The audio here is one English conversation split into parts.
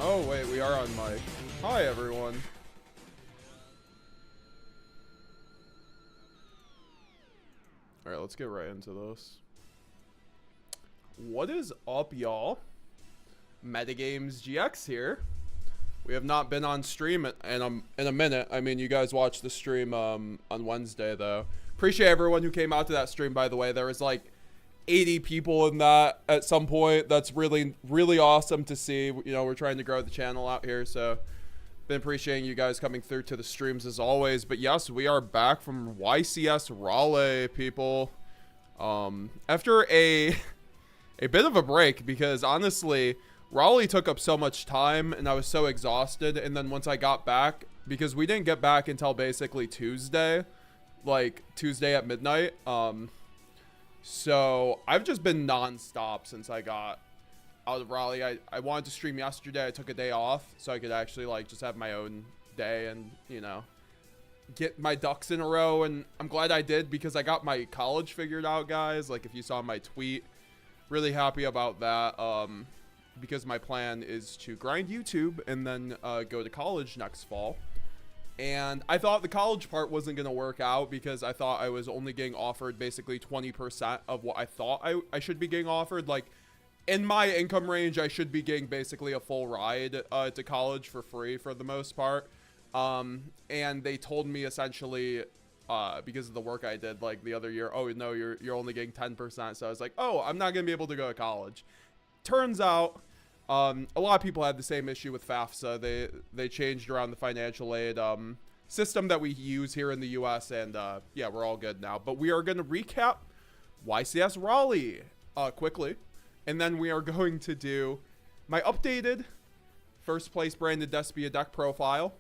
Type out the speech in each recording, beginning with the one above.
Oh, wait, we are on mic. Hi, everyone. Alright, let's get right into this. What is up, y'all? MetaGamesGX here. We have not been on stream in a minute. I mean, you guys watched the stream on Wednesday, though. Appreciate everyone who came out to that stream, by the way. There was like 80 people in that at some point. That's really, really awesome to see. You know, we're trying to grow the channel out here, so been appreciating you guys coming through to the streams as always. But yes, we are back from YCS Raleigh, people. After a bit of a break, because honestly, Raleigh took up so much time and I was so exhausted. And then once I got back, because we didn't get back until basically Tuesday, like Tuesday at midnight. So I've just been non-stop since I got out of Raleigh. I wanted to stream yesterday. I took a day off so I could actually like just have my own day and, you know, get my ducks in a row. And I'm glad I did, because I got my college figured out, guys. Like if you saw my tweet, really happy about that. Because my plan is to grind YouTube and then go to college next fall. And I thought the college part wasn't going to work out, because I thought I was only getting offered basically 20% of what I thought I should be getting offered. Like in my income range, I should be getting basically a full ride to college for free for the most part. And they told me essentially, because of the work I did like the other year, oh no, you're only getting 10%. So I was like, oh, I'm not going to be able to go to college. Turns out, a lot of people had the same issue with FAFSA. They changed around the financial aid system that we use here in the US, and yeah, we're all good now. But we are going to recap YCS Raleigh quickly, and then we are going to do my updated first place branded Despia deck profile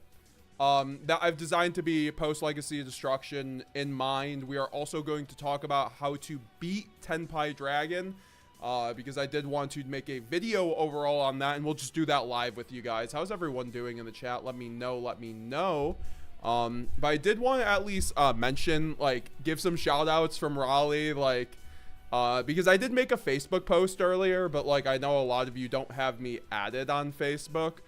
that I've designed to be post Legacy of Destruction in mind. We are also going to talk about how to beat Tenpai Dragon, because I did want to make a video overall on that, and we'll just do that live with you guys. How's everyone doing in the chat? Let me know. But I did want to at least mention, like, give some shout outs from Raleigh, like, because I did make a Facebook post earlier, but like I know a lot of you don't have me added on Facebook,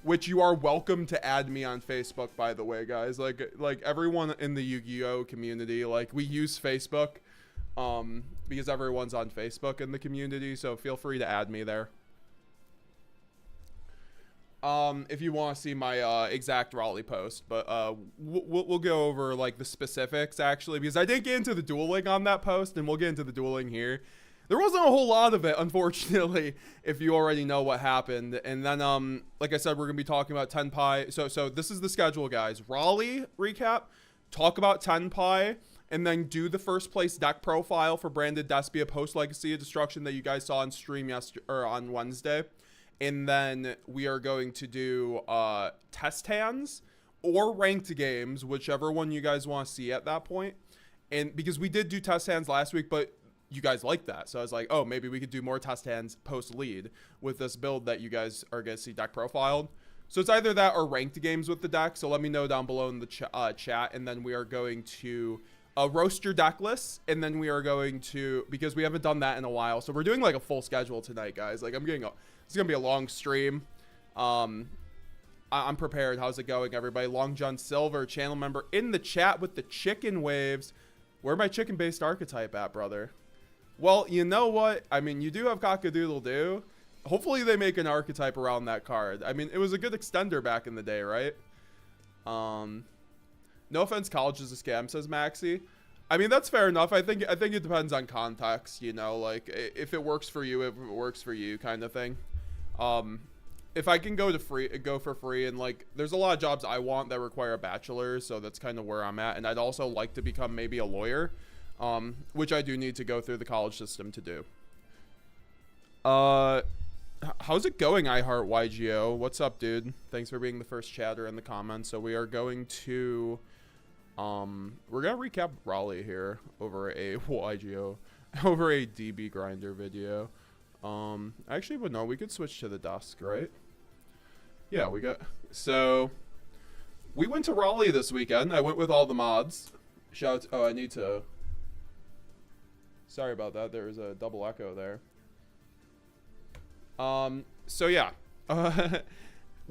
which you are welcome to add me on Facebook, by the way, guys. Like everyone in the Yu-Gi-Oh community, like we use Facebook because everyone's on Facebook in the community, so feel free to add me there if you want to see my exact Raleigh post. But we'll go over like the specifics, actually, because I did get into the dueling on that post, and we'll get into the dueling here. There wasn't a whole lot of it, unfortunately, if you already know what happened. And then like I said, we're gonna be talking about Tenpai. So this is the schedule, guys. Raleigh recap, talk about Tenpai, and then do the first place deck profile for branded Despia post Legacy of Destruction that you guys saw on stream yesterday or on Wednesday. And then we are going to do test hands or ranked games, whichever one you guys want to see at that point. And because we did do test hands last week, but you guys liked that, so I was like, oh, maybe we could do more test hands post lead with this build that you guys are gonna see deck profiled. So it's either that or ranked games with the deck. So let me know down below in the chat, and then we are going to roast your deck lists, and then we are going to, because we haven't done that in a while, so we're doing like a full schedule tonight, guys. Like it's gonna be a long stream. I'm prepared. How's it going, everybody? Long John Silver, channel member in the chat with the chicken waves. Where my chicken based archetype at, brother? Well, you know what? I mean, you do have cock-a-doodle-doo. Hopefully they make an archetype around that card. I mean, it was a good extender back in the day, right? No offense, college is a scam, says Maxi. I mean, that's fair enough. I think it depends on context, you know, like if it works for you, if it works for you, kind of thing. If I can go for free, and like there's a lot of jobs I want that require a bachelor's, so that's kind of where I'm at. And I'd also like to become maybe a lawyer, which I do need to go through the college system to do. How's it going, iHeart YGO? What's up, dude? Thanks for being the first chatter in the comments. So we are going to we're gonna recap Raleigh here over a YGO, over a DB grinder video. Actually, but no, we could switch to the dusk, right? Yeah, so we went to Raleigh this weekend. I went with all the mods. Oh, I need to, sorry about that. There's a double echo there. So yeah,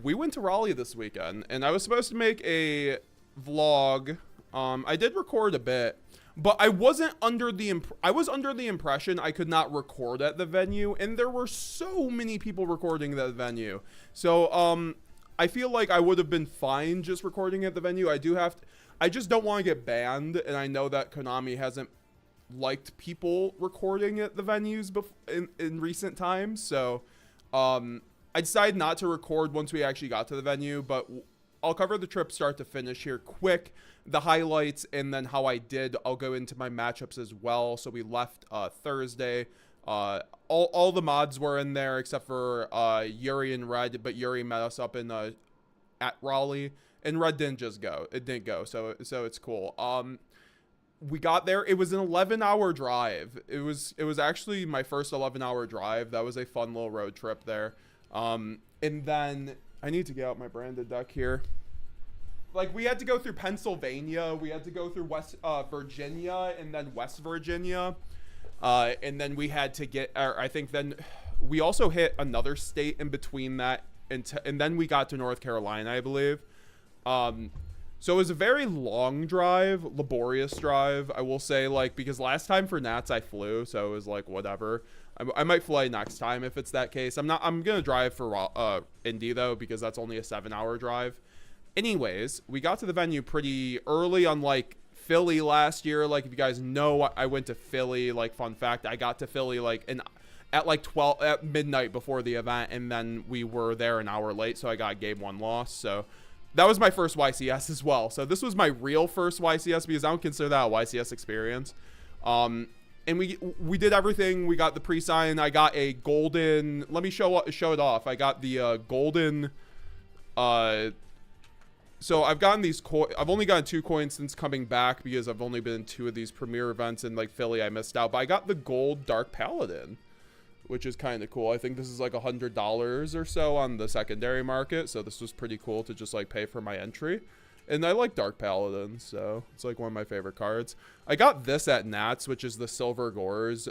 we went to Raleigh this weekend, and I was supposed to make a vlog. I did record a bit, but I wasn't under the I was under the impression I could not record at the venue, and there were so many people recording at the venue. So I feel like I would have been fine just recording at the venue. I just don't want to get banned, and I know that Konami hasn't liked people recording at the venues in recent times, so I decided not to record once we actually got to the venue, but I'll cover the trip start to finish here quick, the highlights, and then how I did. I'll go into my matchups as well. So we left Thursday. All the mods were in there except for Yuri and Red, but Yuri met us up in at Raleigh, and Red didn't just go. It didn't go, so it's cool. We got there. It was an 11-hour drive. It was actually my first 11-hour drive. That was a fun little road trip there. And then I need to get out my branded deck here. Like, we had to go through Pennsylvania, we had to go through West Virginia, and then West Virginia, and then we had to get, or I think then we also hit another state in between that, and then we got to North Carolina, I believe. So it was a very long drive, laborious drive, I will say, like, because last time for Nats I flew, so it was like, whatever. I might fly next time if it's that case. I'm gonna drive for Indy though, because that's only a 7-hour drive. Anyways, we got to the venue pretty early, unlike Philly last year. Like, if you guys know, I went to Philly. Like, fun fact, I got to Philly like at midnight before the event, and then we were there an hour late, so I got game 1 loss. So that was my first YCS as well. So this was my real first YCS, because I don't consider that a YCS experience. And we did everything. We got the pre-sign. I got a golden. Let me show it off. I got the golden. So I've gotten these I've only gotten 2 coins since coming back, because I've only been in 2 of these premiere events, and like Philly I missed out. But I got the gold Dark Paladin, which is kind of cool. I think this is like $100 or so on the secondary market. So this was pretty cool to just like pay for my entry. And I like Dark Paladin, so it's like one of my favorite cards. I got this at Nats, which is the Silver Gores.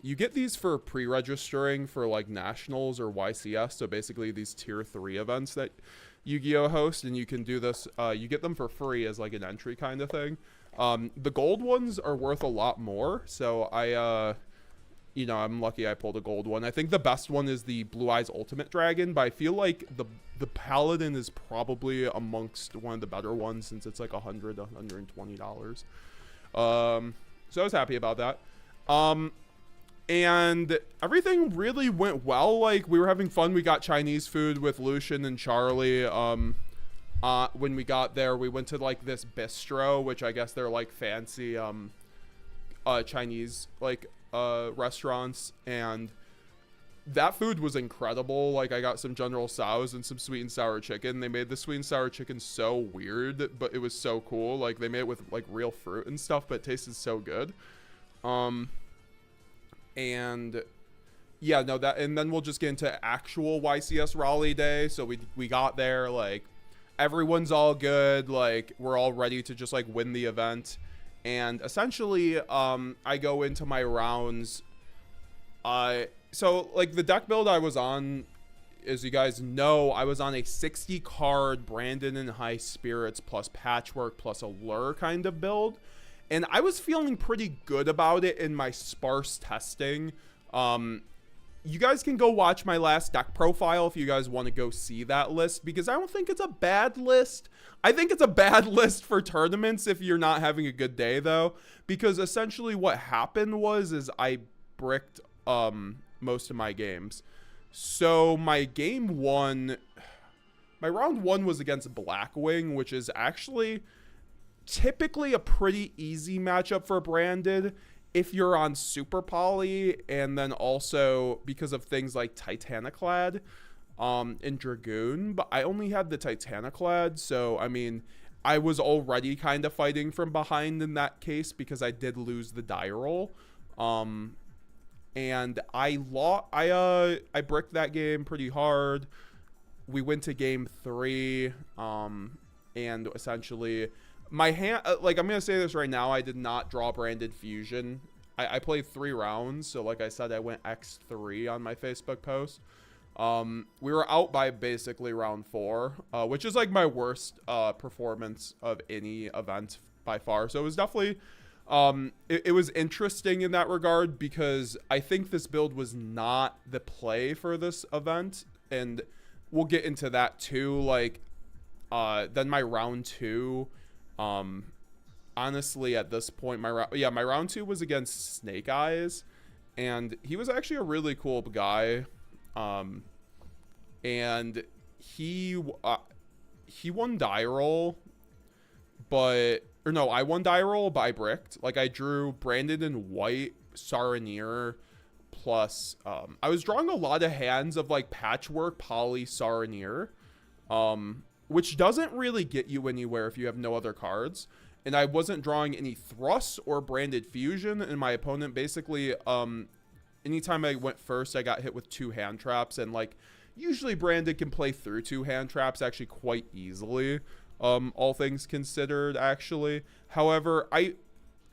You get these for pre-registering for like Nationals or YCS. So basically these tier 3 events that Yu-Gi-Oh host, and you can do this. You get them for free as like an entry kind of thing. The gold ones are worth a lot more. So I'm lucky I pulled a gold one. I think the best one is the Blue Eyes Ultimate Dragon, but I feel like the Paladin is probably amongst one of the better ones, since it's like $100 to $120. So I was happy about that. And everything really went well. Like, we were having fun. We got Chinese food with Lucian and Charlie. When we got there, we went to like this bistro, which I guess they're like fancy Chinese like restaurants, and that food was incredible. Like, I got some General Tso's and some sweet and sour chicken. They made the sweet and sour chicken so weird, but it was so cool. Like, they made it with like real fruit and stuff, but it tasted so good. And yeah, no, and then we'll just get into actual YCS Raleigh day. So we got there, like, everyone's all good, like, we're all ready to just like win the event. And essentially, I go into my rounds. So like the deck build I was on, as you guys know, I was on a 60 card Brandon and High Spirits plus Patchwork plus Allure kind of build. And I was feeling pretty good about it in my sparse testing. You guys can go watch my last deck profile if you guys want to go see that list, because I don't think it's a bad list. I think it's a bad list for tournaments if you're not having a good day, though, because essentially what happened is I bricked most of my games. So my round 1 was against Blackwing, which is actually typically a pretty easy matchup for Branded if you're on Super Poly, and then also because of things like Titaniclad and Dragoon. But I only had the Titaniclad, so I mean, I was already kind of fighting from behind in that case, because I did lose the die roll. And I bricked that game pretty hard. We went to game 3, and essentially my hand, like, I'm gonna say this right now, I did not draw Branded Fusion. I played 3 rounds, so like I said, I went X3 on my Facebook post. We were out by basically round 4, which is like my worst performance of any event by far. So it was definitely, it was interesting in that regard, because I think this build was not the play for this event, and we'll get into that too. Like, then my round 2, honestly, at this point, my round 2 was against Snake Eyes, and he was actually a really cool guy. And he won die roll, but, or no, I won die roll, but I bricked. Like, I drew Branded in white, Saranir, plus, I was drawing a lot of hands of like Patchwork, Poly, Saranir, which doesn't really get you anywhere if you have no other cards. And I wasn't drawing any Thrust or Branded Fusion, and my opponent basically, anytime I went first, I got hit with 2 hand traps, and like, usually Branded can play through 2 hand traps actually quite easily, all things considered, actually. However,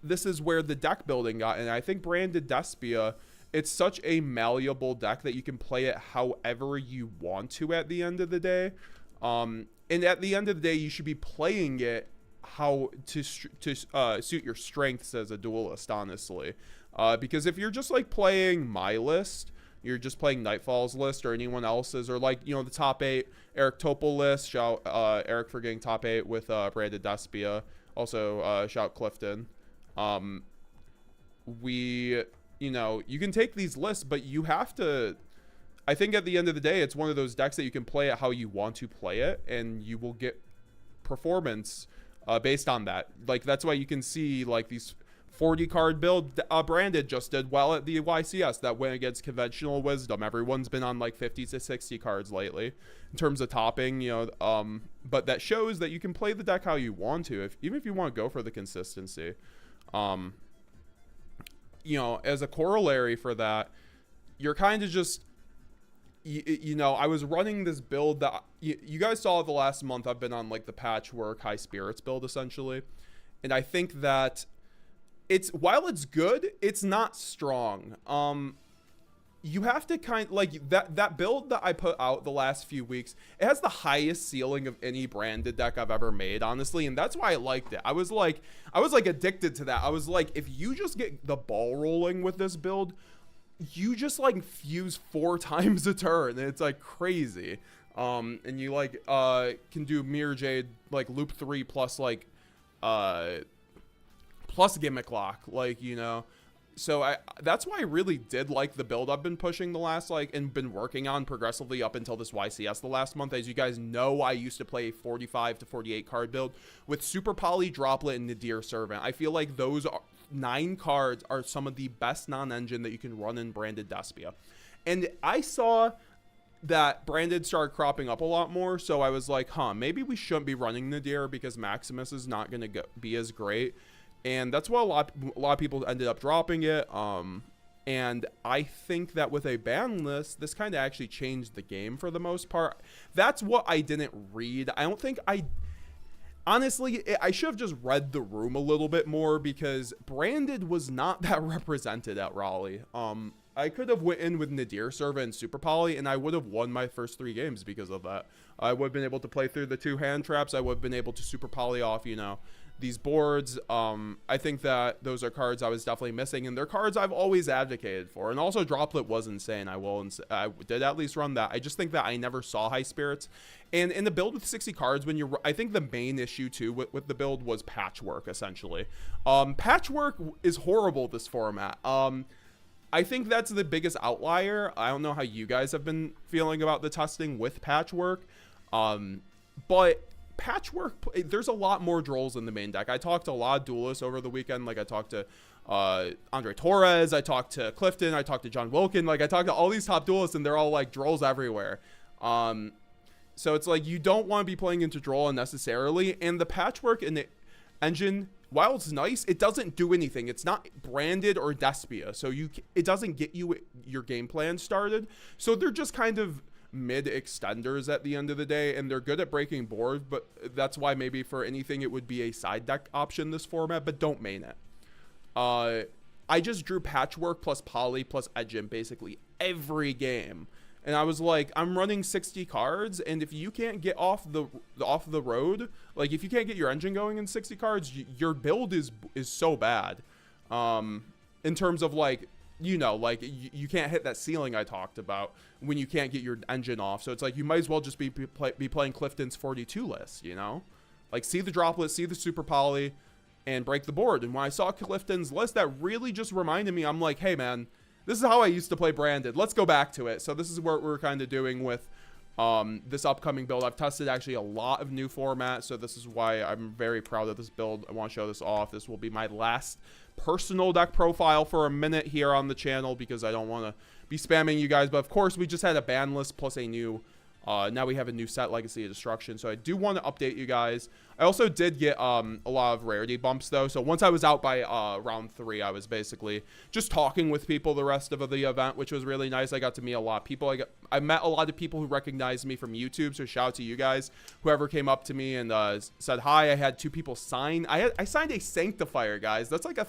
this is where the deck building got, and I think Branded Despia, it's such a malleable deck that you can play it however you want to at the end of the day. And at the end of the day, you should be playing it how to suit your strengths as a duelist, honestly. Because if you're just like playing my list, you're just playing Nightfall's list or anyone else's, or like, you know, the top 8 Eric Topol list, shout Eric for getting top 8 with Branded Despia, also shout Clifton. You know, you can take these lists, but you have to, I think at the end of the day, it's one of those decks that you can play it how you want to play it, and you will get performance based on that. Like, that's why you can see like these 40 card build Branded just did well at the YCS that went against conventional wisdom. Everyone's been on like 50 to 60 cards lately in terms of topping, you know, but that shows that you can play the deck how you want to, even if you want to go for the consistency. You know, as a corollary for that, you're kind of just, you know, I was running this build that you guys saw the last month. I've been on like the Patchwork High Spirits build essentially, and I think that while it's good, it's not strong. You have to kind of like that build that I put out the last few weeks. It has the highest ceiling of any Branded deck I've ever made, honestly, and that's why I liked it. I was like addicted to that. I was like, if you just get the ball rolling with this build, you just like fuse 4 times a turn, and it's like crazy. And you like can do Mirror Jade like loop 3 plus like plus Gimmick Lock, like, you know. So that's why I really did like the build I've been pushing the last, like, and been working on progressively up until this YCS the last month. As you guys know, I used to play a 45 to 48 card build with Super Poly, Droplet, and Nadir Servant. I feel like those 9 cards are some of the best non-engine that you can run in Branded Despia. And I saw that Branded started cropping up a lot more, so I was like, maybe we shouldn't be running Nadir because Maximus is not going to be as great. And that's why a lot of people ended up dropping it. And I think that with a ban list, this kind of actually changed the game for the most part. That's what I didn't read. I don't think honestly, I should have just read the room a little bit more, because Branded was not that represented at Raleigh. I could have went in with Nadir Servant and Super Poly, and I would have won my first 3 games because of that. I would have been able to play through the 2 hand traps. I would have been able to Super Poly off, you know, these boards. I think that those are cards I was definitely missing, and they're cards I've always advocated for. And also Droplet was insane. I did at least run that. I just think that I never saw High Spirits. And in the build with 60 cards, I think the main issue too with the build was Patchwork, essentially. Patchwork is horrible this format. I think that's the biggest outlier. I don't know how you guys have been feeling about the testing with Patchwork, but Patchwork, there's a lot more drolls in the main deck. I talked to a lot of duelists over the weekend. Like, I talked to Andre Torres, I talked to Clifton, I talked to John Wilkin. Like, I talked to all these top duelists, and they're all like drolls everywhere. So it's like, you don't want to be playing into droll unnecessarily. And the Patchwork in the engine, while it's nice, it doesn't do anything. It's not Branded or Despia, so it doesn't get you your game plan started. So they're just kind of mid extenders at the end of the day, and they're good at breaking board, but that's why maybe for anything it would be a side deck option this format, but don't main it. I just drew Patchwork plus Poly plus Edge in basically every game, And I was like, I'm running 60 cards, and if you can't get off the road, like if you can't get your engine going in 60 cards, your build is so bad. In terms of like, you know, like you can't hit that ceiling I talked about when you can't get your engine off. So it's like you might as well just be playing Clifton's 42 list, you know? Like see the droplet, see the super poly, and break the board. And when I saw Clifton's list, that really just reminded me, I'm like, hey man, this is how I used to play branded. Let's go back to it. So this is what we're kind of doing with this upcoming build. I've tested actually a lot of new formats, so this is why I'm very proud of this build. I want to show this off. This will be my last personal deck profile for a minute here on the channel because I don't want to be spamming you guys. But of course, we just had a ban list plus a new now we have a new set, Legacy of Destruction, so I do want to update you guys. I also did get a lot of rarity bumps, though, so once I was out by round 3, I was basically just talking with people the rest of the event, which was really nice. I got to meet a lot of people. I met a lot of people who recognized me from YouTube, so shout out to you guys. Whoever came up to me and said hi. I had 2 people sign. I signed a Sanctifier, guys. That's like a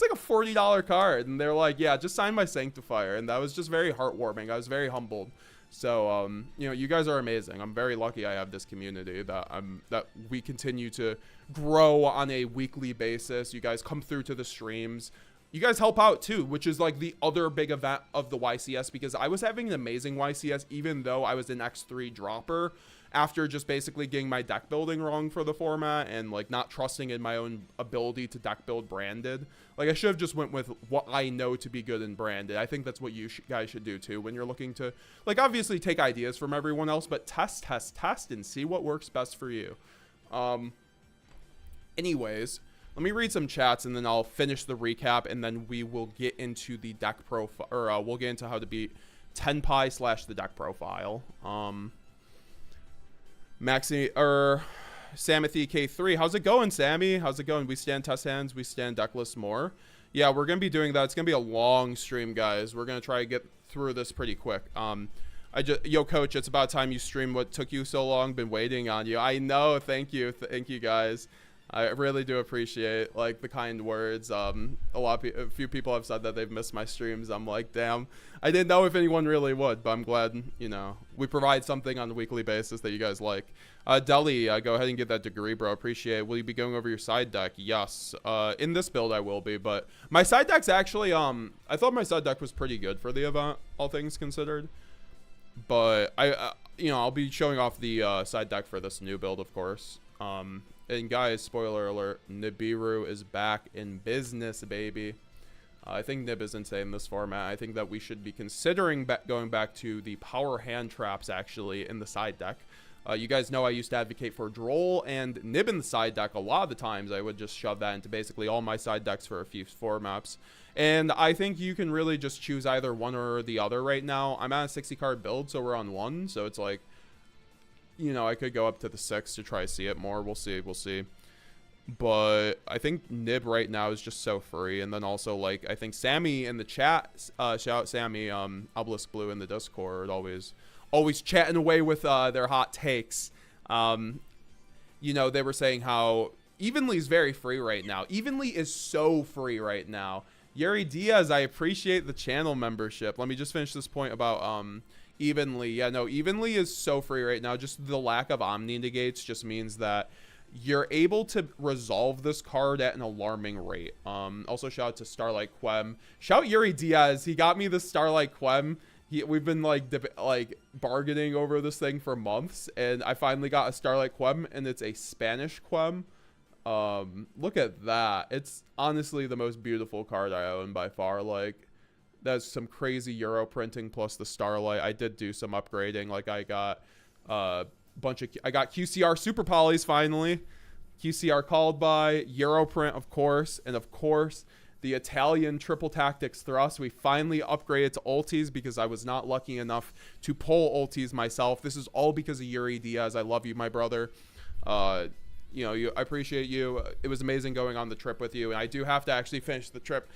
$40 card, and they're like, yeah, just sign my Sanctifier, and that was just very heartwarming. I was very humbled. So, you know, you guys are amazing. I'm very lucky I have this community that we continue to grow on a weekly basis. You guys come through to the streams. You guys help out too, which is like the other big event of the YCS, because I was having an amazing YCS even though I was an X3 dropper after just basically getting my deck building wrong for the format and like not trusting in my own ability to deck build branded. Like I should have just went with what I know to be good in branded. I think that's what you guys should do too when you're looking to like obviously take ideas from everyone else, but test and see what works best for you. Anyways, let me read some chats and then I'll finish the recap and then we will get into the deck profile, or we'll get into how to beat Tenpai / the deck profile. Samothy K3, how's it going, Sammy? How's it going? We stand test hands, we stand deckless more. Yeah, we're gonna be doing that. It's gonna be a long stream, guys. We're gonna try to get through this pretty quick. Yo, coach, it's about time you stream. What took you so long? Been waiting on you. I know. Thank you, guys. I really do appreciate like the kind words. A few people have said that they've missed my streams. I'm like, damn, I didn't know if anyone really would, but I'm glad, you know, we provide something on a weekly basis that you guys like. Deli, go ahead and get that degree, bro. Appreciate it. Will you be going over your side deck? Yes. In this build, I will be, but my side deck's actually, I thought my side deck was pretty good for the event, all things considered. But you know, I'll be showing off the side deck for this new build, of course. And guys, spoiler alert, Nibiru is back in business, baby. I think Nib is insane in this format. I think that we should be considering going back to the power hand traps, actually, in the side deck. You guys know I used to advocate for Droll and Nib in the side deck. A lot of the times, I would just shove that into basically all my side decks for a few formats. And I think you can really just choose either one or the other right now. I'm at a 60-card build, so we're on 1. So it's like, you know, I could go up to the 6 to try to see it more. We'll see. But I think Nib right now is just so free. And then also, like, I think Sammy in the chat, shout out Sammy, Obelisk Blue in the Discord, always chatting away with their hot takes. You know, they were saying how Evenly is very free right now. Evenly is so free right now. Yuri Diaz, I appreciate the channel membership. Let me just finish this point about Evenly. Yeah, no, Evenly is so free right now. Just the lack of Omni negates just means that you're able to resolve this card at an alarming rate. Also, shout out to Starlight Quem. Shout Yuri Diaz. He got me the Starlight Quem. We've been like bargaining over this thing for months, and I finally got a Starlight Quem, and it's a Spanish Quem. Look at that. It's honestly the most beautiful card I own by far. Like, that's some crazy Euro printing plus the Starlight. I did do some upgrading. Like, I got I got QCR Super Polys finally. QCR called by Euro print, of course, and of course the Italian Triple Tactics Thrust. We finally upgraded to ultis because I was not lucky enough to pull ultis myself. This is all because of Yuri Diaz. I love you, my brother. You know, I appreciate you. It was amazing going on the trip with you, and I do have to actually finish the trip,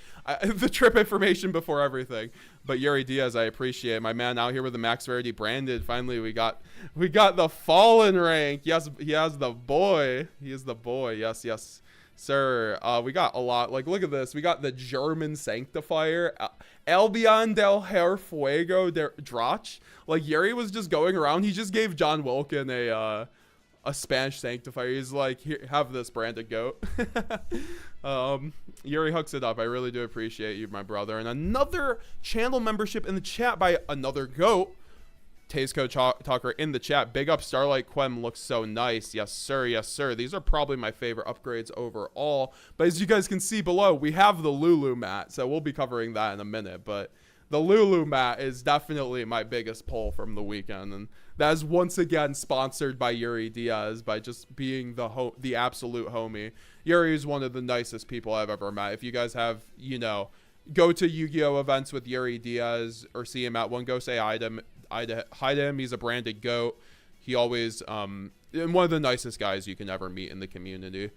the trip information before everything. But Yuri Diaz, I appreciate it. My man out here with the Max Rarity branded. Finally, we got the Fallen rank. Yes, he has the boy. He is the boy. Yes. Sir, we got a lot. Like, look at this. We got the German Sanctifier, Albion del Her Fuego de Drach. Like, Yuri was just going around. He just gave John Wilkin a Spanish Sanctifier. He's like, here, have this, branded goat. Yuri hooks it up. I really do appreciate you, my brother. And another channel membership in the chat by another goat. Tasco Talker in the chat. Big up Starlight Quem, looks so nice. Yes, sir. Yes, sir. These are probably my favorite upgrades overall. But as you guys can see below, we have the Lulu mat. So we'll be covering that in a minute. But the Lulu mat is definitely my biggest pull from the weekend. And that is once again sponsored by Yuri Diaz by just being the absolute homie. Yuri is one of the nicest people I've ever met. If you guys have, you know, go to Yu-Gi-Oh events with Yuri Diaz or see him at one, go say hi to him. He's a branded goat. He always and one of the nicest guys you can ever meet in the community.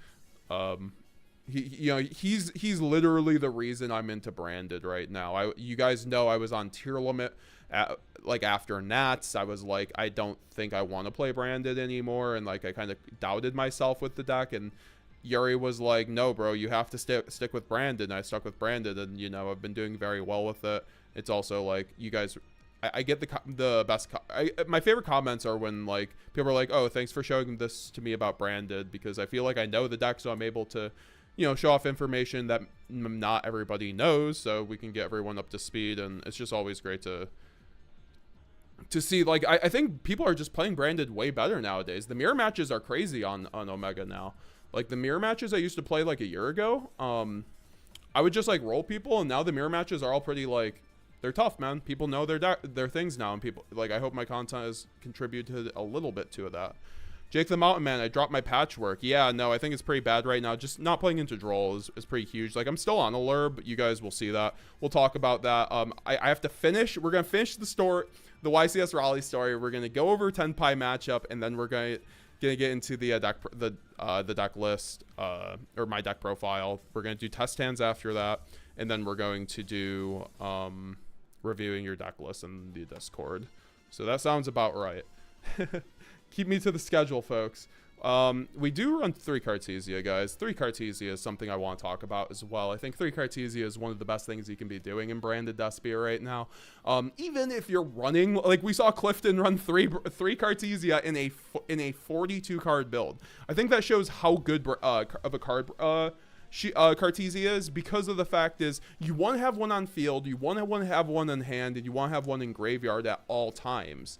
He's literally the reason I'm into branded right now. You guys know I was on tier limit like after Nats. I was like, I don't think I want to play branded anymore, and like I kind of doubted myself with the deck, and Yuri was like, no bro, you have to stick with branded, and I stuck with branded, and you know, I've been doing very well with it. It's also like, you guys, I get the best my favorite comments are when like people are like, oh, thanks for showing this to me about branded, because I feel like I know the deck, so I'm able to, you know, show off information that not everybody knows, so we can get everyone up to speed. And it's just always great to see, like, I think people are just playing branded way better nowadays. The mirror matches are crazy on Omega now. Like the mirror matches I used to play like a year ago, I would just like roll people, and now the mirror matches are all pretty like, they're tough, man. People know their things now, and people like, I hope my content has contributed a little bit to that. Jake the Mountain Man, I dropped my patchwork. Yeah, no, I think it's pretty bad right now. Just not playing into Droll is pretty huge. Like, I'm still on Allure, but you guys will see that. We'll talk about that. I have to finish. We're going to finish the YCS Raleigh story. We're going to go over Tenpai matchup, and then we're going to get into the deck list, or my deck profile. We're going to do test hands after that, and then we're going to do reviewing your deck list in the Discord. So that sounds about right. Keep me to the schedule, folks. We do run 3 Cartesia, guys. 3 Cartesia is something I want to talk about as well. I think 3 Cartesia is one of the best things you can be doing in branded Despia right now. Even if you're running, like we saw Clifton run 3 Cartesia in a 42 card build. I think that shows how good of a card Cartesia is, because of the fact is you want to have one on field, you want to have one in hand, and you want to have one in graveyard at all times.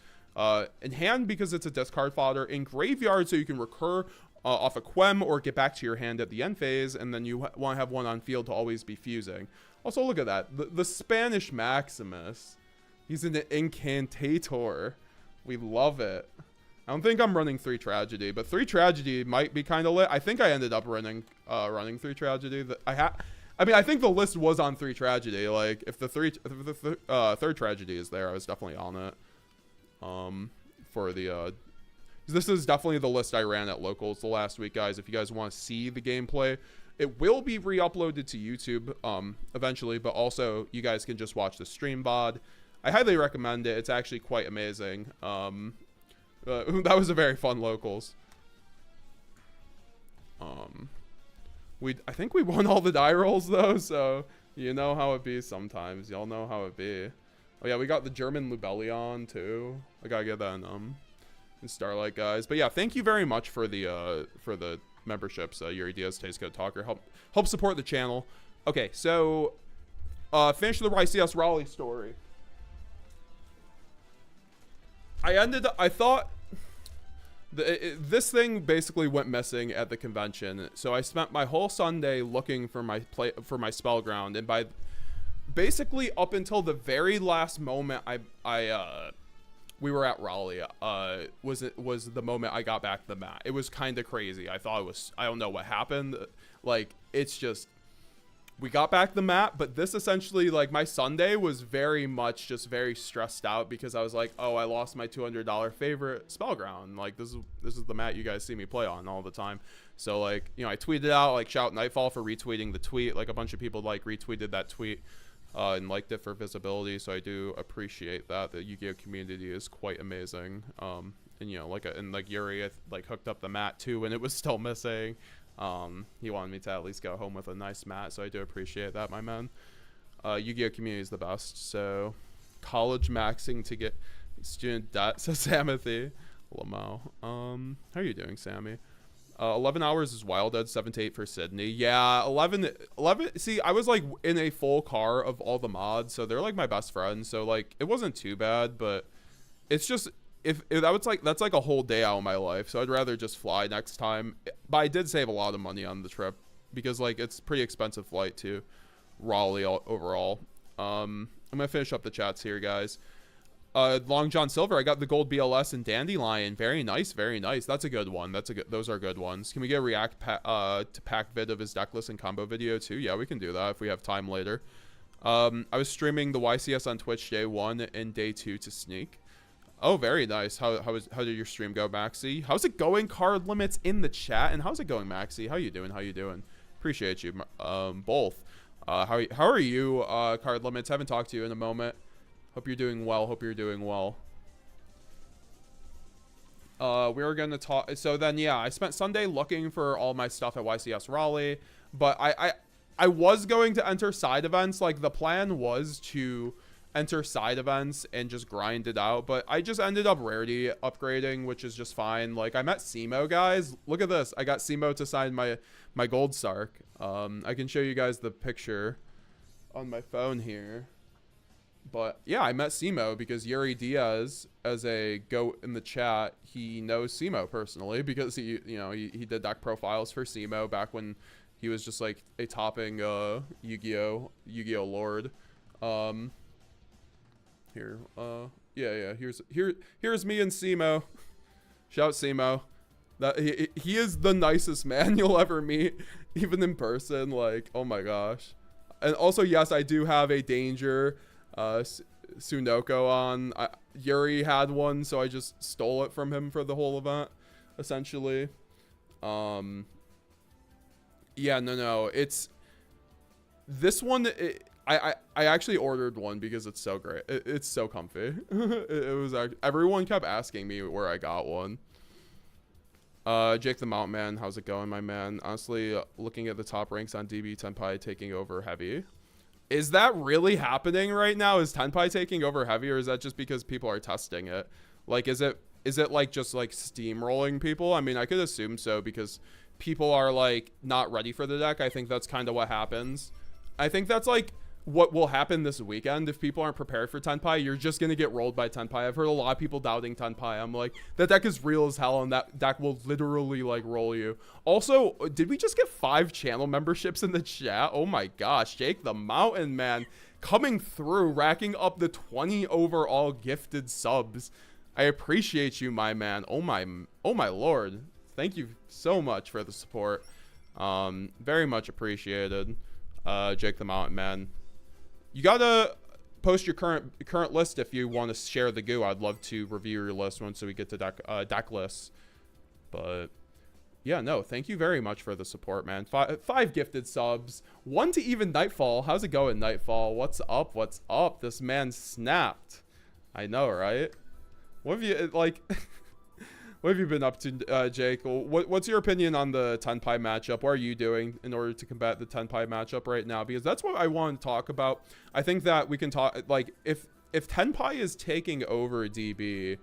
In hand, because it's a discard fodder. In graveyard, so you can recur off a Quem or get back to your hand at the end phase, and then you want to have one on field to always be fusing. Also, look at that. The Spanish Maximus. He's an Incantator. We love it. I don't think I'm running 3 Tragedy, but 3 Tragedy might be kind of lit. I think I ended up running 3 Tragedy. I mean, I think the list was on 3 Tragedy. Like, if the third Tragedy is there, I was definitely on it. For the this is definitely the list I ran at locals the last week, guys. If you guys want to see the gameplay, it will be re-uploaded to YouTube eventually, but also you guys can just watch the stream VOD. I highly recommend it. It's actually quite amazing. That was a very fun locals. I think we won all the die rolls though, so you know how it be sometimes. Y'all know how it be. Oh yeah, we got the German Lubellion too. I gotta get that in Starlight, guys. But yeah, thank you very much for the memberships. Yuri Diaz, Tasco Talker, help support the channel. Okay, so finish the YCS Raleigh story. I thought this thing basically went missing at the convention, so I spent my whole Sunday looking for my spell ground, and by basically up until the very last moment we were at Raleigh was the moment I got back the mat. It was kind of crazy. I don't know what happened. Like, it's just, we got back the mat, but this essentially, like, my Sunday was very much just very stressed out because I was like, oh, I lost my $200 favorite spell ground. Like, this is the mat you guys see me play on all the time. So, like, you know, I tweeted out, like, shout Nightfall for retweeting the tweet. Like, a bunch of people like retweeted that tweet and liked it for visibility, so I do appreciate that. The Yu-Gi-Oh community is quite amazing. And you know, like Yuri like hooked up the mat too, and it was still missing. He wanted me to at least go home with a nice mat, so I do appreciate that, my man. Yu-Gi-Oh community is the best. So college maxing to get student debt, says Samothy Lamo. How are you doing, Sammy? 11 hours is wild at 7 to 8 for Sydney. Yeah, 11. See, I was like in a full car of all the mods, so they're like my best friends. So like it wasn't too bad, but it's just if that was like, that's like a whole day out of my life. So I'd rather just fly next time. But I did save a lot of money on the trip because like it's pretty expensive flight to Raleigh overall. I'm gonna finish up the chats here, guys. Long John Silver, I got the gold BLS and Dandelion. Very nice, very nice. That's a good one. Those are good ones. Can we get a react to pack vid of his deck list and combo video too? Yeah, we can do that if we have time later. I was streaming the YCS on Twitch day 1 and day 2 to sneak. Oh, very nice. How did your stream go, Maxi? How's it going? Card limits in the chat. And how's it going, Maxi? How you doing? How you doing? Appreciate you both. How are you, Card limits? Haven't talked to you in a moment. Hope you're doing well. Hope you're doing well. We were going to talk. So then, yeah, I spent Sunday looking for all my stuff at YCS Raleigh. But I was going to enter side events. Like, the plan was to enter side events and just grind it out. But I just ended up Rarity upgrading, which is just fine. Like, I met Simo, guys. Look at this. I got Simo to sign my Gold Sark. I can show you guys the picture on my phone here. But yeah, I met Simo because Yuri Diaz, as a goat in the chat, he knows Simo personally because he did deck profiles for Simo back when he was just like a topping Yu-Gi-Oh Lord. Here's me and Simo. Shout Simo. That he is the nicest man you'll ever meet, even in person. Like, oh my gosh. And also, yes, I do have a danger Sunoko on. Yuri had one, so I just stole it from him for the whole event, essentially. Yeah, no, it's this one. I actually ordered one because it's so great. It's so comfy. it was everyone kept asking me where I got one. Jake the Mountain Man, how's it going, my man? Honestly, looking at the top ranks on DB, Tenpai taking over heavy. Is that really happening right now? Is Tenpai taking over heavy, or is that just because people are testing it? Like, is it like just like steamrolling people? I mean, I could assume so because people are like not ready for the deck. I think that's kind of what happens. I think that's like what will happen this weekend. If people aren't prepared for Tenpai, you're just going to get rolled by Tenpai. I've heard a lot of people doubting Tenpai. I'm like, that deck is real as hell, and that deck will literally like roll you. Also, did we just get 5 channel memberships in the chat? Oh my gosh, Jake the Mountain Man coming through, racking up the 20 overall gifted subs. I appreciate you, my man. Oh my lord. Thank you so much for the support. Very much appreciated. Jake the Mountain Man. You gotta post your current list if you want to share the goo. I'd love to review your list once we get to deck lists. But yeah, no, thank you very much for the support, man. 5 gifted subs, 1 to even Nightfall. How's it going, Nightfall? What's up? What's up? This man snapped. I know, right? What have you like? What have you been up to, Jake? What's your opinion on the Tenpai matchup? What are you doing in order to combat the Tenpai matchup right now? Because that's what I want to talk about. I think that we can talk, like, if Tenpai is taking over DB,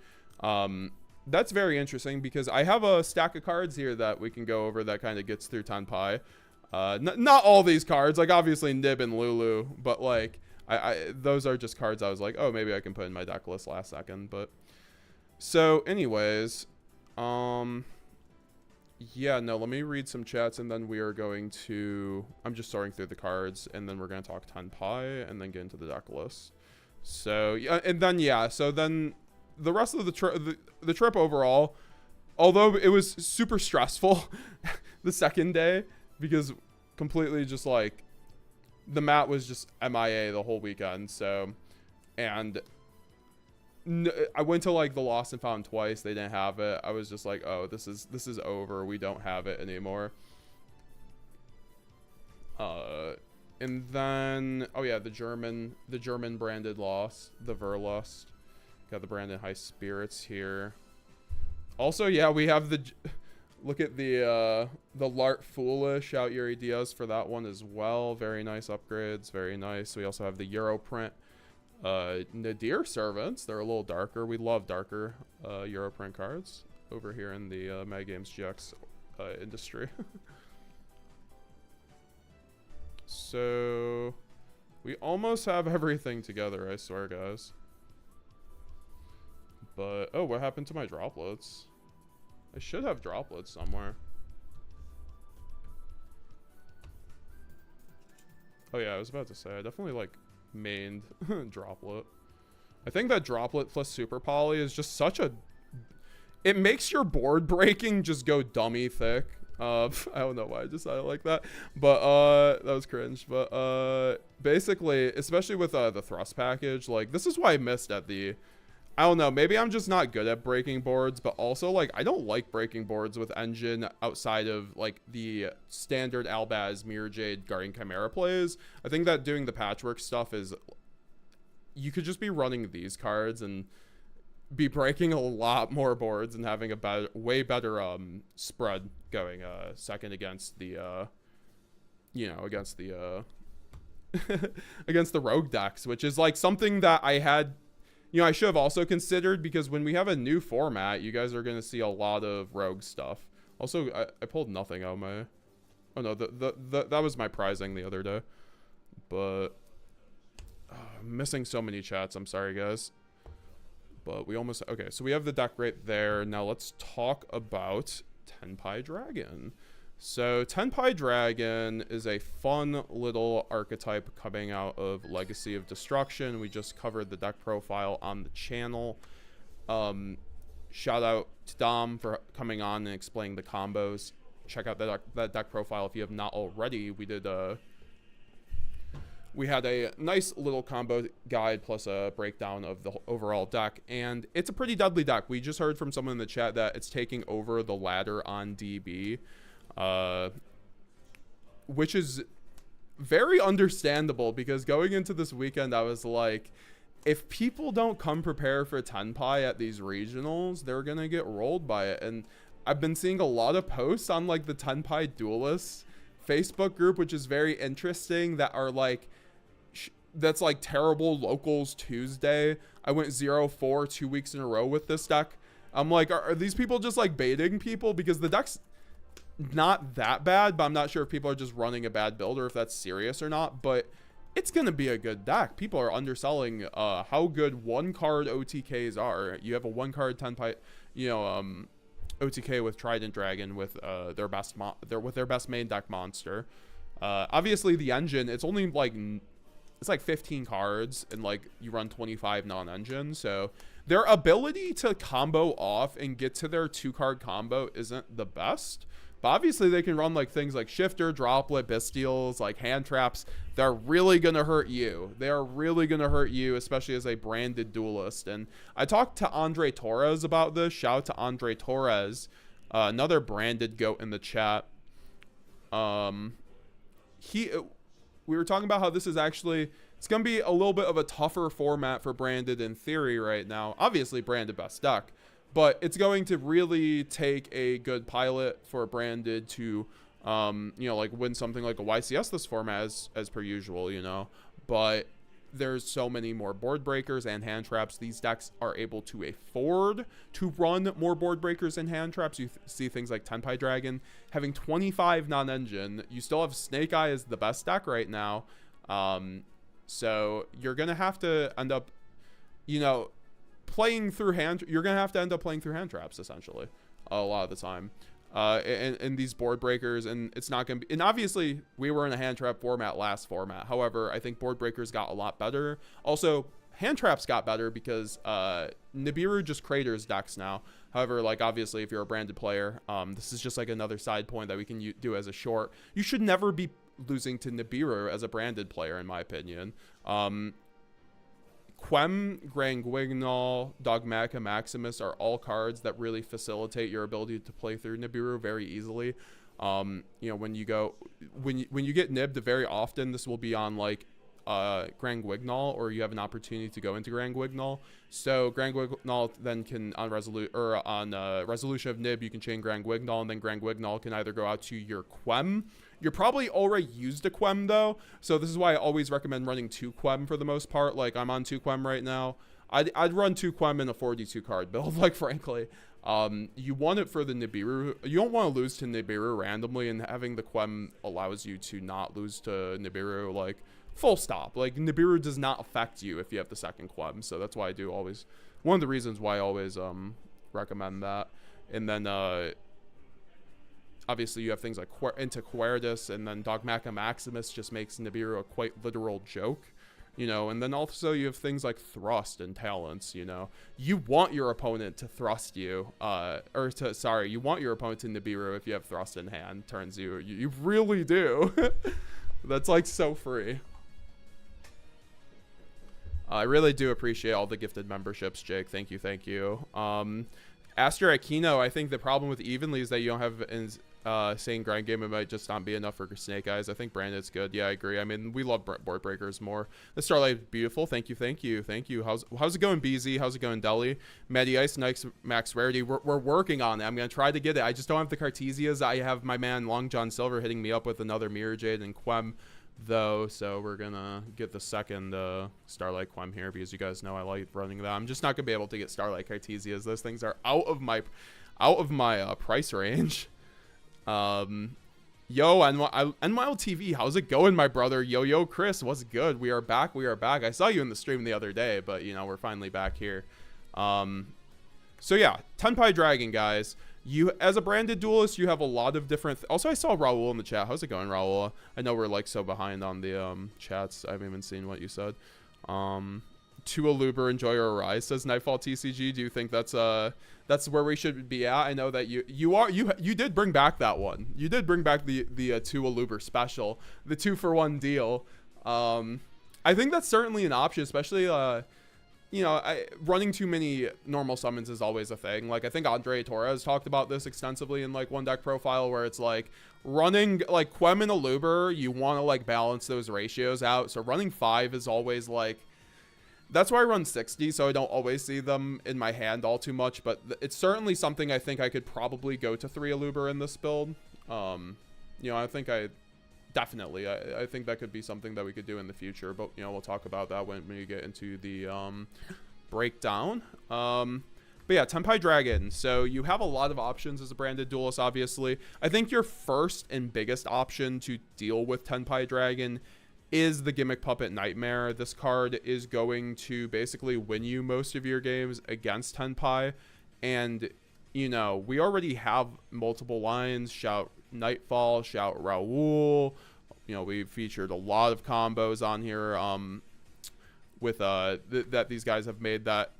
that's very interesting because I have a stack of cards here that we can go over that kind of gets through Tenpai. Not all these cards, like obviously Nib and Lulu, but like, those are just cards I was like, oh, maybe I can put in my deck list last second, but. So anyways, yeah, no, let me read some chats and then we are going to, I'm just sorting through the cards and then we're going to talk Tenpai and then get into the deck list. So yeah, and then, yeah, so then the rest of the trip overall, although it was super stressful the second day because completely just like the mat was just MIA the whole weekend. So, and I went to like the Lost and Found twice. They didn't have it. I was just like, oh, this is over. We don't have it anymore. And then, oh yeah, the German branded Lost, the Verlust. Got the Brandon High Spirits here. Also, yeah, we have Look at the Lart Foolish. Shout your ideas for that one as well. Very nice upgrades. Very nice. We also have the Euro print. Nadir Servants. They're a little darker. We love darker Euro print cards over here in the MetaGamesGX industry. So we almost have everything together, I swear, guys. But oh, what happened to my droplets? I should have droplets somewhere. Oh yeah, I was about to say, I definitely like mained droplet. I think that droplet plus super poly is just such a... It makes your board breaking just go dummy thick. I don't know why I just said it like that. But that was cringe. But basically, especially with the thrust package, like this is why I missed at the... I don't know, maybe I'm just not good at breaking boards, but also, like, I don't like breaking boards with engine outside of, like, the standard Albaz, Mirror Jade, Guardian Chimera plays. I think that doing the patchwork stuff is... You could just be running these cards and be breaking a lot more boards and having a better, way better spread going second against the, you know, against the, against the rogue decks, which is, like, something that I had... You know, I should have also considered, because when we have a new format, you guys are going to see a lot of rogue stuff. Also, I pulled nothing out of my... Oh, no, that was my prizing the other day. But... I'm missing so many chats. I'm sorry, guys. But we almost... Okay, so we have the deck right there. Now, let's talk about Tenpai Dragon. So Tenpai Dragon is a fun little archetype coming out of Legacy of Destruction. We just covered the deck profile on the channel. Shout out to Dom for coming on and explaining the combos. Check out that deck profile if you have not already. We had a nice little combo guide plus a breakdown of the overall deck, and it's a pretty deadly deck. We just heard from someone in the chat that it's taking over the ladder on DB. Which is very understandable, because going into this weekend I was like, if people don't come prepare for Tenpai at these regionals, they're gonna get rolled by it. And I've been seeing a lot of posts on like the Tenpai Duelists Facebook group, which is very interesting, that are like that's like terrible locals Tuesday. I went 0-4 2 weeks in a row with this deck. I'm like, are these people just like baiting people? Because the deck's not that bad, but I'm not sure if people are just running a bad build or if that's serious or not. But it's gonna be a good deck. People are underselling how good one card OTKs are. You have a one card Tenpai, you know, OTK with Trident Dragon with their best main deck monster. Obviously the engine, it's only like it's like 15 cards and like you run 25 non-engine, so their ability to combo off and get to their 2-card combo isn't the best. But obviously they can run like things like Shifter, Droplet, Bestials, like hand traps. They're really going to hurt you. They are really going to hurt you, especially as a branded duelist. And I talked to Andre Torres about this. Shout out to Andre Torres, another branded goat in the chat. We were talking about how this is actually, it's going to be a little bit of a tougher format for branded in theory right now. Obviously branded best deck. But it's going to really take a good pilot for branded to, you know, like win something like a YCS this format as per usual, you know. But there's so many more board breakers and hand traps. These decks are able to afford to run more board breakers and hand traps. You see things like Tenpai Dragon having 25 non-engine. You still have Snake Eye as the best deck right now. So you're going to have to end up, you know, playing through you're gonna have to end up playing through hand traps essentially a lot of the time, and these board breakers, and it's not gonna be, and obviously we were in a hand trap format last format. However, I think board breakers got a lot better. Also, hand traps got better because Nibiru just craters decks now. However, like obviously if you're a branded player, this is just like another side point that we can do as a short. You should never be losing to Nibiru as a branded player, in my opinion. Quem, Granguignol, Dogmatica, Maximus are all cards that really facilitate your ability to play through Nibiru very easily. You know, when you get nibbed very often, this will be on like Grand Guignol, or you have an opportunity to go into Grand Guignol. So Grand Guignol then can on resolution of Nib, you can chain Grand Guignol, and then Grand Guignol can either go out to your Quem. You're probably already used a Quem though, so this is why I always recommend running 2 Quem for the most part. Like I'm on 2 Quem right now. I'd run 2 Quem in a 42 card build, like frankly. You want it for the Nibiru. You don't want to lose to Nibiru randomly, and having the Quem allows you to not lose to Nibiru, like, full stop. Like, Nibiru does not affect you if you have the second Quem, so that's why I do always, one of the reasons why I always recommend that. And then, obviously, you have things like into Querdus, and then Dogmaca Maximus just makes Nibiru a quite literal joke. You know, and then also you have things like thrust and talents, you know. You want your opponent to thrust you, you want your opponent to Nibiru if you have thrust in hand, turns you. You really do. That's like so free. I really do appreciate all the gifted memberships, Jake. Thank you, thank you. Astro Aquino, I think the problem with Evenly is that you don't have saying grind game, it might just not be enough for Snake Eyes. I think Brandon's good. Yeah, I agree. I mean, we love board breakers more. The Starlight is beautiful. Thank you, thank you, thank you. How's it going, BZ? How's it going, Deli? Matty Ice, Nikes, Max Rarity. We're working on it. I'm gonna try to get it. I just don't have the Cartesias. I have my man Long John Silver hitting me up with another Mirror Jade and Quem though, so we're gonna get the second Starlight Quem here because you guys know I like running that. I'm just not gonna be able to get Starlight Cartesias. Those things are out of my price range. Yo, NYL TV, how's it going, my brother? Yo, Chris, what's good? We are back. I saw you in the stream the other day, but you know, we're finally back here. So yeah, Tenpai Dragon, guys. You, as a branded duelist, you have a lot of different also, I saw Raul in the chat. How's it going, Raul? I know we're like so behind on the chats. I haven't even seen what you said. Tua Luber, enjoy your rise, says Nightfall TCG. Do you think that's where we should be at? I know that you did bring back that one. You did bring back the Tua Luber special, the 2-for-1 deal. I think that's certainly an option, especially you know, running too many normal summons is always a thing. Like I think Andre Torres talked about this extensively in like One Deck Profile, where it's like running like Quem and a Luber, you want to like balance those ratios out. So running 5 is always like, that's why I run 60, so I don't always see them in my hand all too much, but it's certainly something I think I could probably go to 3 Aluber in this build. You know, I think I think that could be something that we could do in the future, but you know, we'll talk about that when we get into the breakdown. But yeah, Tenpai Dragon. So you have a lot of options as a branded duelist, obviously. I think your first and biggest option to deal with Tenpai Dragon is the Gimmick Puppet Nightmare. This card is going to basically win you most of your games against Tenpai. And, you know, we already have multiple lines. Shout Nightfall, shout Raul. You know, we've featured a lot of combos on here with that these guys have made that,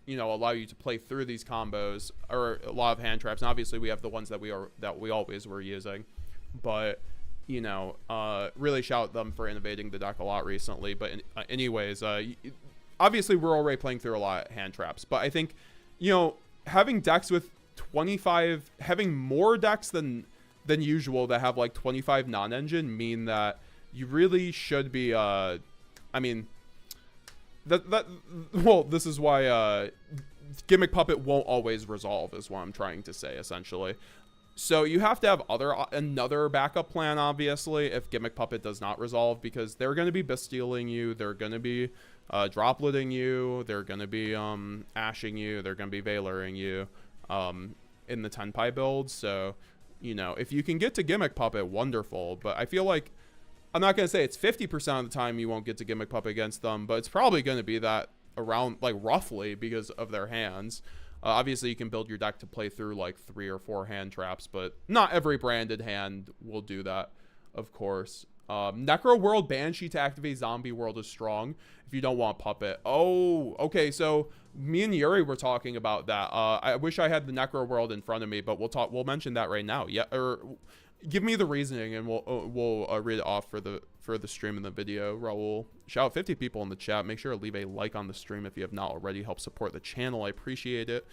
you know, allow you to play through these combos, or a lot of hand traps. And obviously we have the ones that we always were using. But you know, really shout them for innovating the deck a lot recently. But anyways, obviously we're already playing through a lot of hand traps, but I think, you know, having decks with 25, having more decks than usual that have like 25 non-engine mean that you really should be, I mean, well, this is why Gimmick Puppet won't always resolve, is what I'm trying to say, essentially. So you have to have another backup plan, obviously, if Gimmick Puppet does not resolve, because they're going to be bestealing you, they're going to be dropletting you, they're going to be ashing you, they're going to be veiloring you in the Tenpai build. So, you know, if you can get to Gimmick Puppet, wonderful. But I feel like, I'm not going to say it's 50% of the time you won't get to Gimmick Puppet against them, but it's probably going to be that around, like, roughly, because of their hands. Obviously, you can build your deck to play through like 3 or 4 hand traps, but not every branded hand will do that, of course. Necro World Banshee to activate Zombie World is strong if you don't want Puppet. Oh, okay. So me and Yuri were talking about that. I wish I had the Necro World in front of me, but we'll mention that right now. Yeah, or give me the reasoning and we'll read it off for the stream and the video. Raul, shout out 50 people in the chat. Make sure to leave a like on the stream if you have not already. Help support the channel. I appreciate it.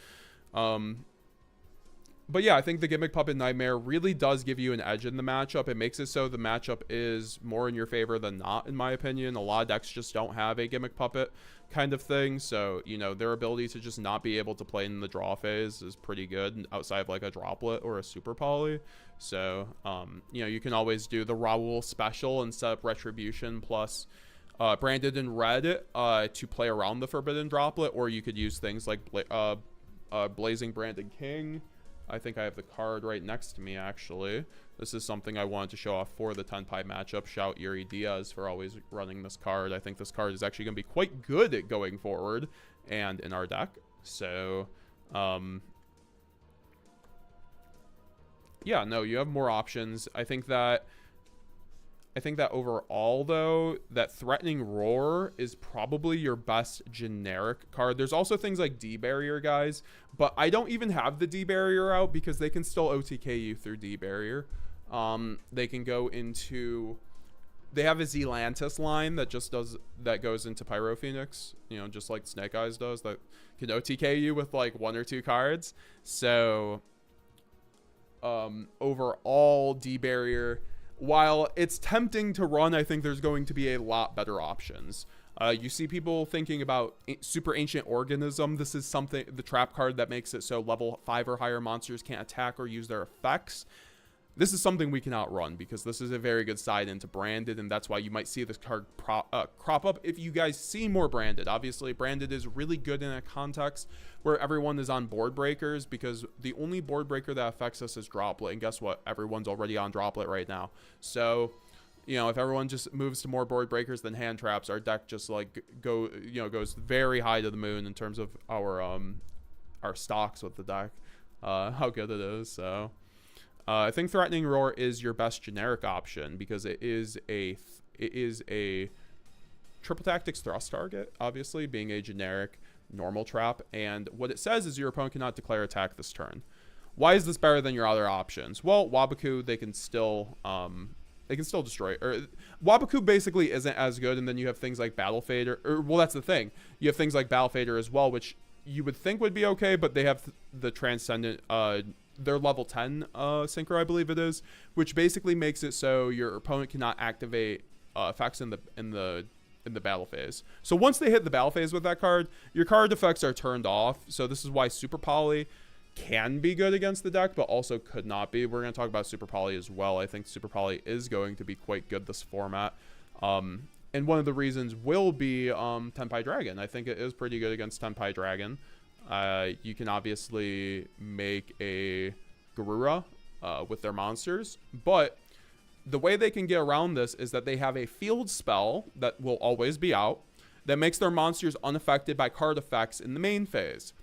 But yeah, I think the Gimmick Puppet Nightmare really does give you an edge in the matchup. It makes it so the matchup is more in your favor than not, in my opinion. A lot of decks just don't have a Gimmick Puppet kind of thing. So, you know, their ability to just not be able to play in the draw phase is pretty good outside of like a Droplet or a Super Poly. So, you know, you can always do the Raoul special and set up Retribution plus Branded in Red to play around the Forbidden Droplet, or you could use things like Blazing Branded King. I think I have the card right next to me, actually. This is something I wanted to show off for the Tenpai matchup. Shout Yuri Diaz for always running this card. I think this card is actually going to be quite good at going forward and in our deck. So, yeah, no, you have more options. I think that overall, though, that Threatening Roar is probably your best generic card. There's also things like D-Barrier, guys, but I don't even have the D-Barrier out because they can still OTK you through D-Barrier. They can go into... They have a Zelantis line that just goes into Pyro Phoenix, you know, just like Snake Eyes does, that can OTK you with like 1 or 2 cards. So, overall, D-Barrier... While it's tempting to run, I think there's going to be a lot better options. You see people thinking about Super Ancient Organism. This is the trap card that makes it so level 5 or higher monsters can't attack or use their effects. This is something we can outrun because this is a very good side into Branded, and that's why you might see this card crop up if you guys see more Branded. Obviously, Branded is really good in a context where everyone is on board breakers, because the only board breaker that affects us is Droplet, and guess what? Everyone's already on Droplet right now. So, you know, if everyone just moves to more board breakers than hand traps, our deck just like goes very high to the moon in terms of our stocks with the deck, how good it is. So. I think Threatening Roar is your best generic option because it is a triple tactics thrust target, obviously being a generic normal trap, and what it says is your opponent cannot declare attack this turn. Why is this better than your other options? Well, Wabaku, they can still destroy, or Wabaku basically isn't as good, and then you have things like Battle Fader, well, that's the thing, you have things like Battle Fader as well, which you would think would be okay, but they have the Transcendent their level 10 synchro, I believe it is, which basically makes it so your opponent cannot activate effects in the battle phase. So once they hit the battle phase with that card, your card effects are turned off. So this is why Super Poly can be good against the deck, but also could not be. We're going to talk about Super Poly as well. I think Super Poly is going to be quite good this format. And one of the reasons will be Tenpai Dragon. I think it is pretty good against Tenpai Dragon. You can obviously make a Garura with their monsters, but the way they can get around this is that they have a field spell that will always be out that makes their monsters unaffected by card effects in the main phase.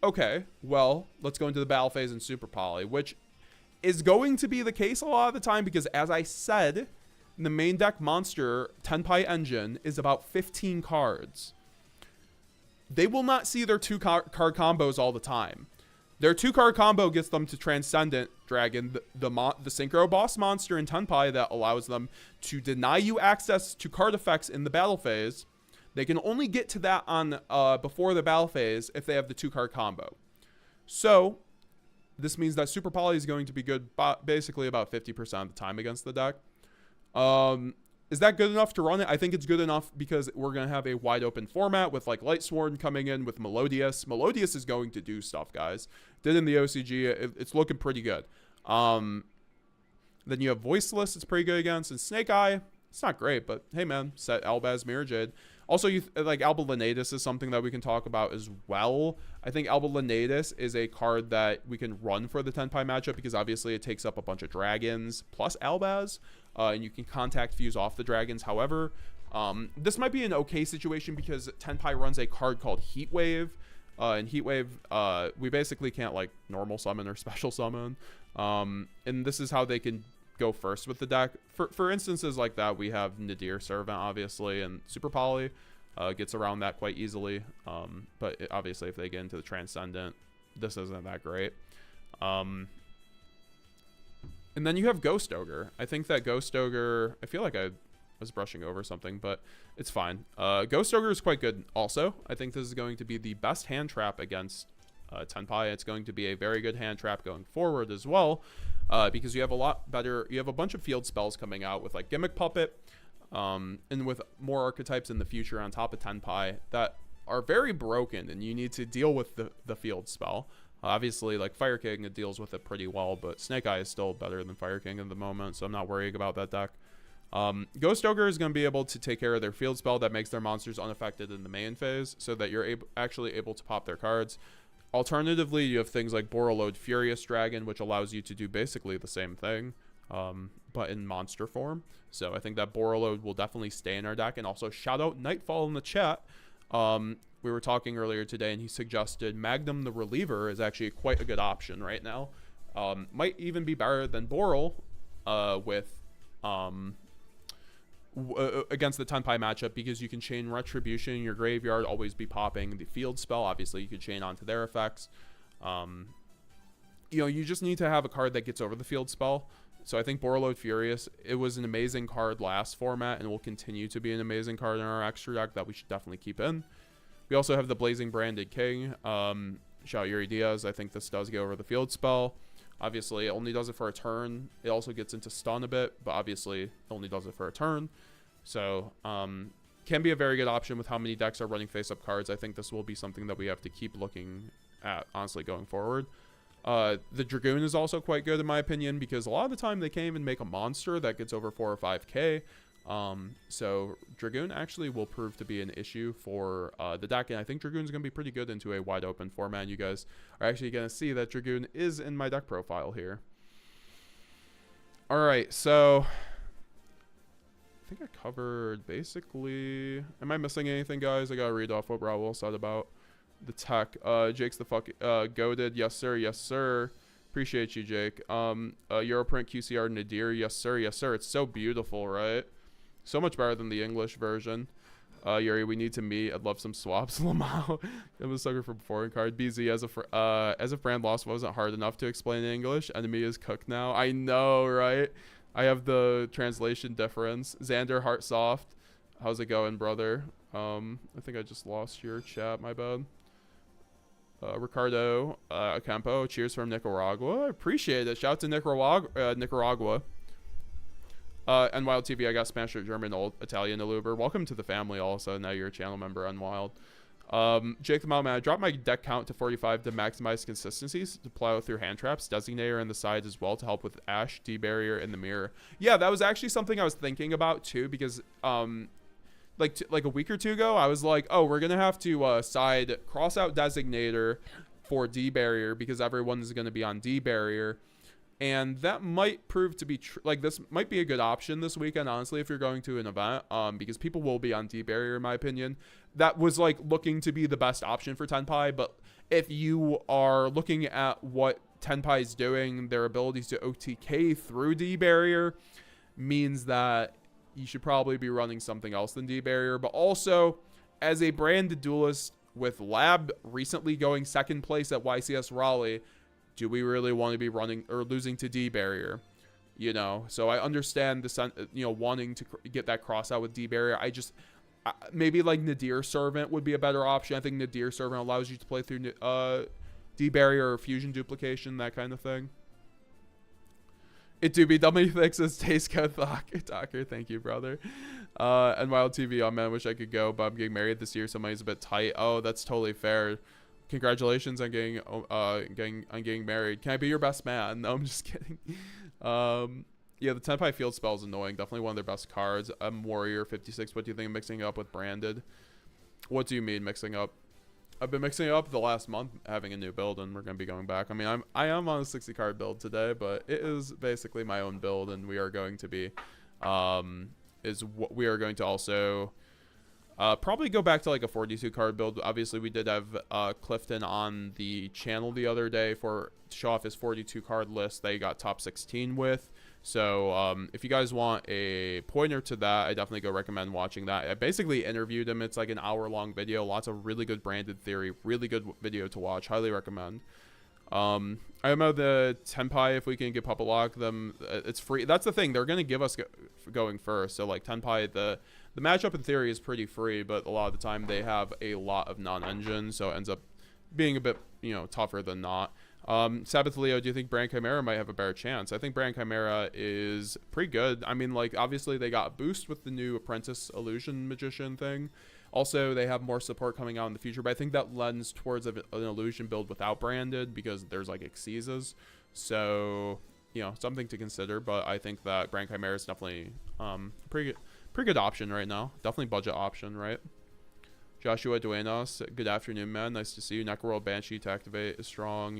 Okay, well, let's go into the battle phase in Super Poly, which is going to be the case a lot of the time because, as I said, the main deck monster, Tenpai Engine, is about 15 cards. They will not see their 2-card combos all the time. Their 2-card combo gets them to Transcendent Dragon, the Synchro Boss monster in Tenpai that allows them to deny you access to card effects in the battle phase. They can only get to that on before the battle phase if they have the 2-card combo. So, this means that Super Poly is going to be good basically about 50% of the time against the deck. Is that good enough to run it? I think it's good enough because we're going to have a wide open format with like Light Sworn coming in with Melodious. Melodious is going to do stuff, guys. Did in the OCG. It's looking pretty good. Then you have Voiceless. It's pretty good against. And Snake Eye. It's not great, but hey, man. Set Albaz Mirror Jade. Also, like Alba Lenatus is something that we can talk about as well. I think Alba Lenatus is a card that we can run for the Tenpai matchup because obviously it takes up a bunch of dragons plus Albaz. And you can contact fuse off the dragons. However, this might be an okay situation because Tenpai runs a card called Heat Wave. And Heat Wave, we basically can't like normal summon or special summon. And this is how they can go first with the deck. For instances like that, we have Nadir Servant, obviously, and Super Poly gets around that quite easily. But obviously, if they get into the Transcendent, this isn't that great. And then you have Ghost Ogre. I think that Ghost Ogre, I feel like I was brushing over something, but it's fine. Ghost Ogre is quite good also. I think this is going to be the best hand trap against Tenpai. It's going to be a very good hand trap going forward as well, because you have a bunch of field spells coming out with like Gimmick Puppet, and with more archetypes in the future on top of Tenpai that are very broken, and you need to deal with the field spell. Obviously, like Fire King, it deals with it pretty well, but Snake Eye is still better than Fire King at the moment, so I'm not worried about that deck. Ghost Ogre is going to be able to take care of their field spell that makes their monsters unaffected in the main phase, so that you're actually able to pop their cards. Alternatively, you have things like Borreload Furious Dragon, which allows you to do basically the same thing, but in monster form. So I think that Borreload will definitely stay in our deck. And also, shout out Nightfall in the chat. We were talking earlier today, and he suggested Magnum the Reliever is actually quite a good option right now. Might even be better than Borrel against the Tenpai matchup, because you can chain Retribution in your graveyard, always be popping the field spell. Obviously, you could chain onto their effects. You know, you just need to have a card that gets over the field spell. So I think Borreload Furious, it was an amazing card last format and will continue to be an amazing card in our extra deck that we should definitely keep in. We also have the Blazing Branded King. Shout out Yuri Diaz. I think this does get over the field spell. Obviously, it only does it for a turn. It also gets into stun a bit, but obviously, it only does it for a turn. So, can be a very good option with how many decks are running face-up cards. I think this will be something that we have to keep looking at, honestly, going forward. The Dragoon is also quite good, in my opinion, because a lot of the time they can't even make a monster that gets over 4 or 5k. So Dragoon actually will prove to be an issue for the deck, and I think Dragoon is going to be pretty good into a wide open format. You guys are actually going to see that Dragoon is in my deck profile here. All right, so I think I covered basically. Am I missing anything, guys? I got to read off what Raul said about the tech. Jake's the fuck goated. Yes, sir. Yes, sir. Appreciate you, Jake. Europrint QCR Nadir. Yes, sir. Yes, sir. It's so beautiful, right? So much better than the English version. Yuri, we need to meet. I'd love some swaps. Lamau. I'm a sucker for foreign card. BZ, as if Brand Lost wasn't hard enough to explain in English. Enemy is cooked now. I know, right? I have the translation difference. Xander Heartsoft. How's it going, brother? I think I just lost your chat. My bad. Ricardo Campo. Cheers from Nicaragua. I appreciate it. Shout out to Nicaragua. Unwild TV, I got Spanish or German, old Italian, Aluber. Welcome to the family also. Now you're a channel member, Unwild. Jake the Mountain, I dropped my deck count to 45 to maximize consistencies, to plow through hand traps, designator in the side as well to help with Ash, D-barrier, in the mirror. Yeah, that was actually something I was thinking about too, because like a week or two ago, I was like, oh, we're going to have to side cross out designator for D-barrier because everyone's going to be on D-barrier. And that might prove to be like, this might be a good option this weekend, honestly, if you're going to an event, because people will be on D-barrier, in my opinion. That was like looking to be the best option for Tenpai, but if you are looking at what Tenpai is doing, their abilities to OTK through D-barrier means that you should probably be running something else than D-barrier. But also, as a branded duelist with Lab recently going second place at YCS Raleigh, do we really want to be running or losing to D-barrier? You know, so I understand the wanting to get that cross out with D-barrier. I just maybe like Nadir Servant would be a better option. I think Nadir Servant allows you to play through D-barrier or fusion duplication, that kind of thing. It do be dummy fixes taste code Docker. Thank you, brother. And Wild TV, oh man, I wish I could go, but I'm getting married this year, so money's a bit tight. Oh, that's totally fair. Congratulations on getting married. Can I be your best man? No, I'm just kidding. Yeah, the Tenpai field spell is annoying. Definitely one of their best cards. Warrior 56. What do you think of mixing up with branded? What do you mean mixing up? I've been mixing it up the last month, having a new build, and we're gonna be going back. I mean, I am on a 60 card build today, but it is basically my own build, and we are going to be we are going to also probably go back to like a 42 card build. Obviously, we did have Clifton on the channel the other day to show off his 42 card list that he got top 16 with. So if you guys want a pointer to that, I definitely go recommend watching that. I basically interviewed him. It's like an hour-long video. Lots of really good branded theory. Really good video to watch. Highly recommend. I know the Tenpai, if we can get Puppet Lock them, it's free. That's the thing. They're going to give us going first. So like Tenpai, the matchup in theory is pretty free, but a lot of the time they have a lot of non-engine, so it ends up being a bit, you know, tougher than not. Sabbath Leo, do you think Brand Chimera might have a better chance? I think Brand Chimera is pretty good. I mean, like, obviously they got a boost with the new Apprentice Illusion Magician thing. Also, they have more support coming out in the future, but I think that lends towards an illusion build without branded because there's like exizas. So, you know, something to consider, but I think that Brand Chimera is definitely pretty good option right now. Definitely budget option, right? Joshua Duenas, good afternoon, man. Nice to see you. Necroworld Banshee to activate is strong.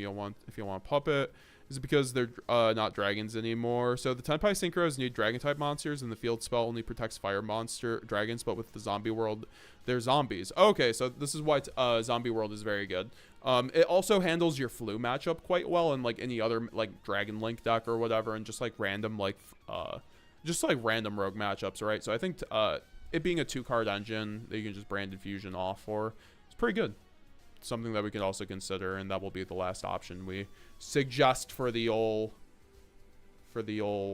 If you want Puppet. Is it because they're not dragons anymore? So the Tenpai Synchros need dragon type monsters, and the field spell only protects fire monster dragons, but with the zombie world, they're zombies. Okay, so this is why zombie world is very good. It also handles your flu matchup quite well, and like any other like Dragon Link deck or whatever, and just like random random rogue matchups, right? So I think it being a 2-card engine that you can just brand Infusion off for, it's pretty good. Something that we can also consider, and that will be the last option we suggest for the old Tenpais.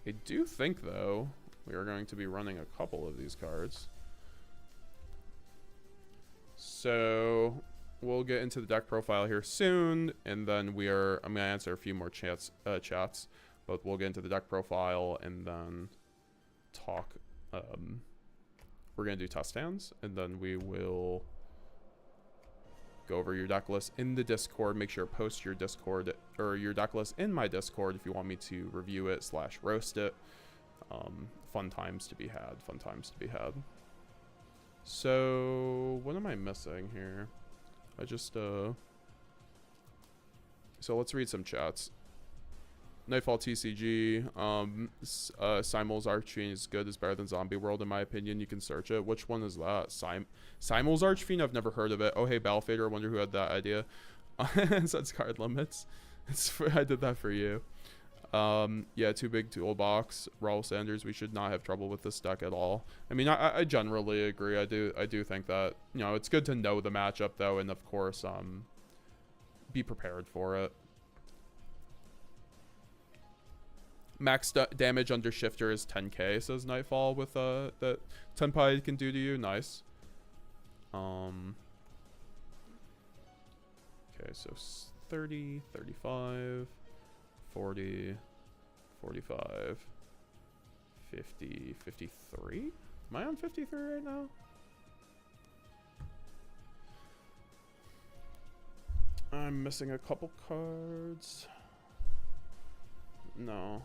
I do think though we are going to be running a couple of these cards, so we'll get into the deck profile here soon, and then I'm gonna answer a few more chats, but we'll get into the deck profile and then talk. We're gonna do test hands, and then we will go over your deck list in the Discord. Make sure to post your Discord or your deck list in my Discord if you want me to review it / roast it. Fun times to be had. So what am I missing here? So let's read some chats. Nightfall TCG, Simul's Archfiend is good, is better than Zombie World in my opinion. You can search it. Which one is that? Simul's Archfiend? I've never heard of it. Oh hey, Battlefader, I wonder who had that idea. That's card limits. I did that for you. Yeah, too big toolbox. Raul Sanders, we should not have trouble with this deck at all. I mean, I generally agree. I do think that, you know, it's good to know the matchup though, and of course, be prepared for it. Max damage under shifter is 10k, says Nightfall, with that Tenpai can do to you. Nice. Okay, so 30, 35, 40, 45, 50, 53. Am I on 53 right now? I'm missing a couple cards. No.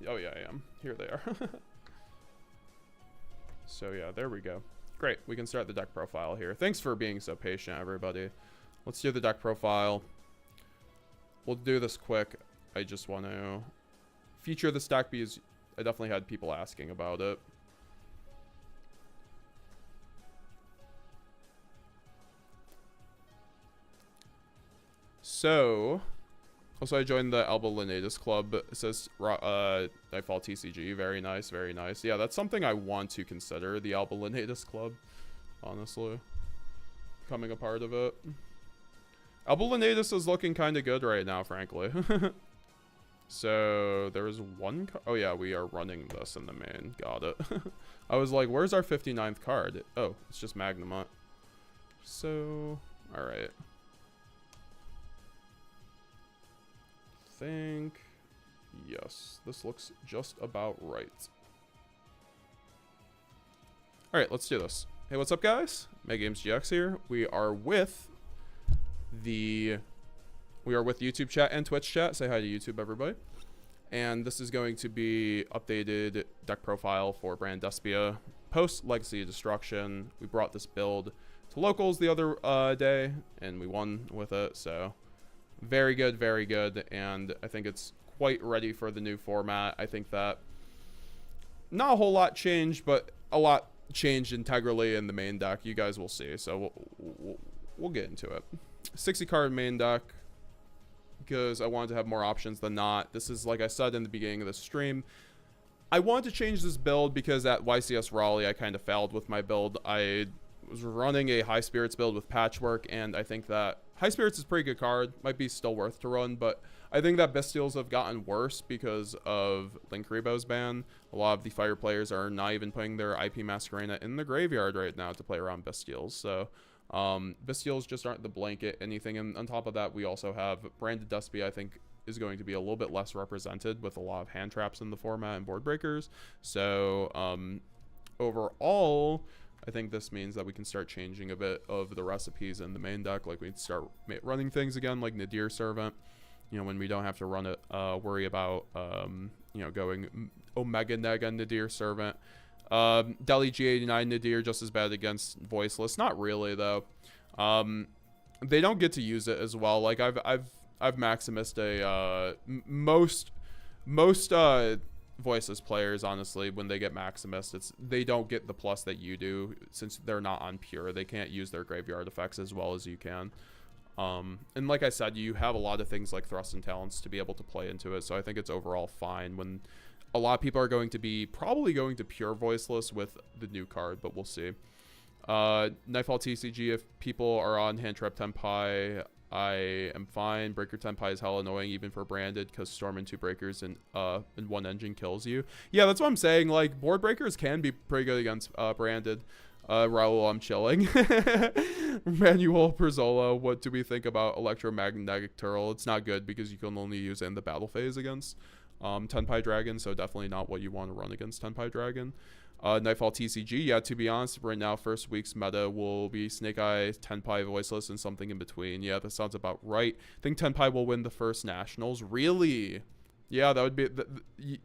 Oh yeah, I am. Here they are. So yeah, there we go. Great, we can start the deck profile here. Thanks for being so patient, everybody. Let's do the deck profile. We'll do this quick. I just want to feature this deck because I definitely had people asking about it. So, also I joined the Alba Lenatus Club. It says Nightfall TCG. Very nice, very nice. Yeah, that's something I want to consider, the Alba Lenatus Club, honestly. Becoming a part of it. Alba Lenatus is looking kind of good right now, frankly. So, there is one... Oh yeah, we are running this in the main. Got it. I was like, where's our 59th card? Oh, it's just Magnamut. So, alright. Think yes, this looks just about right. All right, let's do this. Hey, what's up, guys? MetaGamesGX here. We are with YouTube chat and Twitch chat. Say hi to YouTube, everybody. And this is going to be updated deck profile for brand Despia post Legacy of Destruction. We brought this build to locals the other day, and we won with it. So. Very good, and I think it's quite ready for the new format. I think that not a whole lot changed, but a lot changed integrally in the main deck. You guys will see, so we'll get into it. 60 card main deck, because I wanted to have more options than not. This is, like I said in the beginning of the stream, I wanted to change this build because at YCS Raleigh I kind of failed with my build. I was running a high spirits build with patchwork, and I think that high spirits is a pretty good card, might be still worth to run, but I think that bestials have gotten worse because of Link Rebo's ban. A lot of the fire players are not even putting their IP Masquerena in the graveyard right now to play around bestials, so bestials just aren't the blanket anything. And on top of that, we also have branded Despia, I think, is going to be a little bit less represented with a lot of hand traps in the format and board breakers. So overall, I think this means that we can start changing a bit of the recipes in the main deck. Like, we can start running things again like Nadir Servant, you know, when we don't have to run it, worry about, you know, going Omega Nega Nadir Servant. Delhi G89 Nadir just as bad against Voiceless. Not really, though. They don't get to use it as well. Like, I've Maximused a most Voiceless players, honestly, when they get Maximus, they don't get the plus that you do, since they're not on pure. They can't use their graveyard effects as well as you can. And like I said, you have a lot of things like Thrust and Talents to be able to play into it, so I think it's overall fine when a lot of people are going to be probably going to pure Voiceless with the new card, but we'll see. Nightfall TCG, if people are on Hand Trap Tenpai, I am fine. Breaker Tenpai is hell annoying even for branded, because Storm and 2 breakers and one engine kills you. Yeah, that's what I'm saying. Like, board breakers can be pretty good against branded. Raul, I'm chilling. Manuel Perzola, what do we think about Electromagnetic Turtle? It's not good because you can only use it in the battle phase against Tenpai Dragon, so definitely not what you want to run against Tenpai Dragon. Nightfall TCG, yeah, to be honest, right now, first week's meta will be Snake Eye, Tenpai, Voiceless, and something in between. Yeah, that sounds about right. I think Tenpai will win the first Nationals. Really? Yeah, that would be...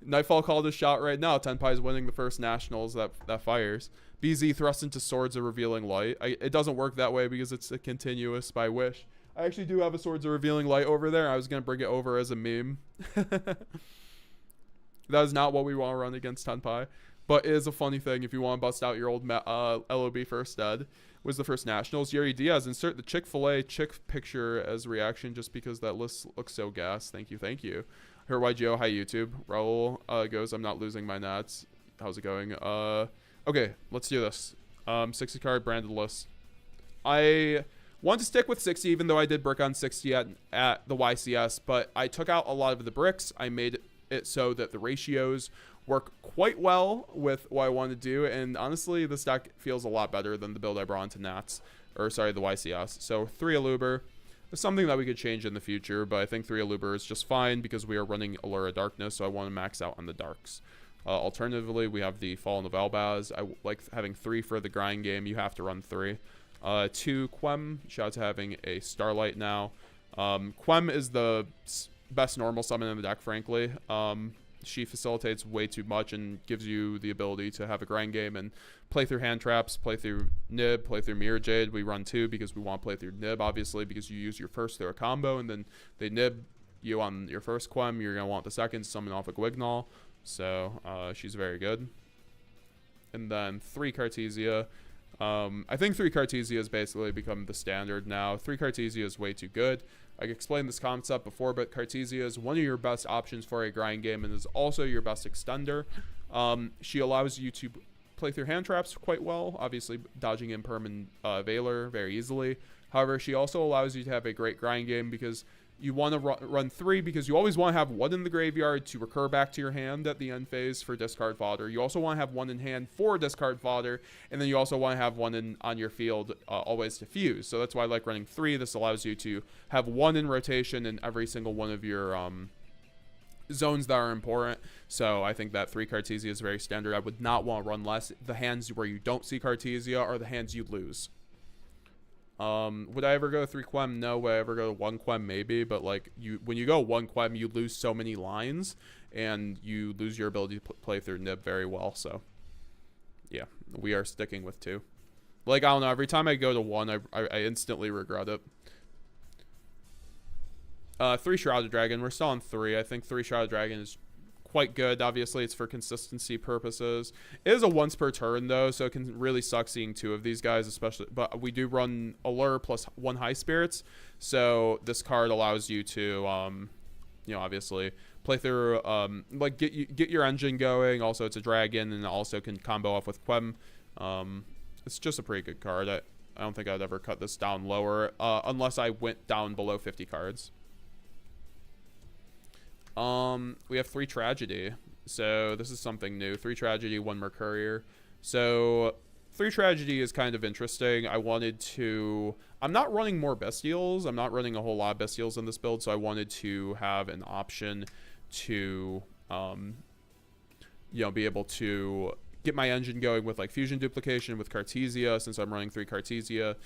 Nightfall called a shot right now. Tenpai is winning the first Nationals. That fires. BZ thrust into Swords of Revealing Light. It doesn't work that way because it's a continuous by Wish. I actually do have a Swords of Revealing Light over there. I was going to bring it over as a meme. That is not what we want to run against Tenpai. But it is a funny thing if you want to bust out your old LOB first dead. Was the first Nationals. Yuri Diaz, insert the Chick-fil-A chick picture as reaction just because that list looks so gas. Thank you, thank you. Her YGO, hi YouTube. Raul goes, I'm not losing my nats. How's it going? Okay, let's do this. 60 card branded list. I want to stick with 60 even though I did brick on 60 at the YCS, but I took out a lot of the bricks. I made it so that the ratios work quite well with what I want to do, and honestly, this deck feels a lot better than the build I brought into Nats, or sorry, the YCS. So 3 Aluber is something that we could change in the future, but I think 3 Aluber is just fine because we are running Allura Darkness, so I want to max out on the darks. Alternatively, we have the Fallen of Albaz. I like having 3 for the grind game. You have to run 3. 2 Quem. Shout out to having a Starlight now. Quem is the best normal summon in the deck, frankly. She facilitates way too much and gives you the ability to have a grind game and play through hand traps, play through Nib, play through Mirror Jade. We run 2 because we want to play through Nib, obviously, because you use your first through a combo, and then they Nib you on your first Quem. You're going to want the second to summon off a Gwignall. So she's very good. And then 3 Cartesia. I think 3 Cartesia has basically become the standard now. 3 Cartesia is way too good. I explained this concept before, but Cartesia is one of your best options for a grind game and is also your best extender. She allows you to play through hand traps quite well, obviously dodging Imperm and Veiler very easily. However, she also allows you to have a great grind game because you want to run 3 because you always want to have 1 in the graveyard to recur back to your hand at the end phase for discard fodder. You also want to have 1 in hand for discard fodder, and then you also want to have 1 on your field always to fuse. So that's why I like running 3. This allows you to have 1 in rotation in every single one of your zones that are important. So I think that 3 Cartesia is very standard. I would not want to run less. The hands where you don't see Cartesia are the hands you lose. Would I ever go 3 Quem? No. Would I ever go 1 Quem? Maybe, but like when you go 1 Quem, you lose so many lines and you lose your ability to play through Nib very well. So yeah, we are sticking with 2. Like, I don't know, every time I go to 1, I instantly regret it. 3 Shrouded Dragon. We're still on 3. I think 3 Shrouded Dragon is quite good. Obviously, it's for consistency purposes. It is a once per turn, though, so it can really suck seeing 2 of these guys, especially. But we do run Allure plus 1 High Spirits, so this card allows you to, you know, obviously play through, like get your engine going. Also, it's a dragon, and also can combo off with Quem. it's just a pretty good card. I don't think I'd ever cut this down lower unless I went down below 50 cards. We have 3 Tragedy. So this is something new. 3 Tragedy, 1 Mercurier. So 3 Tragedy is kind of interesting. I'm not running more Bestials. I'm not running a whole lot of Bestials in this build, so I wanted to have an option to, you know, be able to get my engine going with like Fusion Duplication with Cartesia, since I'm running 3 Cartesia.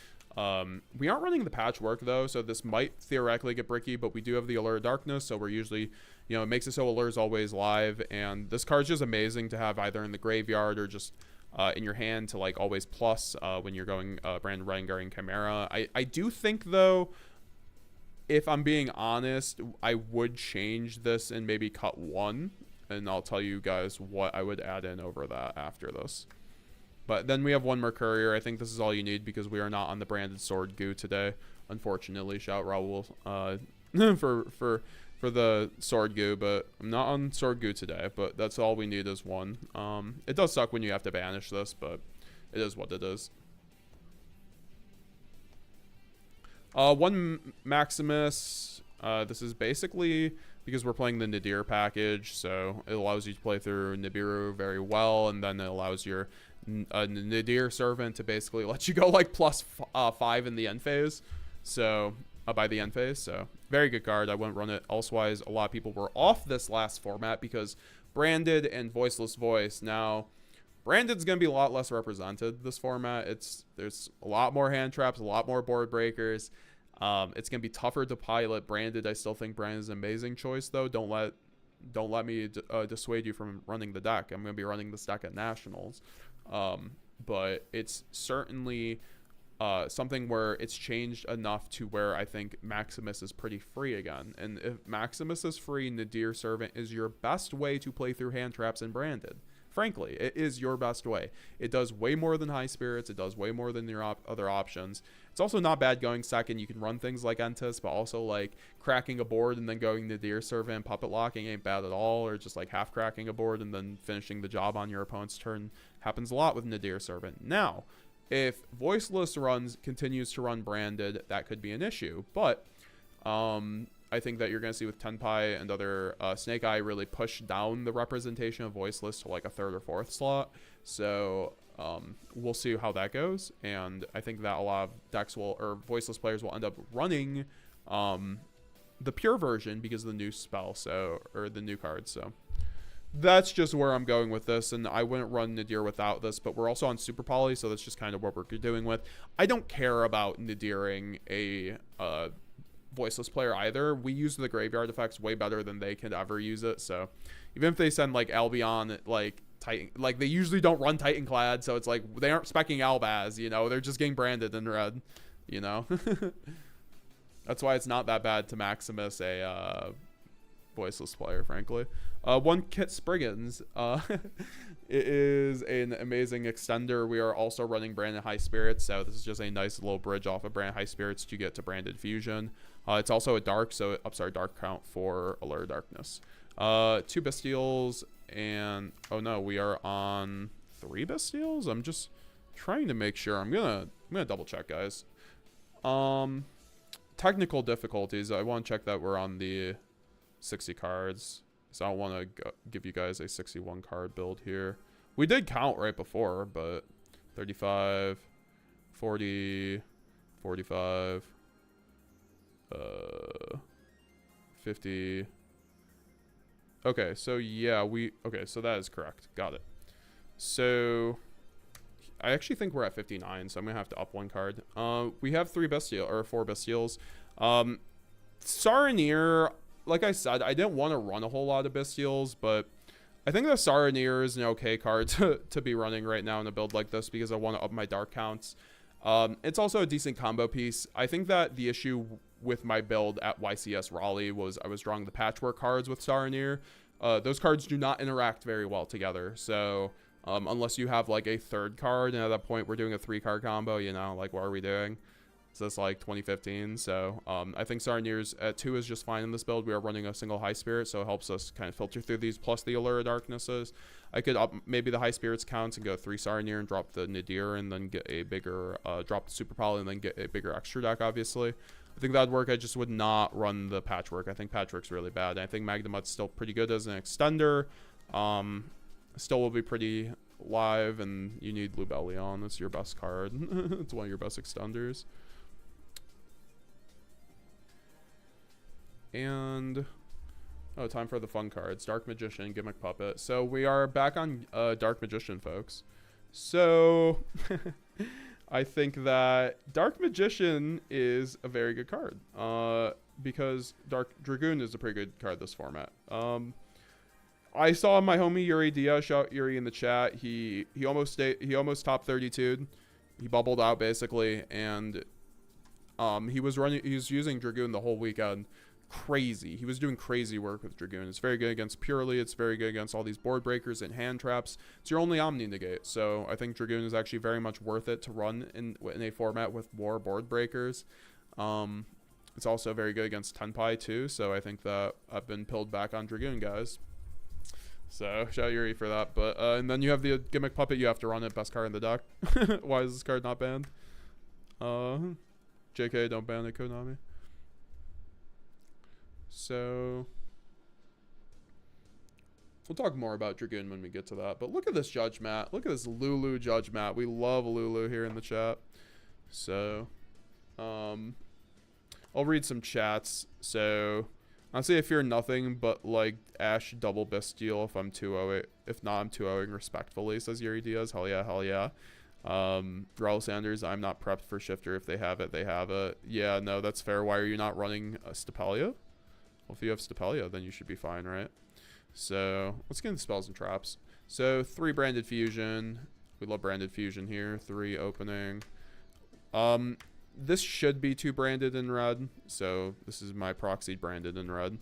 We aren't running the Patchwork though, so this might theoretically get bricky, but we do have the Allure of Darkness, so we're usually, you know, it makes it so Allure's always live, and this card's just amazing to have either in the graveyard or just in your hand to like always plus when you're going Brand Rengar Chimera. I do think though, if I'm being honest, I would change this and maybe cut 1, and I'll tell you guys what I would add in over that after this. But then we have 1 Mercurier. I think this is all you need because we are not on the branded Sword Goo today. Unfortunately, shout Raul for the Sword Goo, but I'm not on Sword Goo today. But that's all we need is 1. It does suck when you have to banish this, but it is what it is. 1 Maximus. This is basically because we're playing the Nadir package, so it allows you to play through Nibiru very well, and then it allows your Nadir Servant to basically let you go like +5 in the end phase. So by the end phase, so very good card. I wouldn't run it elsewise. A lot of people were off this last format because Branded and Voiceless Voice. Now Branded's gonna be a lot less represented this format. There's a lot more hand traps, a lot more board breakers. It's gonna be tougher to pilot. Branded, I still think Branded is an amazing choice though. Don't let me dissuade you from running the deck. I'm gonna be running this deck at Nationals. But it's certainly something where it's changed enough to where I think Maximus is pretty free again. And if Maximus is free, Nadir Servant is your best way to play through hand traps and Branded. Frankly, it is your best way. It does way more than High Spirits. It does way more than your other options. It's also not bad going second. You can run things like Entis, but also like cracking a board and then going Nadir Servant, puppet locking ain't bad at all, or just like half cracking a board and then finishing the job on your opponent's turn happens a lot with Nadir Servant. Now, if Voiceless continues to run Branded, that could be an issue, but I think that you're going to see with Tenpai and other Snake Eye really push down the representation of Voiceless to like a 3rd or 4th slot. So we'll see how that goes. And I think that a lot of decks or Voiceless players will end up running the pure version because of the new spell, or the new card. So that's just where I'm going with this. And I wouldn't run Nadir without this, but we're also on Super Poly, so that's just kind of what we're doing with. I don't care about Nadiring a Voiceless player either. We use the graveyard effects way better than they can ever use it. So even if they send like Albion, like Titan, like they usually don't run Titan Clad, so it's like they aren't specking Albaz, you know, they're just getting Branded in red, you know. That's why it's not that bad to Maximus a Voiceless player, frankly. 1 Kit Spriggans. It is an amazing extender. We are also running Branded High Spirits, so this is just a nice little bridge off of Branded High Spirits to get to Branded Fusion. It's also a dark, so it ups our dark count for Allure of Darkness. 2 Bestials, and oh no, we are on 3 Bestials. I'm just trying to make sure. I'm gonna double check, guys. Technical difficulties. I want to check that we're on the 60 cards. So I don't want to give you guys a 61 card build here. We did count right before, but 35, 40, 45, 50. Okay, so yeah, okay, so that is correct. Got it. So I actually think we're at 59, so I'm gonna have to up 1 card. We have 4 Bestials. Saronir, like I said, I didn't want to run a whole lot of Bestials, but I think that Saronir is an okay card to be running right now in a build like this because I want to up my dark counts. It's also a decent combo piece. I think that the issue with my build at YCS Raleigh was I was drawing the Patchwork cards with Saronir. Those cards do not interact very well together, so unless you have like a 3rd card, and at that point we're doing a 3-card combo, you know, like what are we doing? since like 2015. So I think Sarnier's at 2 is just fine in this build. We are running a single high spirit, so it helps us kind of filter through these, plus the Allure of Darknesses. I could up maybe the high spirits counts and go 3 Sarnier and drop the Nadir and then get a bigger, drop the Super Poly and then get a bigger extra deck, obviously. I think that'd work. I just would not run the Patchwork. I think Patchwork's really bad. I think Magnemut's still pretty good as an extender. Still will be pretty live, and you need Lubellion. It's your best card. It's one of your best extenders. And oh, time for the fun cards. Dark Magician, Gimmick Puppet. So we are back on Dark Magician, folks. So I think that Dark Magician is a very good card, because Dark Dragoon is a pretty good card this format. I saw my homie Yuri Diaz, shout Yuri in the chat. He almost top 32'd. He bubbled out basically, and he was using Dragoon the whole weekend. Crazy. He was doing crazy work with Dragoon. It's very good against Purrely. It's very good against all these board breakers and hand traps. It's your only Omni negate. So I think Dragoon is actually very much worth it to run in a format with more board breakers. It's also very good against Tenpai too. So I think that I've been pilled back on Dragoon, guys. So shout Yuri for that. But and then you have the Gimmick Puppet. You have to run it. Best card in the deck. Why is this card not banned? JK, don't ban it, Konami. So we'll talk more about Dragoon when we get to that. But look at this Judge Mat. Look at this Lulu Judge Mat. We love Lulu here in the chat. So I'll read some chats. So honestly, I fear nothing but like Ash double Bestial if I'm 2-0. If not, I'm 2-0ing respectfully, says Yuri Diaz. Hell yeah, hell yeah. Raul Sanders, I'm not prepped for Shifter. If they have it, they have it. Yeah, no, that's fair. Why are you not running Stapelia? Well, if you have Stapelia, then you should be fine, right? So let's get into spells and traps. So 3 Branded Fusion. We love Branded Fusion here. 3 opening. This should be 2 branded in red. So this is my proxy branded in red.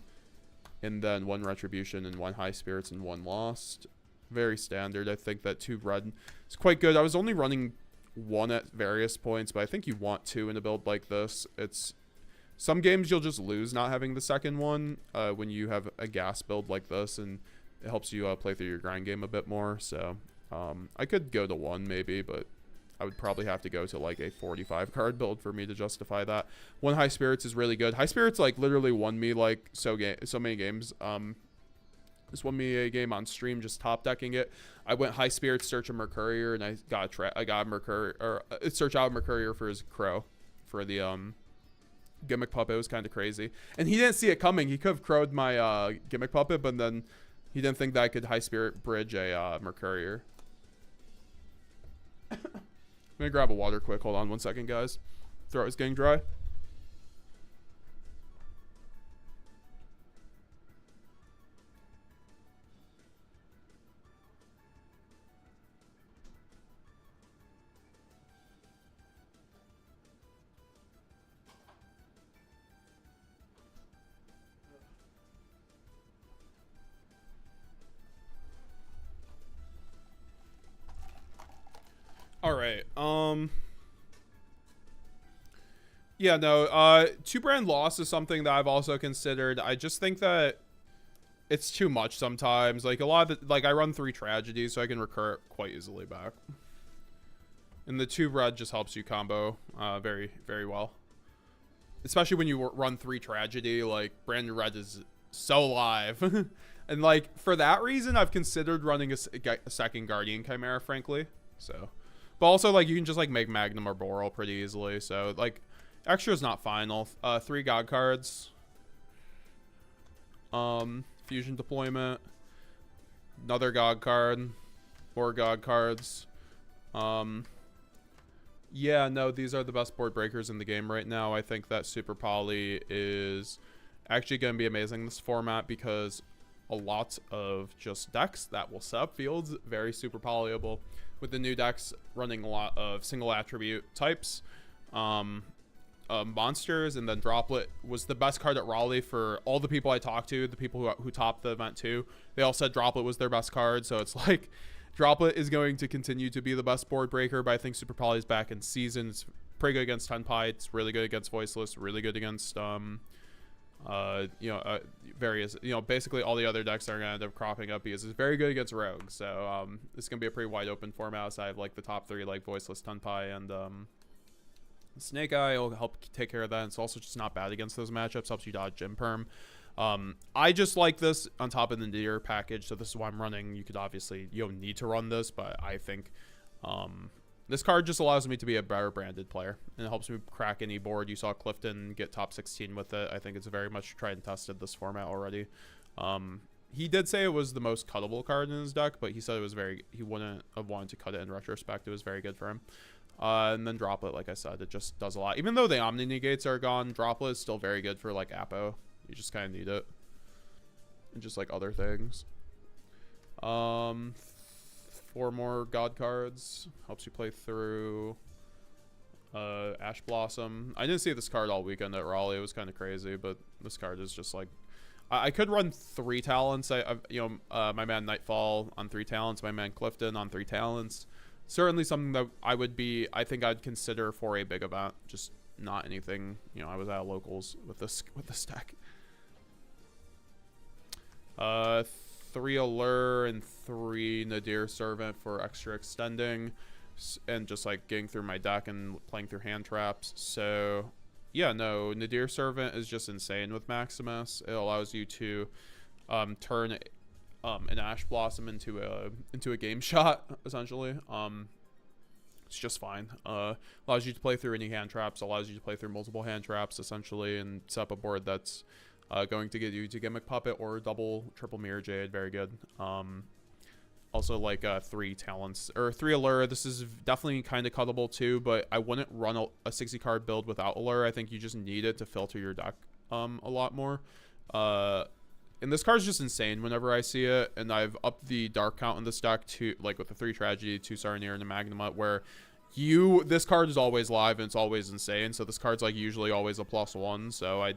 And then 1 Retribution and 1 High Spirits and 1 Lost. Very standard. I think that 2 red is quite good. I was only running 1 at various points, but I think you want 2 in a build like this. It's some games you'll just lose not having the second one when you have a gas build like this, and it helps you play through your grind game a bit more. So I could go to 1 maybe, but I would probably have to go to like a 45 card build for me to justify that. 1 High Spirits is really good. High Spirits like literally won me like so many games. This won me a game on stream just top decking it. I went High Spirits, Search a Mercourier, and I got a Mercourier, or Search out Mercourier for his Crow for the Gimmick Puppet. It was kind of crazy, and he didn't see it coming. He could have crowed my Gimmick Puppet, but then he didn't think that I could High Spirit bridge a Mercourier. I'm gonna grab a water quick. Hold on 1 second, guys. Throat is getting dry. All right. Yeah, no. 2 brand loss is something that I've also considered. I just think that it's too much sometimes. Like a lot of I run 3 tragedies, so I can recur quite easily back. And the 2 red just helps you combo very, very well. Especially when you run 3 tragedy, like branded red is so live. And like for that reason, I've considered running a second Guardian Chimera, frankly. So. But also, like, you can just, like, make Magnum or Boral pretty easily. So, like, extra is not final. 3 God cards. Fusion Deployment. Another God card. 4 God cards. Yeah, no, these are the best board breakers in the game right now. I think that Super Poly is actually going to be amazing in this format because a lot of just decks that will set up fields very super polyable. With the new decks running a lot of single attribute types, monsters, and then Droplet was the best card at Raleigh for all the people I talked to, the people who topped the event too. They all said Droplet was their best card, so it's like Droplet is going to continue to be the best board breaker, but I think Super Poly is back in season. It's pretty good against Tenpai. It's really good against Voiceless. Really good against various, basically all the other decks that are gonna end up cropping up because it's very good against Rogue. So it's gonna be a pretty wide open format. So I have like the top 3 like Voiceless, Tenpai, and Snake Eye will help take care of that. It's also just not bad against those matchups. Helps you dodge Gym Perm. I just like this on top of the Nadir package, so this is why I'm running. You could obviously, you don't need to run this, but I think this card just allows me to be a better branded player, and it helps me crack any board. You saw Clifton get top 16 with it. I think it's very much tried and tested this format already. He did say it was the most cuttable card in his deck, but he said it was he wouldn't have wanted to cut it in retrospect. It was very good for him. And then Droplet, like I said, it just does a lot. Even though the Omni Negates are gone, Droplet is still very good for like Apo. You just kind of need it. And just like other things. 4 more God cards. Helps you play through Ash Blossom. I didn't see this card all weekend at Raleigh. It was kind of crazy, but this card is just like... I could run 3 talents. My man Nightfall on 3 talents. My man Clifton on 3 talents. Certainly something that I think I'd consider for a big event. Just not anything, I was at locals with this deck. 3 Allure and 3 Nadir Servant for extra extending, and just like getting through my deck and playing through hand traps. So yeah, no, Nadir Servant is just insane with Maximus. It allows you to turn an Ash Blossom into a game shot, essentially. It's just fine. Allows you to play through any hand traps, allows you to play through multiple hand traps, essentially, and set up a board that's going to get you to Gimmick Puppet or triple Mirror Jade. Very good. Also, like 3 talents or 3 Allure. This is definitely kind of cuttable too, but I wouldn't run a 60 card build without Allure. I think you just need it to filter your deck a lot more. And this card's just insane whenever I see it, and I've upped the dark count in this deck to like with the 3 Tragedy, 2 Sarnier, and a Magnamut, where this card is always live and it's always insane. So this card's like usually always a +1. So I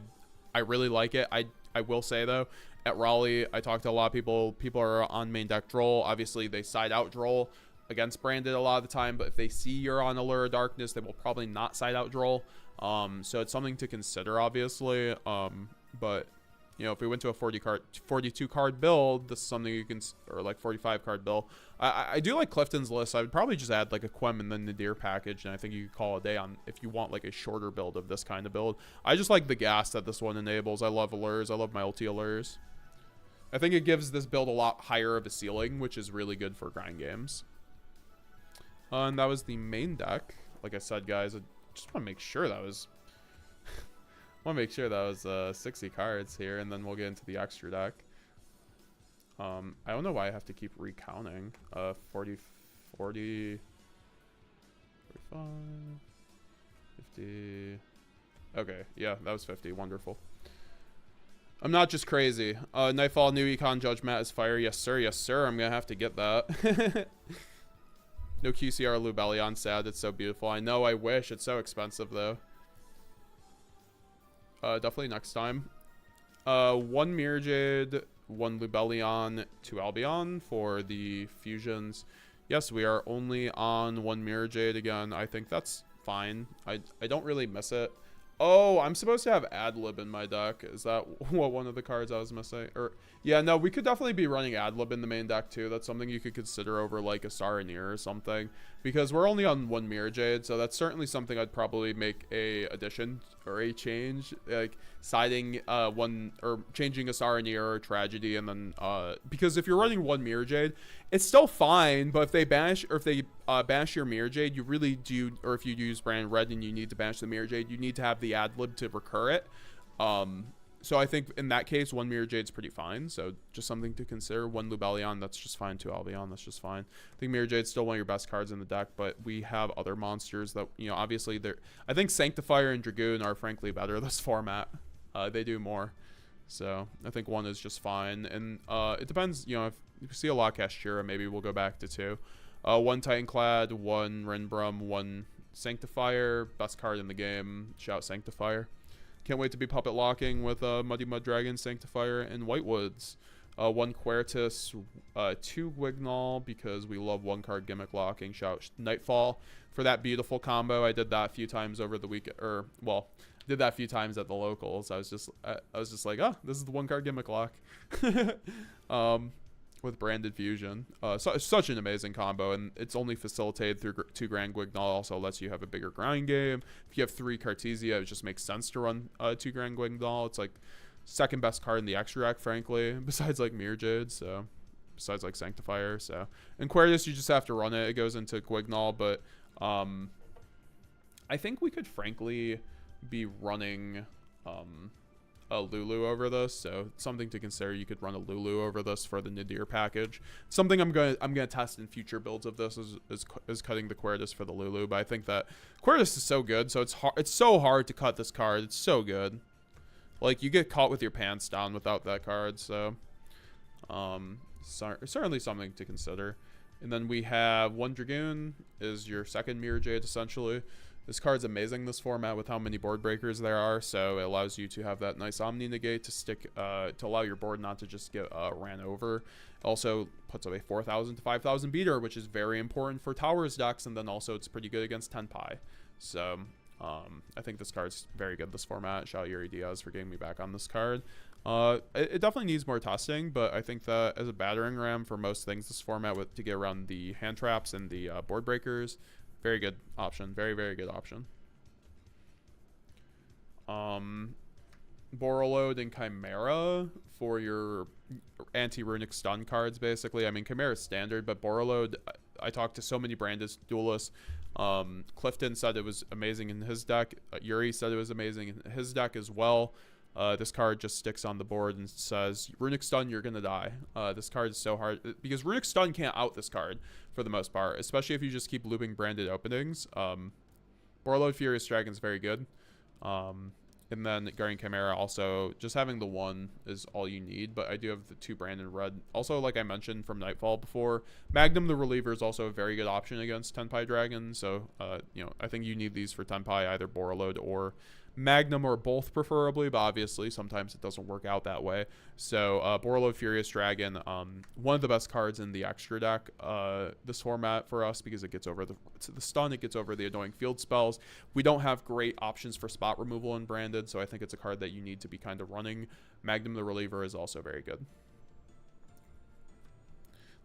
really like it. I will say though, at Raleigh, I talked to a lot of people. People are on main deck Droll. Obviously, they side out Droll against Branded a lot of the time, but if they see you're on Allure of Darkness, they will probably not side out Droll. So it's something to consider, obviously. But if we went to a 42 card build, this is something you can, or like 45 card build. I do like Clifton's list. I would probably just add like a Quem and then Nadir package, and I think you could call it a day on if you want like a shorter build of this kind of build. I just like the gas that this one enables. I love Allures. I love my ulti Allures. I think it gives this build a lot higher of a ceiling, which is really good for grind games. And that was the main deck. Like I said, guys, I just want to make sure that was... 60 cards here, and then we'll get into the extra deck. I don't know why I have to keep recounting. 40, 45, 50. Okay, yeah, that was 50. Wonderful. I'm not just crazy. Nightfall, new Econ, Judgment is fire. Yes, sir. Yes, sir. I'm going to have to get that. No QCR Lubellion, sad. It's so beautiful. I know, I wish. It's so expensive, though. Definitely next time. 1 Mirror Jade, 1 Lubellion, 2 Albion for the fusions. Yes, we are only on 1 Mirror Jade again. I think that's fine. I don't really miss it. Oh, I'm supposed to have Adlib in my deck. Is that what one of the cards I was missing? Or yeah, no, we could definitely be running Adlib in the main deck too. That's something you could consider over like a Saranir or something, because we're only on 1 Mirror Jade, so that's certainly something I'd probably make a addition or a change, like siding one or changing a Saranir or a Tragedy, and then because if you're running 1 Mirror Jade, it's still fine, but if they banish banish your Mirror Jade, you really do, or if you use Brand Red and you need to banish the Mirror Jade, you need to have the Adlib to recur it. So I think in that case, 1 Mirror Jade's pretty fine. So just something to consider. 1 Lubellion, that's just fine. 2 Albion, that's just fine. I think Mirror Jade's still one of your best cards in the deck, but we have other monsters that, obviously I think Sanctifier and Dragoon are frankly better this format. They do more. So I think 1 is just fine. And it depends, if you see a lot of Kashtira, maybe we'll go back to 2. 1 Titanclad, 1 Renbrum, 1 Sanctifier. Best card in the game. Shout Sanctifier. Can't wait to be puppet locking with Muddy Mud Dragon, Sanctifier, and Whitewoods. 1 Quertus, 2 Wignall, because we love 1 card gimmick locking. Shout Nightfall for that beautiful combo. I did that a few times over the week, or well, did that a few times at the locals. I was just like, oh, this is the one card gimmick lock. With branded fusion. So such an amazing combo, and it's only facilitated through 2 Grand Guignol. Also lets you have a bigger grind game. If you have 3 Cartesia, it just makes sense to run 2 Grand Guignol. It's like second best card in the extra deck, frankly, besides like Mirror Jade, so besides like Sanctifier. So in Aquarius, you just have to run it. It goes into Guignol, but I think we could frankly be running a Lulu over this, so something to consider. You could run a Lulu over this for the Nadir package. Something I'm gonna test in future builds of this is cutting the Quertus for the Lulu, but I think that Quertus is so good, so it's so hard to cut this card. It's so good, like you get caught with your pants down without that card. So certainly something to consider. And then we have one Dragoon is your second Mirror Jade essentially. This card's amazing this format with how many board breakers there are, so it allows you to have that nice Omni Negate to stick, to allow your board not to just get ran over. Also puts up a 4,000 to 5,000 beater, which is very important for Towers decks, and then also it's pretty good against Tenpai. So I think this card's very good this format. Shout out Yuri Diaz for getting me back on this card. It definitely needs more testing, but I think that as a battering ram for most things this format to get around the hand traps and the board breakers, very good option. Very, very good option. Borreload and Chimera for your anti-runic stun cards, basically. I mean, Chimera is standard, but Borreload, I talked to so many branded duelists. Clifton said it was amazing in his deck. Yuri said it was amazing in his deck as well. This card just sticks on the board and says, Runic Stun, you're going to die. This card is so hard, because Runic Stun can't out this card for the most part, especially if you just keep looping branded openings. Borreload Furious Dragon is very good. And then Guardian Chimera also, just having the one is all you need, but I do have the 2 branded red. Also, like I mentioned from Nightfall before, Magnum the Reliever is also a very good option against Tenpai Dragon, so, you know, I think you need these for Tenpai, either Borreload or Magnum, or both preferably, but obviously sometimes it doesn't work out that way. So Borreload Furious Dragon, one of the best cards in the extra deck this format for us, because it gets over the stun, it gets over the annoying field spells. We don't have great options for spot removal in branded, so I think it's a card that you need to be kind of running. Magnum the Reliever is also very good.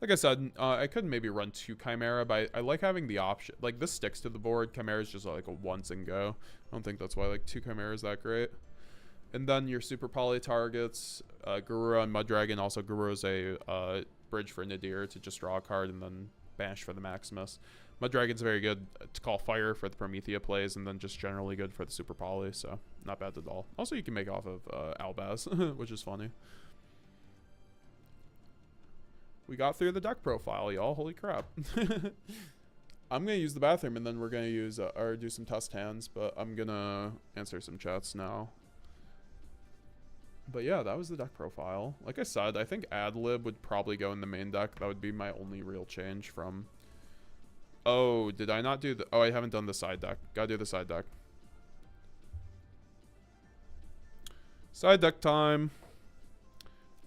Like I said, I could maybe run 2 Chimera, but I like having the option. Like, this sticks to the board. Chimera is just like a once and go. I don't think that's why like 2 Chimera is that great. And then your super poly targets, Garura and Mud Dragon. Also, Garura is a bridge for Nadir to just draw a card and then banish for the Maximus. Mud Dragon's very good to call fire for the Promethea plays, and then just generally good for the super poly, so not bad at all. Also, you can make off of Albaz, which is funny. We got through the deck profile, y'all. Holy crap. I'm going to use the bathroom, and then we're going to use or do some test hands, but I'm going to answer some chats now. But yeah, that was the deck profile. Like I said, I think Adlib would probably go in the main deck. That would be my only real change from... Oh, did I not do the... Oh, I haven't done the side deck. Gotta do the side deck. Side deck time.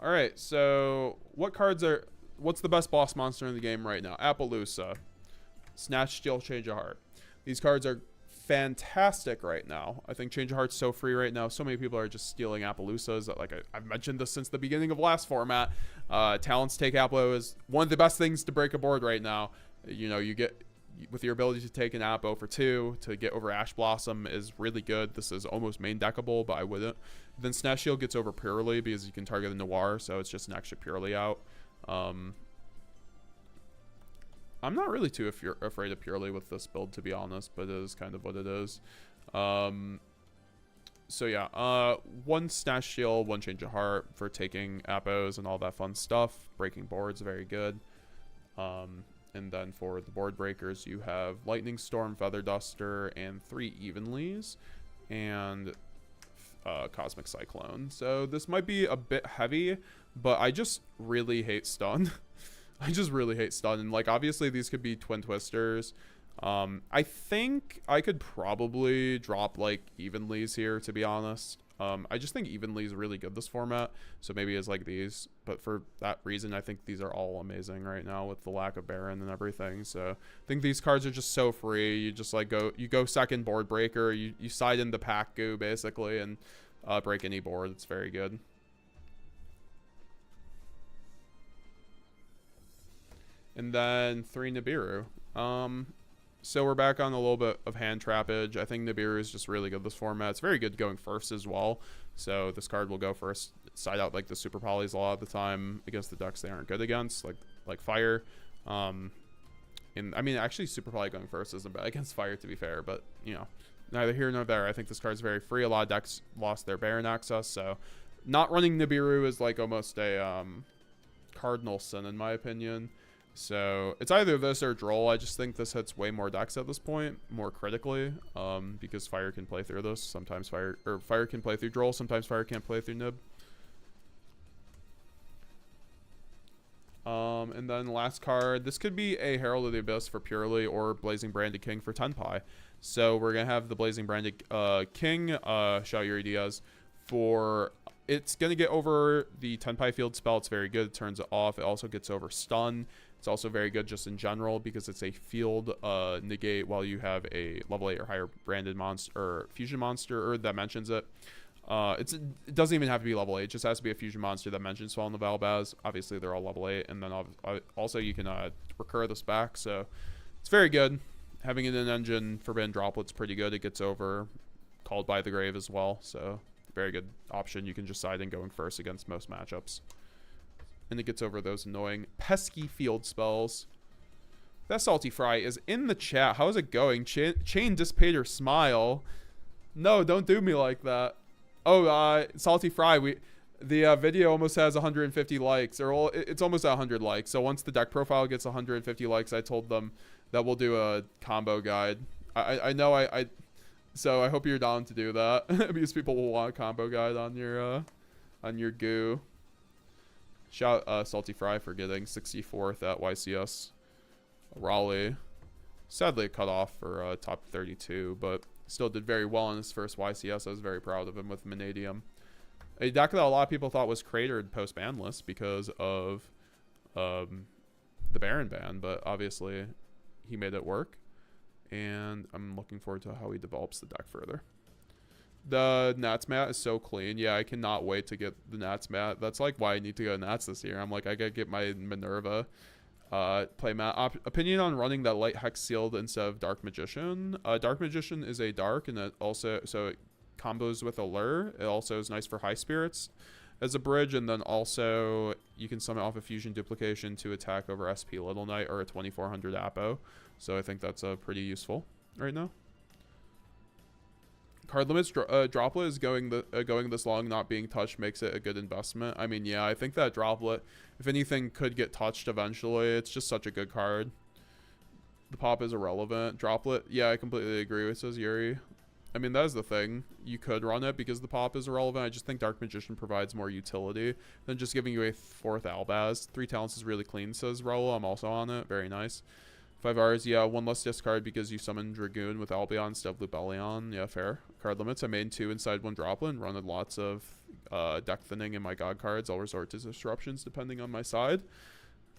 Alright, so what cards are... What's the best boss monster in the game right now? Appaloosa. Snatch, Steal, Change of Heart. These cards are fantastic right now. I think Change of Heart's so free right now. So many people are just stealing Appaloosas. Like I've mentioned this since the beginning of last format. Talents Take Appo is one of the best things to break a board right now. You know, you get... With your ability to take an Appo for 2 to get over Ash Blossom is really good. This is almost main deckable, but I wouldn't. Then Snatch Shield gets over Purrely because you can target a Noir, so it's just an extra Purrely out. I'm not really too afraid of Purrely with this build, to be honest, but it is kind of what it is. So yeah, 1 Snatch Shield, 1 Change of Heart for taking Appos and all that fun stuff. Breaking boards, very good. And then for the board breakers, you have Lightning Storm, Feather Duster, and 3 Evenlies, and Cosmic Cyclone. So this might be a bit heavy, but I just really hate stun. I just really hate stun. And like, obviously these could be Twin Twisters. I think I could probably drop like Evenlies here, to be honest. I just think evenly is really good this format, so maybe it's like these, but for that reason I think these are all amazing right now with the lack of Baron and everything. So I think these cards are just so free. You just like go second board breaker, you side into pack goo basically, and break any board. It's very good. And then 3 Nibiru. So we're back on a little bit of hand trappage. I think Nibiru is just really good this format. It's very good going first as well. So this card will go first, side out like the super polys a lot of the time against the decks they aren't good against, like fire. And I mean, actually super poly going first isn't bad against fire, to be fair, but you know, neither here nor there. I think this card's very free. A lot of decks lost their Baron access, so not running Nibiru is like almost a cardinal sin in my opinion. So it's either this or Droll. I just think this hits way more decks at this point, more critically, because fire can play through this. Sometimes fire can play through Droll. Sometimes fire can't play through Nib. And then last card, this could be a Herald of the Abyss for Purely or Blazing Branded King for Tenpai. So we're gonna have the Blazing Branded King, shout Yuri Diaz, for it's gonna get over the Tenpai field spell. It's very good. It turns it off. It also gets over stun. It's also very good just in general because it's a field negate while you have a level 8 or higher branded monster or fusion monster or that mentions it. It doesn't even have to be level 8. It just has to be a fusion monster that mentions Swell in the Valbaz. Obviously, they're all level 8. And then also you can recur this back. So it's very good. Having it in engine, Forbidden Droplet's pretty good. It gets over Called by the Grave as well. So very good option. You can just side in going first against most matchups. And it gets over those annoying pesky field spells. That Salty Fry is in the chat. How's it going? Chain Dissipator Smile. No, don't do me like that. Oh, Salty Fry. The video almost has 150 likes. Or it's almost 100 likes. So once the deck profile gets 150 likes, I told them that we'll do a combo guide. I know so I hope you're down to do that. Because people will want a combo guide on your goo. Shout Salty Fry for getting 64th at YCS Raleigh. Sadly, a cutoff for top 32, but still did very well in his first YCS. I was very proud of him with Vanadium. A deck that a lot of people thought was cratered post banlist because of the Baron ban, but obviously he made it work. And I'm looking forward to how he develops the deck further. The Nats mat is so clean. Yeah, I cannot wait to get the Nats mat. That's like why I need to go Nats this year. I'm like, I gotta get my Minerva play mat. Opinion on running that light hex sealed instead of Dark Magician. Dark Magician is a dark, and it also, so it combos with Allure. It also is nice for High Spirits as a bridge, and then also you can summon off a Fusion Duplication to attack over SP Little Knight or a 2400 Apo. So I think that's pretty useful right now. Card limits Droplet is going this long, not being touched makes it a good investment. I mean, yeah, I think that Droplet, if anything, could get touched eventually. It's just such a good card. The pop is irrelevant. Droplet, yeah, I completely agree with, says Yuri. I mean, that is the thing. You could run it because the pop is irrelevant. I just think Dark Magician provides more utility than just giving you a 4th Albaz. 3 talents is really clean, says Raul. I'm also on it. Very nice. 5 Rs, yeah, 1 less discard because you summon Dragoon with Albion instead of Lubellion. Yeah, fair. Card limits, I made 2 inside 1 Droplet and run lots of deck thinning in my God cards. I'll resort to disruptions depending on my side.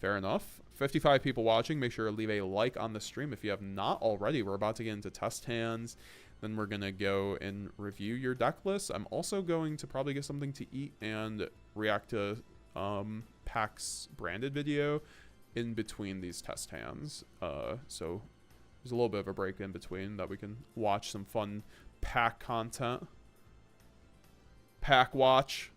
Fair enough. 55 people watching. Make sure to leave a like on the stream if you have not already. We're about to get into test hands. Then we're going to go and review your deck list. I'm also going to probably get something to eat and react to PAX branded video in between these test hands. So there's a little bit of a break in between that we can watch some fun pack content. Pack watch.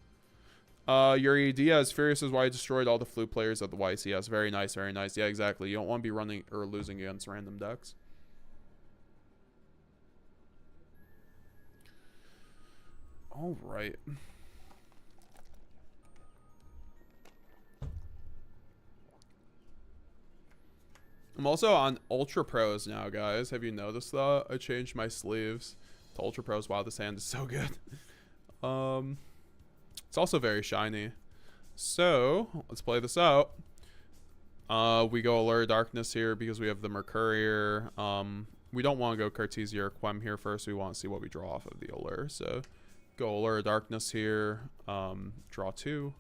Yuri Diaz, furious is why I destroyed all the flu players at the YCS. Very nice, very nice. Yeah, exactly. You don't want to be running or losing against random decks. All right. I'm also on Ultra Pros now, guys. Have you noticed that? I changed my sleeves to Ultra Pros. Wow, this hand is so good. It's also very shiny. So, let's play this out. We go Allure Darkness here because we have the Mercurier. We don't want to go Cartesia or Quem here first. We want to see what we draw off of the Allure. So, Go Allure of Darkness here. Draw 2.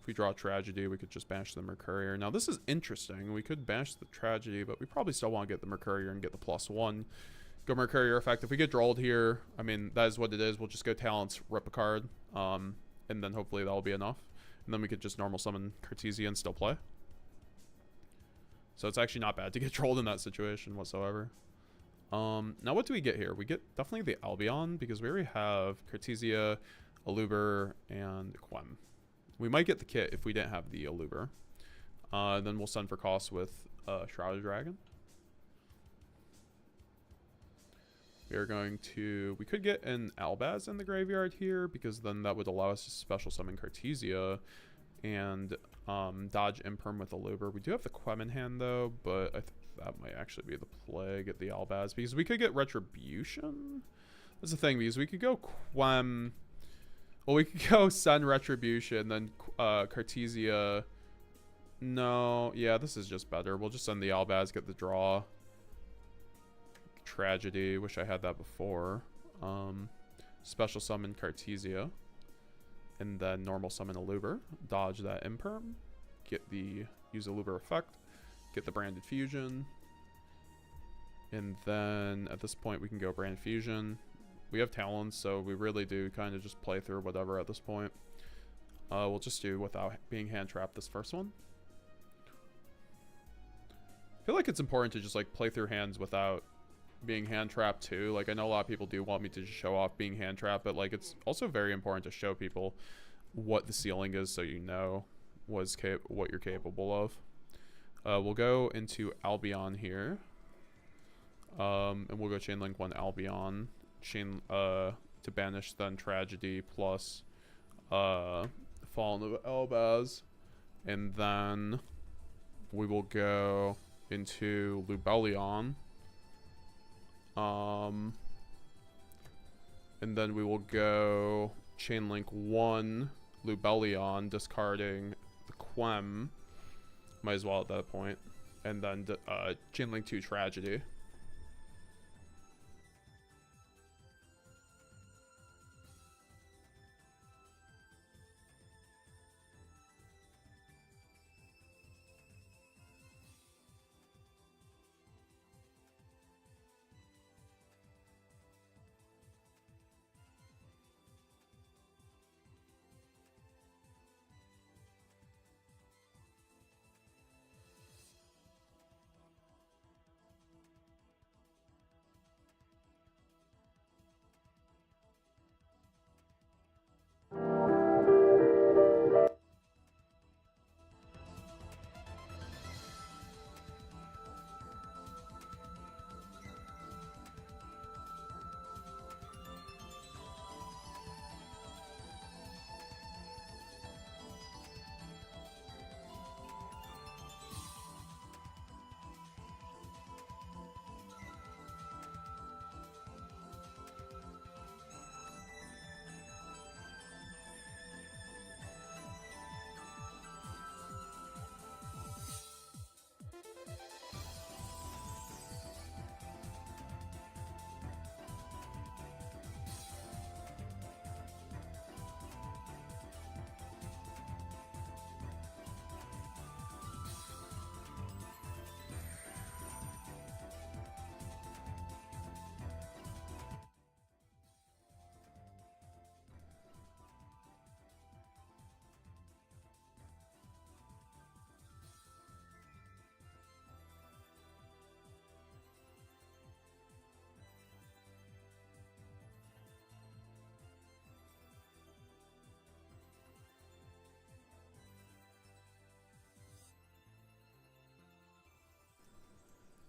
If we draw Tragedy, we could just banish the Mercurier. Now, this is interesting. We could banish the Tragedy, but we probably still want to get the Mercurier and get the +1. Go Mercurier effect. If we get drawled here, I mean, that is what it is. We'll just go Talents, rip a card, and then hopefully that'll be enough. And then we could just normal summon Cartesia and still play. So it's actually not bad to get trolled in that situation whatsoever. Now what do we get here? We get definitely the Albion because we already have Cartesia, Aluber, and Quem. We might get the kit if we didn't have the Aluber. Then we'll send for cost with Shrouded Dragon. We are going to... We could get an Albaz in the graveyard here because then that would allow us to special summon Cartesia and dodge Imperm with Aluber. We do have the Quem in hand though, but I think that might actually be the play. Get the Albaz because we could get Retribution. That's the thing because we could go Quem... Well, we could go Sun Retribution, then Cartesia. No, yeah, this is just better. We'll just send the Albaz, get the draw. Tragedy, wish I had that before. Special summon Cartesia. And then normal summon Aluber. Dodge that Imperm. Get the use Aluber effect. Get the Branded Fusion. And then at this point we can go Branded Fusion. We have talents, so we really do kind of just play through whatever at this point. We'll just do without being hand trapped this first one. I feel like it's important to just like play through hands without being hand trapped too. Like I know a lot of people do want me to just show off being hand trapped, but like it's also very important to show people what the ceiling is so you know what you're capable of. We'll go into Albion here. And we'll go Chainlink 1 Albion. Chain to banish then Tragedy plus Fallen of Elbaz, and then we will go into Lubellion, and then we will go Chainlink 1 Lubellion, discarding the Quem, might as well at that point, and then Chainlink 2 Tragedy.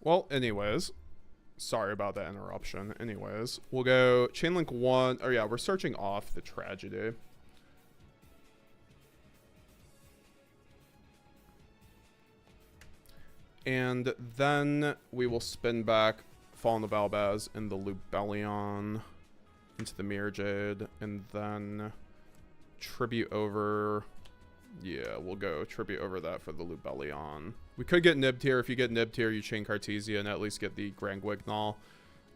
Well, anyways, sorry about that interruption. Anyways, we'll go Chainlink 1. Oh yeah, we're searching off the Tragedy. And then we will spin back Fallen of Albaz and the Lubellion into the Mirror Jade, and then tribute over. Yeah, we'll go tribute over that for the Lubellion. We could get nibbed here. If you get nibbed here, you chain Cartesia and at least get the Grand Guignol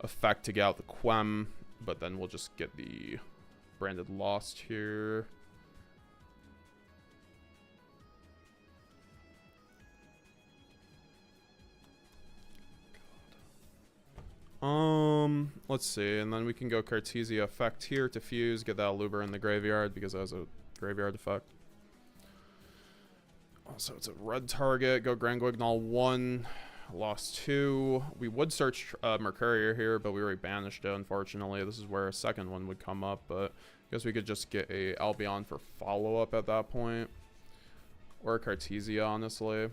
effect to get out the Quem. but then we'll just get the branded lost here. Let's see, and then we can go Cartesia effect here to fuse, get that Luber in the graveyard because that was a graveyard effect. Also, it's a red target. Go Grand Guignol 1, lost 2. We would search Mercurier here, but we already banished it, unfortunately. This is where a second one would come up, but I guess we could just get a Albion for follow-up at that point. Or a Cartesia, honestly.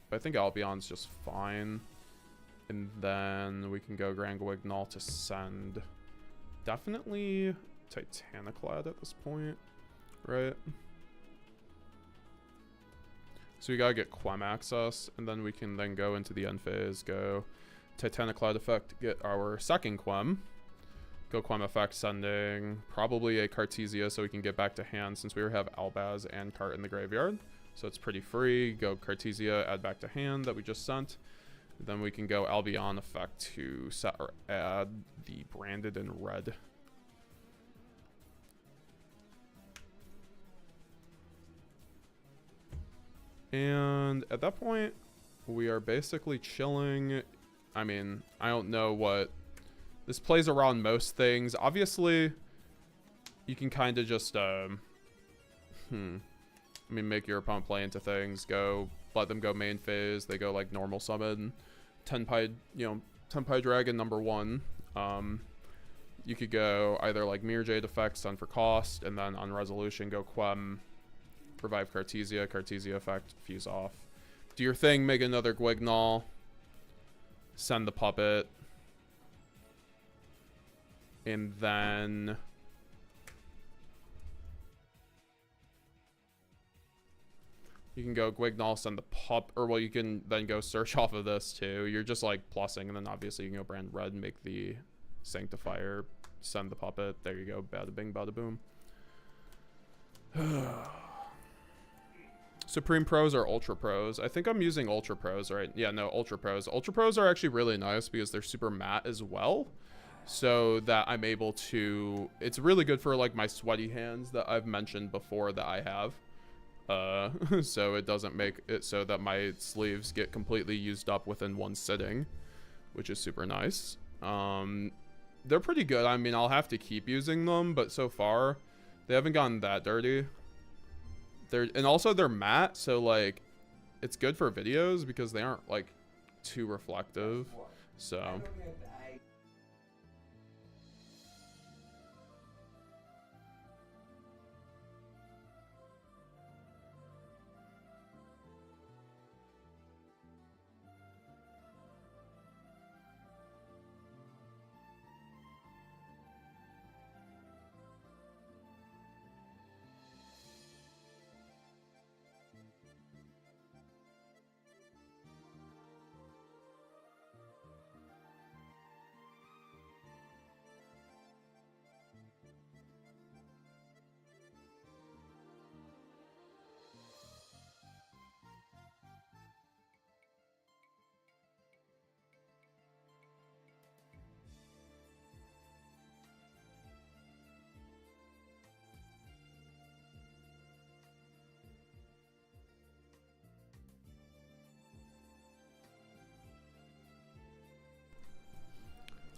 But I think Albion's just fine. And then we can go Grand Guignol to send. Definitely Titaniclad at this point, right? So we gotta get Quem access, and then we can then go into the end phase, go Titaniclad effect, get our second Quem. Go Quem effect, sending probably a Cartesia so we can get back to hand since we have Albaz and Cart in the graveyard. So it's pretty free. Go Cartesia, add back to hand that we just sent. Then we can go Albion effect to set or add the branded in red. And at that point, we are basically chilling. I mean, I don't know what... This plays around most things. Obviously, you can kind of just... I mean, make your opponent play into things. Go... Let them go main phase. They go, like, normal summon. Tenpai, you know, Tenpai Dragon #1. You could go either, like, Mirror Jade effect, send for cost, and then on resolution, go Quem... Revive Cartesia, Cartesia effect, fuse off. Do your thing, make another Guignol. Send the puppet. And then... You can go Guignol, send the pup, or well, you can then go search off of this too. You're just like plussing, and then obviously you can go brand red and make the Sanctifier, send the puppet. There you go, bada bing, bada boom. Supreme Pros or Ultra Pros? I think I'm using Ultra Pros, right? Yeah, no, Ultra Pros. Ultra Pros are actually really nice because they're super matte as well. So that I'm able to... It's really good for, like, my sweaty hands that I've mentioned before that I have. So it doesn't make it so that my sleeves get completely used up within one sitting, which is super nice. They're pretty good. I mean, I'll have to keep using them, but so far, they haven't gotten that dirty. And also they're matte, so like it's good for videos because they aren't like too reflective. So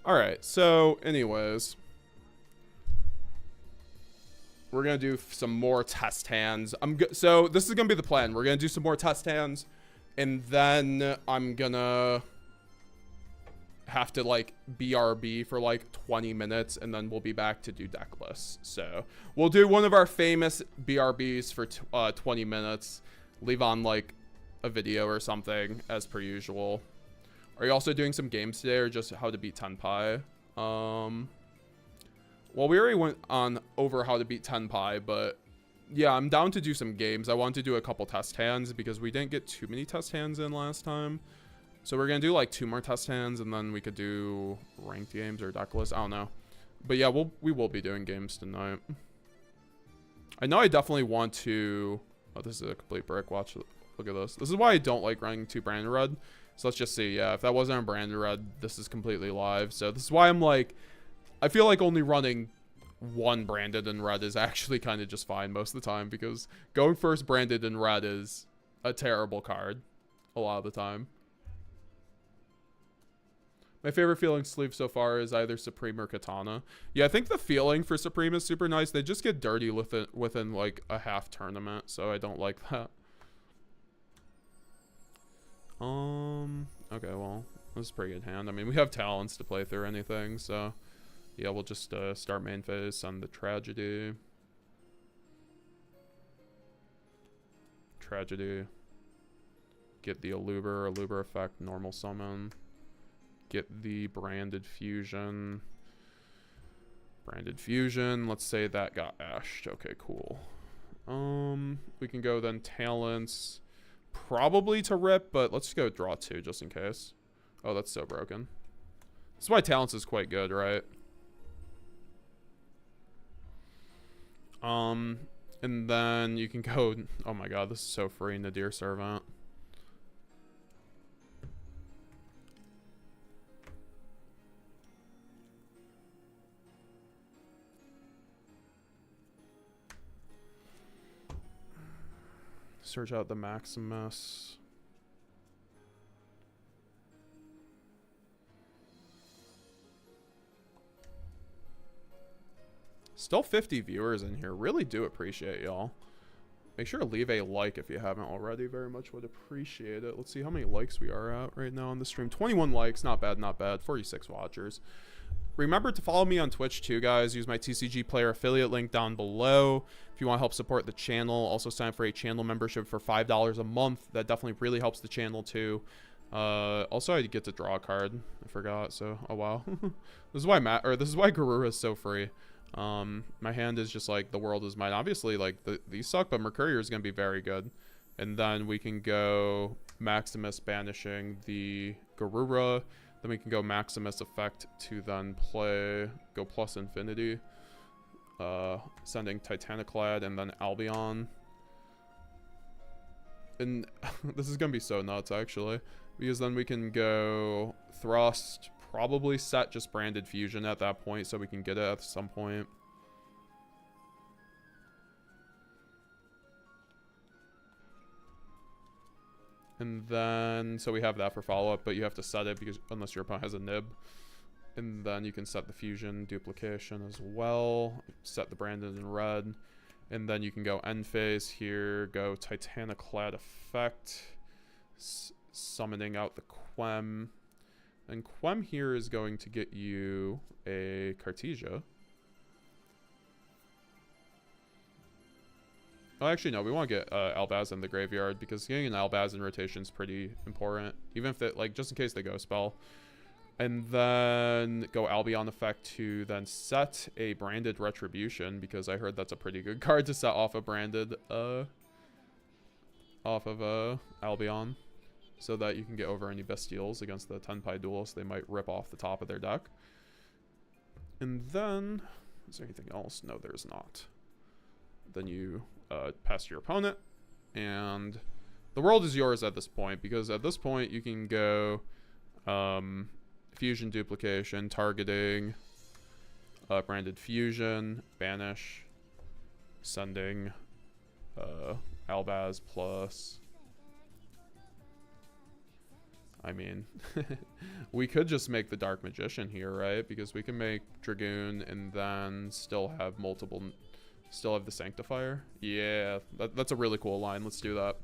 all right, so anyways, we're gonna do some more test hands. So this is gonna be the plan. We're gonna do some more test hands, and then I'm gonna have to like BRB for like 20 minutes, and then we'll be back to do deck lists. So we'll do one of our famous BRBs for 20 minutes, leave on like a video or something as per usual. Are you also doing some games today, or just how to beat Tenpai? Well, we already went on over how to beat Tenpai, but yeah, I'm down to do some games. I want to do a couple test hands because we didn't get too many test hands in last time. So we're gonna do like 2 more test hands, and then we could do ranked games or deck lists. I don't know, but yeah, we will be doing games tonight. I know I definitely want to. Oh, this is a complete brick. Watch, look at this. This is why I don't like running 2 brand red. So let's just see. Yeah, if that wasn't a brand red, this is completely live. So this is why I'm like, I feel like only running one branded in red is actually kind of just fine most of the time, because going first branded in red is a terrible card a lot of the time. My favorite feeling sleeve so far is either Supreme or Katana. Yeah, I think the feeling for Supreme is super nice. They just get dirty within like a half tournament, so I don't like that. Okay, well, this is a pretty good hand. I mean, we have talents to play through anything, so yeah, we'll just start main phase, send the Tragedy. Tragedy. Get the Aluber effect, normal summon. Get the Branded Fusion. Branded Fusion, let's say that got ashed. Okay, cool. We can go then talents. Probably to rip, but let's just go draw 2 just in case. Oh, that's so broken. That's why talents is quite good, right? And then you can go, oh my god, this is so free, Nadir Servant. Search out the Maximus. Still 50 viewers in here. Really do appreciate y'all. Make sure to leave a like if you haven't already. Very much would appreciate it. Let's see how many likes we are at right now on the stream. 21 likes. Not bad, not bad. 46 watchers. Remember to follow me on Twitch too, guys. Use my TCG Player affiliate link down below if you want to help support the channel. Also sign up for a channel membership for $5 a month. That definitely really helps the channel too. Also, I get to draw a card. I forgot. So, oh wow. This is why this is why Garura is so free. My hand is just like the world is mine. Obviously, like these suck, but Mercurier is gonna be very good. And then we can go Maximus banishing the Garura. Then we can go Maximus effect to then go plus infinity. Sending Titaniclad and then Albion. And this is gonna be so nuts actually. Because then we can go Thrust, probably set just Branded Fusion at that point so we can get it at some point. And then, so we have that for follow-up, but you have to set it because unless your opponent has a nib. And then you can set the Fusion duplication as well. Set the Branded in red. And then you can go end phase here, go Titaniclad effect. Summoning out the Quem. And Quem here is going to get you a Cartesia. Oh, actually, no. We want to get Albaz in the graveyard because getting an Albaz in rotation is pretty important. Even if they, like, just in case they go spell. And then go Albion effect to then set a Branded Retribution because I heard that's a pretty good card to set off a Branded, off of Albion. So that you can get over any Bestials against the Tenpai duel, so they might rip off the top of their deck. And then, is there anything else? No, there's not. Then you pass to your opponent, and the world is yours at this point, because at this point you can go Fusion duplication, targeting, Branded Fusion, banish, sending Albaz plus... I mean, we could just make the Dark Magician here, right? Because we can make Dragoon and then still have multiple... Still have the Sanctifier. Yeah, that's a really cool line. Let's do that.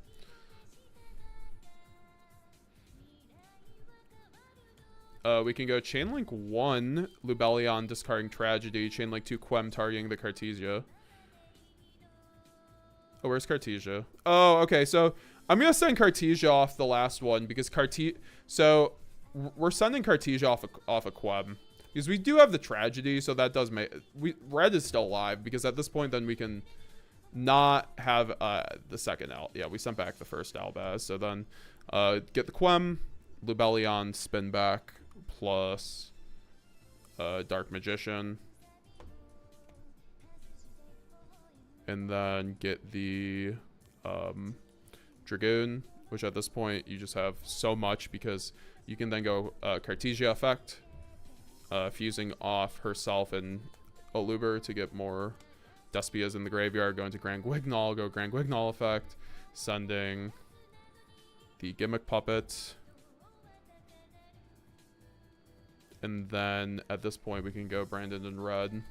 We can go Chainlink 1, Lubellion discarding Tragedy, Chainlink 2, Quem targeting the Cartesia. Oh, where's Cartesia? Oh, okay, so... I'm going to send Cartesia off the last one because so we're sending Cartesia off a Quem because we do have the Tragedy, so that does make red is still alive because at this point then we can not have the second yeah, we sent back the first Albaz, so then get the Quem, Lubellion spin back plus Dark Magician, and then get the Dragoon, which at this point you just have so much because you can then go Cartesia effect, fusing off herself and Oluber to get more Despias in the graveyard, going to Grand Guignol, go Grand Guignol effect, sending the Gimmick Puppet. And then at this point we can go Branded in red,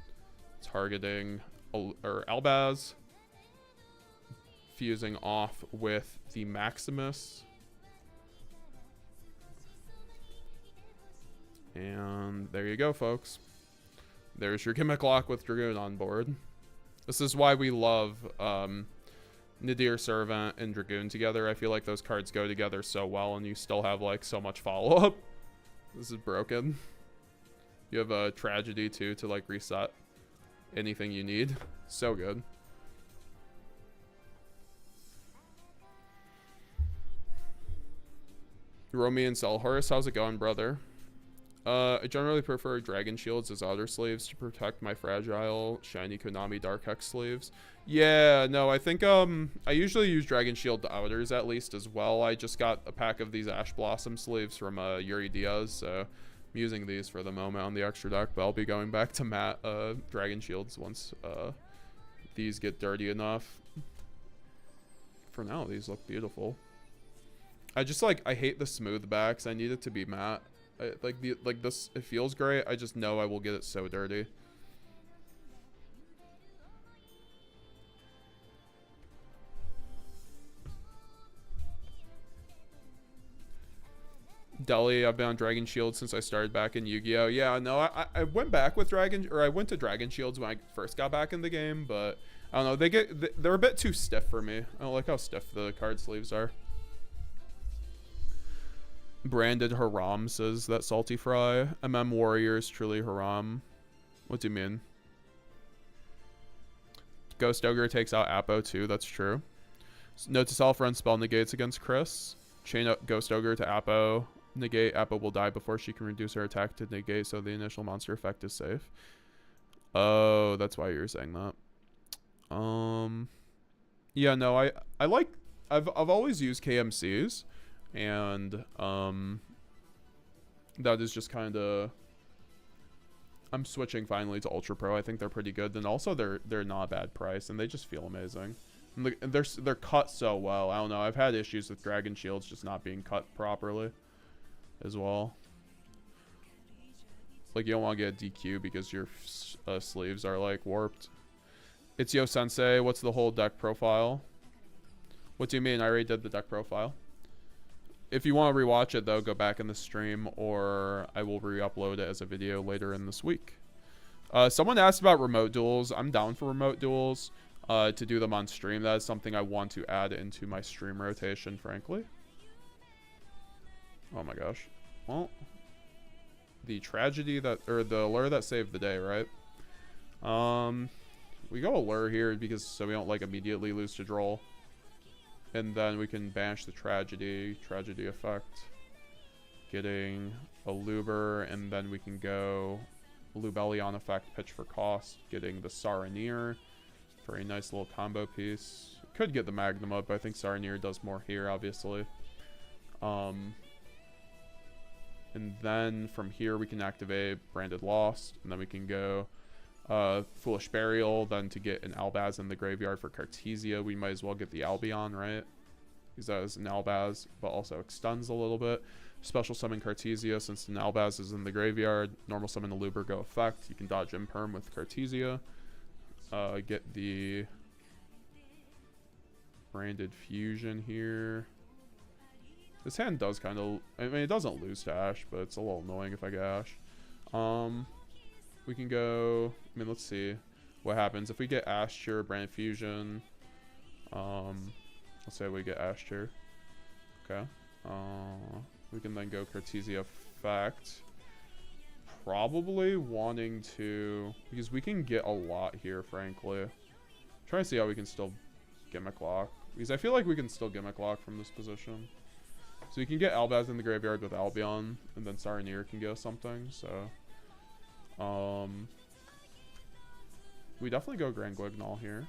targeting Albaz, fusing off with the Maximus. And there you go, folks. There's your Gimmick Lock with Dragoon on board. This is why we love Nadir Servant and Dragoon together. I feel like those cards go together so well, and you still have like so much follow-up. This is broken. You have a Tragedy too to like reset anything you need. So good. Romy and Selhorus, how's it going, brother? I generally prefer Dragon Shields as outer sleeves to protect my fragile shiny Konami Dark Hex sleeves. Yeah, no, I think I usually use Dragon Shield outers at least as well. I just got a pack of these Ash Blossom sleeves from Yuri Diaz, so I'm using these for the moment on the extra deck, but I'll be going back to matte Dragon Shields once these get dirty enough. For now, these look beautiful. I just I hate the smooth backs. I need it to be matte. Like this, it feels great. I just know I will get it so dirty. Delhi, I've been on Dragon Shield since I started back in Yu-Gi-Oh! Yeah, no, I went back with I went to Dragon Shields when I first got back in the game, but I don't know, they're a bit too stiff for me. I don't like how stiff the card sleeves are. Branded Haram, says that Salty Fry. MM Warrior is truly Haram. What do you mean? Ghost Ogre takes out Apo too, that's true. Note to self, run spell negates against Chris. Chain up Ghost Ogre to Apo. Negate, Apo will die before she can reduce her attack to negate, so the initial monster effect is safe. Oh, that's why you're saying that. Yeah, no, I've always used KMCs. And that is just kind of, I'm switching finally to Ultra Pro. I think they're pretty good, and also they're not a bad price, and they just feel amazing. And they're cut so well. I don't know, I've had issues with Dragon Shields just not being cut properly as well. Like, you don't want to get a DQ because your sleeves are like warped. It's Yo Sensei, what's the whole deck profile? What do you mean? I already did the deck profile. If you want to rewatch it, though, go back in the stream, or I will re-upload it as a video later in this week. Someone asked about remote duels. I'm down for remote duels to do them on stream. That is something I want to add into my stream rotation, frankly. Oh my gosh. Well, the tragedy that, or the allure that saved the day, right? We go allure here because so we don't like immediately lose to draw. And then we can banish the tragedy effect, getting a Luber, and then we can go Lubellion effect, pitch for cost, getting the Saranir for a nice little combo piece. Could get the Magnum up, but I think Saranir does more here, obviously. And then from here we can activate Branded Lost, and then we can go Foolish Burial, then to get an Albaz in the graveyard for Cartesia, we might as well get the Albion, right? Because that is an Albaz, but also extends a little bit. Special summon Cartesia, since an Albaz is in the graveyard. Normal summon the Luber, go effect. You can dodge Imperm with Cartesia. Get the Branded Fusion here. This hand does kind of, I mean, it doesn't lose to Ash, but it's a little annoying if I get Ash. We can go, I mean, let's see what happens. If we get Ash here, Branded Fusion, let's say we get Ash here. Okay. We can then go Cartesia effect. Probably wanting to, because we can get a lot here, frankly. Trying to see how we can still Gimmick Lock. Because I feel like we can still Gimmick Lock from this position. So you can get Albaz in the graveyard with Albion, and then Saranir can get something, so... we definitely go Grand Guignol here.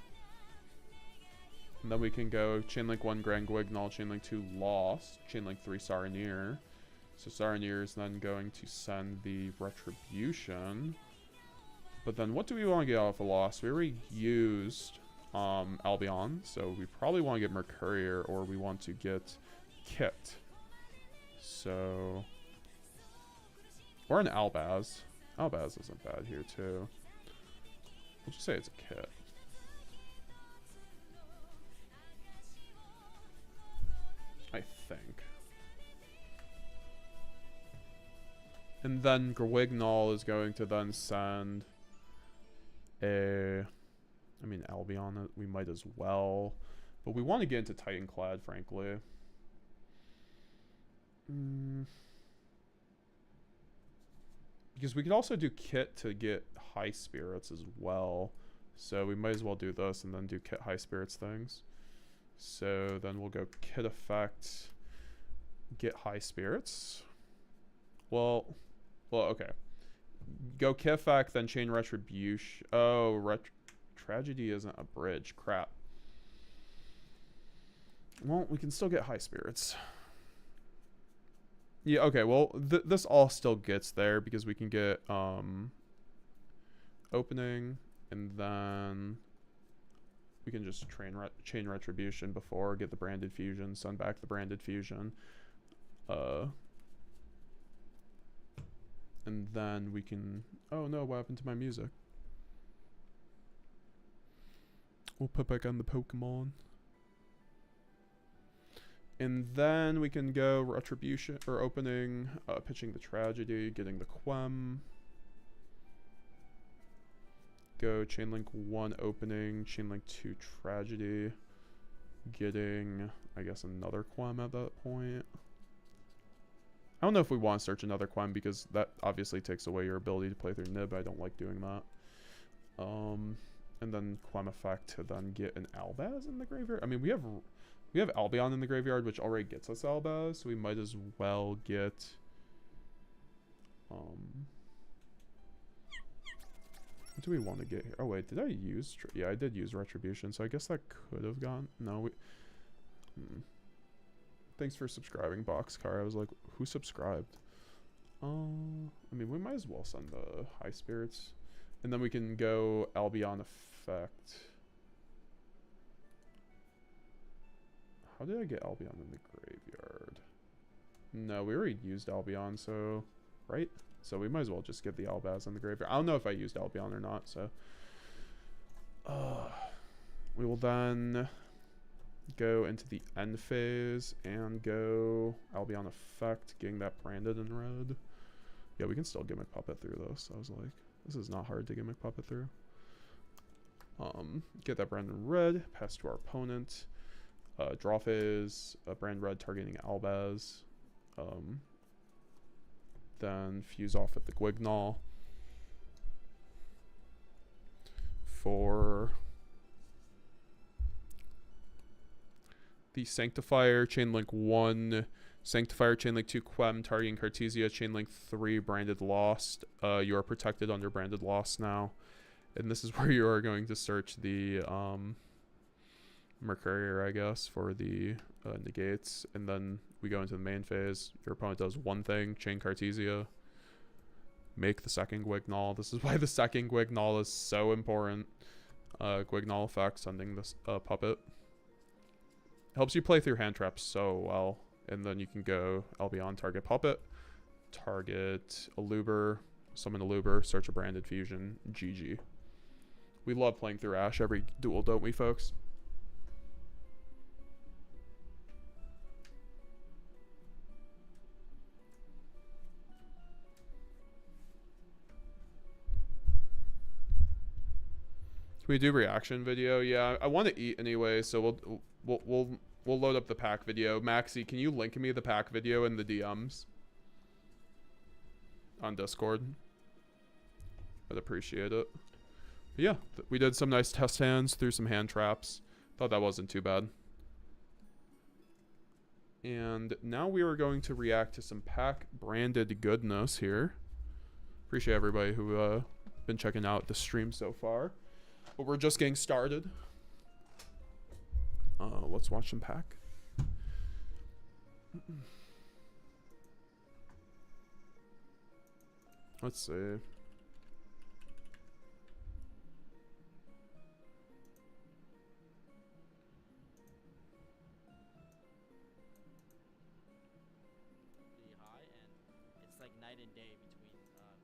And then we can go Chainlink 1 Grand Guignol, Chainlink 2 Lost, Chainlink 3 Saranir, So Saranir is then going to send the Retribution. But then what do we want to get out of a loss? We already used Albion, so we probably want to get Mercurier, or we want to get Kit. So... or an Albaz. Albaz isn't bad here, too. We'll just say it's a Kit. I think. And then Grignol is going to then send a... I mean, Albion, we might as well. But we want to get into Titanclad, frankly. Because we could also do Kit to get High Spirits as well. So we might as well do this and then do Kit High Spirits things. So then we'll go Kit Effect, get High Spirits. Well, okay. Go Kit Effect, then Chain Retribution. Oh, Tragedy isn't a bridge. Crap. Well, we can still get High Spirits. Yeah, okay, well, this all still gets there because we can get Opening, and then we can just Chain Retribution before, get the Branded Fusion, send back the Branded Fusion. And then we can... oh no, what happened to my music? We'll put back on the Pokemon. And then we can go Retribution, or Opening, pitching the Tragedy, getting the Quem. Go Chainlink 1 Opening, Chainlink 2 Tragedy, getting, I guess, another Quem at that point. I don't know if we want to search another Quem because that obviously takes away your ability to play through Nib. I don't like doing that. And then Quem Effect to then get an Albaz in the graveyard. I mean, we have Albion in the graveyard, which already gets us Albaz, so we might as well get... what do we want to get here? Oh, wait, did I use... yeah, I did use Retribution, so I guess that could have gone... no, we... Thanks for subscribing, Boxcar. I was like, who subscribed? I mean, we might as well send the High Spirits. And then we can go Albion Effect. How did I get Albion in the graveyard? No, we already used Albion, so... right? So we might as well just get the Albaz in the graveyard. I don't know if I used Albion or not, so... we will then go into the end phase and go Albion Effect, getting that branded in red. Yeah, we can still Gimmick Puppet through this. I was like, this is not hard to Gimmick Puppet through. Get that branded in red, pass to our opponent. Draw phase, brand red targeting Albaz. Then fuse off with the Grignol for the Sanctifier, Chainlink 1, Sanctifier, Chainlink 2, Quem, targeting Cartesia, Chainlink 3, Branded Lost. You are protected under Branded Lost now. And this is where you are going to search the Mercurier, I guess, for the negates. And then we go into the main phase. Your opponent does one thing, Chain Cartesia. Make the second Grignol. This is why the second Grignol is so important. Grignol Effect, sending this puppet. Helps you play through hand traps so well. And then you can go Albion, target puppet, target Aluber, summon Aluber, search a Branded Fusion, GG. We love playing through Ash every duel, don't we, folks? Can we do reaction video? Yeah, I want to eat anyway, so we'll load up the pack video. Maxi, can you link me the pack video in the DMs on Discord? I'd appreciate it. But yeah, we did some nice test hands through some hand traps. Thought that wasn't too bad. And now we are going to react to some pack branded goodness here. Appreciate everybody who been checking out the stream so far. But we're just getting started. Let's watch some pack. Let's see. High, and it's like night and day between a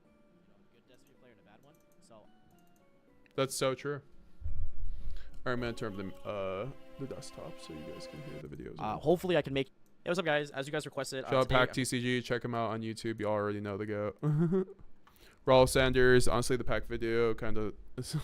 good Despia player and a bad one. So That's so true. All right, I'm gonna turn the desktop so you guys can hear the videos. hopefully I can make. Hey, what's up, guys? As you guys requested, Shout out Pack TCG. Check him out on YouTube. You already know the goat. Raul Sanders. Honestly, the Pack video kind of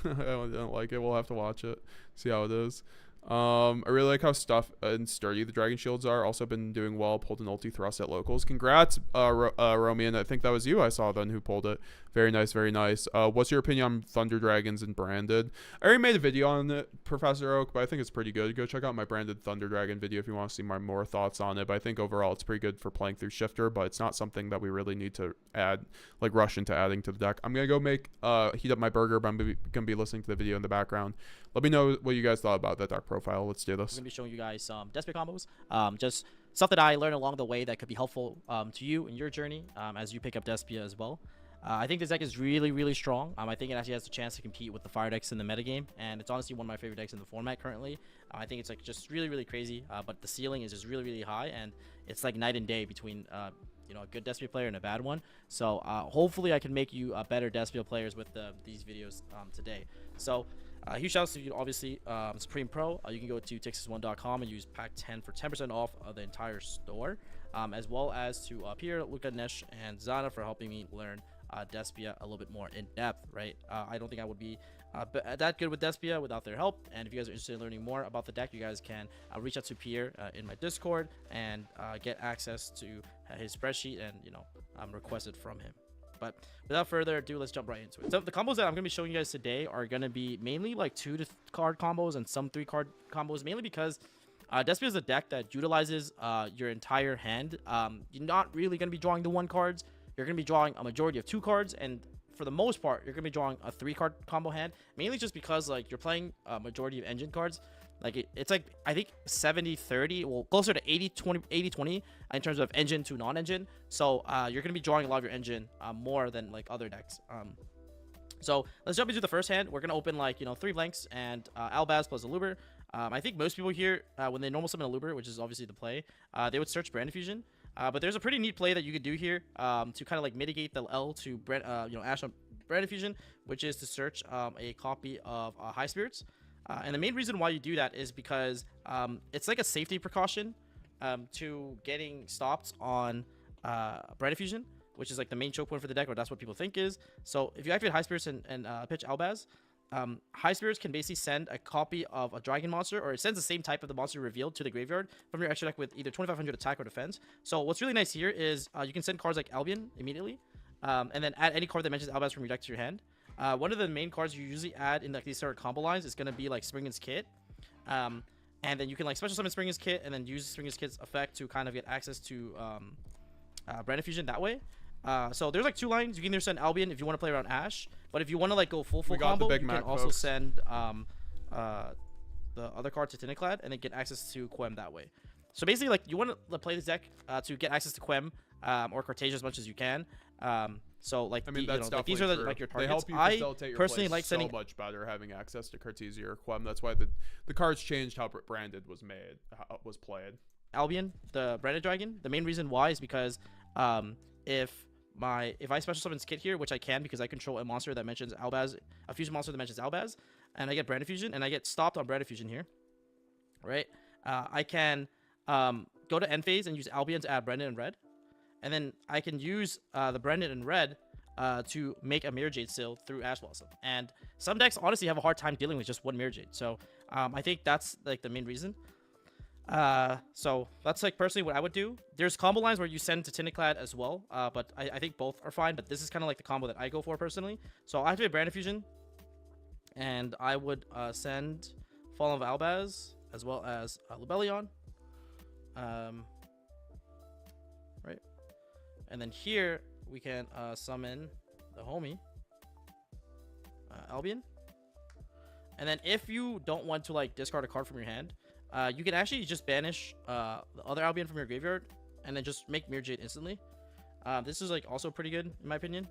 I don't like it. We'll have to watch it, see how it is. I really like how tough and sturdy the Dragon Shields are. Also been doing well. Pulled an ulti thrust at locals. Congrats, Romian. I think that was you I saw then who pulled it. Very nice, very nice. What's your opinion on Thunder Dragons and Branded? I already made a video on it, Professor Oak, but I think it's pretty good. Go check out my Branded Thunder Dragon video if you want to see my more thoughts on it. But I think overall it's pretty good for playing through Shifter, but it's not something that we really need to add, like rush into adding to the deck. I'm gonna go make heat up my burger, but I'm gonna be listening to the video in the background. Let me know what you guys thought about that dark profile. Let's do this. I'm gonna be showing you guys some Despia combos, just stuff that I learned along the way that could be helpful to you in your journey as you pick up Despia as well. I think this deck is really, really strong. I think it actually has a chance to compete with the fire decks in the metagame, and it's honestly one of my favorite decks in the format currently. I think it's like just really, really crazy, but the ceiling is just really, really high, and it's like night and day between a good Despia player and a bad one. So hopefully I can make you better Despia players with these videos today. So huge shout out to you, obviously, Supreme Pro. You can go to texas1.com and use pack 10 for 10% off of the entire store, as well as to Pierre, Luca, Nesh, and Zana for helping me learn Despia a little bit more in depth, right? I don't think I would be that good with Despia without their help. And if you guys are interested in learning more about the deck, you guys can reach out to Pierre in my Discord and get access to his spreadsheet and request it from him. But without further ado, let's jump right into it. So the combos that I'm going to be showing you guys today are going to be mainly like 2-card combos and some 3-card combos, mainly because Despia is a deck that utilizes your entire hand. You're not really going to be drawing the 1 cards. You're going to be drawing a majority of 2 cards, and for the most part, you're going to be drawing a 3-card combo hand, mainly just because like you're playing a majority of engine cards. Like it's like I think 70-30, well closer to 80-20 in terms of engine to non-engine. So you're gonna be drawing a lot of your engine more than like other decks. So let's jump into the first hand. We're gonna open like 3 blanks and Albaz plus a Luber. I think most people here when they normal summon a Luber, which is obviously the play, they would search Brand Fusion. But there's a pretty neat play that you could do here to kind of like mitigate the L to Ash on Brand Fusion, which is to search a copy of High Spirits. And the main reason why you do that is because it's like a safety precaution to getting stopped on Bright Fusion, which is like the main choke point for the deck, or that's what people think is. So if you activate High Spirits and pitch Albaz, High Spirits can basically send a copy of a dragon monster, or it sends the same type of the monster revealed to the graveyard from your extra deck with either 2500 attack or defense. So what's really nice here is you can send cards like Albion immediately, and then add any card that mentions Albaz from your deck to your hand. One of the main cards you usually add in like these sort of combo lines is going to be like Springen's Kit. And then you can like special summon Springen's Kit and then use Springen's Kit's effect to kind of get access to Brand Fusion that way. So there's like 2 lines. You can either send Albion if you want to play around Ash, but if you want to like go full combo, you can also send the other card to Tinniclad and then get access to Quem that way. So basically, like you want to play this deck to get access to Quem or Cortesia as much as you can. So like, I mean, that's like these are like your targets. They help you facilitate your personally play like sending so much better having access to Cartesia or Quem. That's why the cards changed how Branded was made, how it was played. Albion, the Branded Dragon. The main reason why is because if I special summon Skit here, which I can because I control a monster that mentions Albaz, a fusion monster that mentions Albaz, and I get Branded Fusion and I get stopped on Branded Fusion here, right? I can go to end phase and use Albion to add Branded in red. And then I can use the Branded in red to make a Mirror Jade Seal through Ash Blossom. And some decks honestly have a hard time dealing with just 1 Mirror Jade. So I think that's like the main reason. So that's like personally what I would do. There's combo lines where you send to Tinniclad as well, but I think both are fine. But this is kind of like the combo that I go for personally. So I activate Brand Fusion, and I would send Fallen of Albaz as well as Lebellion. Right. And then here we can summon the homie Albion. And then if you don't want to like discard a card from your hand, you can actually just banish the other Albion from your graveyard and then just make Mirror Jade instantly. This is like also pretty good in my opinion.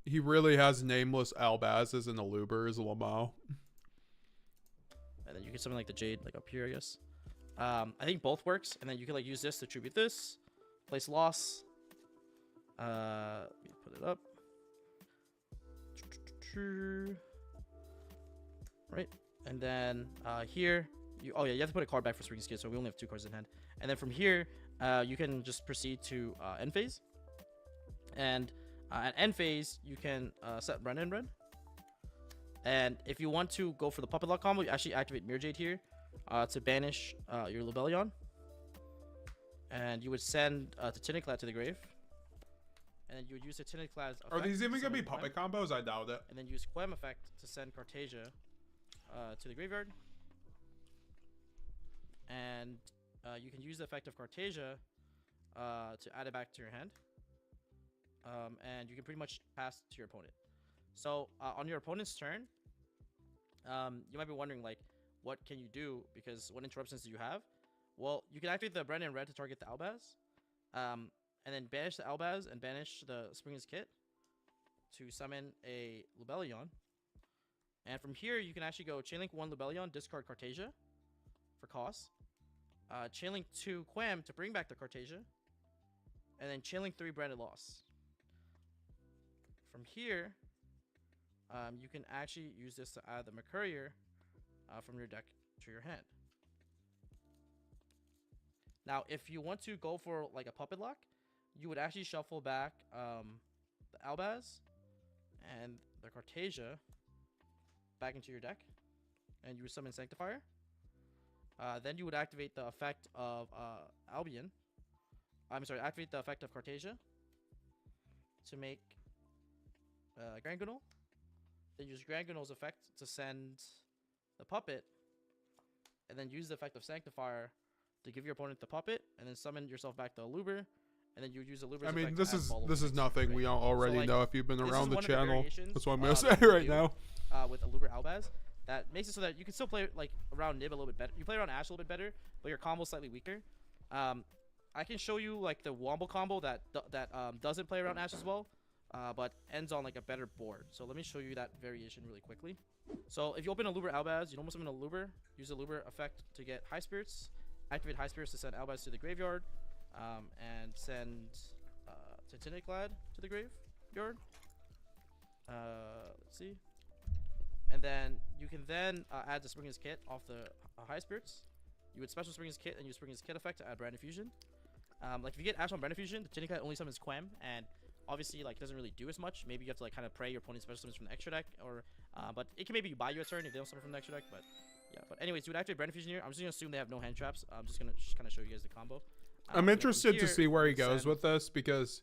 He really has nameless Albazes and Alubers, Lamo. And then you can summon like the Jade like up here, I guess. I think both works, and then you can like use this to tribute this, place loss. Let me put it up. Right, and then here, you have to put a card back for Spring Skid, so we only have 2 cards in hand. And then from here, you can just proceed to end phase. And at end phase, you can set Brennan red. And if you want to go for the Puppet Lock combo, you actually activate Mirror Jade here to banish your Lubellion. And you would send Titiniclad to the grave. And then you would use the Titiniclad's effect. Are these even to going to be summon puppet combos? I doubt it. and then use Quem effect to send Cartesia to the graveyard. And you can use the effect of Cartesia to add it back to your hand. And you can pretty much pass to your opponent. So on your opponent's turn, you might be wondering, like, what can you do? Because what interruptions do you have? Well, you can activate the Brennan red to target the Albaz. And then banish the Albaz and banish the Springer's Kit to summon a Lubellion. And from here, you can actually go Chainlink 1 Lubellion, discard Cartesia for cost. Chainlink 2 Quem to bring back the Cartesia. And then Chainlink 3 Branded Loss. From here, you can actually use this to add the Mercurier from your deck to your hand. Now, if you want to go for like a Puppet Lock, you would actually shuffle back the Albaz and the Cartesia back into your deck, and you would summon Sanctifier. Then you would activate the effect of Albion. Activate the effect of Cartesia to make Grangunal. Then use Grangunal's effect to send the Puppet, and then use the effect of Sanctifier to give your opponent the Puppet, and then summon yourself back to Aluber, and then you would use Aluber's effect. I mean, to this is nothing we all already know if you've been around the channel. That's what I'm gonna say right now. With Aluber Albaz, that makes it so that you can still play like around Nib a little bit better. You play around Ash a little bit better, but your combo's slightly weaker. I can show you like the Wombo combo that doesn't play around Ash as well, but ends on like a better board. So let me show you that variation really quickly. So if you open Aluber Albaz, you almost summon Aluber, use the Aluber effect to get High Spirits, activate High Spirits to send Albaz to the graveyard, and send Titiniclad to the graveyard. Let's see. And then you can add the Springer's Kit off the High Spirits. You would special Springer's Kit and use Springer's Kit effect to add Brand Infusion. Like if you get Ash on Brand Infusion, the Titiniclad only summons Quem, and obviously like it doesn't really do as much. Maybe you have to like kind of pray your opponent's special summons from the extra deck, or but it can maybe buy you a turn if they don't summon from the extra deck. But yeah, but anyways, you would activate Brand Infusion here. I'm just gonna assume they have no hand traps. I'm just gonna kind of show you guys the combo. I'm interested to see where he goes with this, because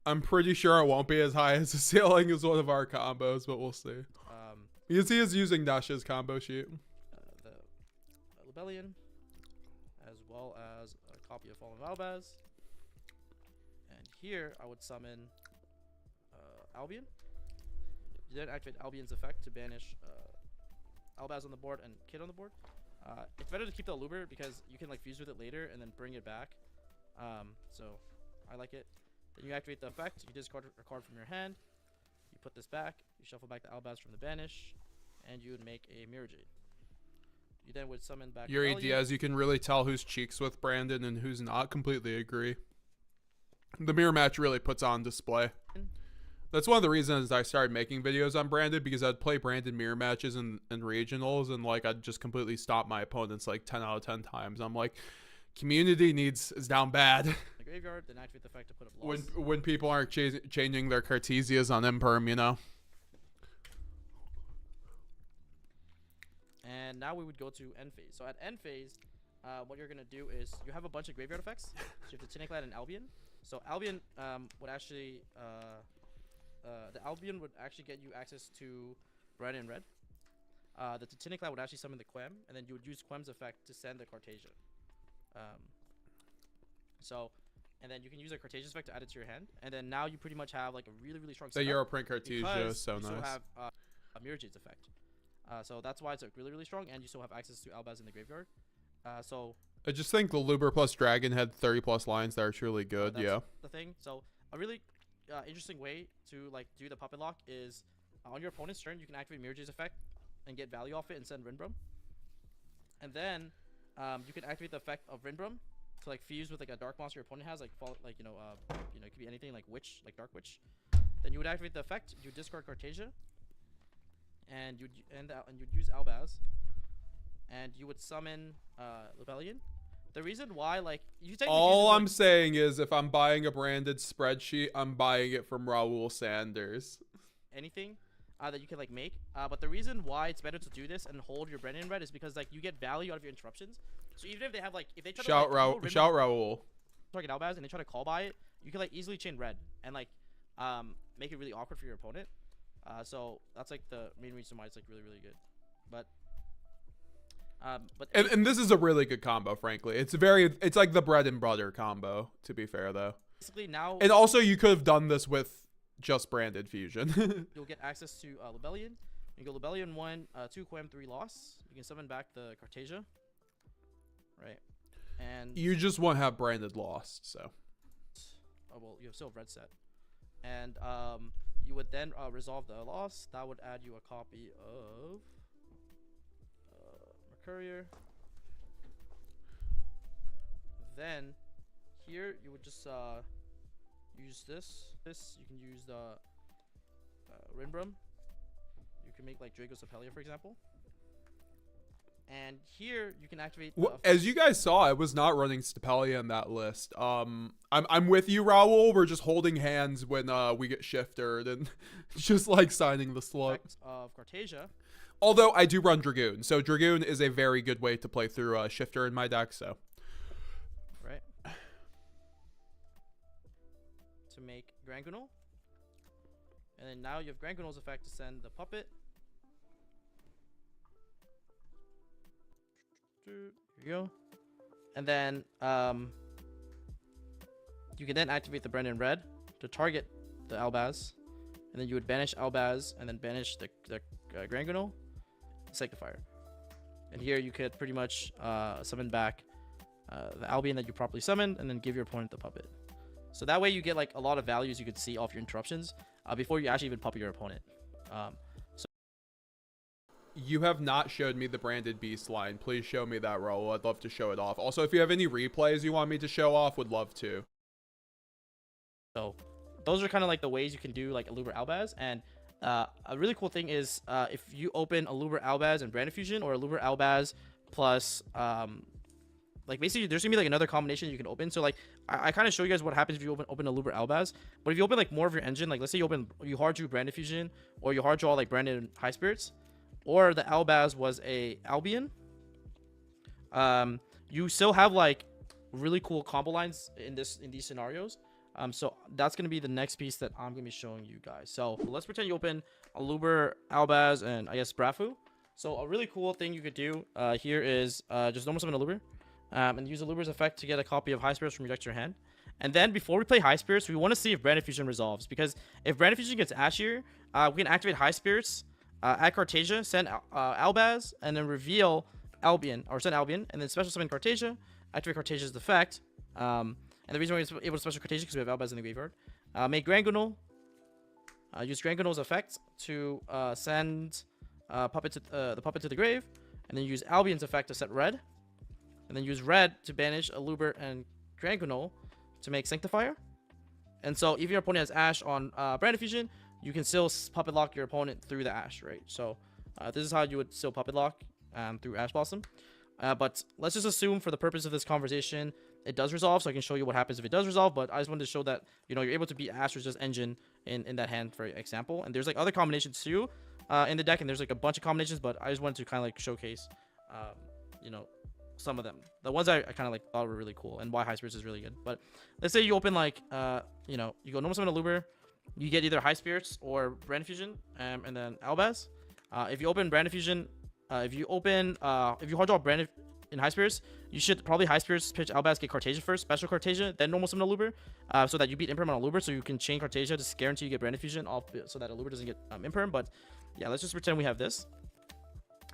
I'm pretty sure it won't be as high as the ceiling as one of our combos, but we'll see. Because he is using Nash's combo sheet. The Lubellion, as well as a copy of Fallen Albaz. And here I would summon Albion. You then activate Albion's effect to banish Albaz on the board and Kid on the board. It's better to keep the Aluber because you can like fuse with it later and then bring it back. So I like it. Then you activate the effect. You discard a card from your hand. You put this back. You shuffle back the Albaz from the banish, and you would make a Mirror Jade. You then would summon back Yuri Diaz. You can really tell who's cheeks with Brandon and who's not. Completely agree. The mirror match really puts on display. That's one of the reasons I started making videos on Brandon, because I'd play Brandon mirror matches in regionals, and like I'd just completely stop my opponents like 10 out of 10 times. I'm like, community is down bad. The graveyard, then activate the effect to put up loss. when people aren't changing their Cartesias on Imperm, you know. And now we would go to end phase. So at end phase, what you're gonna do is you have a bunch of graveyard effects. So you have the Titiniclad and Albion. So Albion would actually the Albion would actually get you access to red and red. The Titiniclad would actually summon the Quem, and then you would use Quem's effect to send the Cartesia. And then you can use a Cartesia's effect to add it to your hand, and then now you pretty much have like a really strong the Europrint Cartesia is so you nice. still have a Mirror Jade's effect. So that's why it's like really strong, and you still have access to Albaz in the graveyard. So I just think the Luber plus Dragon had 30 plus lines that are truly good. That's Yeah. the thing. So a really interesting way to like do the puppet lock is on your opponent's turn you can activate Mirror's effect and get value off it and send Rinbrum. And then you can activate the effect of Rinbrum to like fuse with like a dark monster your opponent has, like it could be anything like Witch, like Dark Witch. Then you would activate the effect. You discard Cartesia, and you'd use Albaz, and you would summon Lebellion. The reason why, like, you take all I'm saying is, if I'm buying a branded spreadsheet, I'm buying it from Raul Sanders. Anything that you can like make, but the reason why it's better to do this and hold your Brennan red is because like you get value out of your interruptions. So even if they have like, if they try shout to like, Raul target Albaz and they try to call by it, you can like easily chain red and like make it really awkward for your opponent. So that's like the main reason why it's like really good. But and this is a really good combo, frankly. It's like the bread and butter combo, to be fair though. Basically now, and also you could have done this with just branded fusion. You'll get access to Lebellion. You go Lebellion 1, 2 Quem, 3 loss. You can summon back the Cartesia. Right. And you just won't have branded lost, so. Oh well, you have still red set. And you would then resolve the loss. That would add you a copy of Mercurier. Then here you would just use this. You can use the Rinbrum. You can make like Draco Sapelia, for example. And here you can activate. As you guys saw, I was not running Stapelia in that list. I'm with you, Raul. We're just holding hands when we get shifted and just like signing the slug of Cartesia. Although I do run Dragoon, so Dragoon is a very good way to play through shifter in my deck. So. Right. To make Grangunal. And then now you have Grangunal's effect to send the puppet. Here you go. And then you can then activate the Brennan Red to target the Albaz. And then you would banish Albaz and then banish the Grangunal, Sanctifier. And here you could pretty much summon back the Albion that you properly summoned and then give your opponent the puppet. So that way you get like a lot of values you could see off your interruptions before you actually even puppet your opponent. You have not showed me the branded beast line. Please show me that, Raul. I'd love to show it off. Also, if you have any replays you want me to show off, would love to. So those are kind of like the ways you can do like Aluber Albaz. And a really cool thing is if you open Aluber Albaz and Branded Fusion, or Aluber Albaz plus like basically there's gonna be like another combination you can open. So like I kind of show you guys what happens if you open Aluber Albaz. But if you open like more of your engine, like let's say you hard drew Branded Fusion, or you hard draw like Branded High Spirits, or the Albaz was a Albion, you still have like really cool combo lines in these scenarios. So that's gonna be the next piece that I'm gonna be showing you guys. So let's pretend you open Aluber, Albaz, and I guess Brafu. So a really cool thing you could do here is just normal summon Aluber, and use Aluber's effect to get a copy of High Spirits from your deck to your hand. And then before we play High Spirits, we want to see if Branded Fusion resolves, because if Branded Fusion gets ashier, we can activate High Spirits. Add Cartesia, send Albaz, and then reveal Albion, or send Albion, and then special summon Cartesia, activate Cartesia's effect. And the reason why we're able to special Cartesia is because we have Albaz in the graveyard. Make Grangunal, use Grangunal's effect to send the puppet to the grave, and then use Albion's effect to set red, and then use red to banish Aluber and Grangunal to make Sanctifier. And so if your opponent has Ash on Branded Fusion, you can still puppet lock your opponent through the Ash, right? So this is how you would still puppet lock through Ash Blossom. But let's just assume for the purpose of this conversation, it does resolve, so I can show you what happens if it does resolve. But I just wanted to show that, you know, you're able to beat Ash with just engine in that hand, for example. And there's like other combinations too in the deck, and there's like a bunch of combinations, but I just wanted to kind of like showcase, you know, some of them. The ones I kind of like thought were really cool, and why High Spirits is really good. But let's say you open like, you know, you go normal summon Aluber, you get either High Spirits or Branded Fusion, and then Albaz. If you open Branded Fusion, if you hard draw Branded in High Spirits, you should probably High Spirits pitch Albaz, get Cartesia first, special Cartesia, then normal summon Aluber, so that you beat Imperm on Aluber, so you can chain Cartesia to guarantee you get Branded Fusion off, so that Aluber doesn't get Imperm. But yeah, let's just pretend we have this.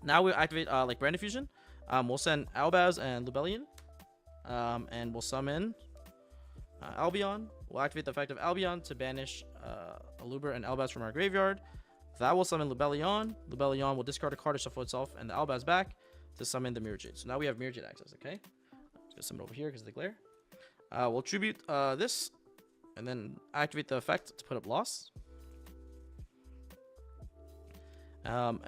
Now we'll activate like Branded Fusion. We'll send Albaz and Lebellion, And we'll summon Albion. We'll activate the effect of Albion to banish Aluber and Albaz from our graveyard. That will summon Lubellion. Lubellion will discard a card to shuffle itself and the Albaz back to summon the Mirror Jade. So now we have Mirror Jade access, okay? Just summon over here because of the glare. We'll tribute this and then activate the effect to put up loss. And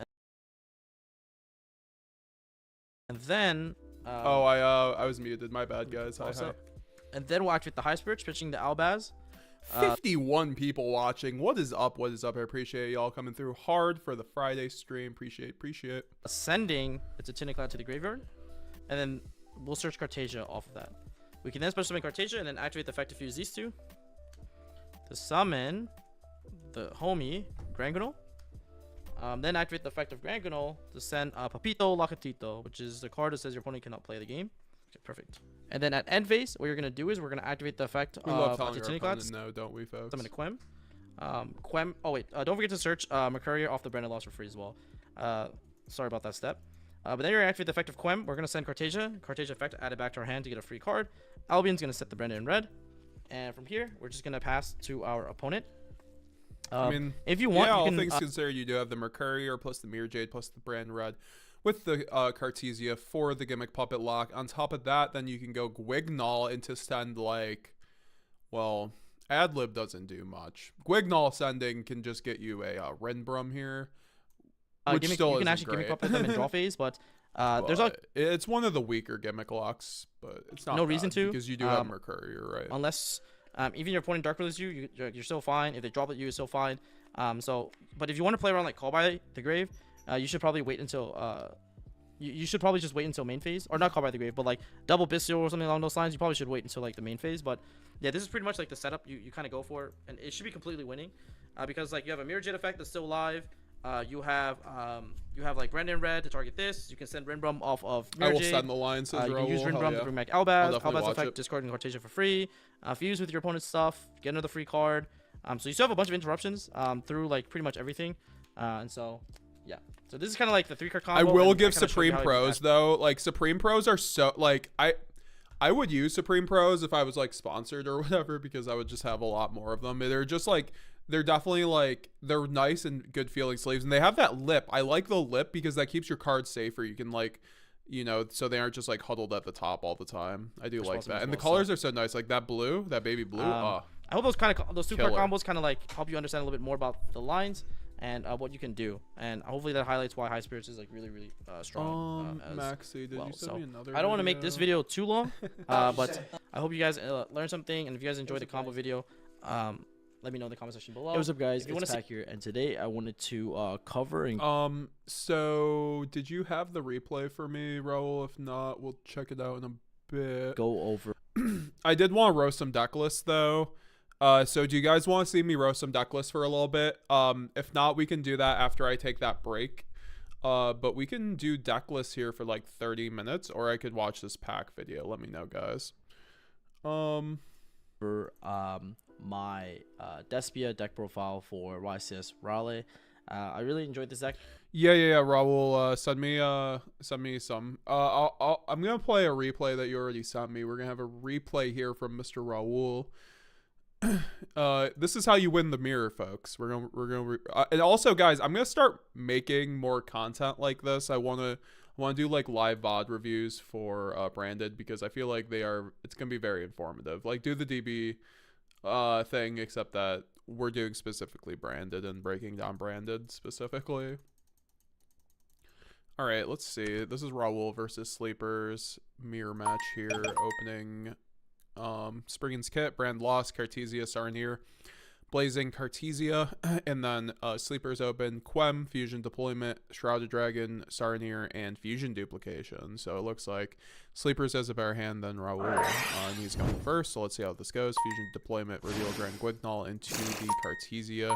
then I was muted. My bad, guys. Hi. And then we'll activate the High Spirit, pitching the Albaz. 51 people watching. What is up? What is up? I appreciate y'all coming through hard for the Friday stream. Appreciate. Sending it's a Tinniclad to the graveyard, and then we'll search Cartesia off of that. We can then special summon Cartesia and then activate the effect to fuse these two to summon the homie Grangonol. Then activate the effect of Grangonol to send Papito Lacatito, which is the card that says your opponent cannot play the game. Okay, perfect. And then at end phase, what you're going to do is we're going to activate the effect of Tinniclad. No, don't we, folks? Summon a Quem. Oh, wait. Don't forget to search Mercury off the Branded Loss for free as well. Sorry about that step. But then you're going to activate the effect of Quem. We're going to send Cartesia. Cartesia effect, add it back to our hand to get a free card. Albion's going to set the Branded in red. And from here, we're just going to pass to our opponent. I mean, if you want, all you can, things considered, you do have the Mercurier plus the Mirror Jade plus the Brand Red with the Cartesia for the Gimmick Puppet Lock. On top of that, then you can go Gwignall into send like, well, Adlib doesn't do much. Gwignall sending can just get you a Renbrum here, which still you can isn't actually great. Gimmick Puppet them in draw phase, but there's like it's one of the weaker Gimmick Locks, but it's not no reason to because you do have Mercurier, right? Unless even your opponent dark releases you're still fine. If they drop it, you're still fine. But if you want to play around like Call by the Grave, you should probably wait until you should probably just wait until main phase, or not Call by the Grave, but like double Bistio or something along those lines. You probably should wait until like the main phase. But yeah, this is pretty much like the setup you kind of go for, and it should be completely winning because like you have a Mirror Jade effect that's still live. You have like Brandon Red to target this. You can send Renbrum off of Mirror Jade. I will send the line. You can use Renbrum to bring back Albaz. Albaz effect, discarding Cartesia for free. Fuse with your opponent's stuff. Get another free card. So you still have a bunch of interruptions through like pretty much everything. And so yeah. So this is kind of like the 3-card combo. I will give Supreme Pros though. Like Supreme Pros are so like I would use Supreme Pros if I was like sponsored or whatever, because I would just have a lot more of them. They're just like, they're definitely like, they're nice and good feeling sleeves, and they have that lip. I like the lip because that keeps your cards safer. You can like, you know, so they aren't just like huddled at the top all the time. I do like that, and the colors are so nice. Like that blue, that baby blue. I hope those 2-card combos kind of like help you understand a little bit more about the lines and what you can do, and hopefully that highlights why High Spirits is like really strong. Maxi, did you send me another? I don't want to make this video too long, but I hope you guys learned something, and if you guys enjoyed the combo video, let me know in the comment section below. Hey, what's up, guys? It's Pack here, and today I wanted to cover and so did you have the replay for me, Raul? If not, we'll check it out in a bit. go over. I did want to roast some deck lists though. So do you guys want to see me roast some deck lists for a little bit? If not, we can do that after I take that break. But we can do deck lists here for like 30 minutes, or I could watch this pack video. Let me know, guys. For my Despia deck profile for YCS Raleigh. I really enjoyed this deck. Yeah. Raul, send me some. I'm gonna play a replay that you already sent me. We're gonna have a replay here from Mr. Raul. This is how you win the mirror, folks. And also, guys, I'm gonna start making more content like this. I wanna do like live VOD reviews for Branded, because I feel like it's gonna be very informative. Like, do the DB thing, except that we're doing specifically Branded and breaking down Branded specifically. All right, let's see. This is Raul versus Sleepers mirror match here. Opening Spriggan's Kit, Brand Lost, Cartesia, Sarnier, Blazing, Cartesia, and then Sleepers open Quem, Fusion Deployment, Shrouded Dragon, Sarnier, and Fusion Duplication. So it looks like Sleepers has a better hand than Raul, and he's going first. So let's see how this goes. Fusion Deployment, reveal Grand Gwignall into the Cartesia.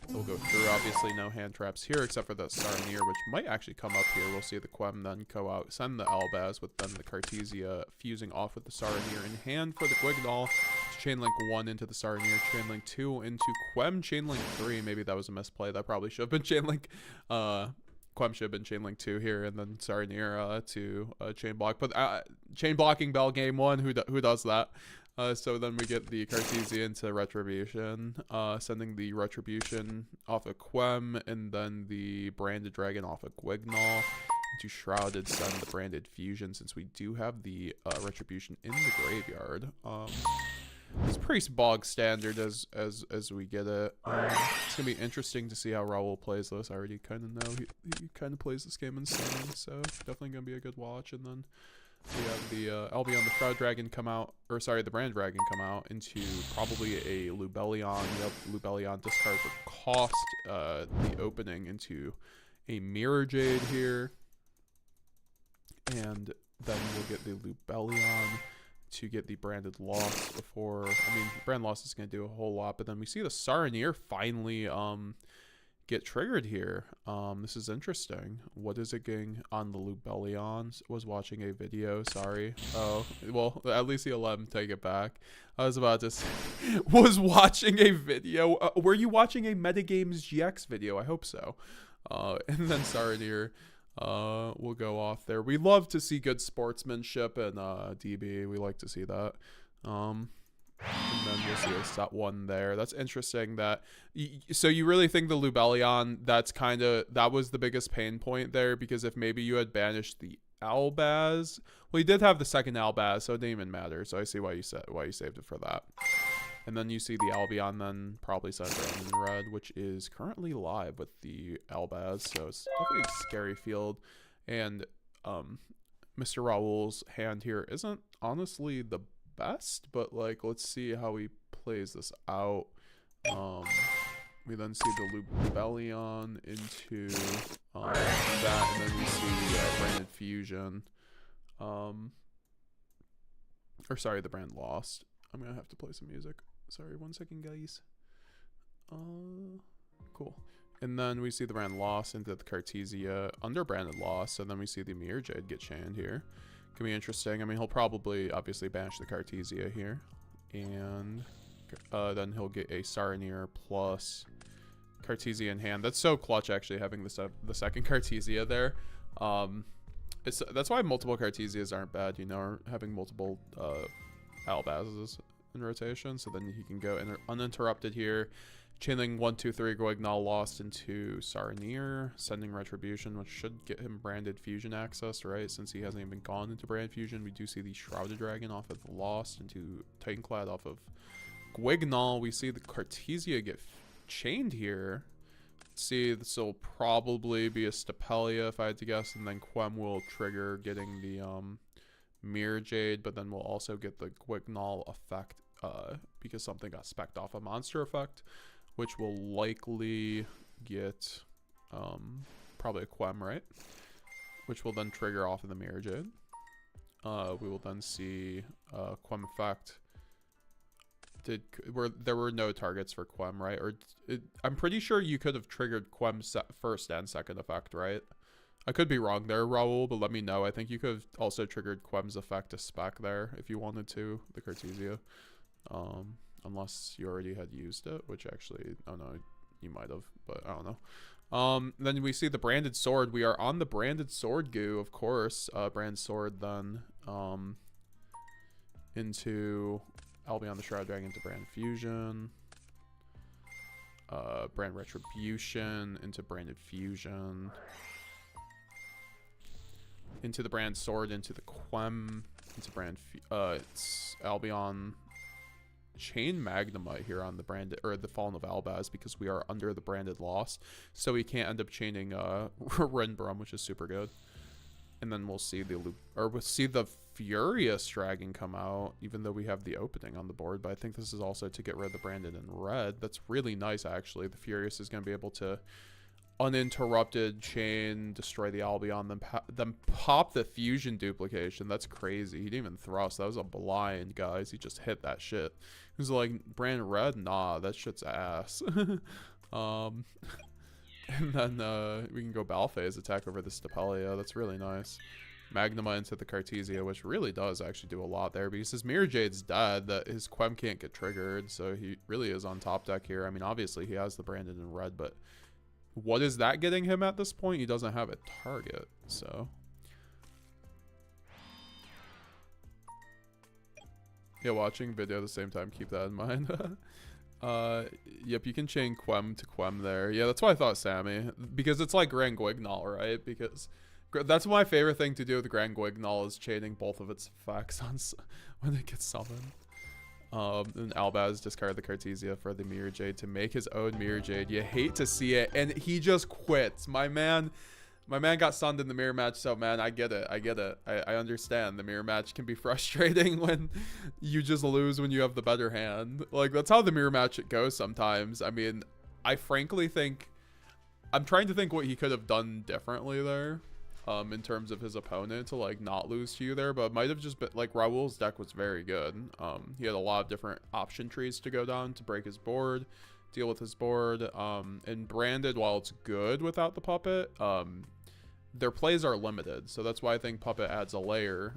We'll go through. Obviously, no hand traps here except for the Sarnier, which might actually come up here. We'll see the Quem then go out, send the Albaz with then the Cartesia fusing off with the Sarnier in hand for the Gwignall. Chainlink 1 into the Sarnier, Chainlink 2 into Quem, Chainlink 3. Maybe that was a misplay. That probably should have been Chainlink Quem should have been chain link 2 here, and then Saranir to chain block. But chain blocking Bell game 1, who does that? So then we get the Cartesia into Retribution, sending the Retribution off of Quem, and then the Branded Dragon off of Guignol. Into Shrouded, send the Branded Fusion, since we do have the Retribution in the graveyard. It's pretty bog standard as we get it. It's gonna be interesting to see how Raul plays this. I already kind of know he kind of plays this game insane, so definitely gonna be a good watch. And then we have the Albion, the Shroud Dragon come out, or sorry, the Brand Dragon come out into probably a Lubellion. Yep, Lubellion discard for cost. The opening into a Mirror Jade here, and then we'll get the Lubellion to get the Branded Loss before. I mean, Brand Loss is going to do a whole lot, but then we see the Saranir finally get triggered here. This is interesting. What is it getting on the Lubellion? Was watching a video, sorry. Oh, well, at least he'll let him take it back. I was about to say, was watching a video. Were you watching a MetaGamesGX video? I hope so. And then Saranir we'll go off there. We love to see good sportsmanship in DB. We like to see that. And then we'll see a set 1 there. That's interesting. That so you really think the Lubellion, that was the biggest pain point there, because if maybe you had banished the Albaz, well, you did have the second Albaz, so it didn't even matter. So I see why you saved it for that. And then you see the Albion then probably set Brandon in red, which is currently live with the Albaz. So it's definitely a scary field. And Mr. Raul's hand here isn't honestly the best, but like, let's see how he plays this out. We then see the Lubellion into that, and then we see Branded Fusion. Or sorry, the Brand Lost. I'm gonna have to play some music. Sorry, 1 second, guys. Cool. And then we see the Brand Loss into the Cartesia under Branded Loss, and then we see the Mirror Jade get chained here. Can be interesting. I mean, he'll probably obviously banish the Cartesia here, and then he'll get a Saranir plus Cartesia in hand. That's so clutch, actually, having the second Cartesia there. That's why multiple Cartesias aren't bad, you know, or having multiple Albazes in rotation, so then he can go uninterrupted here, chaining 1, 2, 3 Guignol Lost into Saranir, sending Retribution, which should get him Branded Fusion access, right? Since he hasn't even gone into Brand Fusion, we do see the Shrouded Dragon off of Lost into Titanclad off of Guignol. We see the Cartesia get chained here. Let's see, this will probably be a Stapelia if I had to guess, and then Quem will trigger getting the Mirror Jade, but then we'll also get the Guignol effect because something got specced off a monster effect, which will likely get probably a Quem, right? Which will then trigger off of the Mirror Jade. We will then see Quem effect. There were no targets for Quem, right? Or I'm pretty sure you could have triggered Quem's first and second effect, right? I could be wrong there, Raul, but let me know. I think you could have also triggered Quem's effect to spec there if you wanted to, the Cartesia. Unless you already had used it, which actually, oh no, you might have, but I don't know. Then we see the Branded Sword. We are on the Branded Sword goo, of course. Brand Sword then into Albion the Shroud Dragon into Brand Fusion. Brand Retribution into Branded Fusion. Into the Brand Sword, into the Quem, into Brand it's Albion Chain Magnemite here on the Branded, or the Fallen of Albaz, because we are under the Branded Loss, so we can't end up chaining Renbrum, which is super good. And then we'll see the Furious Dragon come out, even though we have the opening on the board. But I think this is also to get rid of the Branded in red. That's really nice, actually. The Furious is going to be able to uninterrupted chain, destroy the Albion, then pop the Fusion duplication. That's crazy. He didn't even thrust. That was a blind, guys. He just hit that shit. He was like, Brand Red? Nah, that shit's ass. And then we can go Balphase attack over the Stapelia. That's really nice. Magnema into the Cartesia, which really does actually do a lot there, because his Mirror Jade's dead, that his Quem can't get triggered, so he really is on top deck here. I mean, obviously he has the Branded in red, but what is that getting him at this point? He doesn't have a target, so. Yeah, watching video at the same time, keep that in mind. Yep, you can chain Quem to Quem there. Yeah, that's why I thought Sammy. Because it's like Grand Guignol, right? Because that's my favorite thing to do with Grand Guignol is chaining both of its effects on when it gets summoned. And Albaz discard the Cartesia for the Mirror Jade to make his own Mirror Jade. You hate to see it, and he just quits. My man got sunned in the mirror match, so man, I get it. I understand. The mirror match can be frustrating when you just lose when you have the better hand. Like, that's how the mirror match goes sometimes. I mean, I frankly think, I'm trying to think what he could have done differently there. In terms of his opponent to like not lose to you there, but it might have just been like Raul's deck was very good. He had a lot of different option trees to go down to break his board, deal with his board, and Branded, while it's good without the puppet, their plays are limited, so that's why I think puppet adds a layer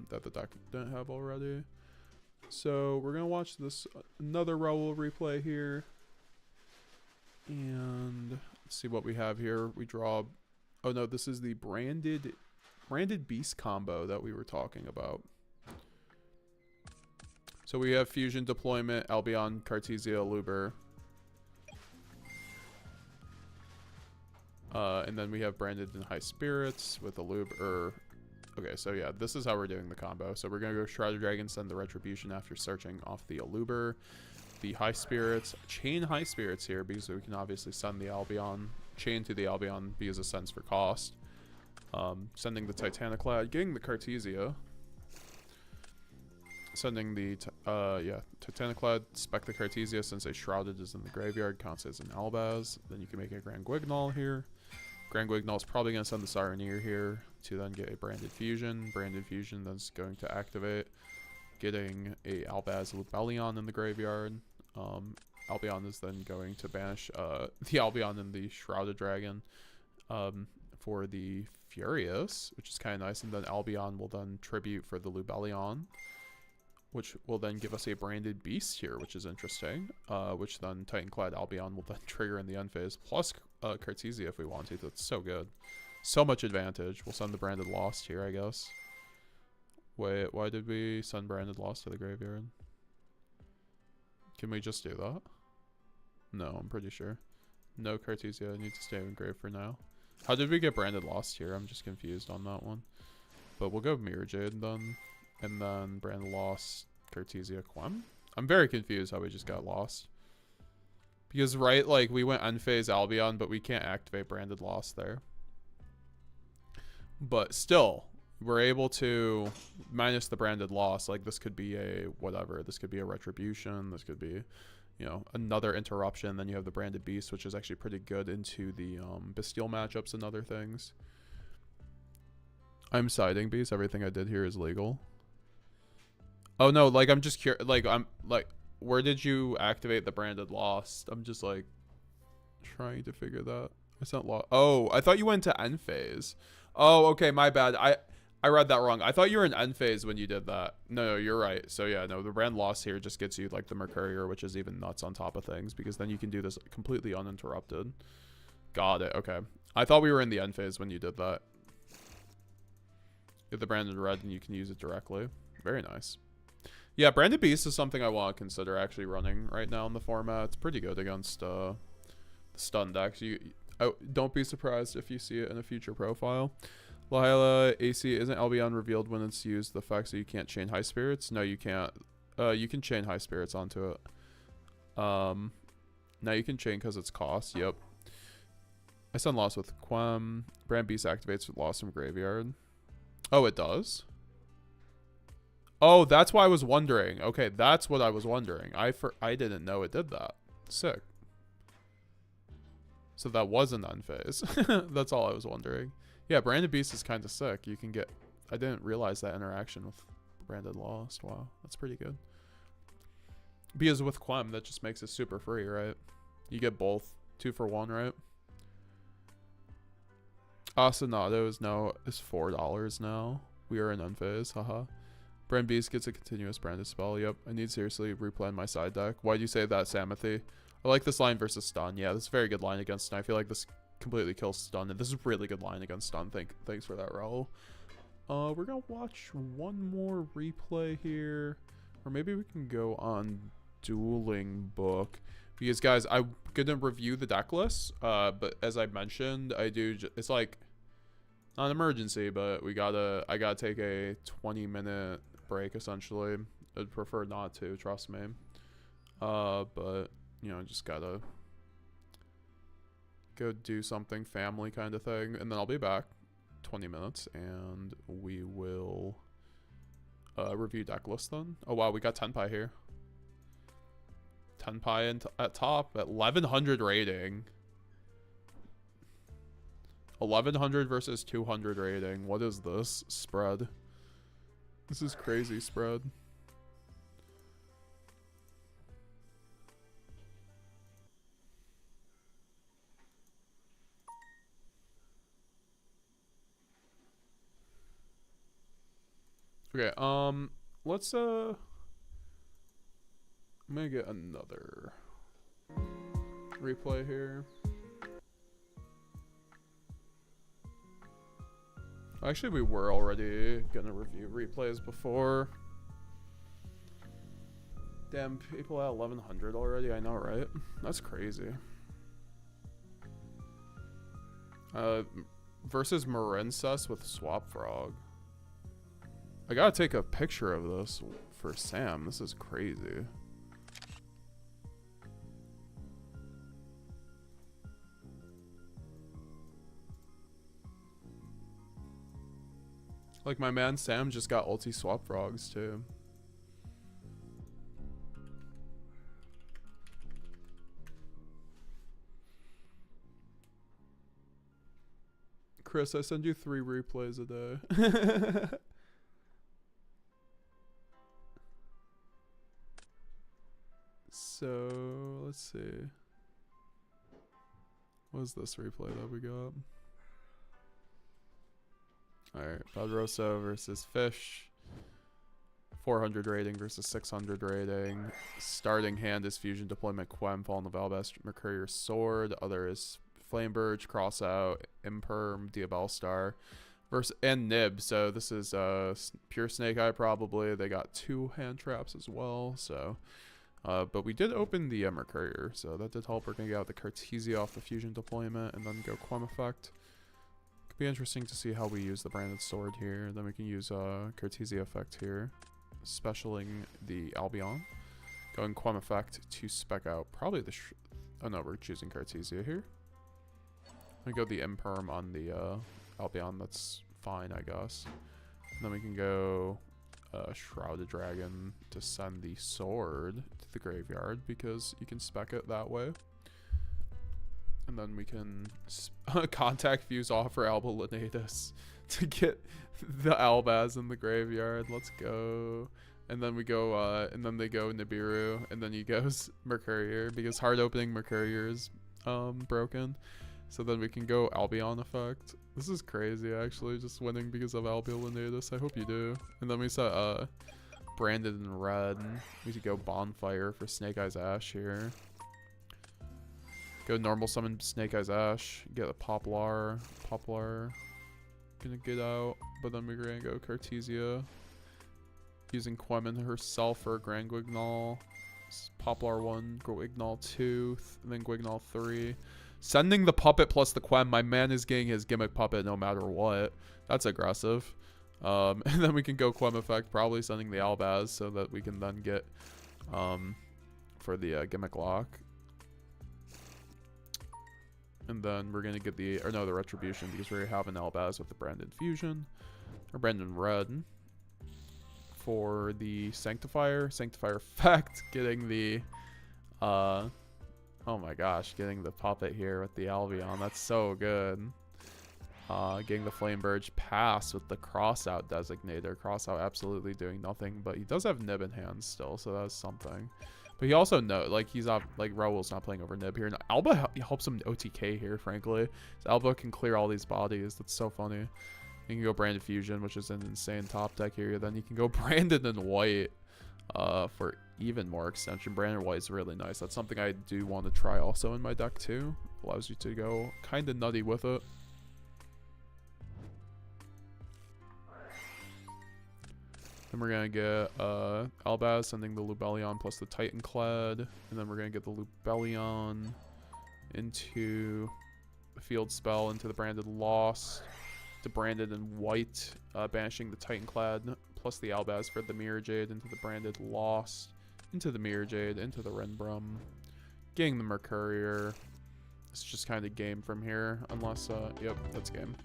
that the deck didn't have already. So we're gonna watch this another Raul replay here, and let's see what we have here. We draw. Oh no, this is the branded beast combo that we were talking about. So we have fusion deployment, Albion, Cartesia, Luber. And then we have branded in high spirits with a Luber. Okay, so yeah, this is how we're doing the combo. So we're gonna go Shrouded Dragon, send the retribution after searching off the Aluber. The high spirits, chain high spirits here because we can obviously send the Albion. Chain to the Albion because it sends for cost. Sending the Titaniclad, getting the Cartesia. Sending the Titaniclad, spec the Cartesia since a Shrouded is in the graveyard, counts as an Albaz. Then you can make a Grand Guignol here. Grand Guignol is probably going to send the Sireneer here to then get a Branded Fusion. Branded Fusion then is going to activate, getting a Albaz Lubellion in the graveyard. Albion is then going to banish the Albion and the Shrouded Dragon for the Furious, which is kind of nice. And then Albion will then tribute for the Lubellion, which will then give us a branded beast here, which is interesting. Which then Titanclad Albion will then trigger in the end phase, plus Cartesia if we want to. That's so good. So much advantage. We'll send the branded Lost here, I guess. Wait, why did we send branded Lost to the graveyard? Can we just do that? No, I'm pretty sure. No Cartesia, I need to stay in grave for now. How did we get branded Lost here? I'm just confused on that one. But we'll go Mirror Jade then. And then branded Lost, Cartesia, Quem. I'm very confused how we just got lost. Because, right, like, we went end phase Albion, but we can't activate branded Lost there. But still, we're able to minus the branded Lost. Like, this could be a whatever. This could be a Retribution. This could be, you know, another interruption. Then you have the branded Beast, which is actually pretty good into the Bestial matchups and other things. I'm siding Beast. Everything I did here is legal. Oh no, like I'm just curious. Like I'm like, where did you activate the branded Lost? I'm just like trying to figure that. It's not lost. Oh, I thought you went to end phase. Oh, okay, my bad. I read that wrong. I thought you were in end phase when you did that. No, you're right. So yeah, no, the brand Lost here just gets you like the Mercurier, which is even nuts on top of things because then you can do this completely uninterrupted. Got it. Okay, I thought we were in the end phase when you did that. Get the branded red and you can use it directly. Very nice. Yeah, Branded Beast is something I want to consider actually running right now in the format. It's pretty good against the stun decks. Don't be surprised if you see it in a future profile. Laila, AC, isn't Albion revealed when it's used the fact that you can't chain high spirits? No, you can't. You can chain high spirits onto it. Now you can chain because it's cost. Yep. I send Lost with Quem. Brand Beast activates with Lost from Graveyard. Oh, it does? Oh, that's why I was wondering. Okay, that's what I was wondering. I didn't know it did that. Sick. So that was an unphase. That's all I was wondering. Yeah, Branded Beast is kind of sick. You can get... I didn't realize that interaction with Branded Lost. Wow, that's pretty good. Because with Quem, that just makes it super free, right? You get both. 2 for 1, right? Asinato is $4 now. We are in unphase, haha. Brand Beast gets a continuous branded spell. Yep, I need to seriously replan my side deck. Why'd you say that, Samathy? I like this line versus stun. Yeah, this is a very good line against stun. I feel like this completely kills stun, and this is a really good line against stun. Thanks for that, Raul. We're gonna watch one more replay here, or maybe we can go on dueling book, because guys, I'm gonna review the deck list. But as I mentioned, it's like not an emergency, but I gotta take a 20-minute break essentially. I'd prefer not to, trust me. But you know, just gotta go do something family kind of thing, and then I'll be back 20 minutes and we will review deck list then. Oh wow, we got Tenpai here. Tenpai at top at 1100 rating. 1100 versus 200 rating. What is this spread? This is crazy spread. Okay, let's I'm gonna get another replay here. Actually, we were already gonna review replays before. Damn, people at 1100 already, I know, right? That's crazy. Versus Marincess with Swap Frog. I gotta take a picture of this for Sam. This is crazy. Like, my man Sam just got ulti Swap Frogs too. Chris, I send you 3 replays a day. So, let's see. What is this replay that we got? Alright, Padroso versus Fish. 400 rating versus 600 rating. Starting hand is Fusion Deployment Quem, Fall in the Valbast, Mercurier Sword. Other is Flamebirch, Crossout, Imperm, Diabellstar. And Nib, so this is pure Snake Eye probably. They got 2 hand traps as well, so... but we did open the Mercurier, so that did help. We're going to get out the Cartesia off the Fusion Deployment and then go Quem Effect. Could be interesting to see how we use the Branded Sword here. Then we can use Cartesia Effect here, specialing the Albion. Going Quem Effect to spec out probably the... oh no, we're choosing Cartesia here. We go the Imperm on the Albion, that's fine, I guess. And then we can go... Shrouded Dragon to send the sword to the graveyard because you can spec it that way. And then we can contact Fuse offer Alba Lenatus to get the Albaz in the graveyard. Let's go. And then we go, and then they go Nibiru, and then he goes Mercurier because hard opening Mercurier is broken. So then we can go Albion Effect. This is crazy, actually, just winning because of Albion Lenatus. I hope you do. And then we set Branded in red. We could go Bonfire for Snake Eyes Ash here. Go normal summon Snake Eyes Ash. Get a Poplar. Poplar. Gonna get out. But then we're gonna go Cartesia. Using Quemin herself for Grand Guignol. Poplar 1, Guignol 2, and then Guignol 3. Sending the puppet plus the Quem. My man is getting his gimmick puppet no matter what. That's aggressive. And then we can go Quem Effect, probably sending the Albaz so that we can then get for the gimmick lock. And then we're going to get the Retribution because we have an Albaz with the Branded Fusion. Or Branded Red. For the Sanctifier Effect, getting the... oh my gosh, getting the puppet here with the Albion. That's so good. Getting the Flamebirch pass with the Crossout Designator. Crossout absolutely doing nothing, but he does have Nib in hand still, so that's something. But he also he's not, Raul's not playing over Nib here. And Alba helps him OTK here, frankly. So Alba can clear all these bodies. That's so funny. You can go Branded Fusion, which is an insane top deck here. Then you can go Branded in white for even more extension. Branded White is really nice. That's something I do want to try also in my deck too. Allows you to go kind of nutty with it. Then we're gonna get Albaz sending the Lubellion plus the Titanclad, and then we're gonna get the Lubellion into the field spell into the Branded Lost, to Branded and White, banishing the Titanclad plus the Albaz for the Mirror Jade into the Branded Lost, into the Mirror Jade, into the Renbrum, getting the Mercurier. It's just kind of game from here, unless yep, that's game.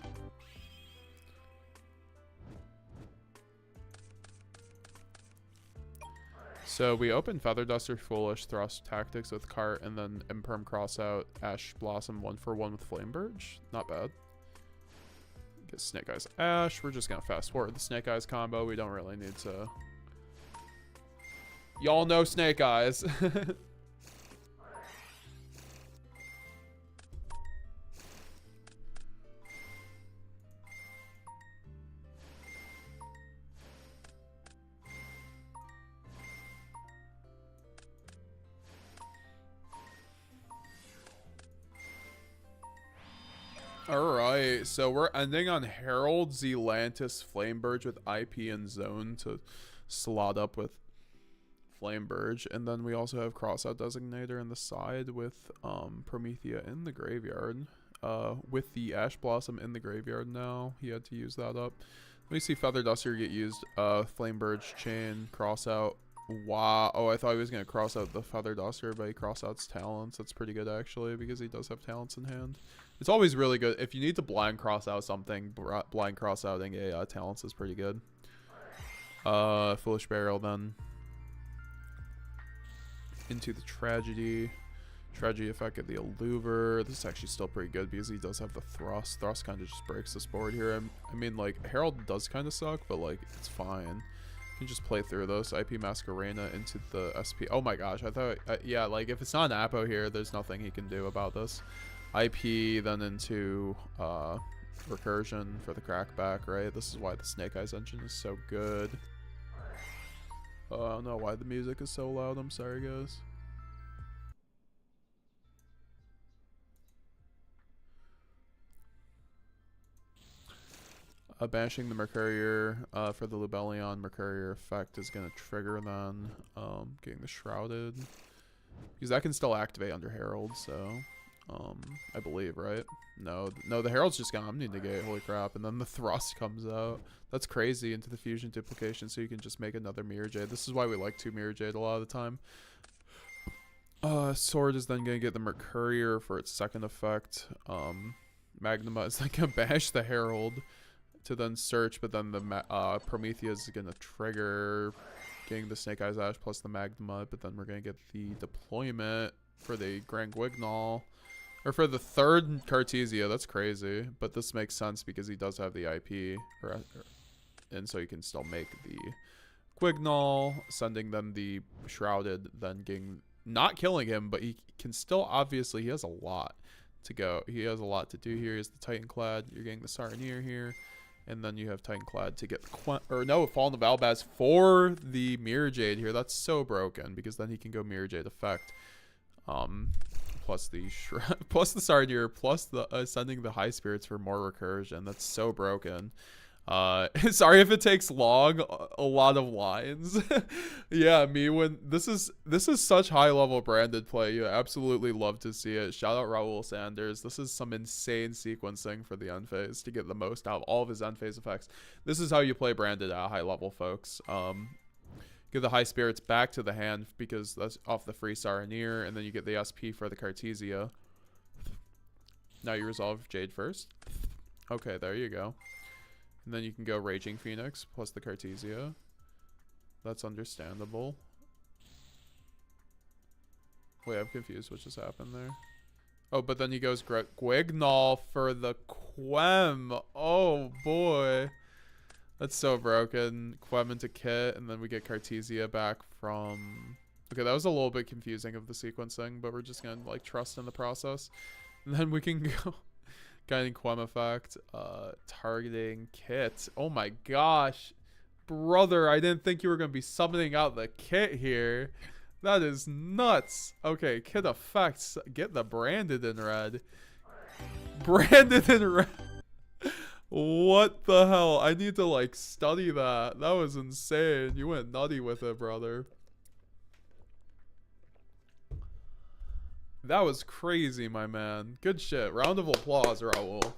So we open Feather Duster, Foolish, Thrust, Tactics with Cart, and then Imperm Crossout, Ash Blossom 1/1 with Flamebirch. Not bad. Get Snake Eyes Ash. We're just going to fast forward the Snake Eyes combo. We don't really need to... Y'all know Snake Eyes. Alright, so we're ending on Herald, Zealantis, Flamebirch with IP and Zone to slot up with Flamebirch. And then we also have Crossout Designator in the side with Promethea in the graveyard. With the Ash Blossom in the graveyard now, he had to use that up. Let me see Feather Duster get used. Flamebirch, Chain, Crossout. Wow. Oh, I thought he was going to cross out the Feather Duster, but he crossouts Talents. That's pretty good, actually, because he does have Talents in hand. It's always really good. If you need to blind cross out something, blind cross outing a Talents is pretty good. Foolish Burial then. Into the Tragedy. Tragedy effect of the Alluver. This is actually still pretty good because he does have the Thrust. Thrust kind of just breaks this board here. I mean, like, Herald does kind of suck, but, like, it's fine. You can just play through those. IP Masquerena into the SP. Oh my gosh, I thought... yeah, like, if it's not an Apo here, there's nothing he can do about this. IP then into Recursion for the Crackback, right? This is why the Snake Eyes engine is so good. I don't know why the music is so loud. I'm sorry, guys. Banishing the Mercurier for the Lubellion. Mercurier effect is going to trigger then. Getting the Shrouded. Because that can still activate under Herald, so... I believe, right? No, the Herald's just gone. I'm needing to get, holy crap. And then the Thrust comes out. That's crazy into the Fusion Duplication, so you can just make another Mirror Jade. This is why we like 2 Mirror Jade a lot of the time. Sword is then going to get the Mercurier for its second effect. Magnuma is then going to bash the Herald to then search, but then the Prometheus is going to trigger getting the Snake Eyes Ash plus the Magnuma, but then we're going to get the deployment for the Grand Guignol. Or for the third Cartesia. That's crazy. But this makes sense because he does have the IP. And so you can still make the Guignol, sending them the Shrouded, then getting... Not killing him, but he can still... Obviously, he has a lot to go. He has a lot to do here. He has the Titanclad. You're getting the Saronir here. And then you have Titanclad to get the... Fallen of Albaz for the Mirror Jade here. That's so broken because then he can go Mirror Jade effect. Plus the Saronir, plus the sending the High Spirits for more recursion. That's so broken. Sorry if it takes long. A lot of lines. Yeah, when this is such high level branded play. You absolutely love to see it. Shout out Raul Sanders. This is some insane sequencing for the end phase to get the most out of all of his end phase effects. This is how you play branded at a high level, folks. Give the High Spirits back to the hand because that's off the free Saronir, and then you get the SP for the Cartesia. Now you resolve Jade first. Okay, there you go. And then you can go Raging Phoenix plus the Cartesia. That's understandable. Wait, I'm confused. What just happened there? Oh, but then he goes Guignol for the Quem. Oh, boy. That's so broken. Quem into Kit, and then we get Cartesia back from... Okay, that was a little bit confusing of the sequencing, but we're just going to, like, trust in the process. And then we can go... Guiding Quem effect. Targeting Kit. Oh my gosh. Brother, I didn't think you were going to be summoning out the kit here. That is nuts. Okay, kit effects. Get the branded in red. Branded in red. What the hell? I need to like study that. That was insane. You went nutty with it, brother. That was crazy, my man. Good shit. Round of applause, Raul.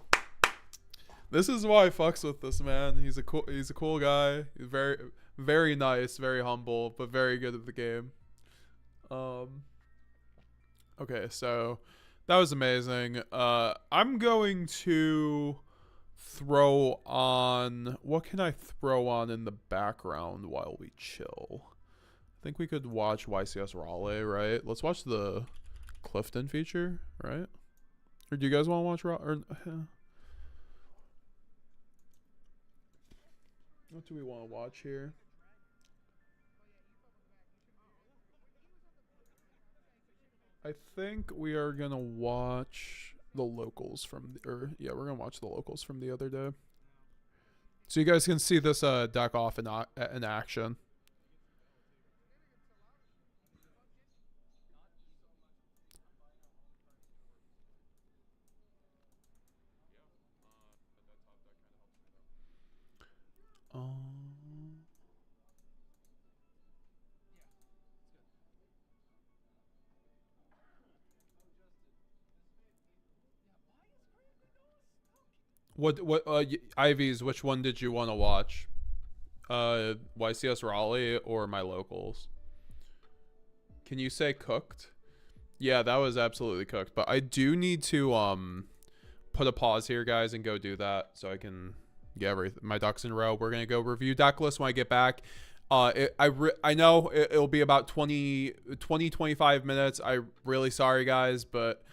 This is why I fucks with this man. He's a cool guy. He's very nice, very humble, but very good at the game. Okay, so that was amazing. I'm going to throw on, what can I throw on in the background while we chill? I think we could watch YCS Raleigh, right? Let's watch the Clifton feature, right? Or do you guys want to watch Raleigh? What do we want to watch here? I think we are gonna watch the locals from, we're gonna watch the locals from the other day, so you guys can see this deck off in action. What Ivies, which one did you want to watch? YCS Raleigh or my locals? Can you say cooked? Yeah, that was absolutely cooked, but I do need to put a pause here, guys, and go do that so I can get my ducks in a row. We're gonna go review deck list when I get back. I know it'll be about 25 minutes. I'm really sorry, guys, but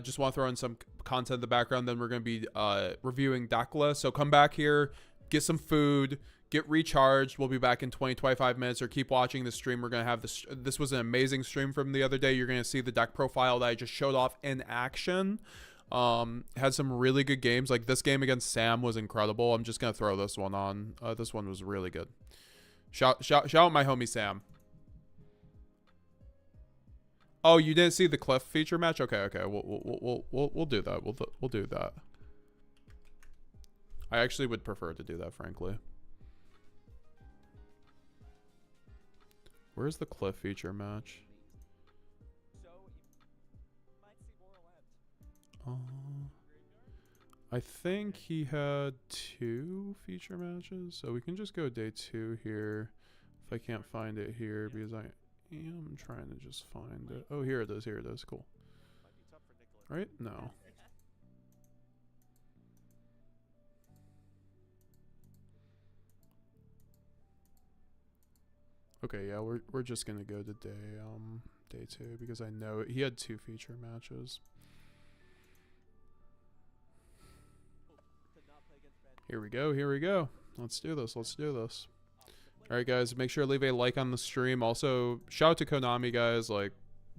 just want to throw in some content in the background. Then we're going to be reviewing deck list. So come back here, get some food, get recharged. We'll be back in 25 minutes, or keep watching the stream. We're going to have this. This was an amazing stream from the other day. You're going to see the deck profile that I just showed off in action. Had some really good games. Like this game against Sam was incredible. I'm just going to throw this one on. This one was really good. Shout out my homie Sam. Oh, you didn't see the Cliff feature match? Okay. We'll do that. We'll do that. I actually would prefer to do that, frankly. Where's the Cliff feature match? I think he had 2 feature matches, so we can just go day 2 here. If I can't find it here, because I am trying to just find it. Oh, here it is. Here it is. Cool. Right? No. Okay, yeah, we're just gonna go to day 2 because I know he had 2 feature matches. Here we go. Here we go. Let's do this. Let's do this. All right, guys, make sure to leave a like on the stream. Also, shout out to Konami, guys. Like,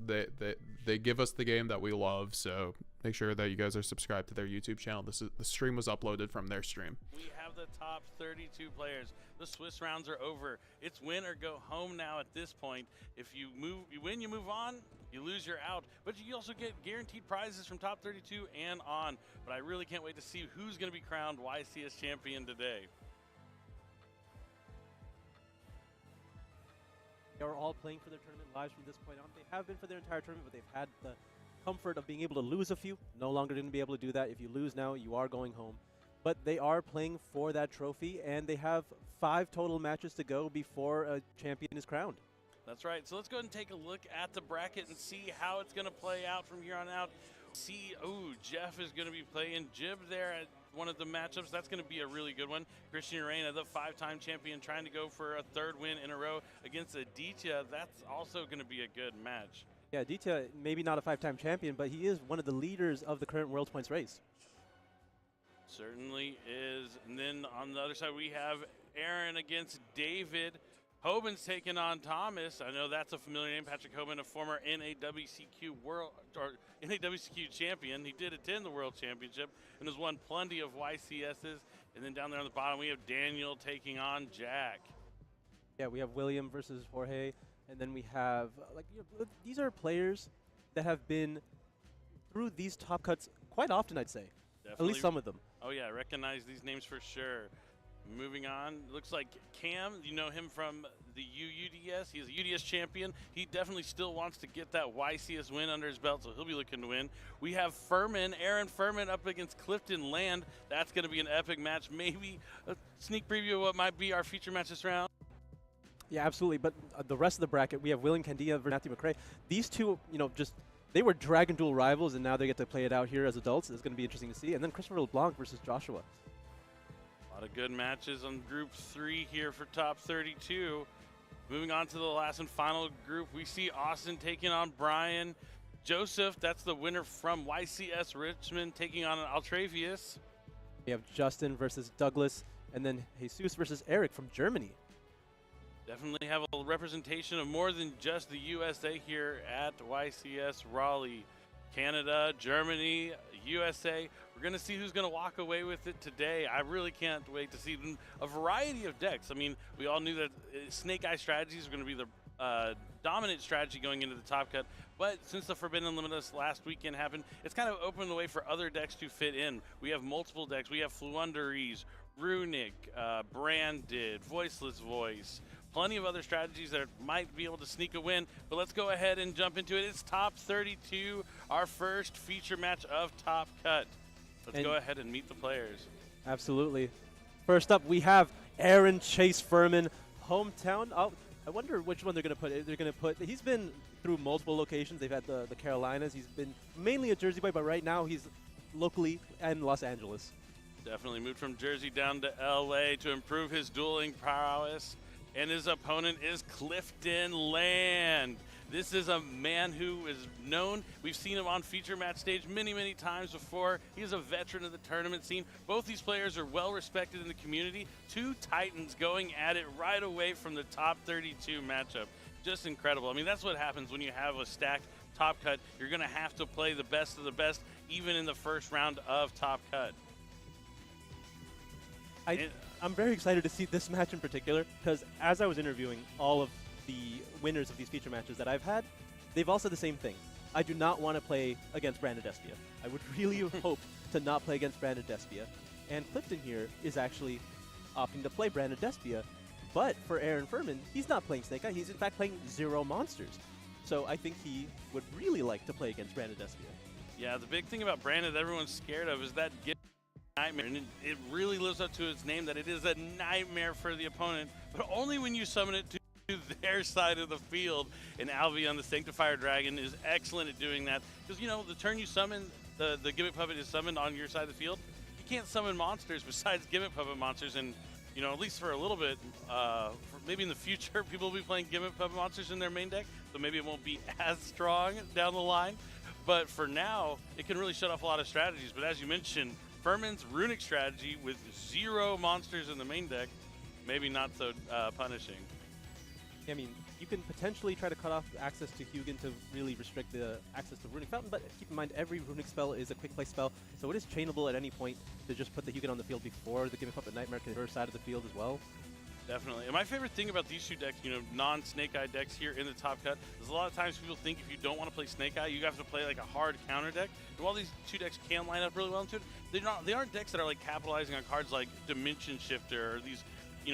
they give us the game that we love, so make sure that you guys are subscribed to their YouTube channel. The stream was uploaded from their stream. We have the top 32 players. The Swiss rounds are over. It's win or go home now at this point. If you win, you move on. You lose, you're out. But you also get guaranteed prizes from top 32 and on. But I really can't wait to see who's going to be crowned YCS champion today. They are all playing for their tournament lives from this point on. They have been for their entire tournament, but they've had the comfort of being able to lose a few. No longer going to be able to do that. If you lose now, you are going home. But they are playing for that trophy, and they have 5 total matches to go before a champion is crowned. That's right. So let's go ahead and take a look at the bracket and see how it's going to play out from here on out. Jeff is going to be playing Jib there at one of the matchups. That's going to be a really good one. Christian Arena, the 5-time champion, trying to go for a 3rd win in a row against Aditya. That's also going to be a good match. Yeah, Aditya, maybe not a 5-time champion, but he is one of the leaders of the current World Points race. Certainly is. And then on the other side, we have Aaron against David. Hoban's taking on Thomas. I know that's a familiar name. Patrick Hoban, a former NAWCQ champion. He did attend the World Championship and has won plenty of YCSs. And then down there on the bottom, we have Daniel taking on Jack. Yeah, we have William versus Jorge, and then we have these are players that have been through these top cuts quite often, I'd say. Definitely. At least some of them. Oh yeah, I recognize these names for sure. Moving on, looks like Cam, you know him from the UDS. He's a UDS champion. He definitely still wants to get that YCS win under his belt, so he'll be looking to win. We have Furman, Aaron Furman up against Clifton Land. That's going to be an epic match. Maybe a sneak preview of what might be our feature match this round. Yeah, absolutely. But the rest of the bracket, we have William Candia versus Matthew McRae. These two, they were Dragon Duel rivals, and now they get to play it out here as adults. It's going to be interesting to see. And then Christopher LeBlanc versus Joshua. A lot of good matches on Group 3 here for top 32. Moving on to the last and final group, we see Austin taking on Brian. Joseph, that's the winner from YCS Richmond, taking on Altravius. We have Justin versus Douglas, and then Jesus versus Eric from Germany. Definitely have a representation of more than just the USA here at YCS Raleigh. Canada, Germany, USA. We're going to see who's going to walk away with it today. I really can't wait to see a variety of decks. I mean, we all knew that Snake Eye strategies were going to be the dominant strategy going into the top cut, but since the Forbidden Limitless last weekend happened, it's kind of opened the way for other decks to fit in. We have multiple decks. We have Fluunderies, Runic, Branded, Voiceless Voice, plenty of other strategies that might be able to sneak a win, but let's go ahead and jump into it. It's top 32, our first feature match of Top Cut. Let's go ahead and meet the players. Absolutely. First up, we have Aaron Chase Furman, hometown. Oh, I wonder which one they're going to put. They're going to put. He's been through multiple locations. They've had the Carolinas. He's been mainly a Jersey boy, but right now he's locally in Los Angeles. Definitely moved from Jersey down to LA to improve his dueling prowess. And his opponent is Clifton Land. This is a man who is known. We've seen him on feature match stage many, many times before. He's a veteran of the tournament scene. Both these players are well respected in the community. Two titans going at it right away from the top 32 matchup. Just incredible. I mean, that's what happens when you have a stacked top cut. You're going to have to play the best of the best, even in the first round of top cut. I'm very excited to see this match in particular, because as I was interviewing all of the winners of these feature matches that I've had, they've all said the same thing. I do not want to play against Brandon Despia. I would really hope to not play against Brandon Despia. And Clifton here is actually opting to play Brandon Despia. But for Aaron Furman, he's not playing Snake Eye. He's in fact playing Zero Monsters. So I think he would really like to play against Brandon Despia. Yeah, the big thing about Brandon that everyone's scared of is that nightmare, and it really lives up to its name that it is a nightmare for the opponent, but only when you summon it to their side of the field. And Albion, the Sanctifier Dragon, is excellent at doing that, because the turn you summon, the Gimmick Puppet is summoned on your side of the field. You can't summon monsters besides Gimmick Puppet monsters, and at least for a little bit, maybe in the future, people will be playing Gimmick Puppet monsters in their main deck, so maybe it won't be as strong down the line. But for now, it can really shut off a lot of strategies. But as you mentioned, Furman's Runic strategy with zero monsters in the main deck, maybe not so punishing. I mean, you can potentially try to cut off access to Hugin to really restrict the access to Runic Fountain, but keep in mind every Runic spell is a quick play spell, so it is chainable at any point to just put the Hugin on the field before the Gimmick Puppet Nightmare can her side of the field as well. Definitely. And my favorite thing about these two decks, non-Snake Eye decks here in the top cut, is a lot of times people think if you don't want to play Snake Eye, you have to play like a hard counter deck. And while these two decks can line up really well into it, they aren't decks that are like capitalizing on cards like Dimension Shifter or these,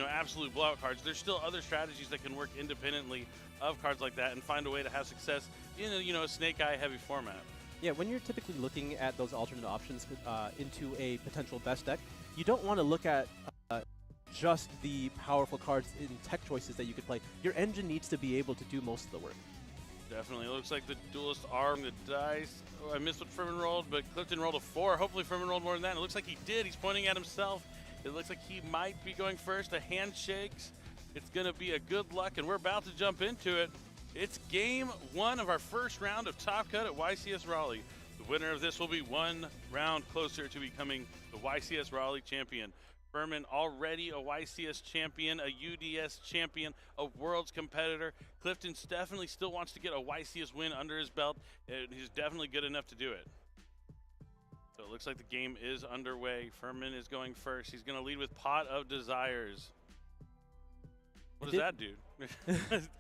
absolute blowout cards. There's still other strategies that can work independently of cards like that and find a way to have success in a Snake Eye heavy format. Yeah, when you're typically looking at those alternate options into a potential best deck, you don't want to look at just the powerful cards in tech choices that you could play. Your engine needs to be able to do most of the work. Definitely. It looks like the duelists are on the dice. Oh, I missed what Furman rolled, but Clifton rolled a 4. Hopefully Furman rolled more than that. It looks like he did. He's pointing at himself. It looks like he might be going first. The handshakes. It's going to be a good luck, and we're about to jump into it. It's game 1 of our first round of Top Cut at YCS Raleigh. The winner of this will be one round closer to becoming the YCS Raleigh champion. Furman already a YCS champion, a UDS champion, a Worlds competitor. Clifton definitely still wants to get a YCS win under his belt, and he's definitely good enough to do it. So it looks like the game is underway. Furman is going first. He's going to lead with Pot of Desires. What does that do?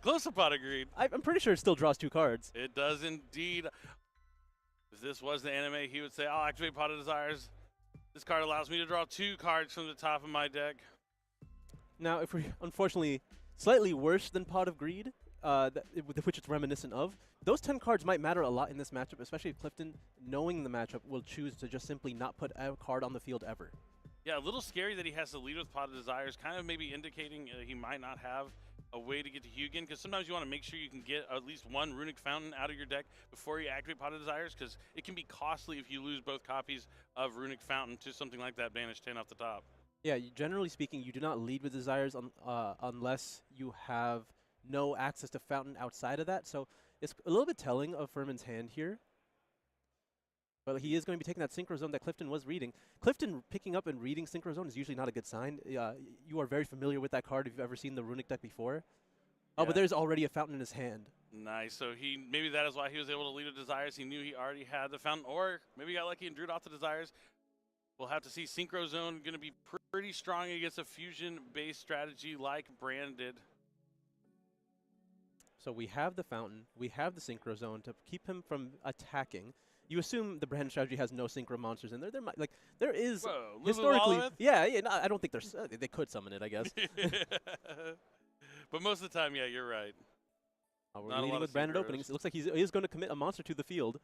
Close to Pot of Greed. I'm pretty sure it still draws 2 cards. It does indeed. If this was the anime, he would say, I'll activate Pot of Desires. This card allows me to draw 2 cards from the top of my deck. Now, if we're unfortunately slightly worse than Pot of Greed, which it's reminiscent of, those 10 cards might matter a lot in this matchup, especially if Clifton, knowing the matchup, will choose to just simply not put a card on the field ever. Yeah, a little scary that he has to lead with Pot of Desires, kind of maybe indicating he might not have a way to get to Hugin, because sometimes you want to make sure you can get at least 1 Runic Fountain out of your deck before you activate Pot of Desires, because it can be costly if you lose both copies of Runic Fountain to something like that Banish 10 off the top. Yeah, generally speaking, you do not lead with Desires unless you have no access to Fountain outside of that, so it's a little bit telling of Furman's hand here. But he is going to be taking that Synchro Zone that Clifton was reading. Clifton picking up and reading Synchro Zone is usually not a good sign. You are very familiar with that card if you've ever seen the Runic deck before. Oh, but there's already a Fountain in his hand. Nice. So maybe that is why he was able to lead with Desires. He knew he already had the Fountain, or maybe he got lucky and drew it off the Desires. We'll have to see. Synchro Zone going to be pretty strong against a fusion-based strategy like Branded. So we have the Fountain, we have the Synchro Zone to keep him from attacking. You assume the Branded strategy has no Synchro monsters in there. There is historically. Yeah, no, I don't think there's. They could summon it, I guess. But most of the time, yeah, you're right. We're leading with Branded openings. It looks like he is going to commit a monster to the field.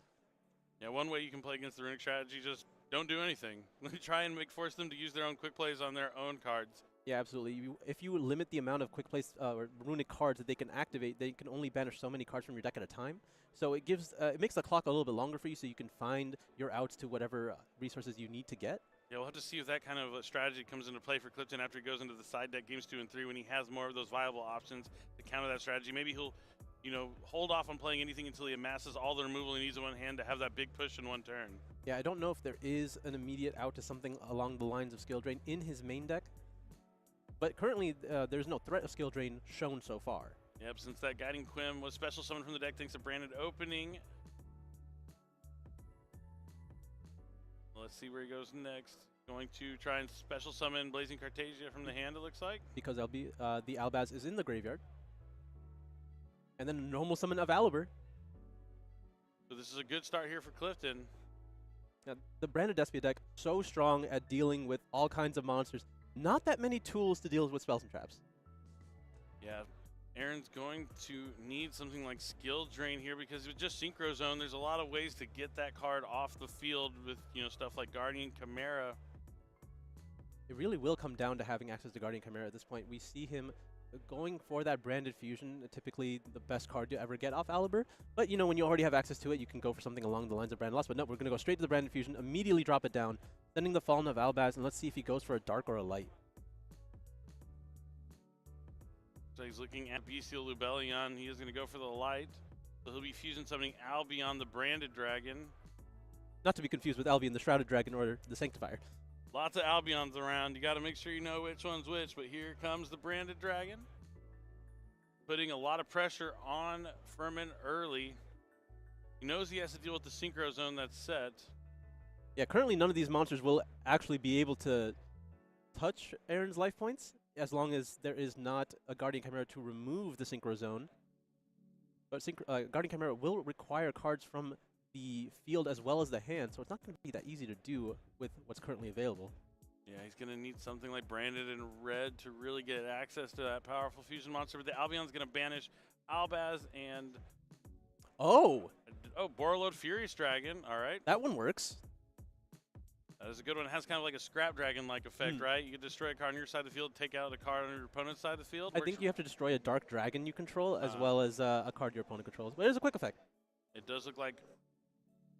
Yeah, one way you can play against the Runic strategy, just don't do anything. Try and force them to use their own quick plays on their own cards. Yeah, absolutely. If you limit the amount of quick plays or Runic cards that they can activate, they can only banish so many cards from your deck at a time. So it gives it makes the clock a little bit longer for you, so you can find your outs to whatever resources you need to get. Yeah, we'll have to see if that kind of strategy comes into play for Clifton after he goes into the side deck games 2 and 3 when he has more of those viable options to counter that strategy. Maybe he'll, hold off on playing anything until he amasses all the removal he needs in one hand to have that big push in one turn. Yeah, I don't know if there is an immediate out to something along the lines of Skill Drain in his main deck, but currently there's no threat of Skill Drain shown so far. Yep, since that Guiding Quim was special summoned from the deck thanks to Branded opening. Let's see where he goes next. Going to try and special summon Blazing Cartasia from the hand, it looks like. Because the Albaz is in the graveyard. And then normal summon of Aliber. So this is a good start here for Clifton. Now, the Branded Despia deck, so strong at dealing with all kinds of monsters. Not that many tools to deal with spells and traps. Yeah, Aaron's going to need something like Skill Drain here because with just Synchro Zone, there's a lot of ways to get that card off the field with, stuff like Guardian Chimera. It really will come down to having access to Guardian Chimera at this point. We see him going for that Branded Fusion, typically the best card to ever get off Aliber. But, when you already have access to it, you can go for something along the lines of Branded Loss. But no, we're going to go straight to the Branded Fusion, immediately drop it down, sending the Fallen of Albaz, and let's see if he goes for a Dark or a Light. So he's looking at Bestial Lubellion. He is going to go for the Light. So he'll be fusion summoning Albion, the Branded Dragon. Not to be confused with Albion, the Shrouded Dragon, or the Sanctifier. Lots of Albions around. You got to make sure you know which one's which. But here comes the Branded Dragon, putting a lot of pressure on Furman early. He knows he has to deal with the Synchro Zone that's set. Yeah, currently none of these monsters will actually be able to touch Aaron's life points as long as there is not a Guardian Chimera to remove the Synchro Zone. But Guardian Chimera will require cards from the field as well as the hand, so it's not going to be that easy to do with what's currently available. Yeah, he's going to need something like Branded in red to really get access to that powerful fusion monster. But the Albion's going to banish Albaz and... Oh, Borreload Furious Dragon. All right. that one works. That is a good one. It has kind of like a Scrap Dragon-like effect, right? You can destroy a card on your side of the field, take out a card on your opponent's side of the field. I think you have to destroy a Dark Dragon you control as well as a card your opponent controls. But there's a quick effect. It does look like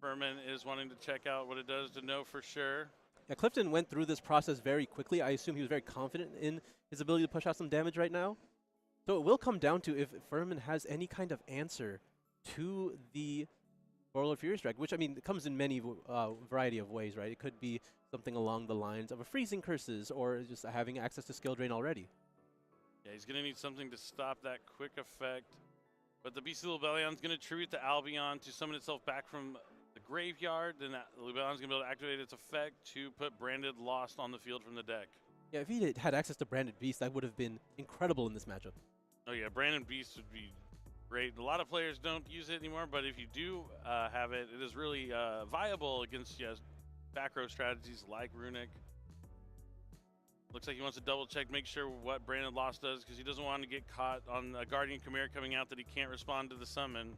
Furman is wanting to check out what it does to know for sure. Yeah, Clifton went through this process very quickly. I assume he was very confident in his ability to push out some damage right now. So it will come down to if Furman has any kind of answer to the Borreload Furious Dragon, which, it comes in many variety of ways, right? It could be something along the lines of a Freezing Curses or just having access to Skill Drain already. Yeah, he's going to need something to stop that quick effect. But the Bestial Lubellion's going to tribute the Albion to summon itself back from the graveyard, then Lubelon's going to be able to activate its effect to put Branded Lost on the field from the deck. Yeah, if he had access to Branded Beast, that would have been incredible in this matchup. Oh yeah, Branded Beast would be great. A lot of players don't use it anymore, but if you do have it, it is really viable against back row strategies like Runic. Looks like he wants to double check, make sure what Branded Lost does, because he doesn't want to get caught on a Guardian Chimera coming out that he can't respond to the summon.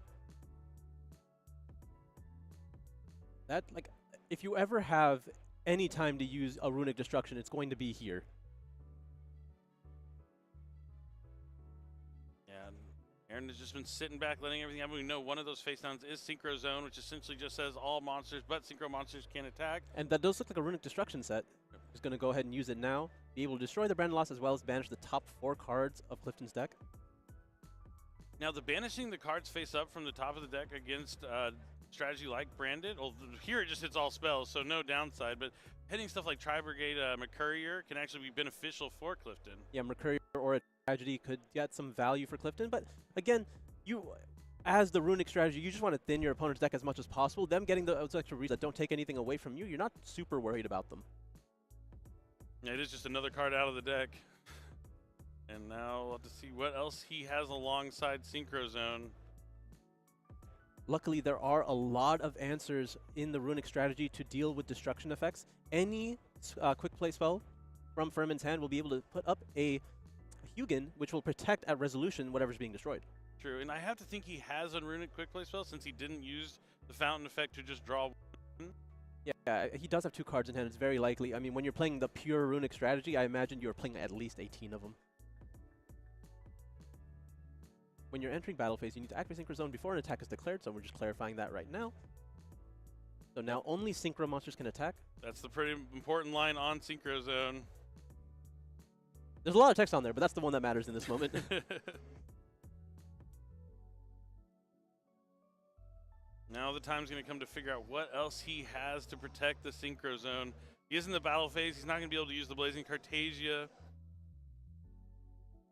That, like, if you ever have any time to use a Runic Destruction, it's going to be here. Yeah, Aaron has just been sitting back, letting everything happen. We know one of those face downs is Synchro Zone, which essentially just says all monsters but Synchro monsters can attack. And that does look like a Runic Destruction set. He's going to go ahead and use it now, be able to destroy the Branded Lost as well as banish the top 4 cards of Clifton's deck. Now, the banishing the cards face up from the top of the deck against strategy like Branded, well, here it just hits all spells, so no downside, but hitting stuff like Tri-Brigade Mercurier can actually be beneficial for Clifton. Yeah, Mercurier or a Tragedy could get some value for Clifton, but again, you, as the Runic strategy, you just want to thin your opponent's deck as much as possible. Them getting those extra reads that don't take anything away from you, you're not super worried about them. Yeah, it is just another card out of the deck. And now we'll have to see what else he has alongside Synchro Zone. Luckily, there are a lot of answers in the Runic strategy to deal with destruction effects. Any quick play spell from Furman's hand will be able to put up a Hugin, which will protect at resolution whatever's being destroyed. True, and I have to think he has a Runic quick play spell since he didn't use the Fountain effect to just draw one. Yeah, he does have 2 cards in hand. It's very likely. I mean, when you're playing the pure Runic strategy, I imagine you're playing at least 18 of them. When you're entering battle phase, you need to activate Synchro Zone before an attack is declared, so we're just clarifying that right now. So now only Synchro monsters can attack. That's the pretty important line on Synchro Zone. There's a lot of text on there, but that's the one that matters in this moment. Now the time's going to come to figure out what else he has to protect the Synchro Zone. He is in the battle phase. He's not going to be able to use the Blazing Cartasia. I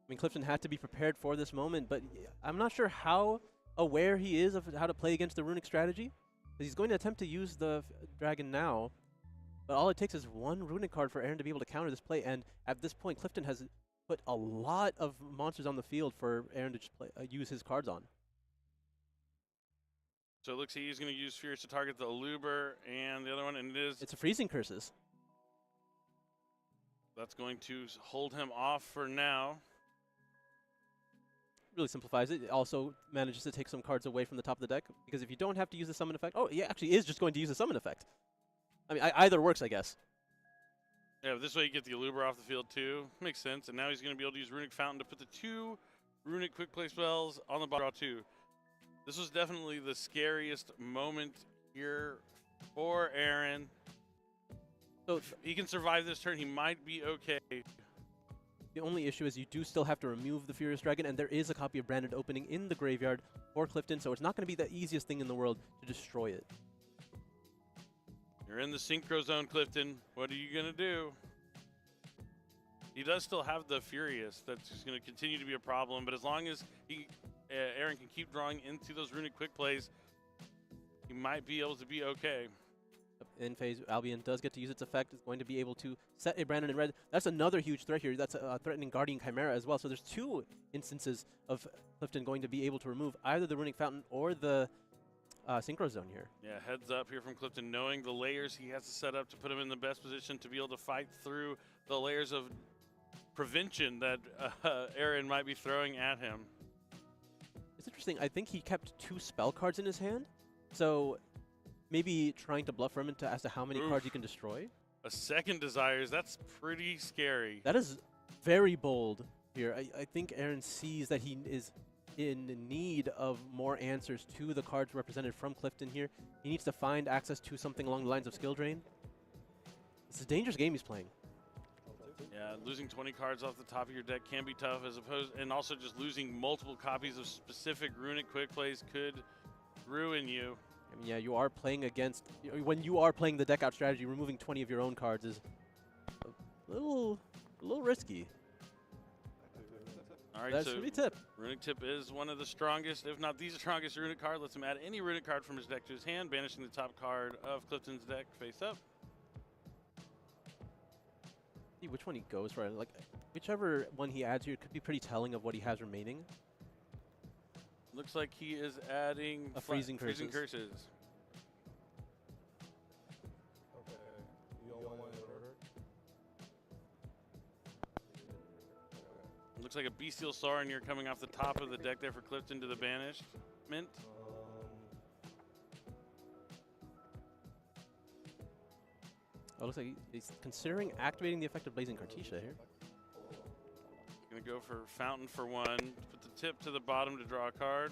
mean, Clifton had to be prepared for this moment, but I'm not sure how aware he is of how to play against the Runic strategy. He's going to attempt to use the Dragon now, but all it takes is 1 Runic card for Aaron to be able to counter this play, and at this point, Clifton has put a lot of monsters on the field for Aaron to just use his cards on. So it looks like he's going to use Furious to target the Aluber and the other one, and It's a Freezing Curses. That's going to hold him off for now. Really simplifies it. It also manages to take some cards away from the top of the deck, because if you don't have to use the summon effect, oh, he actually is just going to use the summon effect. I mean, either works, I guess. Yeah, this way you get the Aluber off the field too. Makes sense. And now he's going to be able to use Runic Fountain to put the 2 Runic quick play spells on the bottom draw 2. This was definitely the scariest moment here for Aaron. So if he can survive this turn, he might be okay. The only issue is you do still have to remove the Furious Dragon, and there is a copy of Branded opening in the graveyard for Clifton, so it's not going to be the easiest thing in the world to destroy it. You're in the Synchro Zone, Clifton. What are you going to do? He does still have the Furious. That's just going to continue to be a problem, but as long as Aaron can keep drawing into those Runic quick plays, he might be able to be okay. In phase, Albion does get to use its effect. It's going to be able to set a Brandon in red. That's another huge threat here. That's threatening Guardian Chimera as well. So there's 2 instances of Clifton going to be able to remove either the Runic Fountain or the Synchro Zone here. Yeah, heads up here from Clifton, knowing the layers he has to set up to put him in the best position to be able to fight through the layers of prevention that Aaron might be throwing at him. It's interesting. I think he kept 2 spell cards in his hand. So maybe trying to bluff him as to how many cards he can destroy. A second Desires, that's pretty scary. That is very bold here. I think Aaron sees that he is in need of more answers to the cards represented from Clifton here. He needs to find access to something along the lines of skill drain. It's a dangerous game he's playing. Yeah, losing 20 cards off the top of your deck can be tough, and also just losing multiple copies of specific Runic quick plays could ruin you. I mean, yeah, you are playing against, when you are playing the deck out strategy, removing 20 of your own cards is a little risky. All right, That's so Runic Tip. Runic Tip is one of the strongest, if not the strongest runic card. Lets him add any runic card from his deck to his hand, banishing the top card of Clifton's deck face up. See which one he goes for. Like, whichever one he adds here could be pretty telling of what he has remaining. Looks like he is adding A freezing freezing curses. curses. Looks like a Bestial Saurnier coming off the top of the deck there for Clifton to the banishment. Oh, looks like he's considering activating the effect of Blazing Cartesia here. Gonna go for Fountain for one. Put the tip to the bottom to draw a card.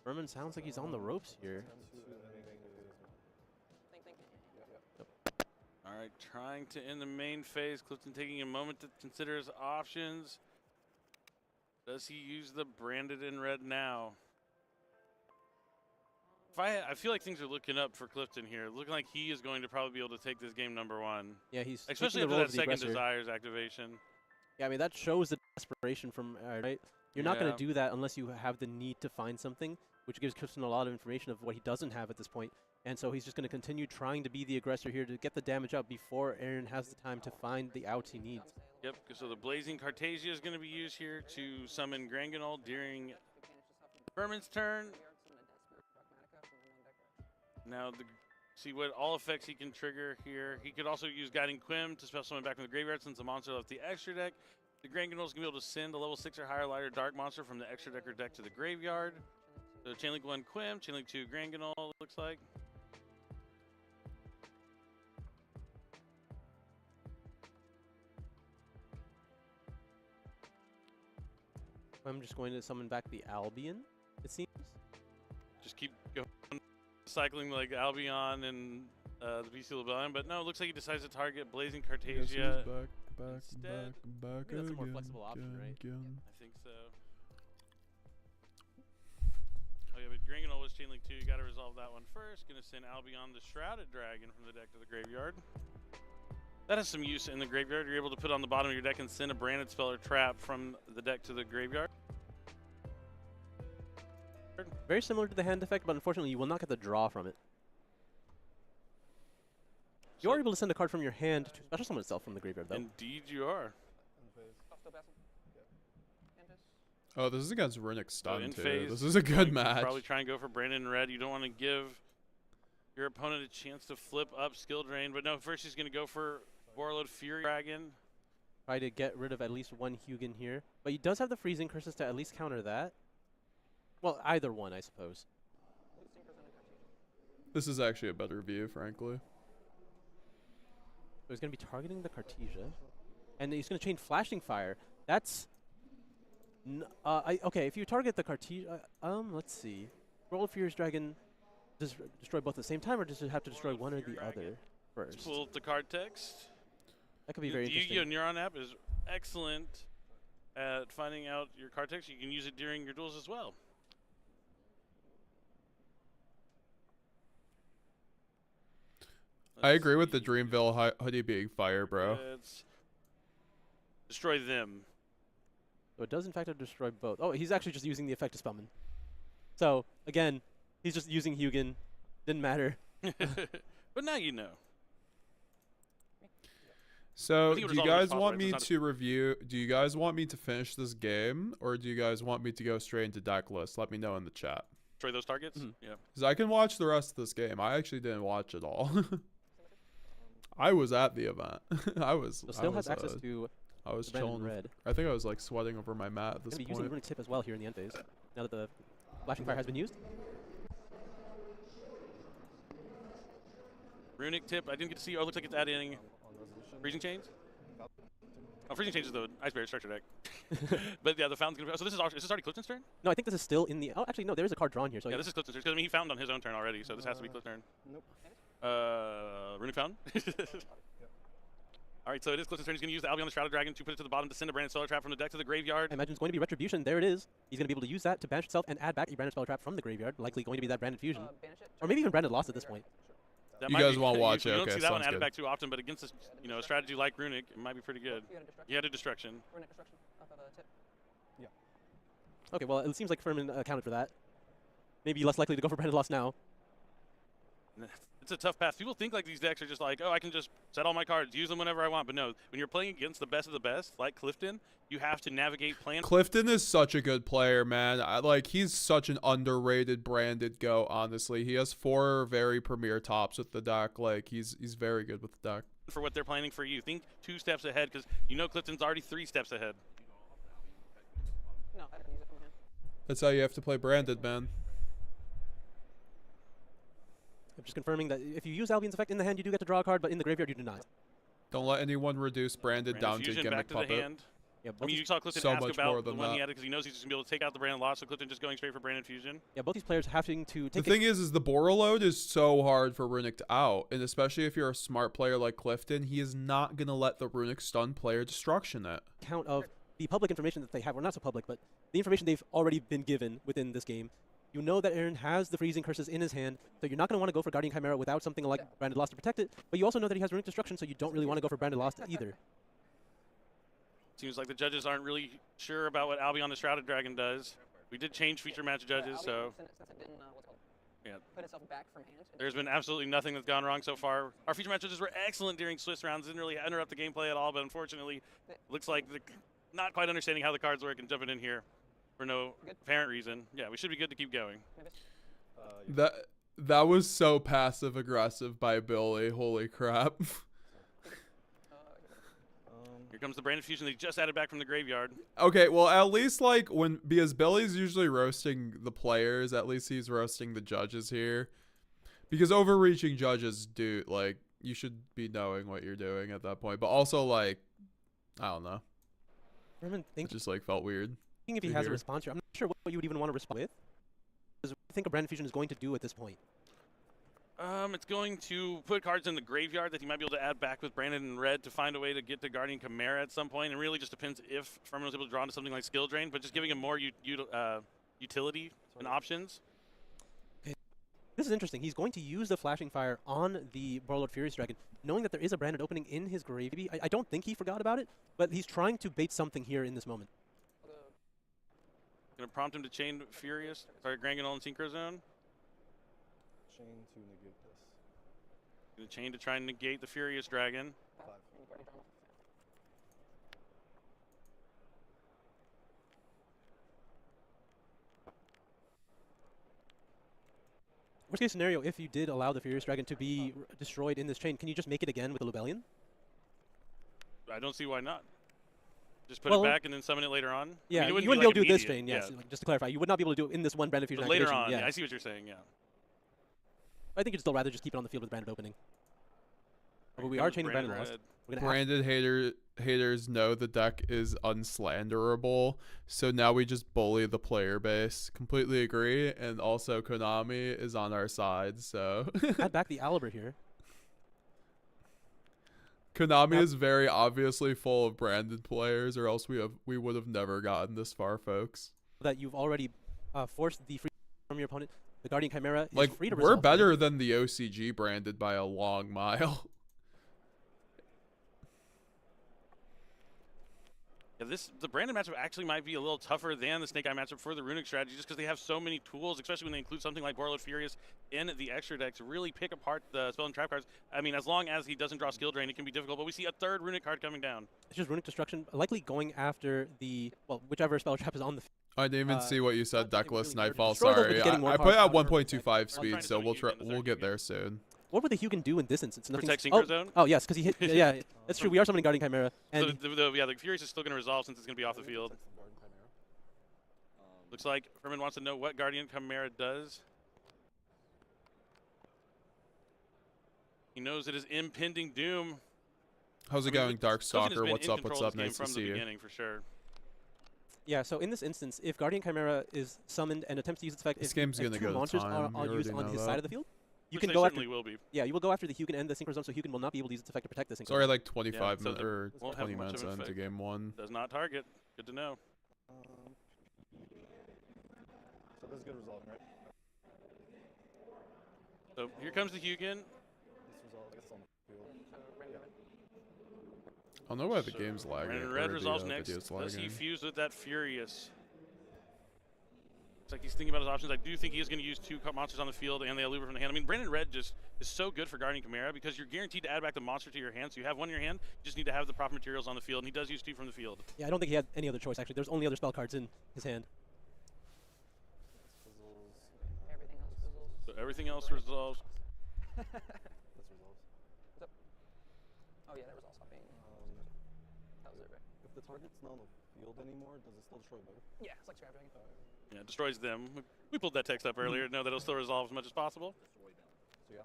Furman sounds like he's on the ropes here. All right, trying to end the main phase. Clifton taking a moment to consider his options. Does he use the branded in red now? I feel like things are looking up for Clifton here. Looking like he is going to probably be able to take this game #1. Yeah, he's Especially taking the after role that of the second aggressor. Desires activation. Yeah, I mean, that shows the desperation from, right? You're not going Yeah. to do that unless you have the need to find something, which gives Clifton a lot of information of what he doesn't have at this point. And so he's just going to continue trying to be the aggressor here to get the damage up before Aaron has the time to find the outs he needs. Yep, so the Blazing Cartesia is going to be used here to summon Granganol during Furman's turn. Now, see what all effects he can trigger here. He could also use Guiding Quim to special summon back from the graveyard since the monster left the extra deck. The Granganol is going to be able to send a level 6 or higher lighter dark monster from the extra decker deck to the graveyard. So Chainlink 1 Quim, Chainlink 2 Granganol, looks like. I'm just going to summon back the Albion, it seems. Just keep going, cycling like Albion and the Bestial Rebellion, but no, it looks like he decides to target Blazing Cartesia. Instead. back Maybe that's a more flexible option, right? I think so. Oh yeah, but Granganol was Chainlink 2. You got to resolve that one first. Gonna send Albion the Shrouded Dragon from the deck to the graveyard. That has some use in the graveyard. You're able to put it on the bottom of your deck and send a branded spell or trap from the deck to the graveyard. Very similar to the hand effect, but unfortunately you will not get the draw from it. You are able to send a card from your hand to special summon itself from the graveyard, though. Indeed, you are. Oh, this is against Runic So Stun in too. phase, This is a good match. Probably try and go for Brandon in red. You don't want to give your opponent a chance to flip up skill drain, but no. First, he's going to go for Warlord Fury Dragon. Try to get rid of at least one Hugin here. But he does have the freezing curses to at least counter that. Well, either one, I suppose. This is actually a better view, frankly. So he's going to be targeting the Cartesia. And he's going to chain Flashing Fire. That's... okay, if you target the Cartesia... let's see. Roll of Furious Dragon... Does destroy both at the same time, or does it have to destroy one or the other first? Pull up the card text. That could be very The interesting. Yu-Gi-Oh! Neuron app is excellent at finding out your card text. You can use it during your duels as well. I agree with the Dreamville hoodie being fire, bro. Let's destroy them. So it does in fact have to destroy both. Oh, he's actually just using the effect to Spellman. So, again, he's just using Hugin. Didn't matter. But now you know. So, I think do it was you all in guys response, want right? me It's not to review? Do you guys want me to finish this game, or do you guys want me to go straight into deck list? Let me know in the chat. Destroy those targets? Mhm. Yeah. Because I can watch the rest of this game. I actually didn't watch it all. I was at the event. I was. So still I has was, access to I was the red and chilling. red. I think I was like sweating over my mat at this Going to be using the point. Runic Tip as well here in the end phase. Now that the Flashing Fire has been used. Runic Tip, I didn't get to see. Oh, it looks like it's adding Freezing Chains. Oh, Freezing Chains is the Ice Barrier structure deck. But yeah, the Fountain's going to be. So this is already Clifton's turn? No, I think this is still in the... Oh, actually, no, there is a card drawn here. So Yeah, this is Clifton's turn. Because I mean, he found on his own turn already, so this has to be Clifton's turn. Runic Fountain? All right, so it is Clifton's turn. He's going to use the Albion the Shrouded Dragon to put it to the bottom to send a branded spell trap from the deck to the graveyard. I imagine it's going to be Retribution. There it is. He's going to be able to use that to banish itself and add back a branded spell trap from the graveyard. Likely going to be that branded fusion. Or maybe even branded lost at this point. That You might guys be- want to watch you it? don't Okay, see that one sounds added good. back too often, but against a strategy like Runic, it might be pretty good. He had a destruction. Okay, well, it seems like Furman accounted for that. Maybe less likely to go for Branded Lost now. It's a tough path. People think like these decks are just like, oh, I can just set all my cards, use them whenever I want. But no, when you're playing against the best of the best, like Clifton, you have to navigate plan. Clifton is such a good player, man. He's such an underrated branded go, honestly. He has 4 very premier tops with the deck. Like, he's very good with the deck. For what they're planning for you. Think 2 steps ahead because you know Clifton's already 3 steps ahead. That's how you have to play branded, man. I'm just confirming that if you use Albion's effect in the hand, you do get to draw a card, but in the graveyard, you do not. Don't let anyone reduce branded down to Fusion gimmick back to the puppet. hand. Yeah, I both, mean, you saw Clifton So ask much more about the than one he that. added because he knows he's just going to be able to take out the Branded Lost, so Clifton just going straight for Branded Fusion. both these players having to take The thing is the Bora load is so hard for Runic to out, and especially if you're a smart player like Clifton, he is not going to let the Runic stun player destruction it. account of the public information that they have, or not so public, but the information they've already been given within this game. You know that Aaron has the freezing curses in his hand, so you're not going to want to go for Guardian Chimera without something like Branded Lost to protect it, but you also know that he has Runic Destruction, so you don't really want to go for Branded Lost either. Seems like the judges aren't really sure about what Albion the Shrouded Dragon does. We did change feature match judges, so yeah. There's been absolutely nothing that's gone wrong so far. Our feature match judges were excellent during Swiss rounds, didn't really interrupt the gameplay at all, but unfortunately, looks like they're not quite understanding how the cards work and jumping in here for no apparent reason. Yeah, we should be good to keep going. That was so passive aggressive by Billy. Holy crap. Here comes the Branded Fusion they just added back from the graveyard. Okay, well, at least because Billy's usually roasting the players, at least he's roasting the judges here. Because overreaching judges you should be knowing what you're doing at that point. But also I don't know. Furman It just felt weird. thinking if he has a response here. I'm not sure what you would even want to respond with. What do you think a Branded Fusion is going to do at this point? It's going to put cards in the graveyard that he might be able to add back with Brandon and Red to find a way to get to Guardian Chimera at some point. And really just depends if Furman was able to draw into something like Skill Drain, but just giving him more utility and options. This is interesting. He's going to use the Flashing Fire on the Warlord Furious Dragon, knowing that there is a branded opening in his grave. I don't think he forgot about it, but he's trying to bait something here in this moment. Going to prompt him to chain Furious, Granganol and Synchro Zone. Chain to negate this. Going to chain to try and negate the Furious Dragon. 5. Worst case scenario, if you did allow the Furious Dragon to be destroyed in this chain, can you just make it again with the Lubellion? I don't see why not. Just put it back and then summon it later on. Yeah, I mean, you wouldn't be able to do this immediate, chain, yes. Just to clarify, you would not be able to do it in this one Branded Fusion But later activation, on, yeah. I see what you're saying, yeah. I think you'd still rather just keep it on the field with branded opening. But we are chaining Branded Lost. Branded haters know the deck is unslanderable, so now we just bully the player base. Completely agree, and also Konami is on our side, so add back the Aliber here. Konami is very obviously full of branded players, or else we would have never gotten this far, folks. That you've already forced the free from your opponent. The Guardian Chimera is free to we're resolve. better than the OCG branded by a long mile. Yeah, the Brandon matchup actually might be a little tougher than the Snake Eye matchup for the Runic strategy, just because they have so many tools, especially when they include something like Warlord Furious in the extra deck to really pick apart the spell and trap cards. I mean, as long as he doesn't draw Skill Drain, it can be difficult, but we see a third Runic card coming down. It's just Runic Destruction, likely going after whichever spell trap is on the field. I didn't even see what you said, Deckless really Nightfall. destroy those, but Sorry, getting more I put it at cards 1.25 speed, trying to so summon Hugin in the we'll third get Hugin. there soon. What would the Hugin do in this instance? Protect Synchro Zone? Oh, yes, because he hit. Yeah, that's true. We are summoning Guardian Chimera. And So the Furious is still going to resolve since it's going to be off the field. Looks like Furman wants to know what Guardian Chimera does. He knows it is impending doom. How's it I mean, going, Dark Clifton has Stalker? been What's in up? control What's of up? this game Nice to from see the you. beginning, for sure. yeah, so in this instance, if Guardian Chimera is summoned and attempts to use its effect, This if game's gonna two go to monsters time. are You used already on know his that. side of the field, you Which can they go after. certainly will be. Yeah, you will go after the Hugin and the Synchro Zone, so Hugin will not be able to use its effect to protect the Synchro Sorry, Zone. like 25 so minutes they or won't have 20 much minutes of an into effect. game one. Does not target. Good to know. So this is good resolving, right? So here comes the Hugin. I don't know why the game's lagging. Brandon Red or resolves the, next. video's Does he lagging. fuse with that Furious? It's like he's thinking about his options. I do think he is going to use 2 monsters on the field and the Aluber from the hand. I mean, Brandon Red just is so good for guarding Chimera because you're guaranteed to add back the monster to your hand. So you have 1 in your hand. You just need to have the proper materials on the field, and he does use 2 from the field. Yeah, I don't think he had any other choice, actually. There's only other spell cards in his hand. So everything else resolves. That's resolves. Oh yeah, that resolves something. That was it, right? If the target's not on the field anymore, does it still destroy both? Yeah, it's like Scrap Dragon. Yeah, destroys them. We pulled that text up earlier. Know that it'll still resolve as much as possible. So yeah.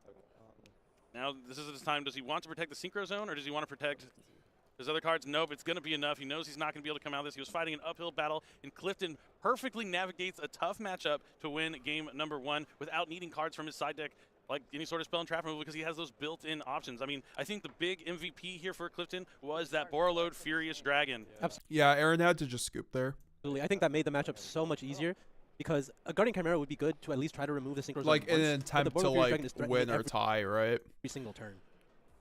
Okay. Now, this is his time. Does he want to protect the Synchro Zone, or does he want to protect his other cards? Nope, it's going to be enough. He knows he's not going to be able to come out of this. He was fighting an uphill battle, and Clifton perfectly navigates a tough matchup to win game number 1 without needing cards from his side deck like any sort of spell and trap removal because he has those built-in options. I mean, I think the big MVP here for Clifton was that Borreload Furious Dragon. Yeah, Aaron had to just scoop there. Absolutely. I think that made the matchup so much easier because a Guardian Chimera would be good to at least try to remove the Synchro Zone Like in once, an but the attempt to Borderlands Fury Dragon like is threatening win or every tie, right? single turn.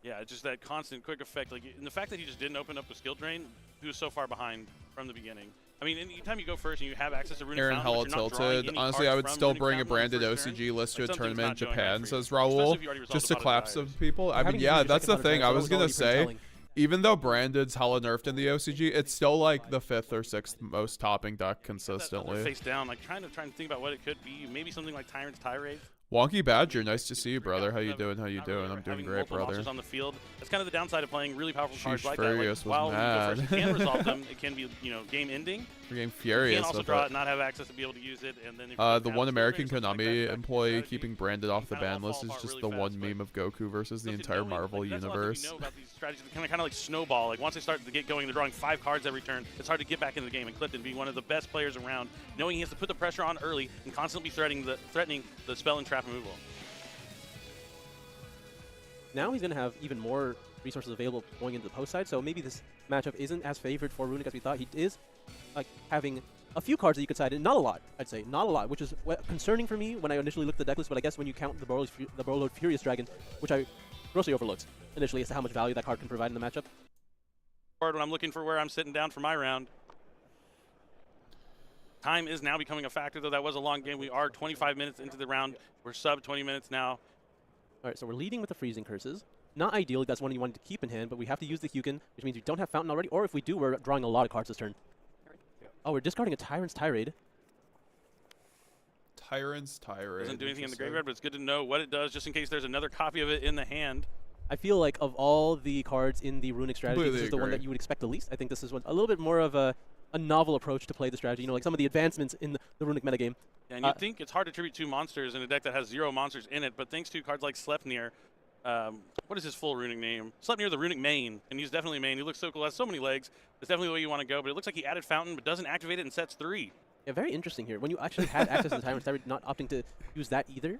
Yeah, it's just that constant quick effect. Like, and the fact that he just didn't open up a skill drain, he was so far behind from the beginning. I mean, anytime you go first and you have access to Runic Aaron Fountain, hella but you're not drawing tilted. any Honestly, cards I would from still Runic bring a Fountain on the branded first turn, OCG list to a like, something's tournament in not going right Japan, for you. says Especially Raul, if you already resolved just a to lot of clap desires. some people. I Having mean, to yeah, use that's the second thing. I counter was is gonna already pretty say, telling. even though Branded's hella nerfed in the OCG, it's still like the 5th or 6th most topping deck That other consistently. face down, like trying to think about what it could be. Maybe something like Tyrant's Tirade. Wonky Badger, nice to see you, brother. How you doing? How you Not doing? really I'm doing having great, multiple brother. monsters on the field. That's kind of the downside of playing really powerful cards Sheesh, like Furious that. was Like, while you go first, you can mad. resolve them. It can be, game ending. We're getting You furious can also with draw it. it, not have access to be able to use it, and then if you The have one skill American drain or something Konami like that, employee strategy, keeping Branded off the kinda all ban list fall is apart just really the fast, one but meme of Goku versus the Clifton entire knowing, Marvel like, that's one thing universe. we know about these strategies. They kind of like snowball. Like once they start to get going, they're drawing 5 cards every turn. It's hard to get back into the game. And Clifton, being one of the best players around, knowing he has to put the pressure on early and constantly threatening the spell and trap removal. Now he's going to have even more resources available going into the post side, so maybe this matchup isn't as favored for Runic as we thought. He is like having a few cards that you could side in, not a lot, I'd say, not a lot, which is concerning for me when I initially looked at the deck list, but I guess when you count the Borreload Furious Dragon, which I grossly overlooked initially as to how much value that card can provide in the matchup. When I'm looking for where I'm sitting down for my round. Time is now becoming a factor, though that was a long game. We are 25 minutes into the round. We're sub 20 minutes now. All right, so we're leading with the Freezing Curses. Not ideally, that's one you wanted to keep in hand, but we have to use the Hugin, which means we don't have Fountain already, or if we do, we're drawing a lot of cards this turn. Oh, we're discarding a Tyrant's Tirade. Tyrant's Tirade. Doesn't do anything in the graveyard, but it's good to know what it does just in case there's another copy of it in the hand. I feel like of all the cards in the Runic strategy, Completely this is the one agree. that you would expect the least. I think this is a little bit more of a novel approach to play the strategy. You know, like some of the advancements in the Runic metagame. And you'd think it's hard to tribute 2 monsters in a deck that has 0 monsters in it, but thanks to cards like Sleipnir, what is his full Runic name? Sleipnir the Runic main, and he's definitely main. He looks so cool, has so many legs. It's definitely the way you want to go, but it looks like he added Fountain, but doesn't activate it in sets 3. Yeah, very interesting here. When you actually had access to the Tyrant's Tirade, not opting to use that either.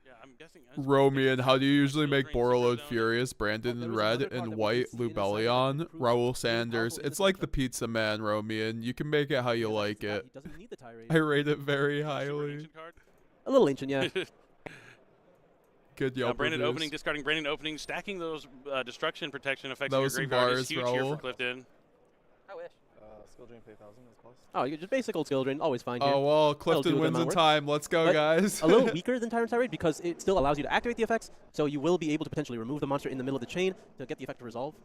Yeah, I'm guessing. Romian, how do you usually Skill make drain, Borreload Synchro Zone. Furious, Branded There in was red another card and that white was inside that Lubellion, improved Raul really Sanders? powerful in It's this like matchup. the pizza man, Romian. You can make it how you like That, it. He doesn't need the Tirade. I rate it very Super highly. ancient card. A little ancient, yeah. Good Yelp Brandon reviews. opening, discarding Brandon opening, stacking those destruction protection effects That in your was some graveyard bars, is huge here for Raul. Clifton. I wish. Skill drain pay 1,000 is plus. Oh, you just basic old skill drain, always fine here. Oh, well, do Clifton the wins amount in of work. time. Let's go, But guys. A little weaker than Tyrant's Tirade because it still allows you to activate the effects, so you will be able to potentially remove the monster in the middle of the chain to get the effect to resolve.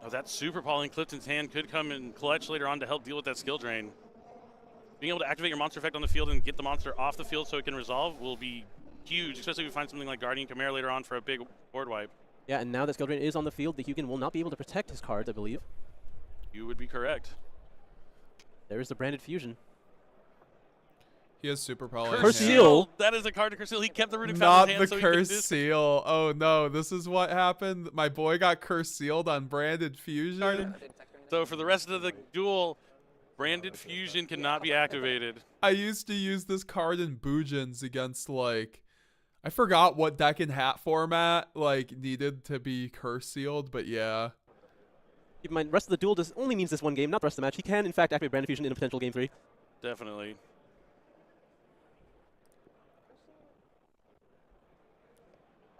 Oh, that Super Paul in Clifton's hand could come in clutch later on to help deal with that skill drain. Being able to activate your monster effect on the field and get the monster off the field so it can resolve will be huge, especially if we find something like Guardian Chimera later on for a big board wipe. Yeah, and now that skill drain is on the field, the Hugin will not be able to protect his cards, I believe. You would be correct. There is the Branded Fusion. He has super power. Curse Seal. That is a card to Curse Seal. He kept the Runic Not Fountain in the his hand so he curse could seal. Oh no, this is what happened. My boy got curse sealed on Branded Fusion. I didn't text or anything. So for the rest of the duel, Branded Fusion cannot be activated. I used to use this card in Boojins against like, I forgot what deck and hat format like needed to be curse sealed, but yeah. Keep in mind, rest of the duel only means this one game, not the rest of the match. He can, in fact, activate Branded Fusion in a potential game 3. Definitely.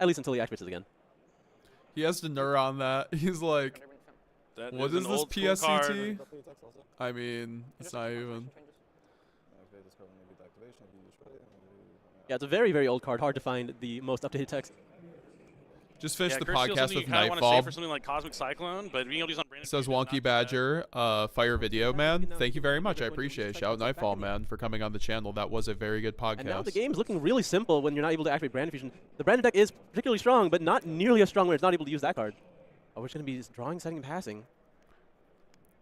At least until he activates it again. He has to neuron that. He's like, That what an is this old school card. PSCT? I mean, it's not even. Yeah, it's a very, very old card. Hard to find the most updated text. Just finished the Chris feels podcast something with you kinda wanna Nightfall. say for something like Cosmic Cyclone, but being able to use on Brandon Says Cooper is Wonky not Badger, fire video man. Thank you very much. I appreciate it. Shout out Nightfall man for coming on the channel. That was a very good podcast. And now the game's looking really simple when you're not able to activate Branded Fusion. The Branded deck is particularly strong, but not nearly as strong when it's not able to use that card. Oh, we're just going to be drawing, setting, and passing.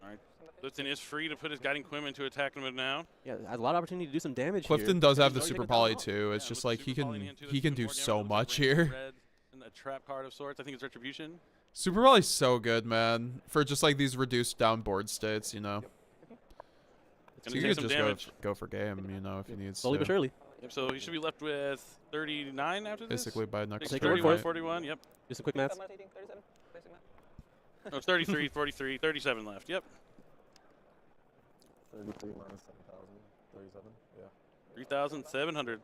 All right. Clifton is free to put his Guiding Quim into attack mode now. Yeah, has a lot of opportunity to do some damage Clifton here. does have the He's super already poly taken too. It's Yeah, just with like Super Poly in hand, too, he that's can even do more so damage. much Brandon here. Red and a trap card of sorts. I think it's Retribution. Super poly's so good, man. For just like these reduced down board states, you know. So Gonna you take could some just damage. go for game, you know, if you need Slowly but to. surely. Yep, so he should be left with 39 after this. Basically by next Take turn. your word for 31, it. 41, yep. Do some quick maths. 37, placing that. Oh, it's 33, 43, 37 left, yep. 33 minus 7,000. 37. Yeah. 3,700.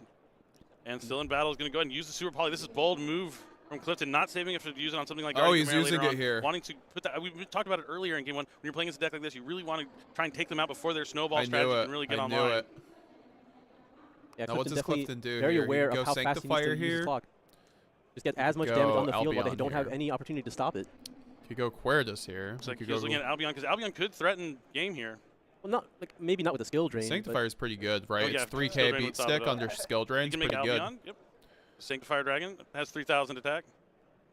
And still in battle is going to go ahead and use the Super Poly. This is bold move from Clifton, not saving it to use it on something like Oh, Guardian he's Chimera using later it on. here. Wanting to put that, we talked about it earlier in game one. When you're playing against a deck like this, you really want to try and take them out before their snowball I strategy knew it. can really get I online. knew it. Yeah, Now, what does definitely Clifton do very here? He aware can of go how fast he needs Sanctifier to use his here. clock. Just get as much Go damage on the field while they Albion don't have here. any opportunity to stop it. Could go Querdus here. Looks like Could he's go looking at Albion, because Albion could threaten game here. Well, not like maybe not with the skill drain. Sanctifier is pretty good, right? Oh, yeah, it's 3k skill drain beat would top stick it up. under skill You drain. It's can make pretty good. Albion, yep. Sanctifier Dragon has 3,000 attack.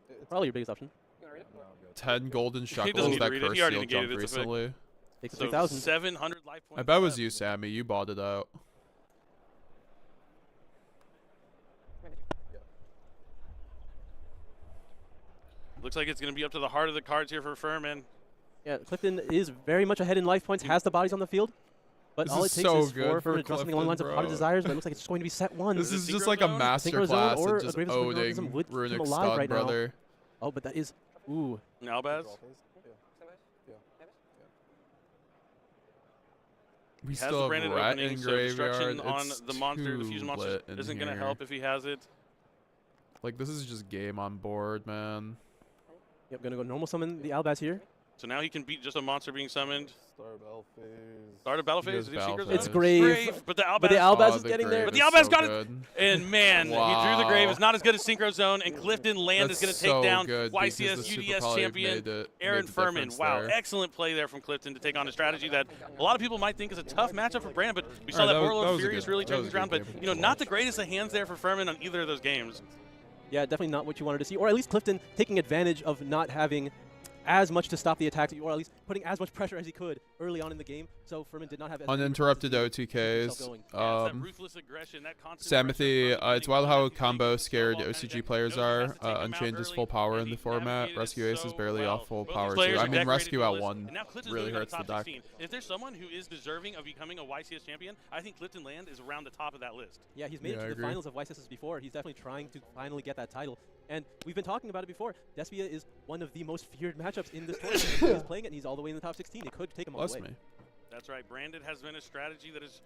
But probably your biggest option. You want to read it? 10 golden doesn't shekels need to that read it. curse He already seal negated jump its effect. recently. Take the So 3,000. 700 life points. I bet it was left. you, Sammy. You bought it out. Looks like it's going to be up to the heart of the cards here for Furman. Yeah, Clifton is very much ahead in life points, has the bodies on the field. But This all it is takes so is good for for Furman to draw something along the lines of Clifton, Heart of bro. Desires, but it looks like it's just going to be set one. Is This it is just Synchro like a Zone? master Synchro Zone class or of a just Graven Synchronism owning would keep him Runic alive Stun, right now. brother. Oh, but that is... Ooh. Albaz. We He has still the have branded Rat opening, in so destruction graveyard. on It's the monster, the too fusion monster lit in isn't going to here. help if he has it. Like, this is just game on board, man. Yep, gonna go normal summon the Albaz here. So now he can beat just a monster being summoned. Start battle phase. Start a battle He phase. goes Is he Synchro battle Zone? It's phase. Grave. But the Albaz, But the Albaz Oh, is the getting there. grave But the is Albaz so got it. good. And man, he drew the grave. Wow. It's not as good as Synchro Zone, and Clifton Land That's is going to take so down good because YCS the Super UDS Poly champion made Aaron the Furman. difference Wow, there. excellent play there from Clifton to take on a strategy that a lot of people might think is a tough matchup for Brand, but we saw Alright, that that was- Warlord that was a Furious good- really that turn was things a around, good but game. you know, not the greatest of hands there for Furman on either of those games. Yeah, definitely not what you wanted to see. Or at least Clifton taking advantage of not having as much to stop the attack, or at least putting as much pressure as he could early on in the game. So Furman did not have as many Uninterrupted chances to keep himself OTKs. going. Yeah, it's that ruthless aggression, that constant Samothy, pressure. it's wild how Getting combo the scared snowball kind of OCG deck. players Knows he has are. to take them out Unchained is early, full power and in the he's format. navigated it Rescue Ace is so barely well. off full Both power these too. players I are mean, decorated Rescue at duelists, 1 and now Clifton's really moving on hurts to the top deck. 16. If there's someone who is deserving of becoming a YCS champion, I think Clifton Land is around the top of that list. Yeah, he's made Yeah, I it to the agree. finals of YCS before. He's definitely trying to finally get that title. And we've been talking about it before. Despia is one of the most feared matchups in this tournament. He's playing it, and he's all the way in the top 16. It could take him all Bless the way. me. That's right. Branded has been a strategy that has,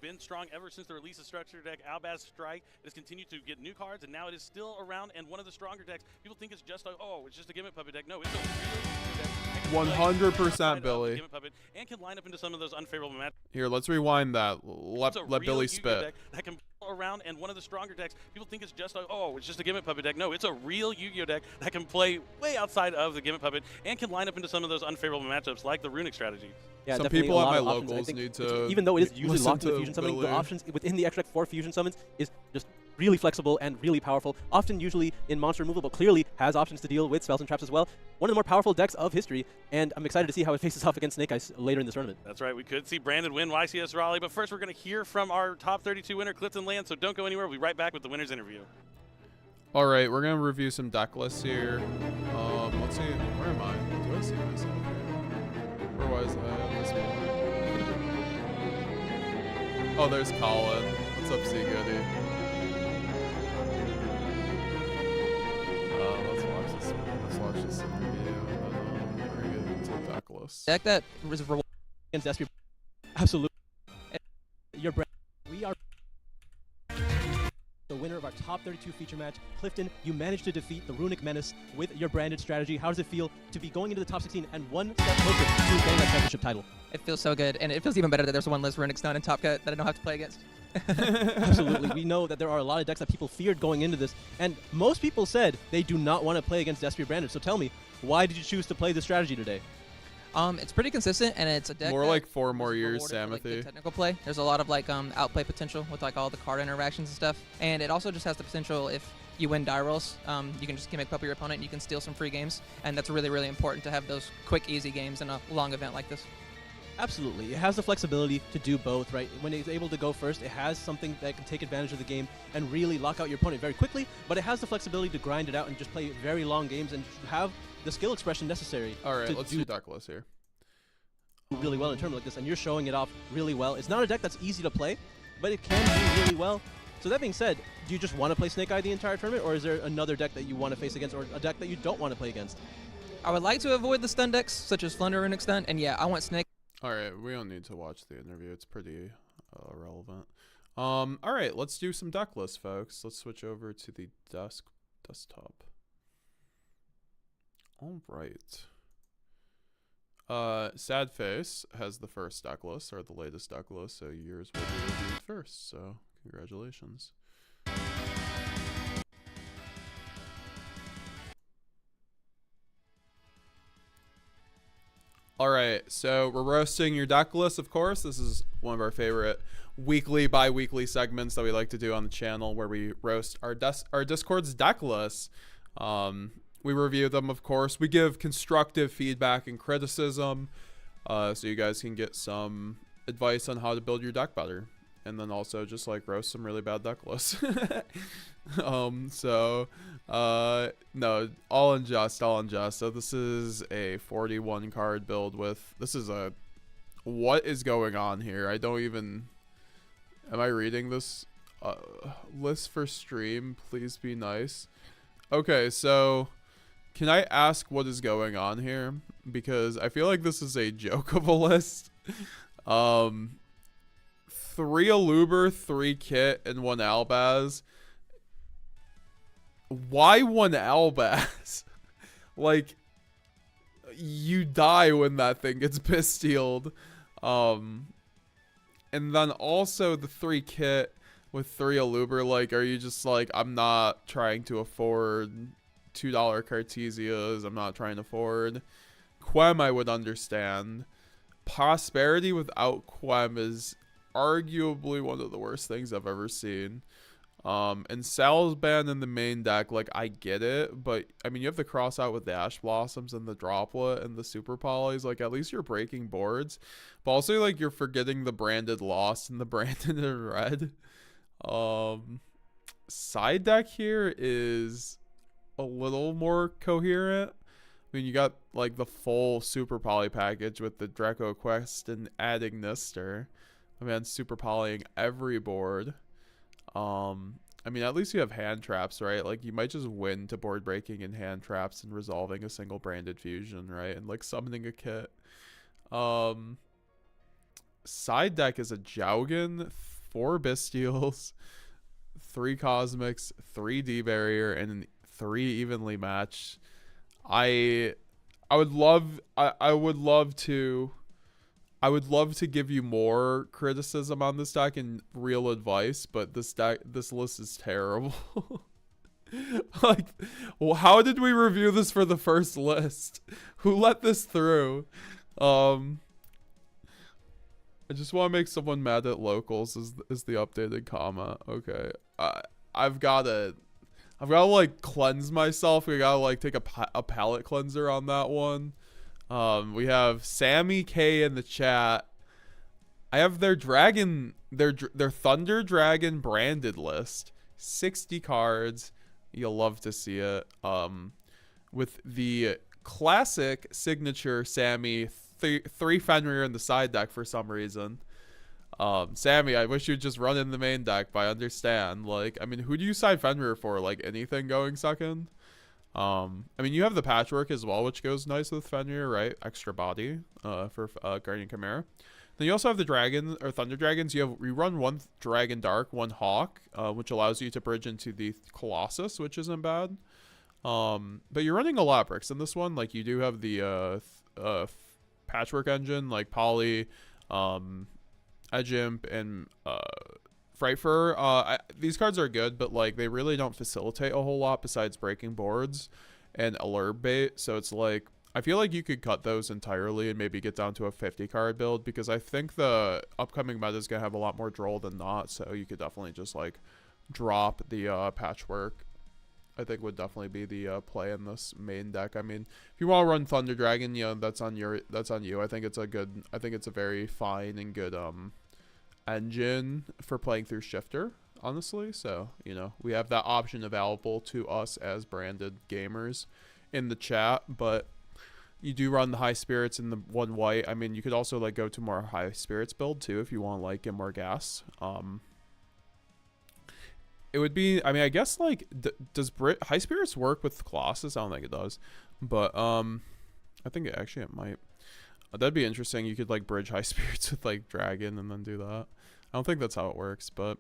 been strong ever since the release of Structure Deck. Albaz Strike has continued to get new cards, and now it is still around and one of the stronger decks. People think it's just it's just a gimmick puppet deck. No, it's a real deck. that can play 100% outside of the Billy. Gimmick puppet and can line up into some of those unfavorable matchups. Here, let's rewind that. It's a Let real Billy Yu-Gi-Oh spit. deck that can play around and one of the stronger decks. People think it's just it's just a gimmick puppet deck. No, it's a real Yu-Gi-Oh deck that can play way outside of the gimmick puppet and can line up into some of those unfavorable matchups like the runic strategy. Yeah, Some definitely people a at lot my of options. I locals think need it's- to even though it is usually listen locked into to fusion summoning, the Billy. options within the extra deck for fusion summons is just really flexible and really powerful. Often, usually in monster removal, but clearly has options to deal with spells and traps as well. One of the more powerful decks of history, and I'm excited to see how it faces off against Snake Eyes later in this tournament. That's right. We could see Brandon win YCS Raleigh, but first we're going to hear from our top 32 winner, Clifton Land. So don't go anywhere. We'll be right back with the winner's interview. All right, we're gonna review some deck lists here. Let's see. Where am I? Do I see myself here? Where was I at this point? Oh, there's Colin. What's up, C Goody? Let's watch this interview, and then we're gonna get into deck lists. Deck that is Against Despia, absolutely. And your brand, we are the winner of our top 32 feature match. Clifton, you managed to defeat the Runic Menace with your branded strategy. How does it feel to be going into the top 16 and one step closer to getting that championship title? It feels so good, and it feels even better that there's one less Runic Stone in Top Cut that I don't have to play against. Absolutely. We know that there are a lot of decks that people feared going into this, and most people said they do not want to play against Despia branded. So tell me, why did you choose to play this strategy today? It's pretty consistent, and it's a deck More that like 4 more is years, rewarded for, like, good Samothy. technical play. There's a lot of like outplay potential with like all the card interactions and stuff, and it also just has the potential if you win die rolls, you can just gimmick up your opponent and you can steal some free games, and that's really, really important to have those quick, easy games in a long event like this. Absolutely. It has the flexibility to do both, right? When it's able to go first, it has something that can take advantage of the game and really lock out your opponent very quickly, but it has the flexibility to grind it out and just play very long games and have the skill expression necessary. All right, to let's do deck list here. really well in a tournament like this, and you're showing it off really well. It's not a deck that's easy to play, but it can do really well. So that being said, do you just want to play Snake Eye the entire tournament, or is there another deck that you want to face against, or a deck that you don't want to play against? I would like to avoid the stun decks, such as Flunder Runic Stun, and yeah, I want Snake. All right, we don't need to watch the interview. It's pretty irrelevant. All right, let's do some deck lists, folks. Let's switch over to the desktop. All right. Sad Face has the first deck list, or the latest deck list, so yours will be reviewed first. So congratulations. All right, so we're roasting your deck list, of course. This is one of our favorite weekly, bi-weekly segments that we like to do on the channel, where we roast our Discord's deck lists. We review them, of course. We give constructive feedback and criticism, so you guys can get some advice on how to build your deck better, and then also just like roast some really bad deck lists. No, all in jest. So this is a 41 card build with, this is a, what is going on here? I don't even, am I reading this list for stream? Please be nice. Okay, so can I ask what is going on here? Because I feel like this is a joke of a list. 3 Aluber, 3 Kit, and 1 Albaz. Why 1 Albaz? Like, you die when that thing gets pistealed. And then also the 3 Kit with 3 Aluber. Like, are you just like, I'm not trying to afford $2 Cartesias. I'm not trying to afford Quem, I would understand. Prosperity without Quem is arguably one of the worst things I've ever seen. And Sal's ban in the main deck, like, I get it, but I mean, you have the cross out with the Ash Blossoms and the Droplet and the Super Polys. Like, at least you're breaking boards, but also, like, you're forgetting the branded Lost and the branded in red. Side deck here is a little more coherent. I mean, you got like the full Super Poly package with the Draco Quest and adding Nister. I mean, Super Polying every board. I mean, at least you have hand traps, right? Like, you might just win to board breaking and hand traps and resolving a single branded fusion, right? And like summoning a kit. Side deck is a Jowgen, 4 Bestials, 3 Cosmics, 3 D Barrier, and 3 evenly matched. I would love to give you more criticism on this deck and real advice, but this list is terrible. Like, well, how did we review this for the first list? Who let this through? I just want to make someone mad at locals is the updated comment. Okay. I've got to like cleanse myself. We got to like take a palate cleanser on that one. We have Sammy K in the chat. I have their dragon, their Thunder Dragon branded list. 60 cards. You'll love to see it. With the classic signature Sammy, 3 Fenrir in the side deck for some reason. Sammy, I wish you'd just run in the main deck, but I understand. Like, I mean, who do you side Fenrir for? Like, anything going second? I mean, you have the Patchwork as well, which goes nice with Fenrir, right? Extra body for Guardian Chimera. Then you also have the dragon or thunder dragons. You run one dragon dark, one hawk, which allows you to bridge into the colossus, which isn't bad. But you're running a lot of bricks in this one. Like you do have the patchwork engine, like poly, edgimp, and frightfur. These cards are good, but like they really don't facilitate a whole lot besides breaking boards and alert bait. So it's like I feel like you could cut those entirely and maybe get down to a 50 card build, because I think the upcoming meta is gonna have a lot more droll than not. So you could definitely just like drop the patchwork. I think would definitely be the play in this main deck. I mean, if you want to run Thunder Dragon, you know, that's on you. I think it's a very fine and good engine for playing through Shifter, honestly. So, you know, we have that option available to us as branded gamers in the chat, but you do run the high spirits in the one white. I mean, you could also like go to more high spirits build too if you want to like get more gas. It would be, I mean, I guess like does high spirits work with Colossus? I don't think it does, but I think it might. That'd be interesting. You could like bridge high spirits with like dragon and then do that. I don't think that's how it works, but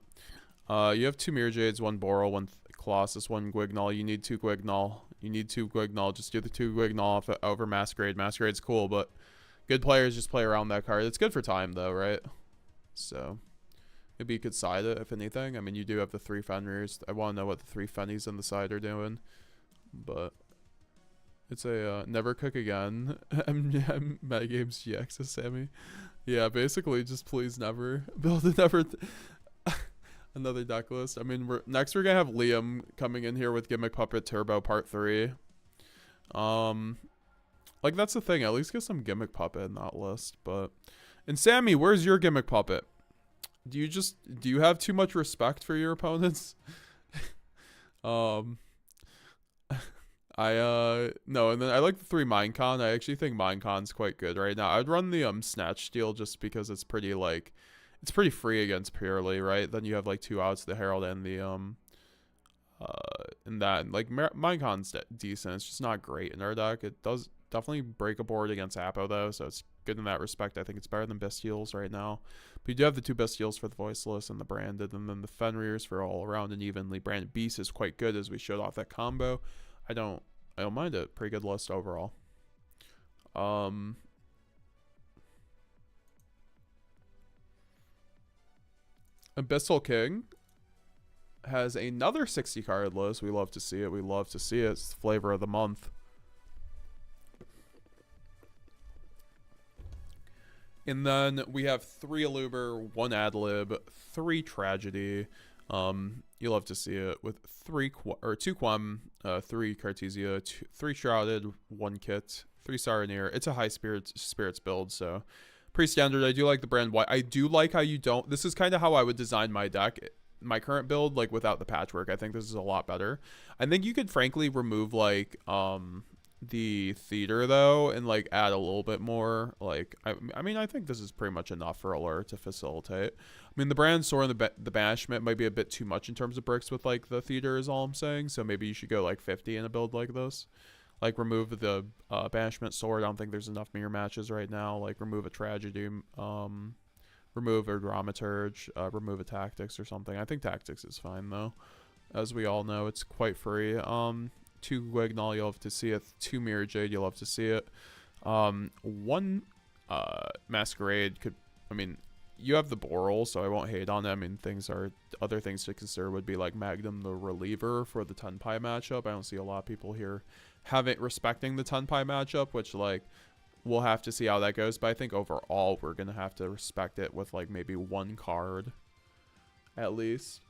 you have 2 Mirror Jades, 1 Boral, 1 Colossus, 1 Guignol. You need 2 Guignol. Just do the 2 Guignol over Masquerade. Masquerade's cool, but good players just play around that card. It's good for time though, right? So maybe you could side it if anything. I mean, you do have the 3 Fenrirs. I want to know what the 3 Fennies on the side are doing, but it's a never cook again. MetaGamesGX is Sammy. Yeah, basically just please never build another deck list. I mean, we're gonna have Liam coming in here with Gimmick Puppet Turbo Part 3. Like that's the thing. At least get some Gimmick Puppet in that list. And Sammy, where's your Gimmick Puppet? Do you have too much respect for your opponents? No, and then I like the 3 Minecon. I actually think Minecon's quite good right now. I'd run the Snatch Steal just because it's pretty free against purrely, right? Then you have like 2 outs, the Herald and the and that, and like Minecon's decent. It's just not great in our deck. It does definitely break a board against Apo though, so it's good in that respect. I think it's better than Bestials right now. But you do have the 2 Bestials for the voiceless and the branded, and then the Fenrirs for all around and evenly branded. Beast is quite good as we showed off that combo. I don't mind it. Pretty good list overall. Abyssal King has another 60 card list. We love to see it. It's the flavor of the month. And then we have 3 Aluber, 1 Adlib, 3 Tragedy. You love to see it with 2 Quem, 3 Cartesia, 3 Shrouded, 1 Kit, 3 Saranir. It's a high spirits build, so pretty standard. I do like the brand white. I do like how you don't. This is kind of how I would design my deck, my current build, like without the patchwork. I think this is a lot better. I think you could frankly remove like the theater though and like add a little bit more. Like I mean I think this is pretty much enough for alert to facilitate. I mean the brand sword and the banishment might be a bit too much in terms of bricks with like the theater is all I'm saying. So maybe you should go like 50 in a build like this. Like remove the banishment sword. I don't think there's enough mirror matches right now. Like remove a tragedy, remove a dramaturge, remove a tactics or something. I think tactics is fine though. As we all know, it's quite free. 2 Guignol, you'll have to see it. 2 Mirror Jade, you'll have to see it. 1 Masquerade could, I mean, you have the Boral, so I won't hate on it. I mean, other things to consider would be like Magnum the Reliever for the Tenpai matchup. I don't see a lot of people here respecting the Tenpai matchup, which like we'll have to see how that goes. But I think overall we're gonna have to respect it with like maybe 1 card at least.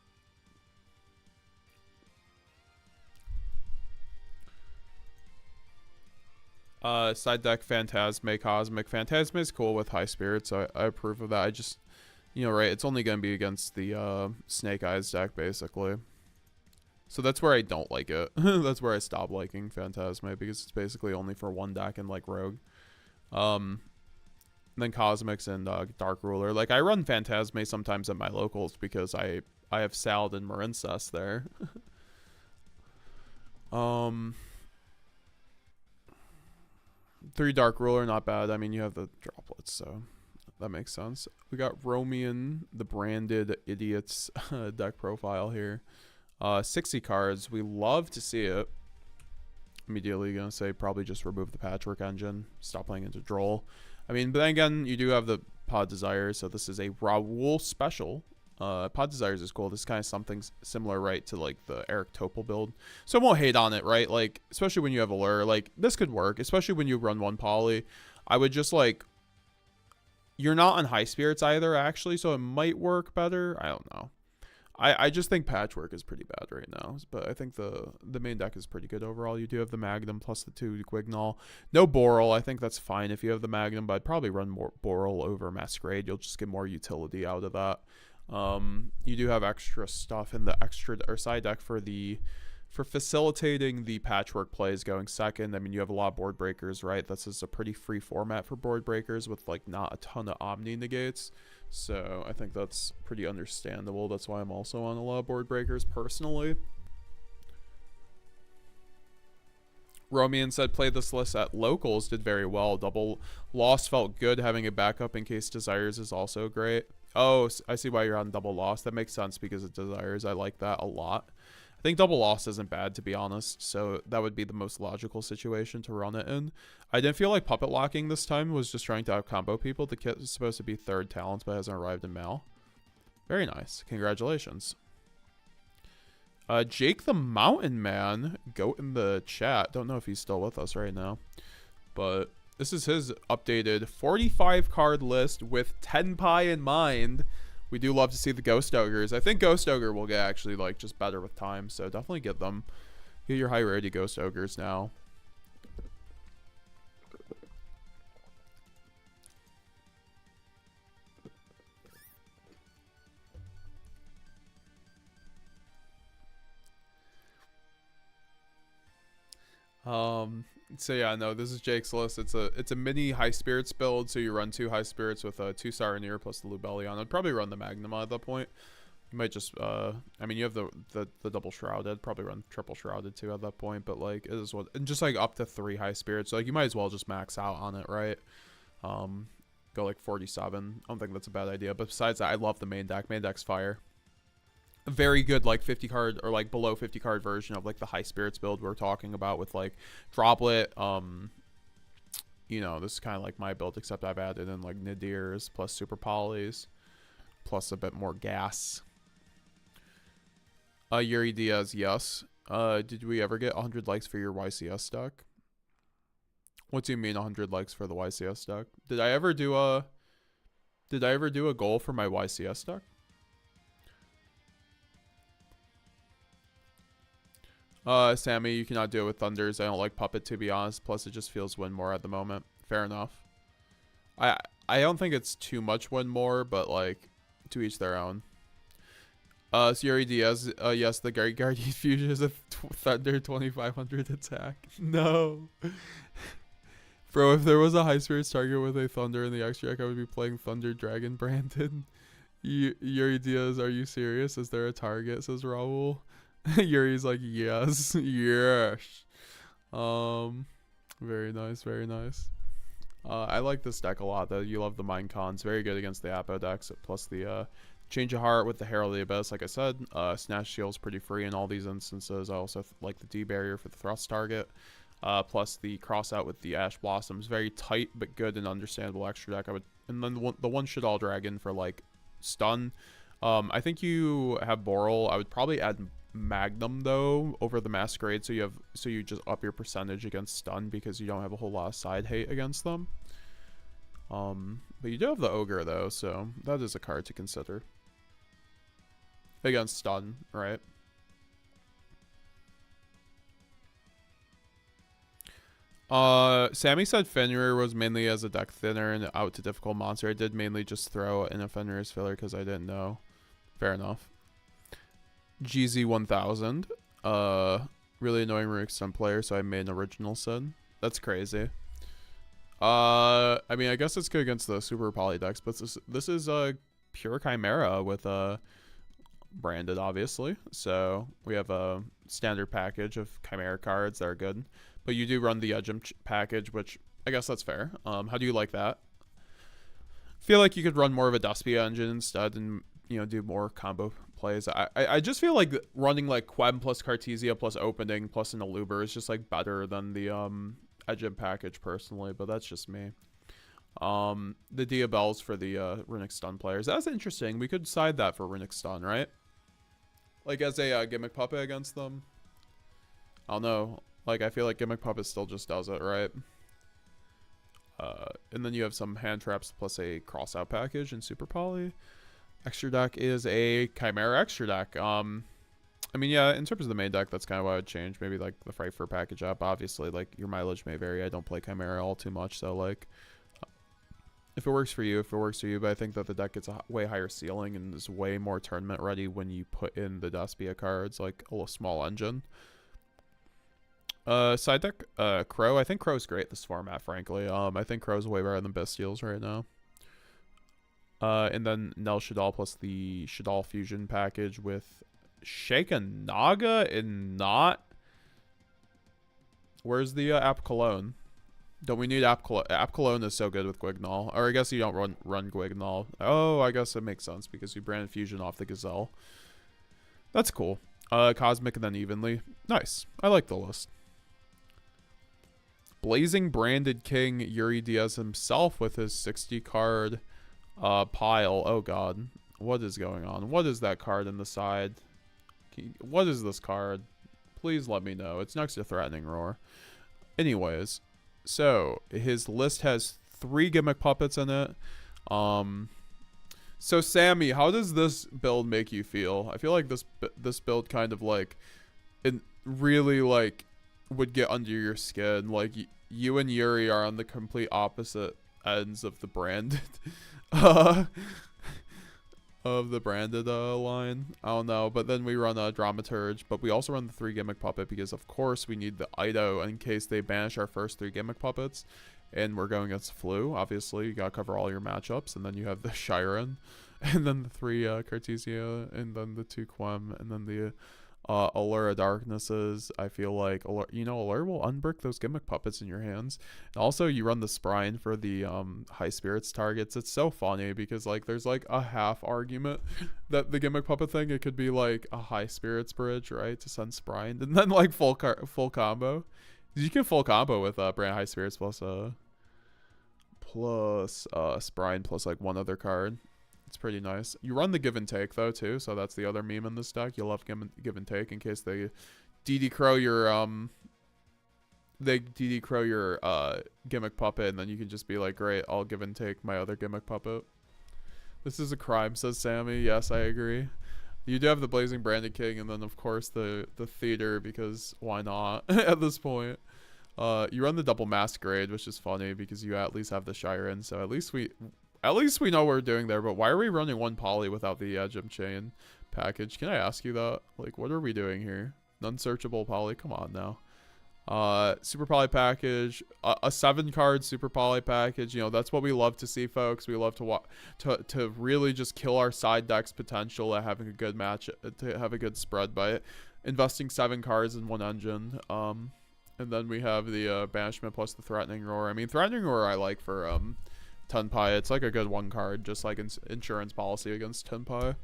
Side deck Phantasme, Cosmic. Phantasme is cool with high spirits, so I approve of that. I just, you know, right, it's only going to be against the Snake Eyes deck, basically. So that's where I don't like it. That's where I stop liking Phantasme, because it's basically only for 1 deck and, like, Rogue. And then Cosmics and Dark Ruler. Like, I run Phantasme sometimes at my locals because I have Salad and Marincess there. 3 Dark Ruler, not bad. I mean, you have the droplets, so That makes sense. We got Romian, the branded idiots deck profile here. 60 cards. We love to see it. Immediately gonna say probably just remove the patchwork engine. Stop playing into Droll. I mean, but then again, you do have the Pod Desires, so this is a Raoul special. Pod Desires is cool. This is kind of something similar, right, to like the Eric Topol build. So I won't hate on it, right? Like, especially when you have Allure, like this could work, especially when you run one poly. I would just like, you're not on high spirits either, actually, so it might work better. I don't know. I just think patchwork is pretty bad right now, but I think the main deck is pretty good overall. You do have the Magnum plus the 2 Quignall. No Boral. I think that's fine if you have the Magnum, but I'd probably run more Boral over Masquerade. You'll just get more utility out of that. You do have extra stuff in the extra or side deck for facilitating the patchwork plays going second. I mean, you have a lot of board breakers, right? This is a pretty free format for board breakers with like not a ton of Omni negates. So I think that's pretty understandable. That's why I'm also on a lot of board breakers personally. Romian said play this list at locals, did very well. Double loss felt good. Having a backup in case Desires is also great. Oh, I see why you're on double loss. That makes sense because it Desires. I like that a lot. I think double loss isn't bad, to be honest, so that would be the most logical situation to run it in. I didn't feel like puppet locking this time was just trying to out-combo people. The kit is supposed to be 3rd talent, but hasn't arrived in mail. Very nice. Congratulations. Jake the Mountain Man, goat in the chat. Don't know if he's still with us right now, but this is his updated 45-card list with Tenpai in mind. We do love to see the Ghost Ogres. I think Ghost Ogre will get actually like just better with time, so definitely get them. Get your high rarity Ghost Ogres now. So yeah, no, this is Jake's list. It's a mini high spirits build, so you run 2 high spirits with a 2 Saronir plus the Lubellion. I'd probably run the Magnum at that point. You might just I mean, you have the double shrouded, probably run triple shrouded too at that point, but like it is what, and just like up to 3 high spirits. So like you might as well just max out on it, right? Go like 47. I don't think that's a bad idea. But besides that, I love the main deck. Main deck's fire. A very good like 50 card or like below 50 card version of like the high spirits build we're talking about with like Droplet. You know, this is kind of like my build, except I've added in like Nadirs plus super polys plus a bit more gas. Yuri Diaz, yes. Did we ever get 100 likes for your YCS deck? What do you mean 100 likes for the YCS deck? Did I ever do a goal for my YCS deck? Sammy, you cannot do it with Thunders. I don't like Puppet, to be honest. Plus, it just feels win more at the moment. Fair enough. I don't think it's too much win more, but like, to each their own. Yuri Diaz, yes, the Great Guardian Fusion is a Thunder 2500 attack. No. Bro, if there was a high spirits target with a Thunder in the extra deck, I would be playing Thunder Dragon Brandon. Yuri Diaz, are you serious? Is there a target? Says Raul. Yuri's like, yes. Yes. Very nice, very nice. I like this deck a lot, though. You love the Mind Cons. Very good against the Apo decks, plus the Change of Heart with the Herald of the Abyss. Like I said, Snatch Shield's pretty free in all these instances. I also like the D barrier for the thrust target. Plus the cross out with the Ash Blossoms. Very tight, but good and understandable extra deck. And then the one Should All Dragon for like stun. I think you have Boral. I would probably add Magnum though over the Masquerade, so you just up your percentage against stun because you don't have a whole lot of side hate against them. But you do have the Ogre though, so that is a card to consider against stun, right? Sammy said Fenrir was mainly as a deck thinner and out to difficult monster. I did mainly just throw in a Fenrir's filler because I didn't know. Fair enough. GZ1000. Really annoying Runic Stun player, so I made an original Sin. That's crazy. I mean, I guess it's good against the super poly decks, but this is a pure Chimera with branded, obviously. So we have a standard package of Chimera cards that are good, but you do run the Edgem package, which I guess that's fair. How do you like that? feel like you could run more of a Despia engine instead and, you know, do more combo plays. I just feel like running like Quem plus Cartesia plus opening plus an Aluber is just like better than the Edge package personally, but that's just me. The Diabells for the Runic Stun players. That's interesting. We could side that for Runic Stun, right? Like as a gimmick puppet against them. I don't know. Like I feel like gimmick puppet still just does it, right? And then you have some hand traps plus a cross out package in Super Poly. Extra deck is a Chimera extra deck. I mean, yeah, in terms of the main deck, that's kind of what I would change. Maybe like the Fright for package up. Obviously, like your mileage may vary. I don't play Chimera all too much, so like if it works for you, if it works for you. But I think that the deck gets a way higher ceiling and is way more tournament ready when you put in the Despia cards, like a little small engine. Side deck, Crow. I think Crow's great this format, frankly. I think Crow's way better than Bestials right now. And then Nel Shadal plus the Shadal Fusion package with Shaken Naga and not. Where's the App Cologne? Don't we need App Cologne? App Cologne is so good with Guignol. Or I guess you don't run Guignol. Oh, I guess it makes sense because we branded Fusion off the Gazelle. That's cool. Cosmic and then Evenly. Nice. I like the list. Blazing Branded King Yuri Diaz himself with his 60 card pile. Oh god, what is going on? What is that card in the side? What is this card? Please let me know. It's next to Threatening Roar. Anyways, so his list has 3 gimmick puppets in it. So Sammy, how does this build make you feel? I feel like this build kind of like it really like would get under your skin. Like you and Yuri are on the complete opposite ends of the branded line. I don't know, but then we run a Dramaturge, but we also run the 3 gimmick puppet because of course we need the Ido in case they banish our first 3 gimmick puppets, and we're going against Flu. Obviously you gotta cover all your matchups, and then you have the Shiren, and then the 3 Cartesia, and then the 2 Quem, and then the Allure of Darknesses. I feel like Allure will unbrick those gimmick puppets in your hands. And also you run the Sprine for the high spirits targets. It's so funny because like there's like a half argument that the gimmick puppet thing, it could be like a high spirits bridge, right, to send Sprine, and then like full combo. You can full combo with brand high spirits plus Sprine plus like one other card. It's pretty nice. You run the give and take though too, so that's the other meme in this deck. You'll have give and take in case they DD Crow your gimmick puppet, and then you can just be like, great, I'll give and take my other gimmick puppet. This is a crime, says Sammy. Yes, I agree. You do have the Blazing Branded King, and then of course the theater, because why not at this point. You run the double Masquerade, which is funny because you at least have the Shiren, so at least we know what we're doing there. But why are we running 1 poly without the Gem Chain package? Can I ask you that? Like, what are we doing here? Unsearchable poly? Come on now. Super poly package, a 7 card super poly package. You know, that's what we love to see, folks. We love to really just kill our side deck's potential at having a good match, to have a good spread by investing 7 cards in 1 engine. And then we have the banishment plus the Threatening Roar. I mean, Threatening Roar I like for Tenpai. It's like a good 1 card, just like insurance policy against Tenpai.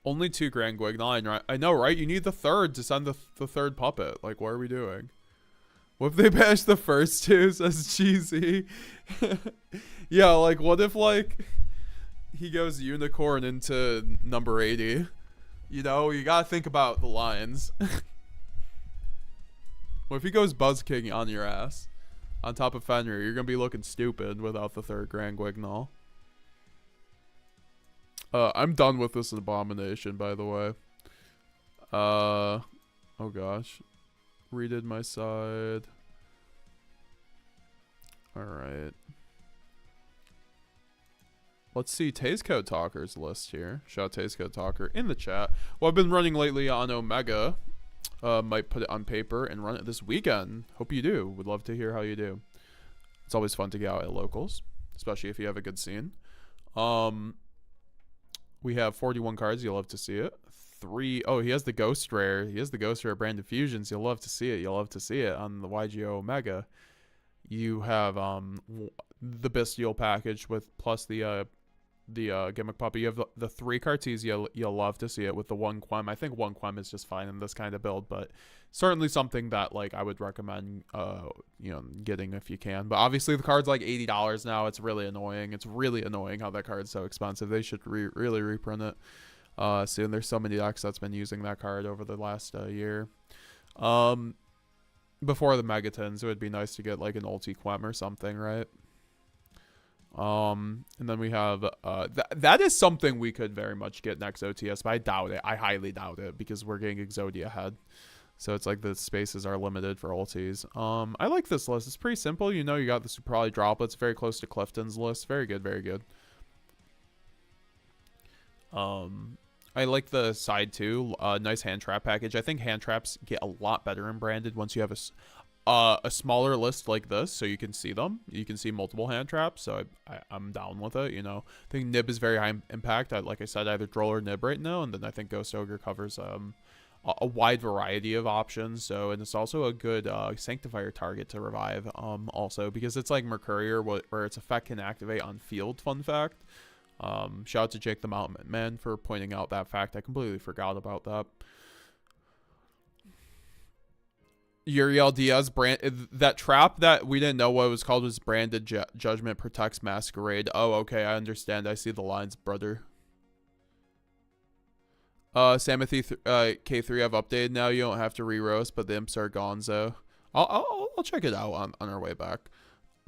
Only 2 Grand Guignol. I know, right? You need the 3rd to send the 3rd puppet. Like, what are we doing? What if they banish the first 2, says Cheesy? Yeah, like, what if, like, he goes Unicorn into number 80? You know, you gotta think about the lines. What if he goes Buzz King on your ass? On top of Fenrir, you're gonna be looking stupid without the 3rd Grand Guignol. I'm done with this abomination, by the way. Oh gosh. Redid my side. Alright. Let's see Taze Code Talker's list here. Shout out Taze Code Talker in the chat. Well, I've been running lately on Omega. Might put it on paper and run it this weekend. Hope you do. Would love to hear how you do. It's always fun to get out at locals, especially if you have a good scene. We have 41 cards. You'll love to see it. 3. Oh, he has the Ghost Rare. He has the Ghost Rare Brand Fusions. You'll love to see it. You'll love to see it on the YGO Omega. you have the bestial package with plus the gimmick puppy. You have the 3 Cartesia. You'll love to see it with the 1 Quem. I think 1 Quem is just fine in this kind of build, but certainly something that like I would recommend getting if you can. But obviously the card's like $80 now. It's really annoying. It's really annoying how that card's so expensive. They should really reprint it soon. There's so many decks that's been using that card over the last year. Before the Megatons, it would be nice to get like an ulti Quem or something, right? And then we have that is something we could very much get next OTS, but I doubt it. I highly doubt it because we're getting Exodia ahead. So it's like the spaces are limited for ultis. I like this list. It's pretty simple. You got the Super Poly droplets, very close to Clifton's list. Very good, very good. I like the side too. Nice hand trap package. I think hand traps get a lot better in branded once you have a smaller list like this, so you can see them. You can see multiple hand traps, so I'm down with it. I think Nib is very high impact. Like I said, either Droll or Nib right now, and then I think Ghost Ogre covers a wide variety of options. So, and it's also a good Sanctifier target to revive also, because it's like Mercurier where its effect can activate on field. Fun fact. Shout out to Jake the Mountain Man for pointing out that fact. I completely forgot about that. Uriel Diaz that trap that we didn't know what it was called was branded Judgment Protects Masquerade. Oh, okay, I understand. I see the lines, brother. Samothy K3 I've updated now. You don't have to re-roast, but the imps are gonzo. I'll check it out on our way back.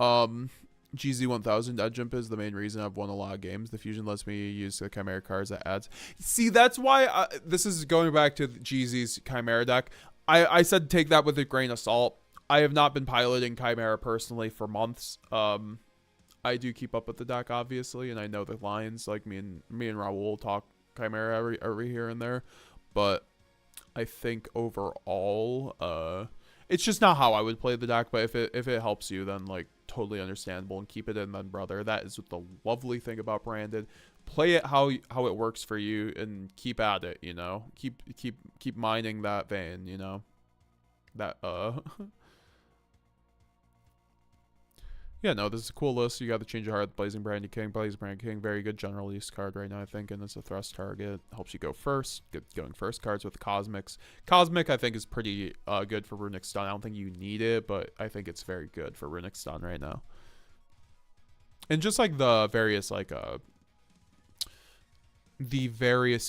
GZ1000 Dead Jump is the main reason I've won a lot of games. The fusion lets me use the Chimera cards that adds. See, that's why this is going back to GZ's Chimera deck. I said take that with a grain of salt. I have not been piloting Chimera personally for months. I do keep up with the deck, obviously, and I know the lines. Like me and Raul talk Chimera every here and there, but I think overall, it's just not how I would play the deck. But if it helps you, then like totally understandable, and keep it in then, brother. That is the lovely thing about branded. Play it how it works for you, and keep at it. Keep mining that vein. That Yeah, no, this is a cool list. You got the Change of Heart, Blazing Brandy King. Blazing Brandy King, very good general use card right now, I think, and it's a thrust target. Helps you go first. Good going first cards with the Cosmics. Cosmic, I think, is pretty good for Runic Stun. I don't think you need it, but I think it's very good for Runic Stun right now. And just like the various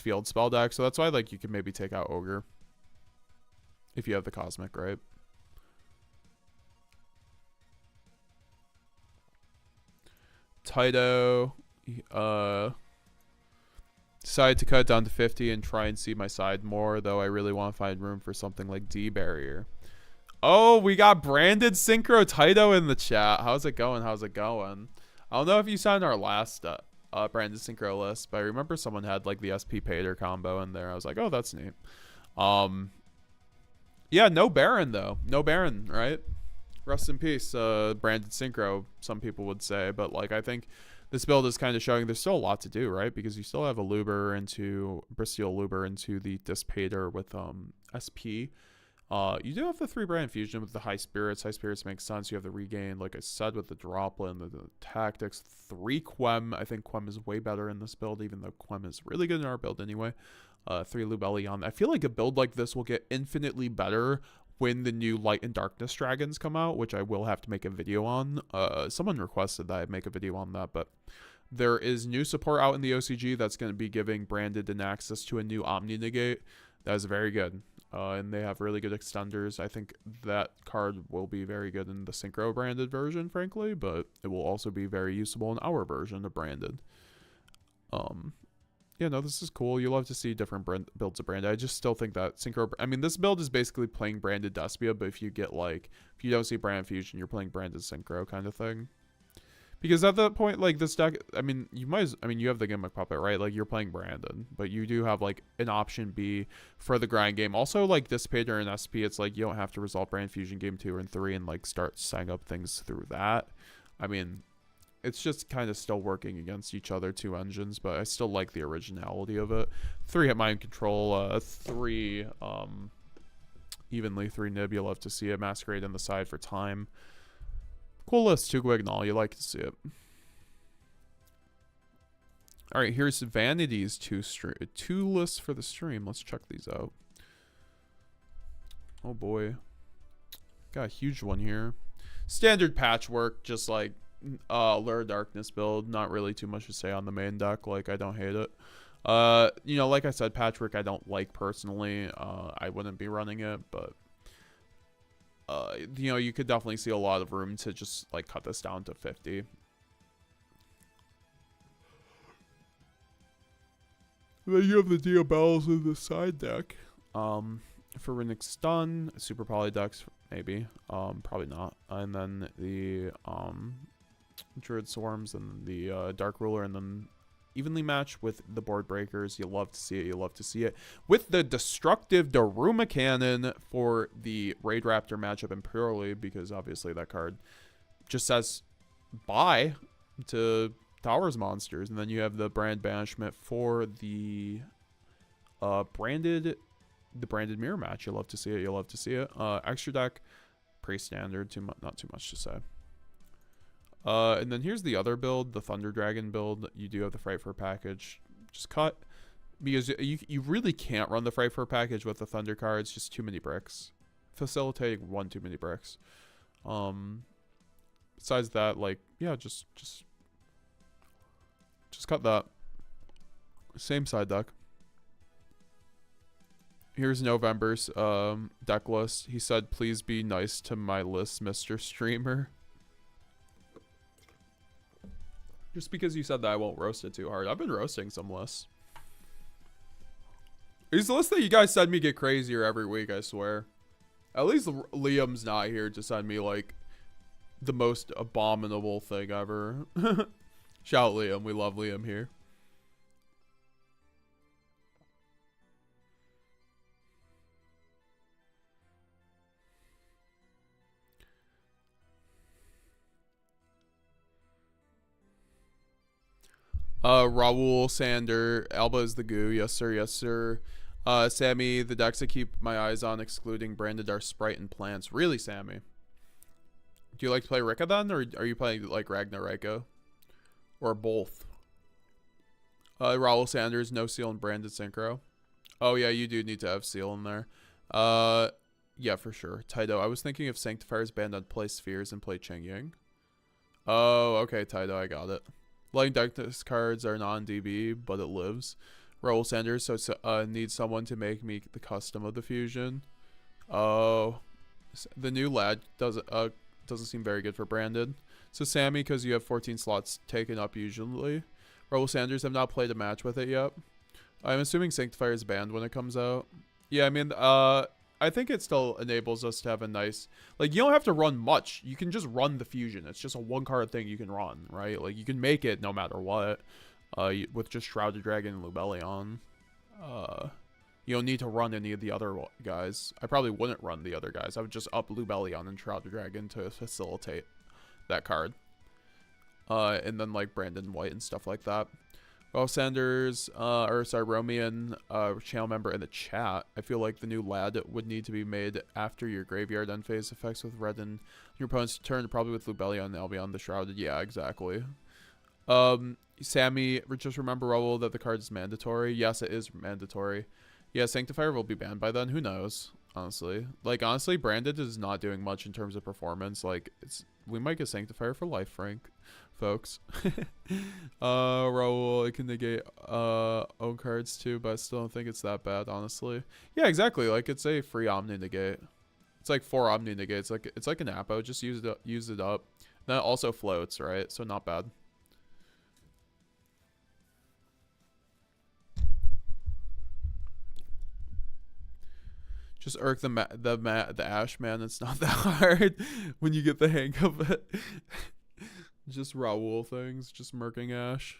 field spell decks, so that's why like you can maybe take out Ogre if you have the Cosmic, right? Taito, decided to cut it down to 50 and try and see my side more, though I really want to find room for something like D Barrier. Oh, we got branded Synchro Taito in the chat. How's it going? How's it going? I don't know if you saw in our last branded Synchro list, but I remember someone had like the SP Pater combo in there. I was like, oh, that's neat. Yeah, no Baron though. No Baron, right? Rest in peace, branded Synchro, some people would say. But like, I think this build is kind of showing there's still a lot to do, right? Because you still have a Luber into Bristol Luber into the Dissipator with SP. You do have the 3-brand fusion with the High Spirits. High Spirits makes sense. You have the Regain, like I said, with the Droplet and the Tactics. 3 Quem. I think Quem is way better in this build, even though Quem is really good in our build anyway. 3 Lubellion. I feel like a build like this will get infinitely better when the new Light and Darkness Dragons come out, which I will have to make a video on. Someone requested that I make a video on that, but there is new support out in the OCG that's going to be giving branded an access to a new Omni Negate. That is very good. And they have really good extenders. I think that card will be very good in the Synchro branded version, frankly, but it will also be very usable in our version of branded. Yeah, no, this is cool. You love to see different builds of branded. I just still think that Synchro... I mean, this build is basically playing branded Despia, but if you get, like... If you don't see brand fusion, you're playing branded Synchro kind of thing. Because at that point, like, this deck... I mean, you might... I mean, you have the Gimmick Puppet, right? Like, you're playing branded. But you do have, like, an option B for the grind game. Also, like, Dissipator and SP, it's like, you don't have to resolve brand fusion game 2 and 3 and, like, start setting up things through that. I mean... It's just kind of still working against each other, 2 engines, but I still like the originality of it. 3 hit mind control, 3 evenly, 3 nib. You'll love to see it. Masquerade on the side for time. Cool list, too quick and all. You like to see it. All right, here's Vanity's two lists for the stream. Let's check these out. Oh boy, got a huge one here. Standard patchwork, just like Lure of Darkness build. Not really too much to say on the main deck. Like, I don't hate it. You know, like I said, patchwork I don't like personally. I wouldn't be running it, but you know, you could definitely see a lot of room to just like cut this down to 50. Then you have the Diabells in the side deck. For Runic Stun, Super Poly decks, maybe. Probably not. And then the Druid Swarms and the Dark Ruler, and then evenly matched with the Board Breakers. You love to see it. You love to see it. With the Destructive Daruma Cannon for the Raid Raptor matchup in Purrely, because obviously that card just says bye to Towers monsters. And then you have the Brand Banishment for the branded mirror match. You love to see it. You love to see it. Extra deck, pretty standard. Not too much to say. And then here's the other build, the Thunder Dragon build. You do have the Fright Fur package. Just cut, because you really can't run the Fright Fur package with the Thunder cards. Just too many bricks. Facilitating one too many bricks. Besides that, like, yeah, just cut that. Same side deck. Here's November's deck list. He said, "Please be nice to my list, Mr. Streamer." Just because you said that, I won't roast it too hard. I've been roasting some lists. These lists that you guys send me get crazier every week, I swear. At least Liam's not here to send me, like, the most abominable thing ever. Shout out Liam. We love Liam here. Raul, Sander, Alba is the goo. Yes, sir. Yes, sir. Sammy, the decks I keep my eyes on, excluding Branded, are Sprite and Plants. Really, Sammy? Do you like to play Rika then, or are you playing like Ragnar Reiko? Or both? Raul Sanders, no seal and Branded Synchro. Oh yeah, you do need to have seal in there. Yeah, for sure. Taito, I was thinking if Sanctifier's banned, I'd play Spheres and play Cheng Ying. Oh, okay, Taito, I got it. Lighting Darkness cards are non-DB, but it lives. Raul Sanders, so needs someone to make me the custom of the fusion. Oh, the new lad doesn't seem very good for Branded. So Sammy, because you have 14 slots taken up usually. Raul Sanders, have not played a match with it yet. I'm assuming Sanctifier is banned when it comes out. Yeah, I mean, I think it still enables us to have a nice, like, you don't have to run much. You can just run the fusion. It's just a one card thing you can run, right? Like, you can make it no matter what, with just Shrouded Dragon and Lubellion. You don't need to run any of the other guys. I probably wouldn't run the other guys. I would just up Lubellion and Shrouded Dragon to facilitate that card. And then, like, Brandon White and stuff like that. Well, Sanders, Romian, channel member in the chat. I feel like the new lad would need to be made after your graveyard end phase effects with red and your opponent's turn, probably with Lubellion and Albion the Shrouded. Yeah, exactly. Sammy, just remember, Raul, that the card is mandatory. Yes, it is mandatory. Yeah, Sanctifier will be banned by then. Who knows? Honestly. Like, honestly, Branded is not doing much in terms of performance. Like, we might get Sanctifier for life, Frank. Folks. Raul, it can negate own cards too, but I still don't think it's that bad, honestly. Yeah, exactly. Like, it's a free Omni negate. It's like 4 Omni negates. It's like an Apo. Just use it up. That also floats, right? So not bad. Just irk the Ash, man. It's not that hard when you get the hang of it. Just Raul things, just murking Ash.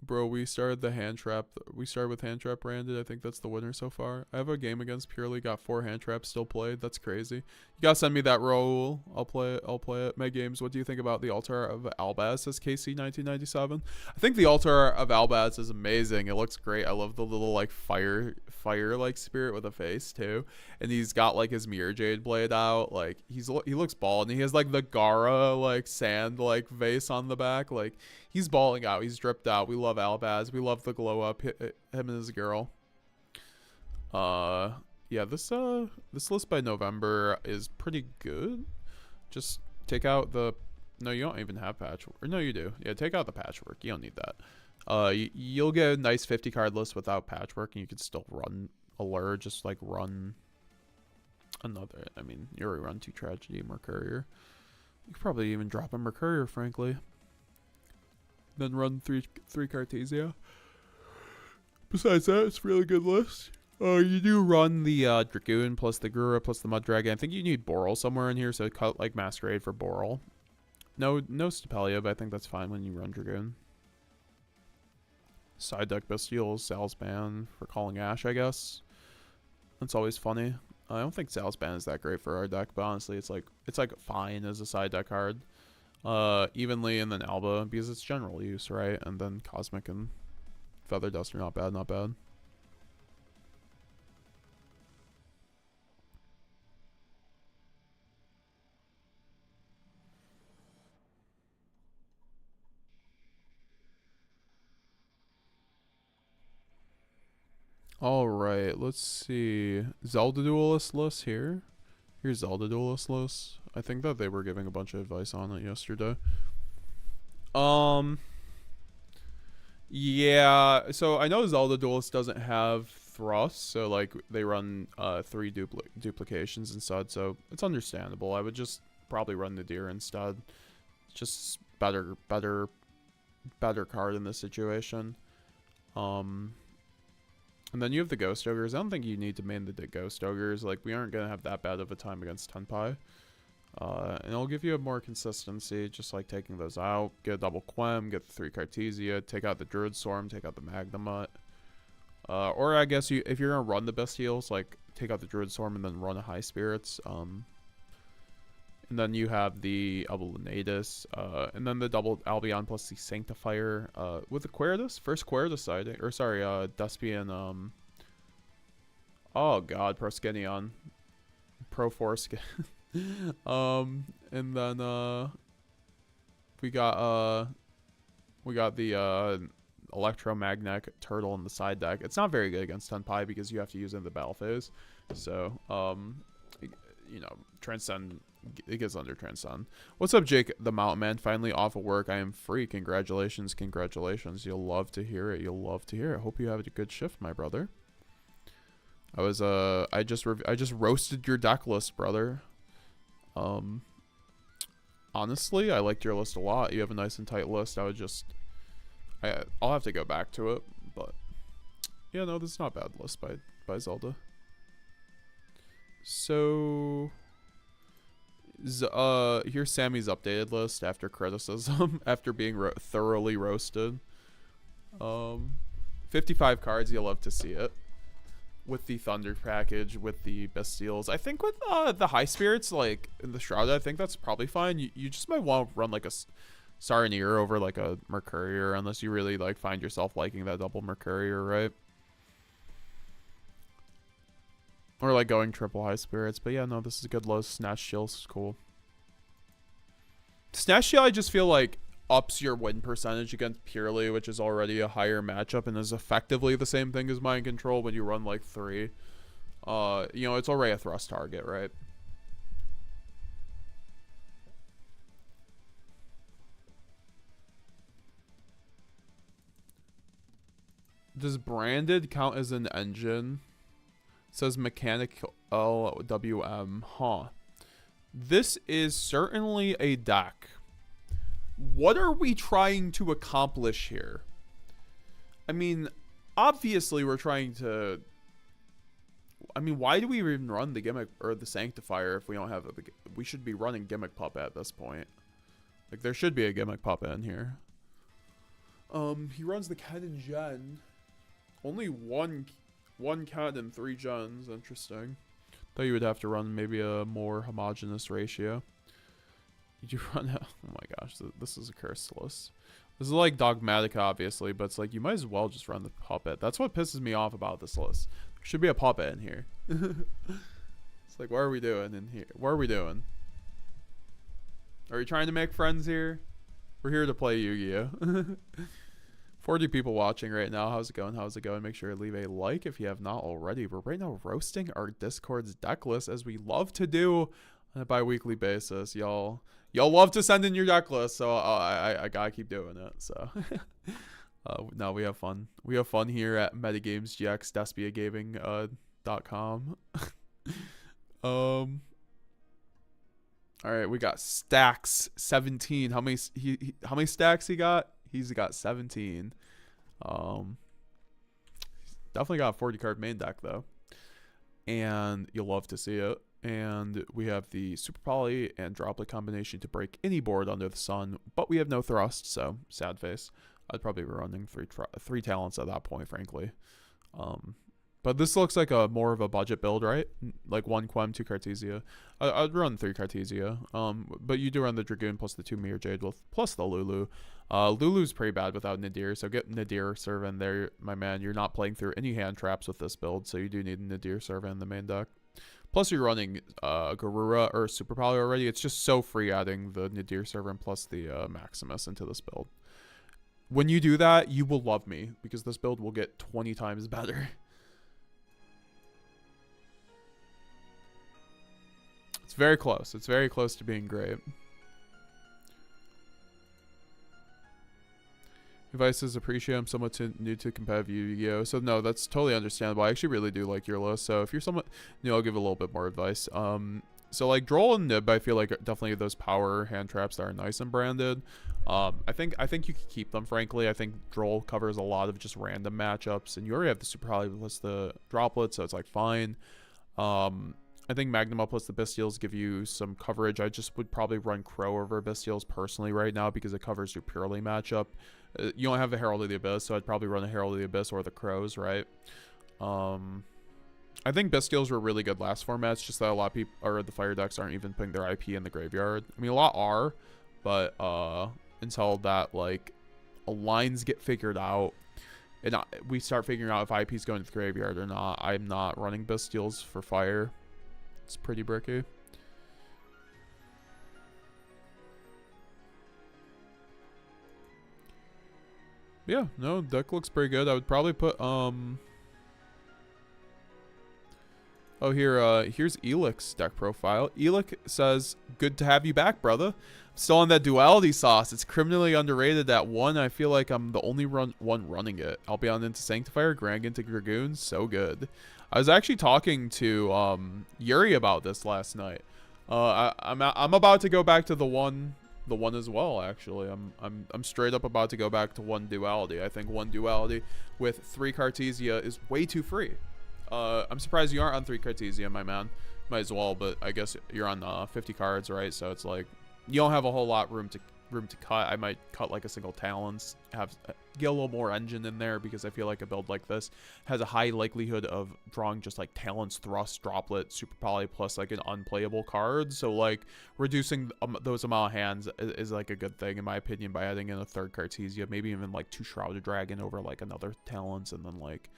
Bro, we started the hand trap. We started with hand trap branded. I think that's the winner so far. I have a game against Purely. Got 4 hand traps still played. That's crazy. You gotta send me that Raul. I'll play it. I'll play it. Meg Games, what do you think about the Altar of Albaz? Says KC 1997. I think the Altar of Albaz is amazing. It looks great. I love the little like fire like spirit with a face too. And he's got like his mirror jade blade out. Like he looks bald, and he has like the Gara like sand like vase on the back. Like he's balling out. He's dripped out. We love Albaz. We love the glow up. Him and his girl. Yeah, this list by November is pretty good. Just take out the no, you don't even have patchwork. Or no, you do. Yeah, take out the patchwork. You don't need that. You'll get a nice 50 card list without patchwork, and you could still run Allure. Just like run another. I mean, you already run 2 Tragedy, Mercurier. You could probably even drop a Mercurier, frankly. Then run 3 Cartesia. Besides that, it's a really good list. You do run the Dragoon plus the Gura plus the Mud Dragon. I think you need Boral somewhere in here, so cut like Masquerade for Boral. No Stapelia, but I think that's fine when you run Dragoon. Side deck Bastille, Sal's Ban for calling Ash, I guess. That's always funny. I don't think Sal's Ban is that great for our deck, but honestly, it's like fine as a side deck card. Evenly and then Alba because it's general use, right? And then Cosmic and Feather Dust are not bad, not bad. All right, let's see. Zelda Duelist list here. Here's Zelda Duelist list. I think that they were giving a bunch of advice on it yesterday. Yeah, so I know Zelda Duelist doesn't have thrust, so like they run 3 duplications instead, so it's understandable. I would just probably run the Deer instead. Just better card in this situation. And then you have the Ghost Ogres. I don't think you need to main the Ghost Ogres. Like, we aren't going to have that bad of a time against Tenpai. And it'll give you a more consistency, just like taking those out. Get a double Quem, get the 3 Cartesia, take out the Druid Storm, take out the Magnamut. Or I guess if you're going to run the best heals, like, take out the Druid Storm and then run a High Spirits. And then you have the Abelinatus, and then the double Albion plus the Sanctifier, with the Querdus, first Querdus sighting, or sorry, Despia and, oh god, Proskenion, Pro Foreskin, and then, we got the, Electromagnetic Turtle in the side deck. It's not very good against Tenpai because you have to use it in the battle phase, so, you know, Transcend, it gets under Transcend. What's up, Jake the Mountain Man? Finally off of work. I am free. Congratulations, congratulations. You'll love to hear it. You'll love to hear it. Hope you have a good shift, my brother. I just roasted your deck list, brother. Honestly, I liked your list a lot. You have a nice and tight list. I'll have to go back to it, but yeah, no, this is not a bad list by Zelda. So here's Sammy's updated list after criticism, after being thoroughly roasted. 55 cards, you'll love to see it. With the Thunder package, with the Bastiles. I think with the High Spirits, like in the Shroud, I think that's probably fine. You just might want to run like a Saronir over like a Mercurier, unless you really like find yourself liking that double Mercurier, right? Or like going triple High Spirits. But yeah, no, this is a good low. Snatch Shield is cool. Snatch Shield, I just feel like ups your win percentage against Purely, which is already a higher matchup and is effectively the same thing as Mind Control when you run like 3. You know, it's already a thrust target, right? Does branded count as an engine? It says mechanical LWM. Huh. This is certainly a deck. What are we trying to accomplish here? I mean, obviously we're trying to... I mean, why do we even run the Gimmick or the Sanctifier if we don't have... We should be running Gimmick Puppet at this point. Like, there should be a Gimmick Puppet in here. He runs the cannon gen. Only one cannon, 3 gens. Interesting. Thought you would have to run maybe a more homogeneous ratio. Did you run out? Oh my gosh, this is a cursed list. This is like dogmatic, obviously, but it's like you might as well just run the puppet. That's what pisses me off about this list. There should be a puppet in here. It's like, what are we doing in here? What are we doing? Are you trying to make friends here? We're here to play Yu-Gi-Oh! 40 people watching right now. How's it going? How's it going? Make sure to leave a like if you have not already. We're right now roasting our Discord's deck list, as we love to do on a bi-weekly basis. Y'all love to send in your deck list, so I gotta keep doing it. So no, we have fun. We have fun here at MetaGamesGX, DespiaGaming.com. All right, we got stacks 17. How many stacks he got? He's got 17. Definitely got a 40 card main deck though, and you'll love to see it. And we have the super poly and droplet combination to break any board under the sun, but we have no thrust, so sad face. I'd probably be running three talents at that point, frankly. But this looks like a more of a budget build, right? Like 1 Quem, 2 Cartesia. I'd run 3 Cartesia. But you do run the Dragoon plus the 2 Mirror Jade plus the Lulu. Lulu's pretty bad without Nadir, so get Nadir Serva in there, my man. You're not playing through any hand traps with this build, so you do need Nadir Serva in the main deck. Plus you're running Garura or Super Poly already. It's just so free adding the Nadir Serva and plus the Maximus into this build. When you do that, you will love me, because this build will get 20 times better. It's very close. It's very close to being great. Advice says, appreciate I'm somewhat new to competitive Yu-Gi-Oh! So no, that's totally understandable. I actually really do like your list. So if you're somewhat new, I'll give a little bit more advice. So like Droll and Nib, I feel like definitely those power hand traps that are nice and branded. I think you can keep them, frankly. I think Droll covers a lot of just random matchups, and you already have the Super Poly plus the Droplet, so it's like fine. I think Magnuma plus the Bestials give you some coverage. I just would probably run Crow over Bestials personally right now, because it covers your purely matchup. You don't have the Herald of the Abyss, so I'd probably run a Herald of the Abyss or the Crows, right? I think Bestials were really good last formats, just that a lot of people, or the fire decks, aren't even putting their IP in the graveyard. I mean, a lot are, but until that, like, lines get figured out, and we start figuring out if IP is going to the graveyard or not, I'm not running Bestials for fire. It's pretty bricky. Yeah, no, deck looks pretty good. I would probably put oh, here's Elik's deck profile. Elik says, good to have you back, brother. Still on that duality sauce. It's criminally underrated at 1. I feel like I'm the only one running it. I'll be on into Sanctifier, Grand into Dragoon. So good. I was actually talking to Yuri about this last night. I'm about to go back to the one as well. Actually, I'm straight up about to go back to 1 duality. I think 1 duality with 3 Cartesia is way too free. I'm surprised you aren't on 3 Cartesia, my man. Might as well, but I guess you're on 50 cards, right? So it's like you don't have a whole lot room to cut. I might cut like a single talents, get a little more engine in there, because I feel like a build like this has a high likelihood of drawing just like talents, thrust, droplet, super poly plus like an unplayable card. So like reducing those amount of hands is like a good thing in my opinion, by adding in a 3rd Cartesia, maybe even like 2 Shrouded Dragon over like another talents, and then like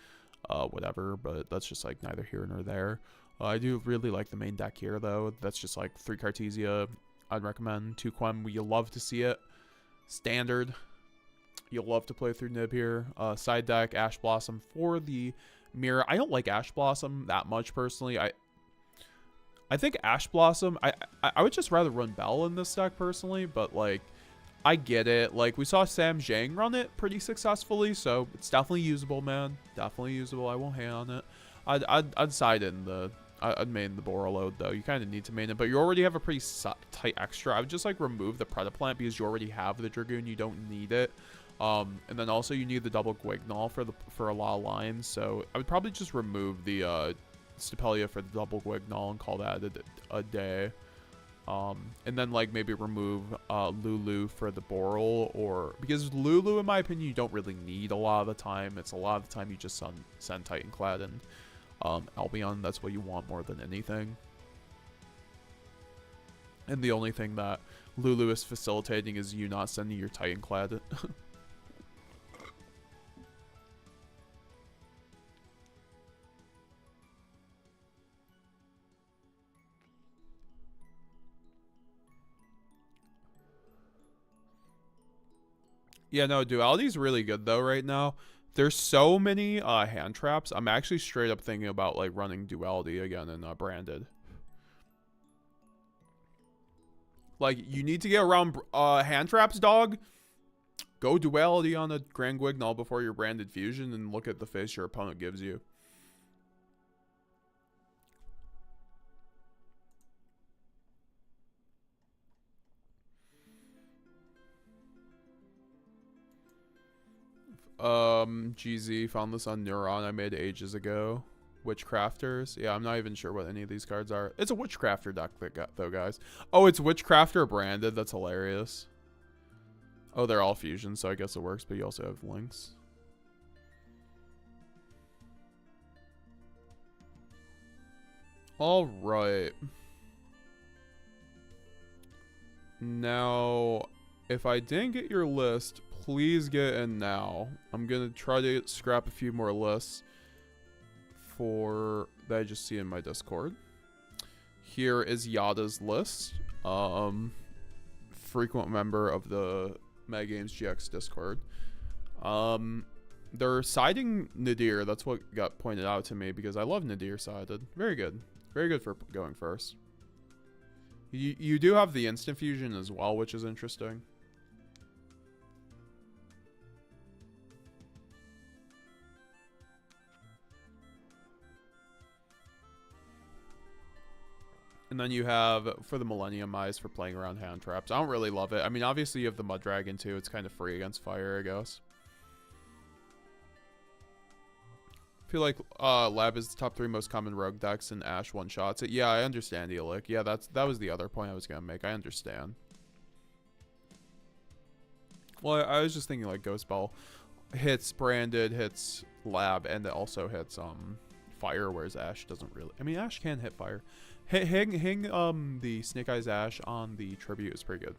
whatever. But that's just like neither here nor there. I do really like the main deck here though. That's just like 3 Cartesia. I'd recommend 2 Quem. You'll love to see it. Standard. You'll love to play through Nib here. Side deck, Ash Blossom for the mirror. I don't like Ash Blossom that much personally. I think Ash Blossom, I would just rather run Bell in this deck personally, but like I get it. Like we saw Sam Zhang run it pretty successfully, so it's definitely usable, man. Definitely usable. I won't hate on it. I'd side in the I'd main the Borreload though. You kind of need to main it, but you already have a pretty tight extra. I would just like remove the Predaplant, because you already have the Dragoon. You don't need it. And then also you need the double Guignol for a lot of lines. So I would probably just remove the Stapelia for the double Guignol and call that a day. And then like maybe remove Lulu for the Boral, or because Lulu, in my opinion, you don't really need a lot of the time. It's a lot of the time you just send Titanclad and Albion. That's what you want more than anything. And the only thing that Lulu is facilitating is you not sending your Titanclad. Yeah, no, duality's really good though right now. There's so many hand traps. I'm actually straight up thinking about like running duality again in branded. Like, you need to get around hand traps, dog. Go duality on a Grand Guignol before your branded fusion and look at the face your opponent gives you. GZ found this on Neuron I made ages ago. Witchcrafters. Yeah, I'm not even sure what any of these cards are. It's a Witchcrafter deck though, guys. Oh, it's Witchcrafter branded. That's hilarious. Oh, they're all fusion, so I guess it works, but you also have links. All right. Now, if I didn't get your list, please get in now. I'm going to try to scrap a few more lists that I just see in my Discord. Here is Yada's list. Frequent member of the MetaGamesGX Discord. They're siding Nadir. That's what got pointed out to me because I love Nadir sided. Very good. Very good for going first. You do have the instant fusion as well, which is interesting. And then you have for the Millennium Eyes for playing around hand traps. I don't really love it. I mean, obviously you have the Mud Dragon too. It's kind of free against fire, I guess. I feel like Lab is the top 3 most common rogue decks and Ash one-shots it. Yeah, I understand, Elik. Yeah, that was the other point I was going to make. I understand. Well, I was just thinking like Ghost Ball hits branded, hits Lab, and it also hits fire, whereas Ash doesn't really. I mean, Ash can hit fire. Hang the Snake Eyes Ash on the Tribute is pretty good.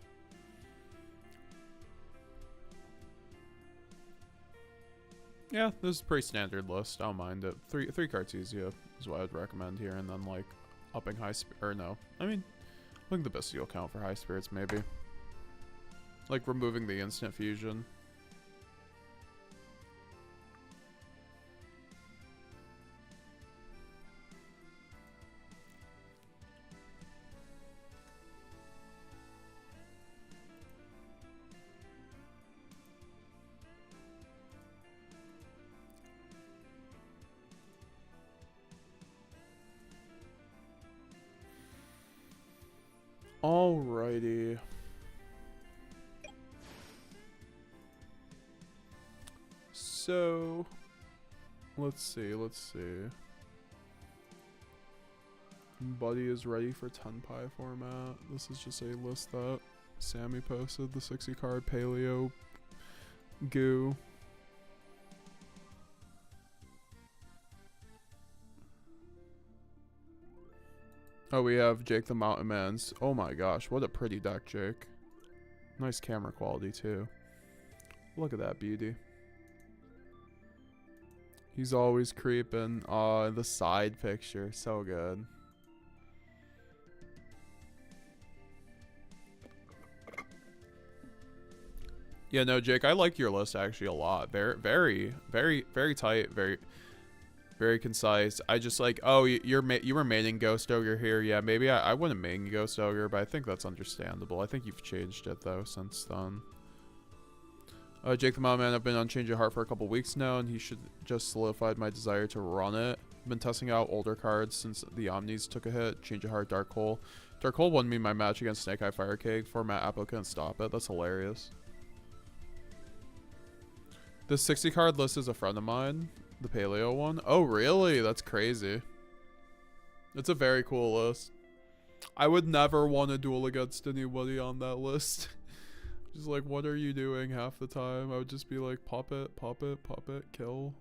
Yeah, this is a pretty standard list. I don't mind it. Three cards easy is what I'd recommend here, and then like upping high or no. I mean, I think the Bestial count for high spirits maybe. Like removing the instant fusion. Alrighty. So, let's see. Buddy is ready for Tenpai format. This is just a list that Sammy posted. The 60 card Paleo goo. Oh, we have Jake the Mountain Man's. Oh my gosh, what a pretty deck, Jake. Nice camera quality too. Look at that beauty. He's always creeping. Oh, the side picture, so good. Yeah, no, Jake, I like your list actually a lot. Very tight. Very concise. I just like, oh, you were maining Ghost Ogre here. Yeah, maybe I wouldn't main Ghost Ogre, but I think that's understandable. I think you've changed it though since then. Jake the Mountain Man, I've been on Change of Heart for a couple weeks now, and he should just solidified my desire to run it. I've been testing out older cards since the Omnis took a hit. Change of Heart, Dark Hole. Dark Hole won me my match against Snake Eye Fire Cake. Format Apple couldn't stop it. That's hilarious. This 60 card list is a friend of mine. The Paleo one. Oh, really? That's crazy. It's a very cool list. I would never want to duel against anybody on that list. Just like, what are you doing half the time? I would just be like, pop it, pop it, pop it, kill.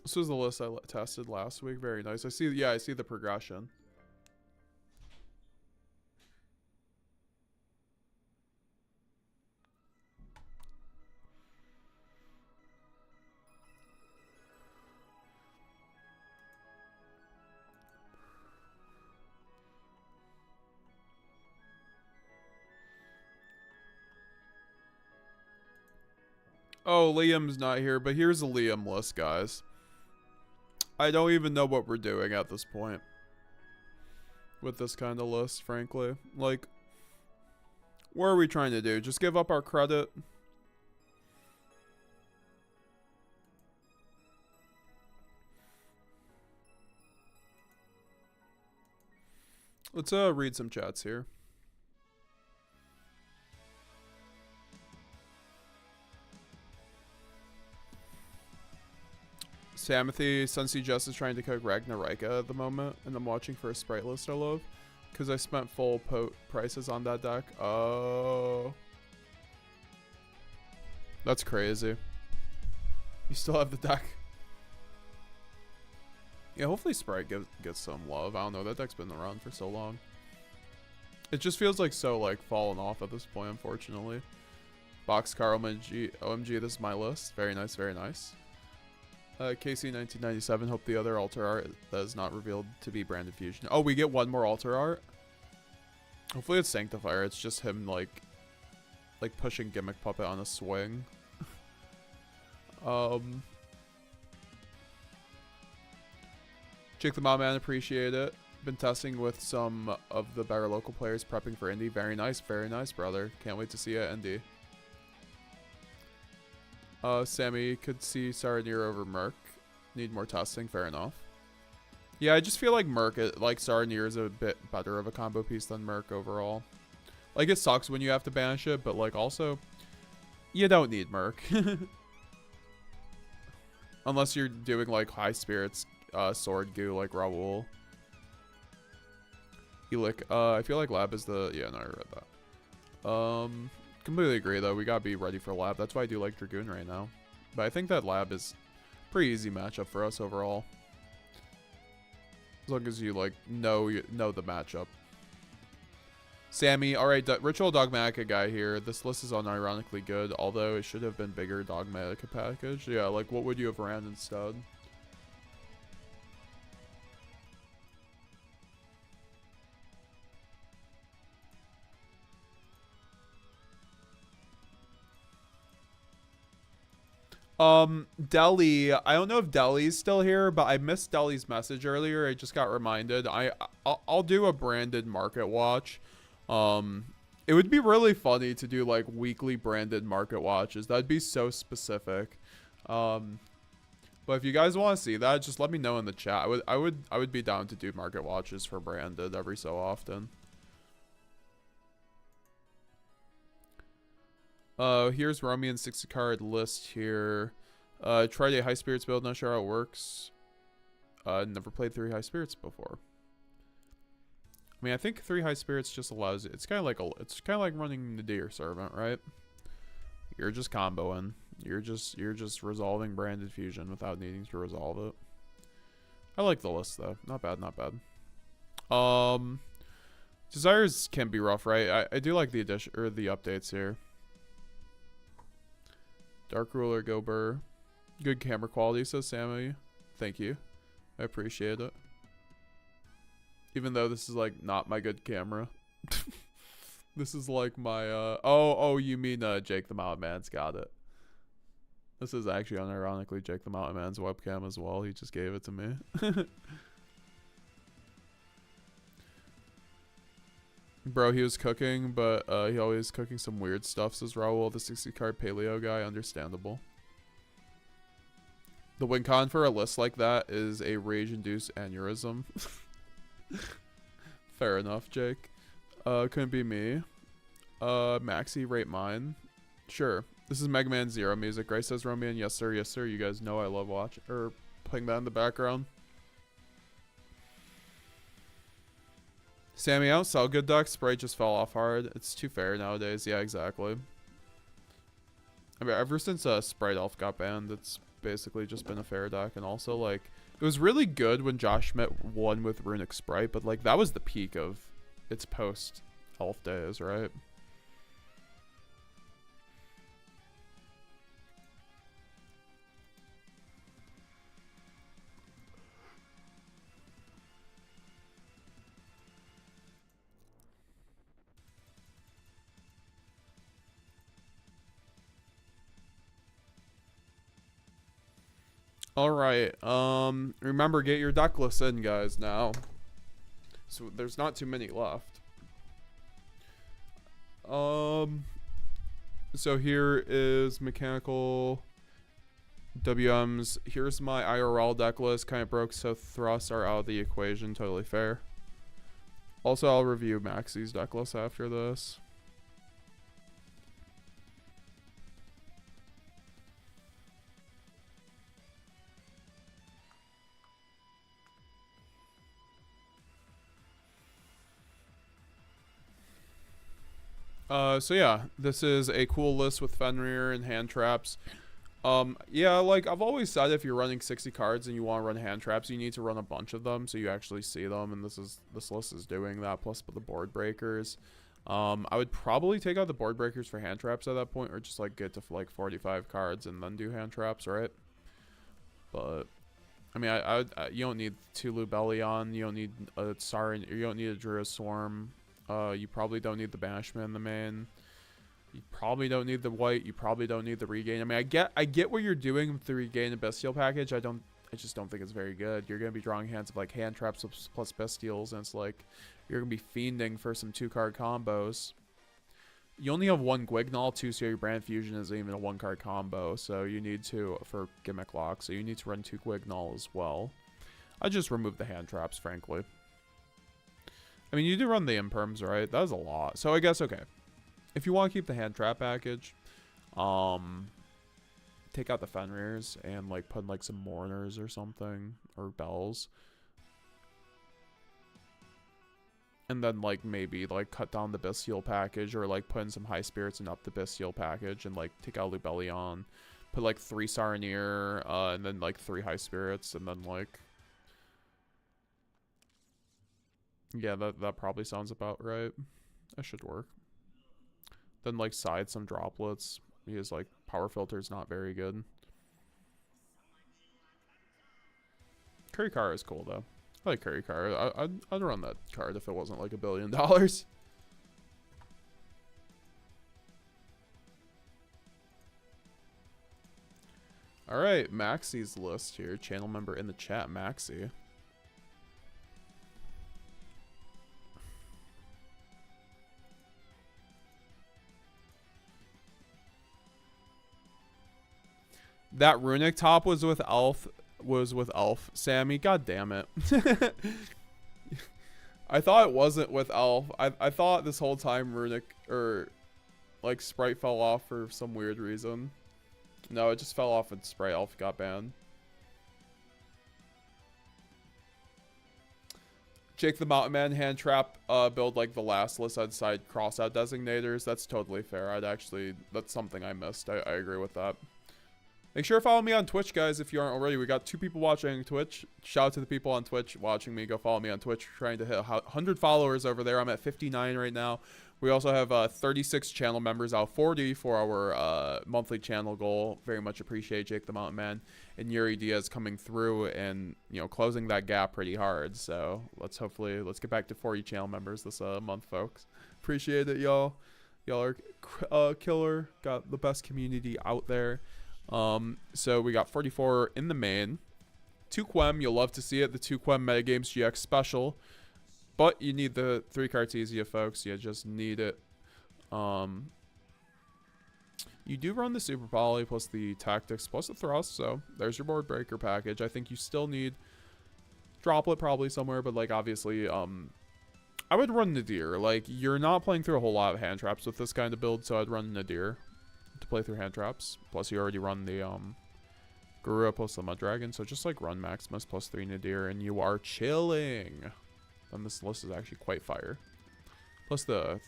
This was the list I tested last week. Very nice. I see the progression. Oh, Liam's not here, but here's a Liam list, guys. I don't even know what we're doing at this point with this kind of list, frankly. Like, what are we trying to do? Just give up our credit? Let's read some chats here. Samothy, Sunsea Jess is trying to cook Ragnarika at the moment, and I'm watching for a sprite list I love, because I spent full prices on that deck. Oh. That's crazy. You still have the deck. Yeah, hopefully Sprite gets some love. I don't know, that deck's been around for so long. It just feels like so, like, fallen off at this point, unfortunately. Boxcar, OMG, this is my list. Very nice, very nice. KC1997, hope the other altar art that is not revealed to be Branded Fusion. Oh, we get one more altar art? Hopefully it's Sanctifier. It's just him, like pushing Gimmick Puppet on a swing. Jake the Mom Man, appreciate it. Been testing with some of the better local players prepping for Indy. Very nice, brother. Can't wait to see you at Indy. Sammy could see Saranir over Merc. Need more testing, fair enough. Yeah, I just feel like Merc, like Saranir is a bit better of a combo piece than Merc overall. Like, it sucks when you have to banish it, but like also, you don't need Merc. Unless you're doing like high spirits, sword goo like Raul. I feel like Lab is the, yeah, no, I read that. Completely agree though. We gotta be ready for Lab. That's why I do like Dragoon right now. But I think that Lab is pretty easy matchup for us overall. As long as you like know the matchup. Sammy, alright, Ritual Dogmatica guy here. This list is unironically good, although it should have been bigger Dogmatica package. Yeah, like what would you have ran instead? Deli, I don't know if Deli's still here, but I missed Deli's message earlier. I just got reminded. I'll do a branded market watch. It would be really funny to do like weekly branded market watches. That'd be so specific. But if you guys want to see that, just let me know in the chat. I would be down to do market watches for branded every so often. Here's Romian's 60 card list here. Tried a high spirits build, not sure how it works. Never played 3 high spirits before. I mean, I think 3 high spirits just allows it. It's kind of like running the Deer Servant, right? You're just comboing. You're just resolving Branded Fusion without needing to resolve it. I like the list though. Not bad, not bad. Desires can be rough, right? I do like the addition or the updates here. Dark Ruler, Gober. Good camera quality, says Sammy. Thank you. I appreciate it. Even though this is like not my good camera. This is like my oh you mean Jake the Mountain Man's got it. This is actually unironically Jake the Mountain Man's webcam as well. He just gave it to me. Bro, he was cooking, but he always cooking some weird stuff, says Raul, the 60 card paleo guy. Understandable. The win con for a list like that is a rage-induced aneurysm. Fair enough, Jake. Couldn't be me. Maxi, rate mine. Sure. This is Mega Man Zero music, right? Says Romian. Yes, sir. Yes, sir. You guys know I love watching or playing that in the background. Sammy, I don't sell good decks. Sprite just fell off hard. It's too fair nowadays. Yeah, exactly. I mean, ever since Sprite Elf got banned, it's basically just been a fair deck. And also, like, it was really good when Josh Schmidt won with Runic Sprite, but, like, that was the peak of its post-Elf days, right? All right. Remember, get your deck lists in, guys, now. So there's not too many left. So here is mechanical WMs. Here's my IRL deck list. Kind of broke, so thrusts are out of the equation. Totally fair. Also, I'll review Maxi's deck list after this. So yeah, this is a cool list with Fenrir and hand traps. Yeah, like I've always said, if you're running 60 cards and you want to run hand traps, you need to run a bunch of them so you actually see them, and this list is doing that, plus the board breakers. I would probably take out the board breakers for hand traps at that point, or just like get to like 45 cards and then do hand traps, right? But I mean, you don't need 2 Lubellion, you don't need a Sarin, you don't need a Druid Swarm. You probably don't need the Banishment in the main. You probably don't need the white. You probably don't need the regain. I mean, I get what you're doing with the regain and bestial package. I just don't think it's very good. You're gonna be drawing hands of like hand traps plus bestials, and it's like you're gonna be fiending for some 2-card combos. You only have 1 Guignol too, so your Brand Fusion isn't even a 1-card combo. So you need to, for gimmick lock, so you need to run 2 Guignol as well. I just removed the hand traps, frankly. I mean, you do run the imperms, right? That was a lot. So I guess, okay. If you want to keep the hand trap package, take out the Fenrirs and, like, put in, like, some Mourners or something. Or Bells. And then, like, maybe, like, cut down the Bestial package. Or, like, put in some High Spirits and up the Bestial package. And, like, take out Lubellion. Put, like, 3 Saronir. And then, like, 3 High Spirits. And then, like... Yeah, that probably sounds about right. That should work. Then, like, side some droplets. Because, like, power filter's not very good. Curry Car is cool, though. I like Curry Car. I'd run that card if it wasn't, like, $1 billion. Alright, Maxi's list here. Channel member in the chat, Maxi. That runic top was with Elf. Sammy, god damn it. I thought it wasn't with Elf. I thought this whole time runic or like Sprite fell off for some weird reason. No, it just fell off when Sprite Elf got banned. Jake the Mountain Man hand trap build like the last list I'd side cross out designators. That's totally fair. That's something I missed. I agree with that. Make sure to follow me on Twitch, guys, if you aren't already. We got 2 people watching Twitch. Shout out to the people on Twitch watching me. Go follow me on Twitch. We're trying to hit 100 followers over there. I'm at 59 right now. We also have 36 channel members out 40 for our monthly channel goal. Very much appreciate Jake the Mountain Man and Yuri Diaz coming through and, you know, closing that gap pretty hard. So let's get back to 40 channel members this month, folks. Appreciate it, y'all. Y'all are killer. Got the best community out there. So we got 44 in the main. 2 Quem, you'll love to see it. The 2 Quem MetaGamesGX special. But you need the 3 Cartesia, folks. You just need it. You do run the Super Poly plus the Tactics plus the Thrust. So there's your board breaker package. I think you still need Droplet probably somewhere. But like obviously, I would run Nadir. Like you're not playing through a whole lot of hand traps with this kind of build. So I'd run Nadir to play through hand traps. Plus you already run the Garura plus the Mud Dragon, so just like run Maximus plus 3 Nadir and you are chilling. then this list is actually quite fire. Plus the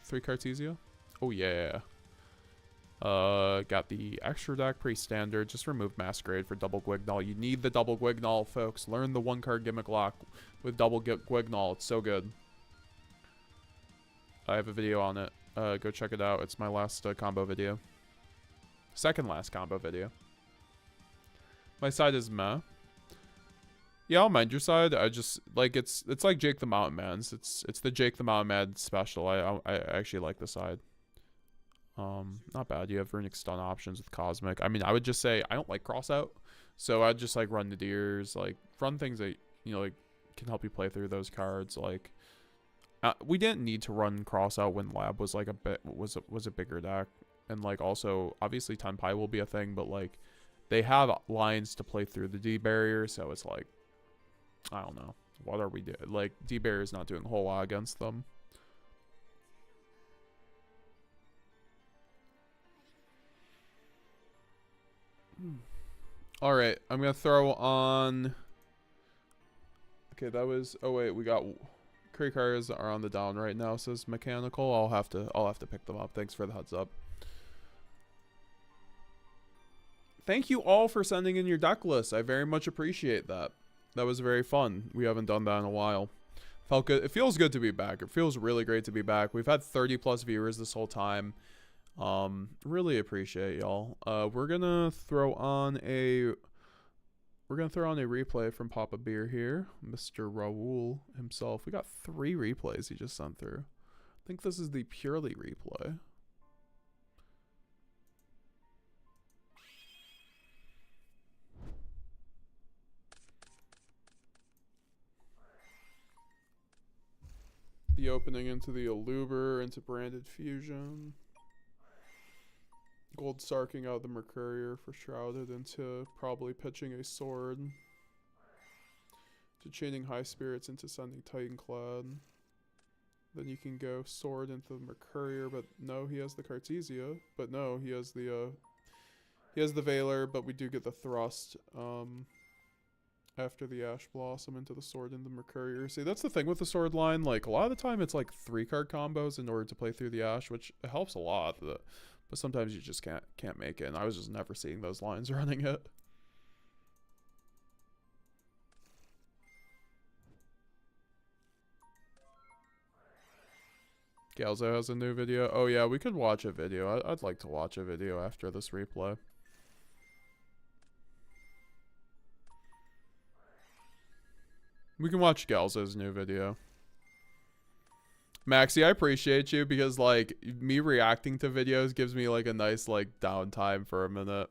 3 Cartesia. Oh yeah. Got the extra deck, pretty standard. Just remove Masquerade for double Guignol. You need the double Guignol, folks. Learn the 1-card gimmick lock with double Guignol. It's so good. I have a video on it. Go check it out. It's my last combo video. Second last combo video. My side is meh. Yeah, I'll mind your side. I just like it's like Jake the Mountain Man's. It's the Jake the Mountain Man special. I actually like the side. Not bad. You have runic stun options with Cosmic. I mean, I would just say I don't like cross out, so I'd just like run the Deers, like run things that like can help you play through those cards. Like we didn't need to run cross out when Lab was like was a bigger deck, and like also obviously Tenpai will be a thing, but like they have lines to play through the D barrier, so it's like I don't know what are we doing. Like D barrier is not doing a whole lot against them. All right, I'm gonna throw on. Okay, that was. Oh wait, we got. Cars are on the down right now. Says mechanical. I'll have to pick them up. Thanks for the heads up. Thank you all for sending in your deck lists. I very much appreciate that. That was very fun. We haven't done that in a while. Felt good. It feels good to be back. It feels really great to be back. We've had 30+ viewers this whole time. Really appreciate y'all. We're gonna throw on a replay from Papa Beer here, Mr. Raul himself. We got 3 replays he just sent through. I think this is the purely replay. The opening into the Aluber, into Branded Fusion. Gold Sarking out the Mercurier for Shrouded into probably pitching a Sword. To chaining High Spirits into sending Titanclad. Then you can go Sword into the Mercurier, but no, he has the Cartesia. But no, he has the Veiler, but we do get the Thrust after the Ash Blossom into the Sword into the Mercurier. See, that's the thing with the Sword line. Like, a lot of the time it's like 3-card combos in order to play through the Ash, which helps a lot. But sometimes you just can't make it, and I was just never seeing those lines running it. Galzo has a new video. Oh yeah, we could watch a video. I'd like to watch a video after this replay. We can watch Galzo's new video. Maxi, I appreciate you because like me reacting to videos gives me like a nice like downtime for a minute.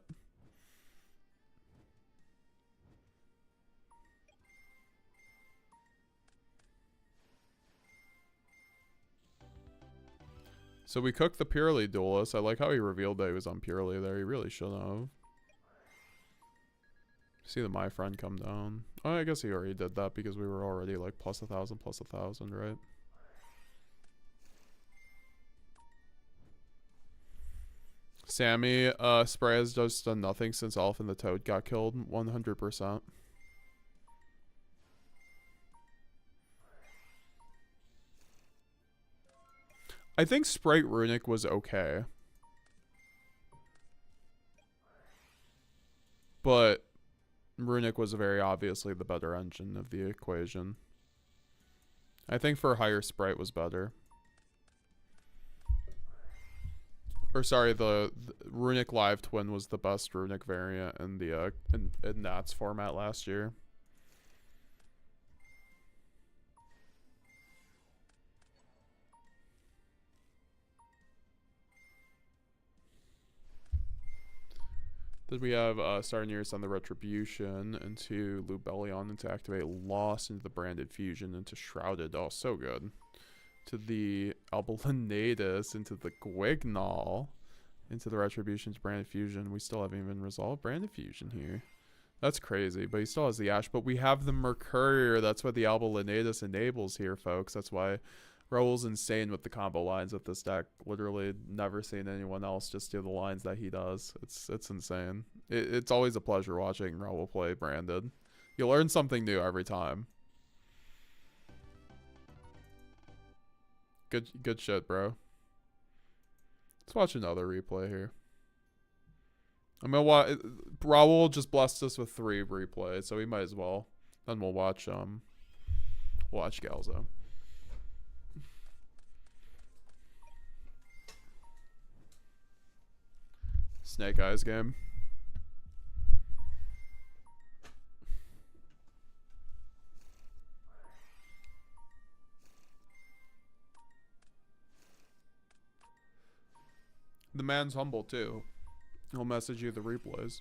So we cooked the Purrely Duelist. I like how he revealed that he was on Purrely there. He really shouldn't have. See the My Friend come down. Oh, I guess he already did that because we were already like plus 1,000, right? Sammy, Spray has just done nothing since Elf and the Toad got killed. 100%. I think Sprite Runic was okay. But Runic was very obviously the better engine of the equation. I think for higher Sprite was better. Or sorry, the Runic Live Twin was the best Runic variant in the in Nats format last year. Then we have Sarniers on the Retribution into Lubellion into activate Lost into the Branded Fusion into Shrouded. Oh, so good. To the Albulinatus into the Guignol into the Retribution's Branded Fusion. We still haven't even resolved Branded Fusion here. That's crazy, but he still has the Ash. But we have the Mercurier. That's what the Albulinatus enables here, folks. That's why Raul's insane with the combo lines with this deck. Literally never seen anyone else just do the lines that he does. It's insane. It's always a pleasure watching Raul play Branded. You learn something new every time. Good shit, bro. Let's watch another replay here. I mean, what Raul just blessed us with 3 replays, so we might as well. Then we'll watch Galzo. Snake Eyes game. The man's humble too. He'll message you the replays.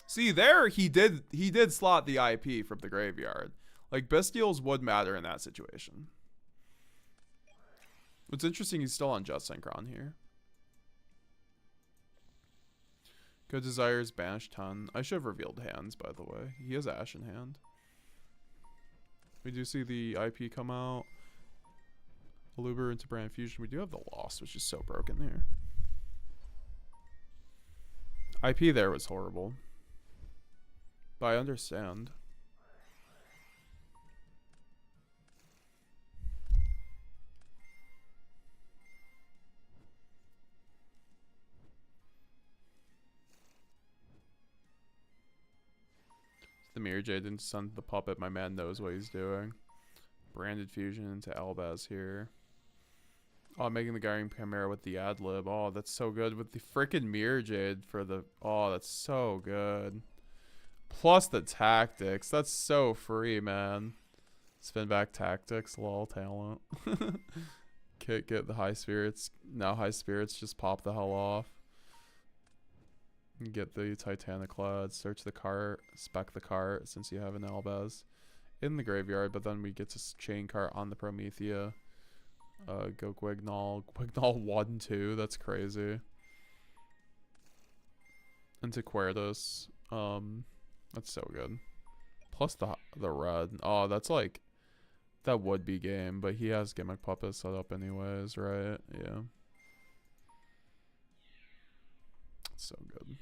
See, there he did slot the IP from the graveyard. Like, Bestials would matter in that situation. What's interesting, he's still on Just Synchron here. Good Desires, Banished Ton. I should have revealed hands, by the way. He has Ash in hand. We do see the IP come out. Aluber into Brand Fusion. We do have the Lost, which is so broken here. IP there was horrible. But I understand. The Mirror Jade into Sun the Puppet. My man knows what he's doing. Branded Fusion into Albaz here. Oh, making the Guiding Chimera with the ad-lib. Oh, that's so good. With the freaking Mirror Jade for the... Oh, that's so good. Plus the Tactics. That's so free, man. Spin back Tactics. Lol, talent. Get the High Spirits. Now High Spirits just pop the hell off. Get the Titanic Clad. Search the cart. Spec the cart since you have an Albaz in the graveyard. But then we get to chain cart on the Promethea. Go Guignol. Guignol 1-2. That's crazy. Into Querdos. That's so good. Plus the red. Oh, that's like... That would be game, but he has Gimmick Puppet set up anyways, right? Yeah. So good.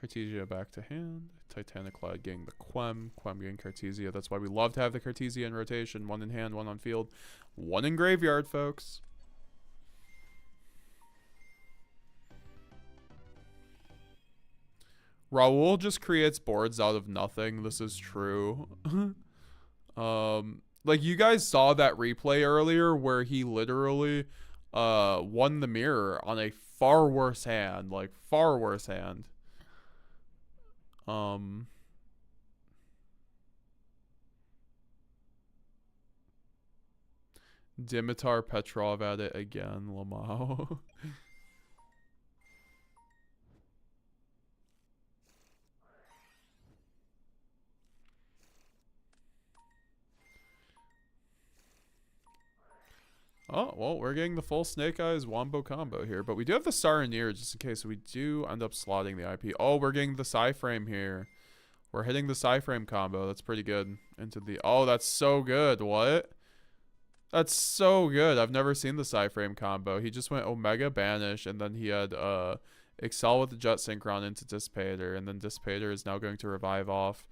Cartesia back to hand. Titanic Cloud getting the Quem. Quem getting Cartesia. That's why we love to have the Cartesia in rotation. 1 in hand, 1 on field. 1 in graveyard, folks. Raul just creates boards out of nothing. This is true. Like, you guys saw that replay earlier where he literally won the mirror on a far worse hand. Like, far worse hand. Dimitar Petrov at it again. Lamau. Oh, well, we're getting the full Snake Eyes Wombo combo here. But we do have the Saranir just in case we do end up slotting the IP. Oh, we're getting the Psy-Frame here. We're hitting the Psy-Frame combo. That's pretty good. Into the... Oh, that's so good. What? That's so good. I've never seen the Psy-Frame combo. He just went Omega Banish, and then he had Excel with the Jet Synchron into Dissipator. And then Dissipator is now going to revive off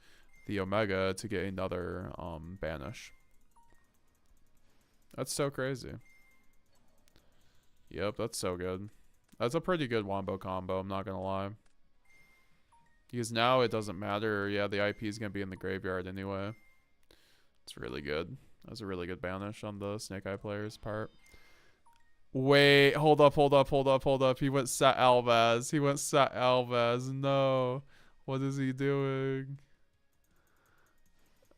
the Omega to get another Banish. That's so crazy. Yep, that's so good. That's a pretty good Wombo combo, I'm not gonna lie. Because now it doesn't matter. Yeah, the IP is gonna be in the graveyard anyway. It's really good. That's a really good banish on the Snake Eye player's part. Wait, hold up. He went Set Albaz. No. What is he doing?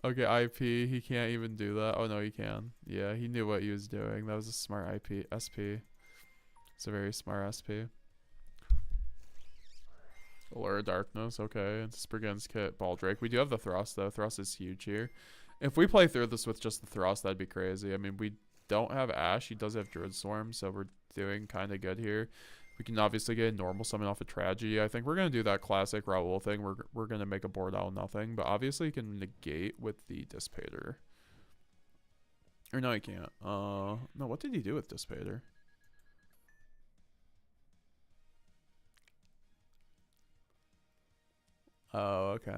Okay, IP. He can't even do that. Oh, no, he can. Yeah, he knew what he was doing. That was a smart IP. SP. It's a very smart SP. Allure of Darkness. Okay. It's Brigand's Kit. Baldrake. We do have the Thrust, though. Thrust is huge here. If we play through this with just the Thrust, that'd be crazy. I mean, we don't have Ash. He does have Druid Swarm, so we're doing kind of good here. We can obviously get a normal summon off a tragedy. I think we're gonna do that classic Raoul thing. We're gonna make a board out of nothing, but obviously you can negate with the Dissipator. Or no, you can't. No, what did he do with Dissipator? Oh, okay.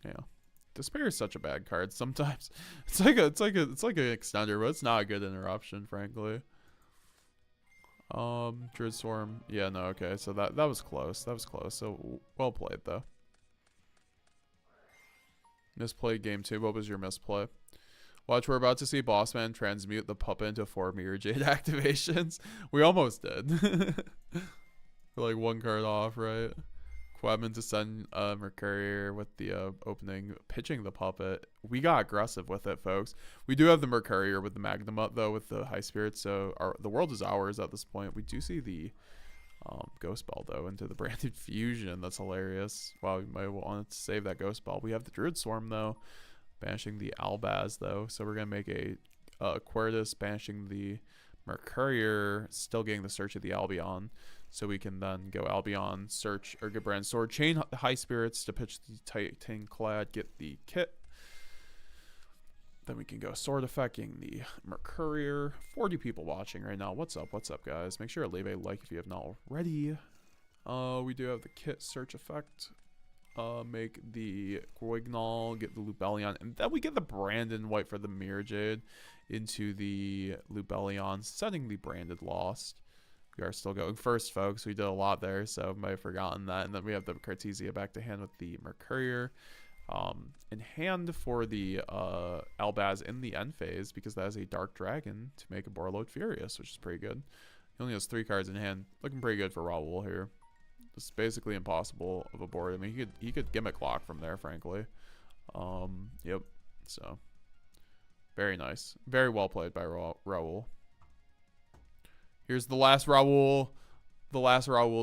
Yeah. Despair is such a bad card sometimes. It's like an extender, but it's not a good interruption, frankly. Druid Swarm. Yeah, no, okay. So that was close. That was close. So well played though. Misplayed game 2. What was your misplay? Watch, we're about to see Bossman transmute the puppet into 4 Mirror Jade activations. We almost did. We're like 1 card off, right? Quadman to send Mercurier with the opening, pitching the puppet. We got aggressive with it, folks. We do have the Mercurier with the Magnum up, though, with the High Spirit, so the world is ours at this point. We do see the Ghost Ball, though, into the Branded Fusion. That's hilarious. Wow, we might want to save that Ghost Ball. We have the Druid Swarm, though, banishing the Albaz, though, so we're going to make a Quertus, banishing the Mercurier, still getting the Search of the Albion. So we can then go Albion, search, or get Brand Sword, chain High Spirits to pitch the Titan Clad, get the kit. Then we can go Sword Effecting the Mercurier. 40 people watching right now. What's up? What's up, guys? Make sure to leave a like if you have not already. We do have the kit search effect. Make the Guignol, get the Lubellion, and then we get the Brandon White for the Mirror Jade into the Lubellion, setting the Branded Lost. We are still going first, folks. We did a lot there, so I might have forgotten that. And then we have the Cartesia back to hand with the Mercurier. In hand for the Albaz in the end phase, because that is a Dark Dragon to make a Borload Furious, which is pretty good. He only has 3 cards in hand. Looking pretty good for Raoul here. This is basically impossible of a board. I mean, he could Gimmick Lock from there, frankly. Yep. So, very nice. Very well played by Raoul. Here's the last Raoul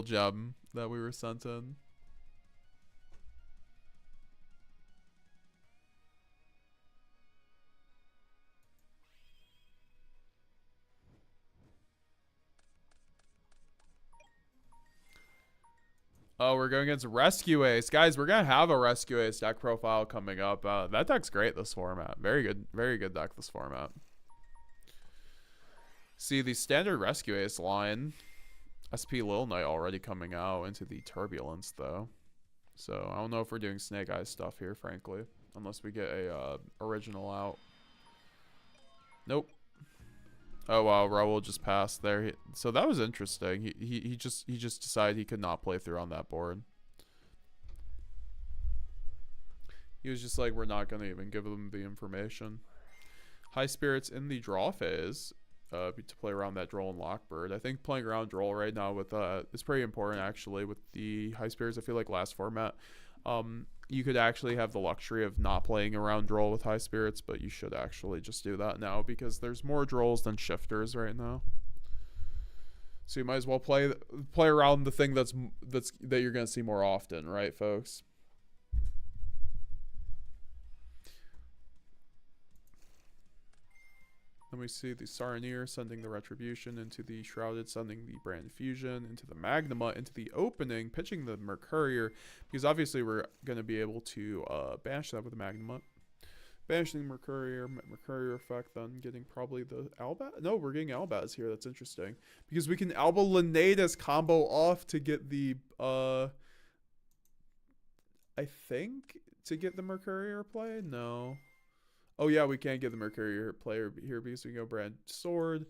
gem that we were sent in. Oh, we're going against Rescue Ace. Guys, we're going to have a Rescue Ace deck profile coming up. That deck's great this format. Very good deck this format. See, the standard Rescue Ace line, SP Lil Knight already coming out into the Turbulence, though. So, I don't know if we're doing Snake Eyes stuff here, frankly. Unless we get a original out. Nope. Oh, wow, Raoul just passed there. So, that was interesting. He just decided he could not play through on that board. He was just like, we're not going to even give them the information. High Spirits in the draw phase. To play around that Droll and Lockbird. I think playing around Droll right now with is pretty important, actually, with the High Spirits. I feel like last format, you could actually have the luxury of not playing around Droll with High Spirits, but you should actually just do that now because there's more Drolls than Shifters right now. So you might as well play around the thing that you're gonna see more often, right, folks? Then we see the Saronir sending the Retribution into the Shrouded, sending the Brand Fusion into the Magnuma, into the opening, pitching the Mercurier, because obviously we're going to be able to banish that with the Magnuma. Banishing Mercurier effect, then getting probably the Albaz. No, we're getting Albaz here. That's interesting. Because we can Alba Lenatus combo off to get the, I think, to get the Mercurier play? No. Oh yeah, we can't get the Mercurier player here because we can go Brand Sword,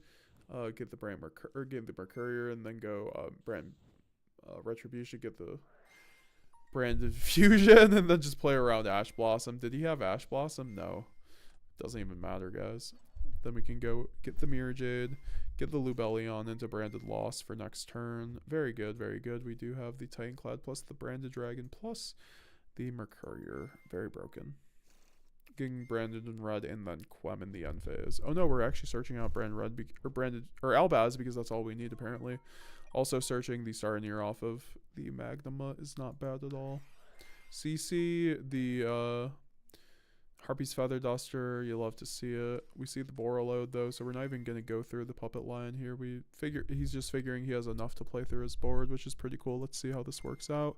get the Brand get the Mercurier, and then go Brand Retribution, get the Brand Fusion, and then just play around Ash Blossom. Did he have Ash Blossom? No, doesn't even matter, guys. Then we can go get the Mirror Jade, get the Lubellion into Branded Lost for next turn. Very good, very good. We do have the Titan Clad plus the Branded Dragon plus the Mercurier. Very broken. Getting Branded in red and then Quem in the end phase. Oh no, we're actually searching out Brand Red or Albaz because that's all we need apparently. Also searching the Saronir off of the Magnuma is not bad at all. CC the Harpy's Feather Duster, you love to see it. We see the Borreload though, so we're not even going to go through the puppet line here. We figure he's just figuring he has enough to play through his board, which is pretty cool. Let's see how this works out.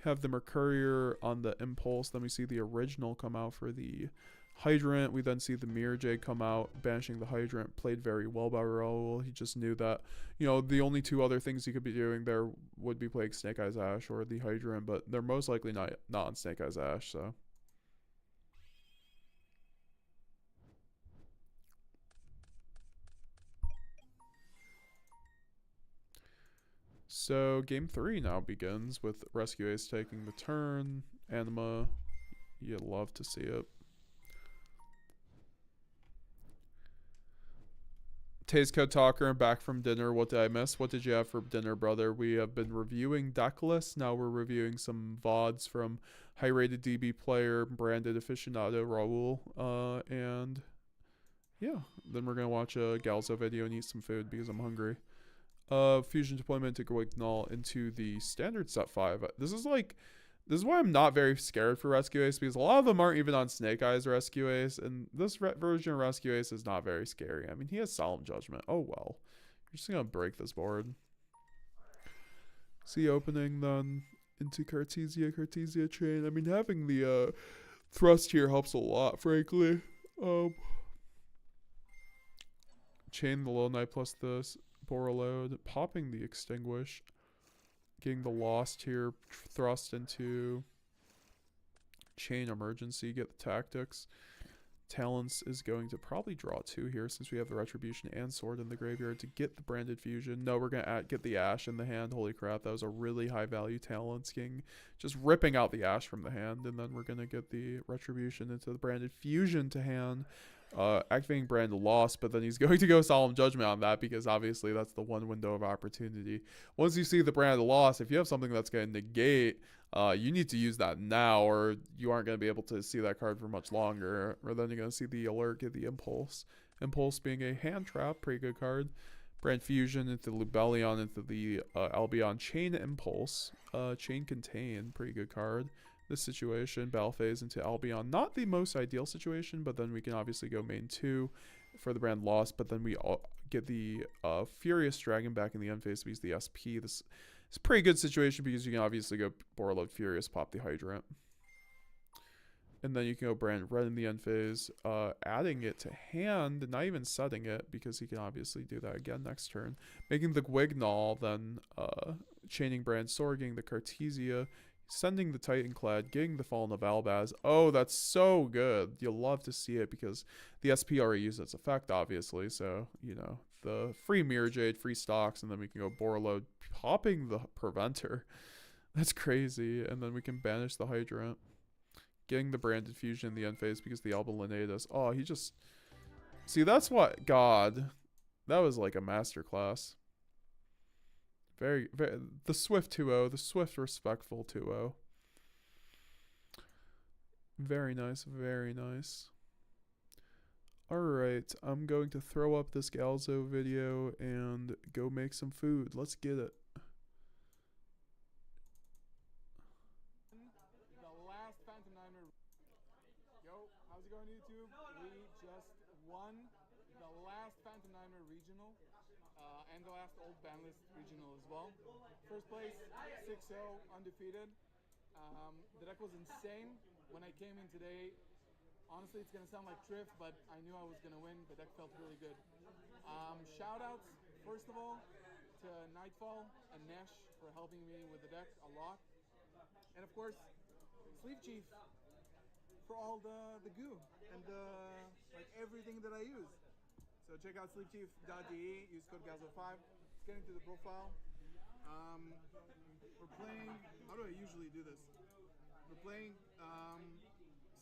Have the Mercurier on the Impulse, then we see the original come out for the Hydrant. We then see the Mirror Jade come out, banishing the Hydrant. Played very well by Raul. He just knew that, you know, the only two other things he could be doing there would be playing Snake Eyes Ash or the Hydrant, but they're most likely not on Snake Eyes Ash, so. So game 3 now begins with Rescue Ace taking the turn. Anima, you love to see it. Taste Code Talker, back from dinner. What did I miss? What did you have for dinner, brother? We have been reviewing deck lists. Now we're reviewing some VODs from high-rated DB player, branded aficionado Raul. And yeah, then we're going to watch a Galzo video and eat some food because I'm hungry. Fusion deployment to Gwignall into the standard set 5. This is why I'm not very scared for Rescue Ace, because a lot of them aren't even on Snake Eyes Rescue Ace, and this version of Rescue Ace is not very scary. I mean, he has Solemn Judgment. Oh well. You're just gonna break this board. See opening then into Cartesia chain. I mean, having the thrust here helps a lot, frankly. Chain the Low Knight plus this Borreload, popping the Extinguish, getting the Lost here, thrust into Chain Emergency, get the Tactics. Talents is going to probably draw 2 here since we have the Retribution and Sword in the graveyard to get the Branded Fusion. No, we're going to get the Ash in the hand. Holy crap, that was a really high value Talents King. Just ripping out the Ash from the hand, and then we're going to get the Retribution into the Branded Fusion to hand. Activating Brand Lost, but then he's going to go Solemn Judgment on that because obviously that's the one window of opportunity. Once you see the Brand Lost, if you have something that's going to negate, you need to use that now or you aren't going to be able to see that card for much longer, or then you're going to see the Alert get the Impulse. Impulse being a hand trap, pretty good card. Brand Fusion into Lubellion into the Albion. Chain Impulse, Chain Contain, pretty good card. This situation, Battle Phase into Albion, not the most ideal situation, but then we can obviously go main 2 for the Brand Lost, but then we get the Furious Dragon back in the end phase to use the SP. This is a pretty good situation because you can obviously go Borreload Furious, pop the Hydrant. And then you can go Brand Red in the end phase, adding it to hand, not even setting it because he can obviously do that again next turn. Making the Gwignall, then chaining Brand Sword, getting the Cartesia, sending the Titanclad, getting the Fallen of Albaz. Oh, that's so good. You'll love to see it because the SP already used its effect, obviously. So, you know, the free Mirror Jade, free stocks, and then we can go Borreload, popping the Preventer. That's crazy. And then we can banish the Hydrant. Getting the Branded Fusion in the end phase because the Alba Linnaeus. Oh, he just... See, that's what... God. That was like a masterclass. Very, the Swift 2-0, the Swift respectful 2-0. Very nice, very nice. Alright, I'm going to throw up this Galzo video and go make some food. Let's get it. The last Phantom Nightmare. Yo, how's it going, YouTube? We just won the last Phantom Nightmare regional. And the last old banlist regional as well. First place, 6-0, undefeated. The deck was insane. When I came in today, honestly, it's going to sound like Triff, but I knew I was going to win. The deck felt really good. Shout outs, first of all, to Nightfall and Nesh for helping me with the deck a lot. And of course, Sleep Chief for all the goo and like everything that I use. So check out sleepchief.de, use code GALZO5. Let's get into the profile. We're playing, how do I usually do this? We're playing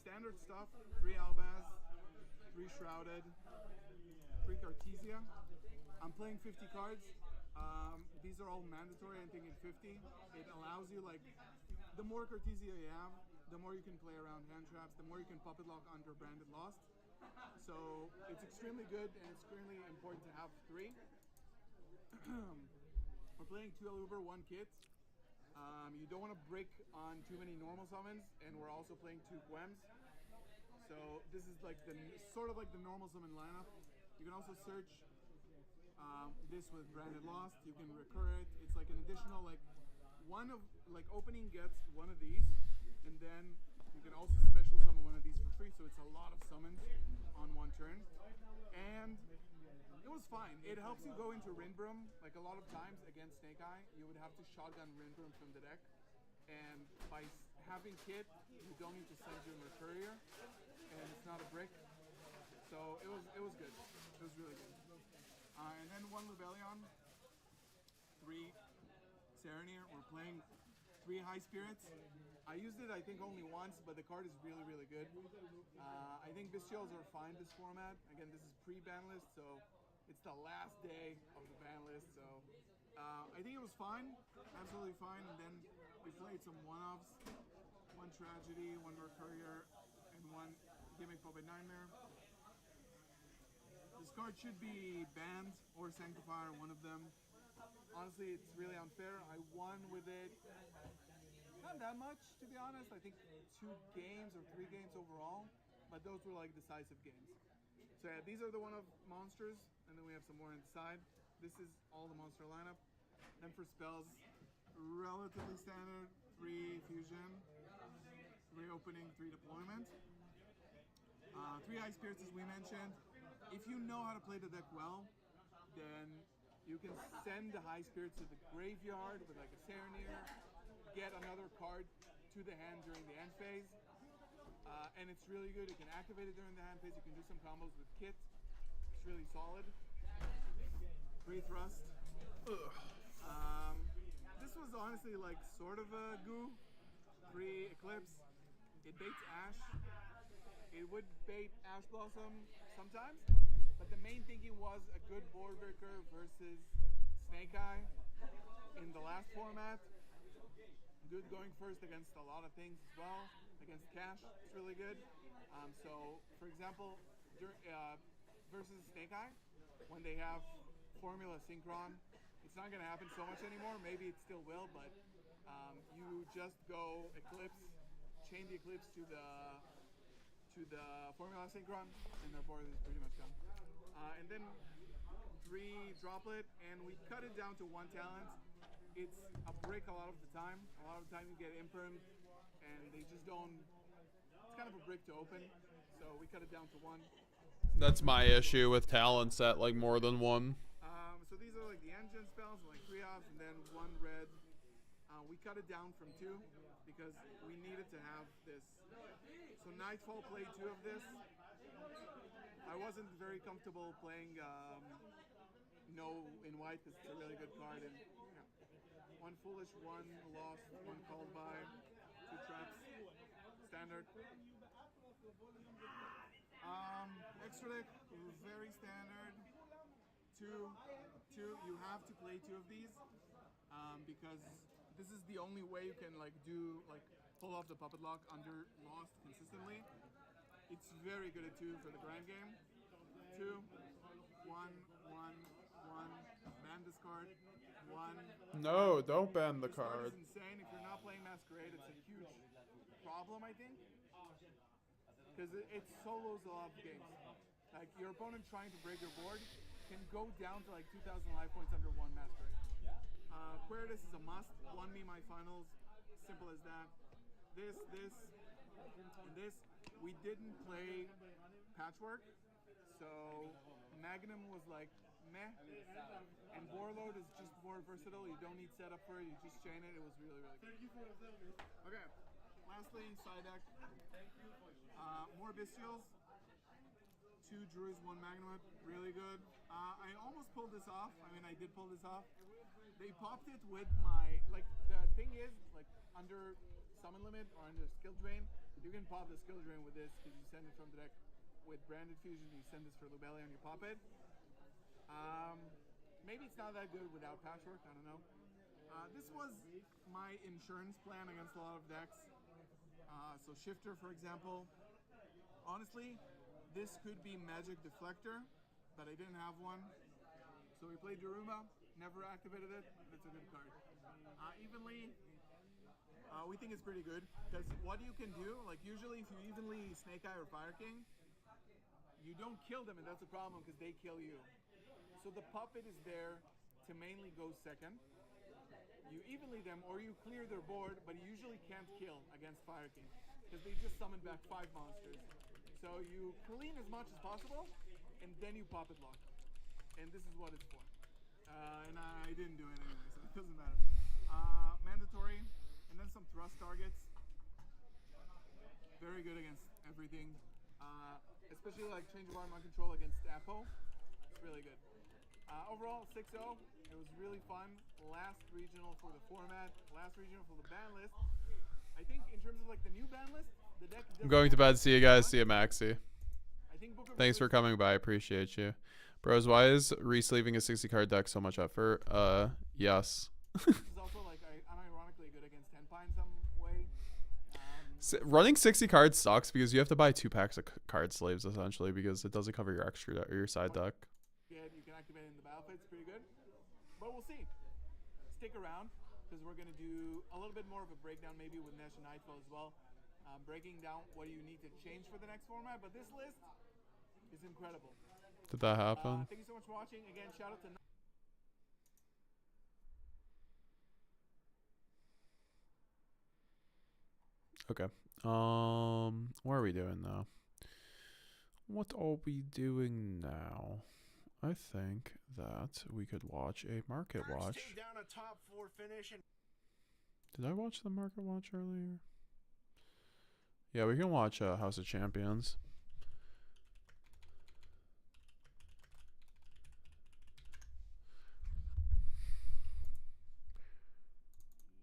standard stuff, 3 Albaz, 3 Shrouded, 3 Cartesia. I'm playing 50 cards. These are all mandatory, I'm thinking 50. It allows you, like, the more Cartesia you have, the more you can play around hand traps, the more you can puppet lock under Branded Lost. So it's extremely good and it's extremely important to have 3. We're playing 2 Aluber, 1 Kit. You don't want to break on too many normal summons, and we're also playing 2 Quems. So this is like the sort of like the normal summon lineup. You can also search this with Branded Lost. You can recur it. It's like an additional opening gets one of these, and then you can also special summon one of these for free. So it's a lot of summons on one turn, and it was fine. It helps you go into Rinbroom. Like a lot of times against Snake Eye, you would have to shotgun Rinbroom from the deck, and by having Kit, you don't need to send you a Courier, and it's not a brick. So it was good. It was really good. And then 1 Lubellion, 3 Serenir. We're playing 3 High Spirits. I used it I think only once, but the card is really, really good. I think Bestials are fine this format. Again, this is pre-ban list, so it's the last day of the ban list. So I think it was fine, absolutely fine. And then we played some one-offs, 1 Tragedy, 1 Courier, and 1 Gimmick Puppet Nightmare. This card should be banned or Sanctifier, one of them. Honestly, it's really unfair. I won with it. Not that much, to be honest. I think 2 games or 3 games overall, but those were like decisive games. So yeah, these are the one-of monsters, and then we have some more inside. This is all the monster lineup. Then for spells, relatively standard: 3 fusion, 3 opening, 3 deployment. 3 High Spirits, as we mentioned. If you know how to play the deck well, then you can send the High Spirits to the graveyard with like a Serenir, get another card to the hand during the end phase, and it's really good. You can activate it during the hand phase. You can do some combos with Kit. It's really solid. 3 Thrust. This was honestly like sort of a goo. 3 Eclipse. It baits Ash. It would bait Ash Blossom sometimes, but the main thinking was a good board breaker versus Snake Eye in the last format. Good going first against a lot of things as well. Against Cash, it's really good. So, for example, versus Snake Eye, when they have Formula Synchron, it's not going to happen so much anymore. Maybe it still will, but you just go Eclipse, chain the Eclipse to the Formula Synchron, and their board is pretty much done. And then 3 Droplet, and we cut it down to 1 talent. It's a brick a lot of the time. A lot of the time you get impermed, and they just don't. It's kind of a brick to open, so we cut it down to 1. That's my issue with talents at like more than 1. So these are like the engine spells, like 3 ops, and then 1 red. We cut it down from 2 because we needed to have this. So Nightfall played 2 of this. I wasn't very comfortable playing No in white because it's a really good card. And yeah. 1 Foolish, 1 Lost, 1 Called By, 2 Traps, standard. Extra deck, very standard. 2. You have to play 2 of these because this is the only way you can like pull off the puppet lock under Lost consistently. It's very good at 2 for the grand game. 2, 1, 1, 1. Ban this card. 1. No, don't ban the This card card. is insane. If you're not playing Masquerade, it's a huge problem, I think, because it solos a lot of games. Like your opponent trying to break your board can go down to like 2,000 life points under 1 Masquerade. Queridus is a must. Won me my finals. Simple as that. This, and this. We didn't play Patchwork, so Magnum was like meh. And Warlord is just more versatile. You don't need setup for it. You just chain it. It was really, really good. Okay. Lastly, side deck. More Bestials. 2 Druids, 1 Magnum. Really good. I almost pulled this off. I mean, I did pull this off. They popped it with my, like, the thing is, like, under Summon Limit or under Skill Drain, you can pop the Skill Drain with this because you send it from the deck with Branded Fusion. You send this for Lubellion and you pop it. Maybe it's not that good without Patchwork. I don't know. This was my insurance plan against a lot of decks. So Shifter, for example. Honestly, this could be Magic Deflector, but I didn't have one. So we played Yoruma, never activated it. It's a good card. Evenly, we think it's pretty good because what you can do, like usually if you evenly Snake Eye or Fire King, you don't kill them, and that's a problem because they kill you. So the puppet is there to mainly go second. You evenly them or you clear their board, but you usually can't kill against Fire King because they just summon back 5 monsters. So you clean as much as possible, and then you puppet lock. And this is what it's for. And I didn't do it anyway, so it doesn't matter. Mandatory, and then some thrust targets. Very good against everything. Especially like change of armor control against Apo. It's really good. Overall, 6-0. It was really fun. Last regional for the format. Last regional for the ban list. I think in terms of like the new ban list, the deck. I'm going to bed. See you guys. See you, Maxi. I think Thanks for coming by. Appreciate you. Bros, why is resleeving a 60 card deck so much effort? Yes. This is also like unironically good against Tenpai in some way. Running 60 cards sucks because you have to buy 2 packs of card slaves essentially because it doesn't cover your extra or your side deck. Yeah, you can activate it in the battlefield. It's pretty good. But we'll see. Stick around because we're going to do a little bit more of a breakdown maybe with Nash and Nightfall as well. Breaking down what you need to change for the next format. But this list is incredible. Did that happen? Thank you so much for watching. Again, shout out to... Okay. What are we doing now? What are we doing now? I think that we could watch a market watch. Did I watch the market watch earlier? Yeah, we can watch House of Champions.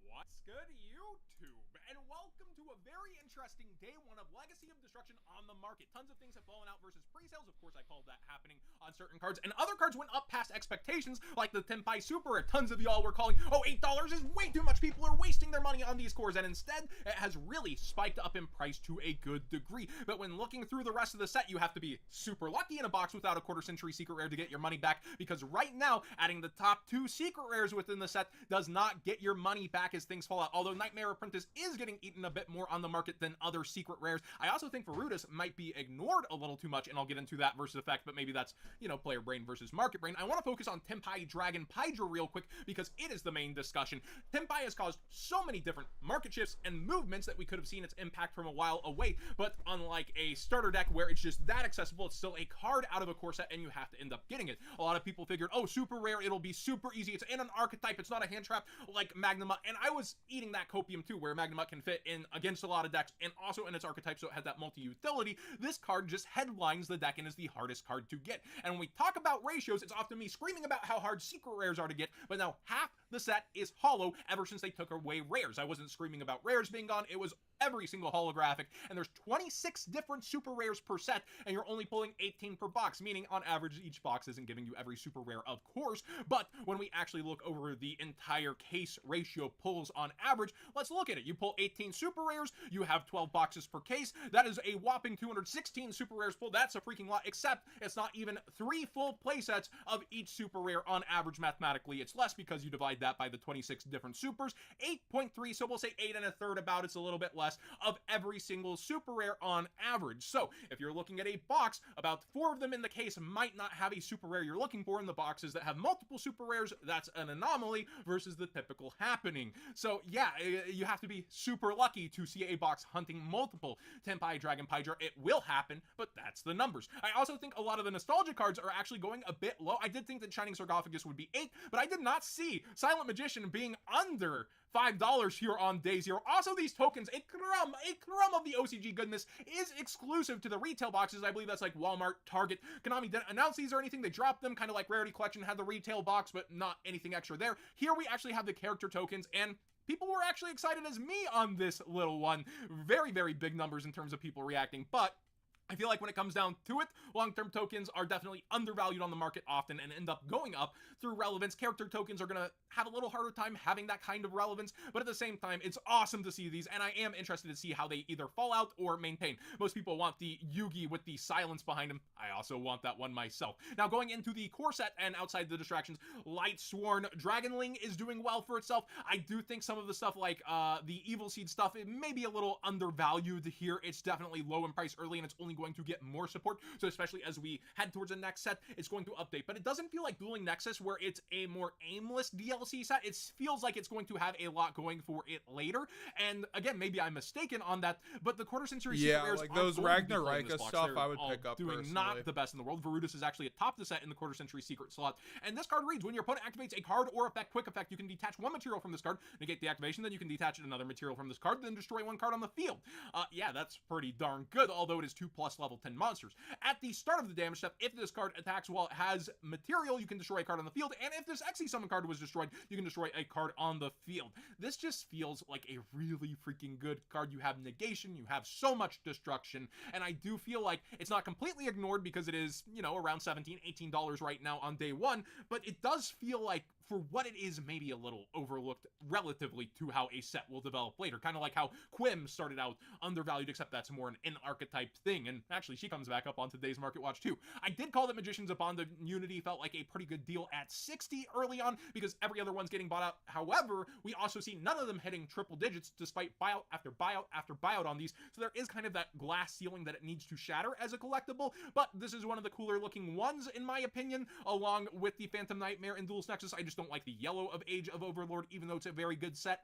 What's good, YouTube? And welcome to a very interesting day one of Legacy of Destruction on the market. Tons of things have fallen out versus pre-sales. Of course, I called that happening on certain cards. And other cards went up past expectations, like the Tenpai Super. Tons of y'all were calling, oh, $8 is way too much. People are wasting their money on these cores. And instead, it has really spiked up in price to a good degree. But when looking through the rest of the set, you have to be super lucky in a box without a quarter-century secret rare to get your money back. Because right now, adding the top 2 secret rares within the set does not get your money back as things fall out. Although Nightmare Apprentice is getting eaten a bit more on the market than other secret rares, I also think Varudis might be ignored a little too much, and I'll get into that versus effect, but maybe that's, you know, player brain versus market brain. I want to focus on Tenpai Dragon Pydra real quick because it is the main discussion. Tenpai has caused so many different market shifts and movements that we could have seen its impact from a while away, but unlike a starter deck where it's just that accessible, it's still a card out of a core set and you have to end up getting it. A lot of people figured, oh, super rare, it'll be super easy, it's in an archetype, it's not a hand trap like Magnuma, and I was eating that copium too, where Magnuma can fit in against a lot of decks and also in its archetype, so it has that multi-utility. This card just headlines the deck and is the hardest card to get. And when we talk about ratios, it's often me screaming about how hard secret rares are to get, but now half the set is hollow ever since they took away rares. I wasn't screaming about rares being gone, it was every single holographic, and there's 26 different super rares per set, and you're only pulling 18 per box, meaning on average each box isn't giving you every super rare, of course, but when we actually look over the entire case ratio pulls on average, let's look at it. You pull 18 super rares, you have 12 boxes per case, that is a whopping 216 super rares pulled. That's a freaking lot, except it's not even 3 full playsets of each super rare on average. Mathematically it's less because you divide that by the 26 different supers. 8.3, so we'll say 8 1/3 about, it's a little bit less of every single super rare on average. So if you're looking at a box, about 4 of them in the case might not have a super rare you're looking for. In the boxes that have multiple super rares, that's an anomaly versus the typical happening. So yeah, you have to be super lucky to see a box hunting multiple Tenpai Dragon Pydra. It will happen, but that's the numbers. I also think a lot of the nostalgia cards are actually going a bit low. I did think that Shining Sarcophagus would be 8, but I did not see Silent Magician being under $5 here on day 0. Also, these tokens, a crumb of the OCG goodness is exclusive to the retail boxes. I believe that's like Walmart, Target. Konami didn't announce these or anything. They dropped them, kind of like Rarity Collection had the retail box, but not anything extra there. Here we actually have the character tokens, and people were actually excited as me on this little one. Very, very big numbers in terms of people reacting, but I feel like when it comes down to it, long-term tokens are definitely undervalued on the market often and end up going up through relevance. Character tokens are going to have a little harder time having that kind of relevance, but at the same time, it's awesome to see these, and I am interested to see how they either fall out or maintain. Most people want the Yugi with the silence behind him. I also want that one myself. Now, going into the core set and outside the distractions, Lightsworn Dragonling is doing well for itself. I do think some of the stuff like the Evil Seed stuff, it may be a little undervalued here. It's definitely low in price early, and it's only going to get more support, so especially as we head towards the next set, it's going to update. But it doesn't feel like Dueling Nexus, where it's a more aimless DLC set. It feels like it's going to have a lot going for it later, and again, maybe I'm mistaken on that, but the quarter century secret rares like those Ragnaraka stuff They're I would all pick up doing personally. not the best in the world. Varudus is actually atop the set in the quarter century secret slot, and this card reads, when your opponent activates a card or effect, quick effect, you can detach one material from this card, negate the activation, then you can detach another material from this card, then destroy one card on the field. Yeah, that's pretty darn good, although it is 2+ level 10 monsters. At the start of the damage step, if this card attacks while it has material, you can destroy a card on the field, and if this Xe summon card was destroyed, you can destroy a card on the field. This just feels like a really freaking good card. You have negation, you have so much destruction, and I do feel like it's not completely ignored because it is, you know, around $17, $18 right now on day one, but it does feel like for what it is, maybe a little overlooked relatively to how a set will develop later. Kind of like how Quim started out undervalued, except that's more an archetype thing, and actually she comes back up on today's Market Watch too. I did call that Magicians Upon the Unity felt like a pretty good deal at 60 early on because every other one's getting bought out. However, we also see none of them hitting triple digits despite buyout after buyout after buyout on these, so there is kind of that glass ceiling that it needs to shatter as a collectible, but this is one of the cooler looking ones in my opinion, along with the Phantom Nightmare and Duelist Nexus. I just don't like the yellow of Age of Overlord, even though it's a very good set.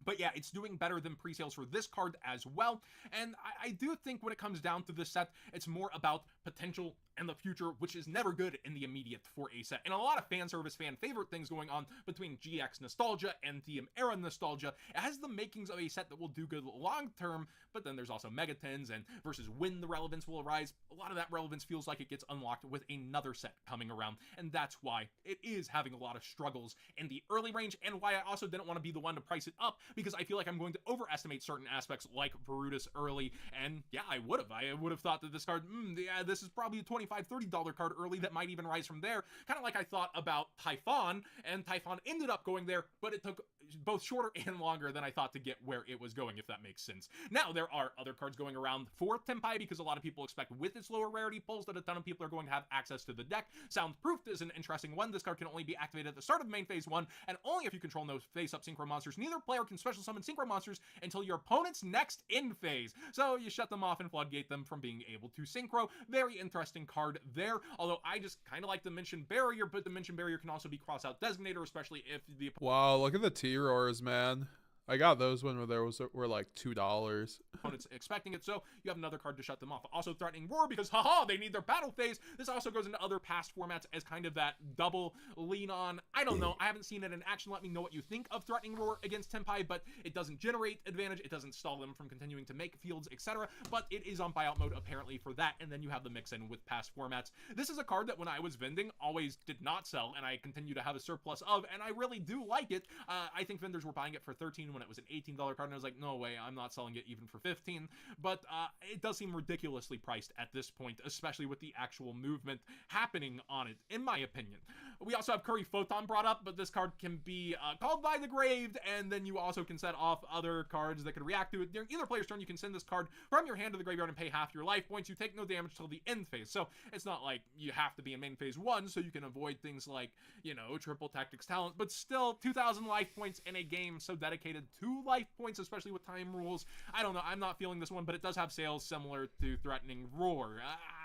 But yeah, it's doing better than pre-sales for this card as well. And I do think when it comes down to this set, it's more about potential and the future, which is never good in the immediate for a set. And a lot of fan service, fan favorite things going on between GX nostalgia and TM era nostalgia. It has the makings of a set that will do good long term, but then there's also megatons and versus when the relevance will arise. A lot of that relevance feels like it gets unlocked with another set coming around, and that's why it is having a lot of struggles in the early range, and why I also didn't want to be the one to price it up, because I feel like I'm going to overestimate certain aspects like Varudus early, and yeah, I would have thought that this card, yeah, this is probably a $25, $30 card early that might even rise from there, kind of like I thought about Typhon, and Typhon ended up going there, but it took both shorter and longer than I thought to get where it was going, if that makes sense. Now, there are other cards going around for Tenpai, because a lot of people expect with its lower rarity pulls that a ton of people are going to have access to the deck. Soundproofed is an interesting one. This card can only be activated at the start of main phase 1, and only if you control no face-up synchro monsters. Neither player can special summon synchro monsters until your opponent's next in phase, so you shut them off and floodgate them from being able to synchro. Very interesting card there, although I just kind of like the Dimension Barrier, but Dimension Barrier can also be cross-out designator, especially if the Wow, look at the T-Roars, man. I got those when were like $2. opponent's expecting it, so you have another card to shut them off. Also threatening Roar, because haha, they need their battle phase. This also goes into other past formats as kind of that double lean on. I don't know, I haven't seen it in action. Let me know what you think of threatening Roar against Tenpai, but it doesn't generate advantage, it doesn't stall them from continuing to make fields, etc. But it is on buyout mode apparently for that, and then you have the mix in with past formats. This is a card that when I was vending always did not sell, and I continue to have a surplus of, and I really do like it. I think vendors were buying it for $13 when it was an $18 card, and I was like, no way, I'm not selling it even for $15. But it does seem ridiculously priced at this point, especially with the actual movement happening on it, in my opinion. We also have Curry Photon brought up, but this card can be called by the Graved, and then you also can set off other cards that can react to it. During either player's turn, you can send this card from your hand to the graveyard and pay half your life points. You take no damage till the end phase, so it's not like you have to be in main phase 1 so you can avoid things like, you know, triple tactics talent, but still 2,000 life points in a game so dedicated to life points, especially with time rules. I don't know, I'm not feeling this one, but it does have sales similar to Threatening Roar.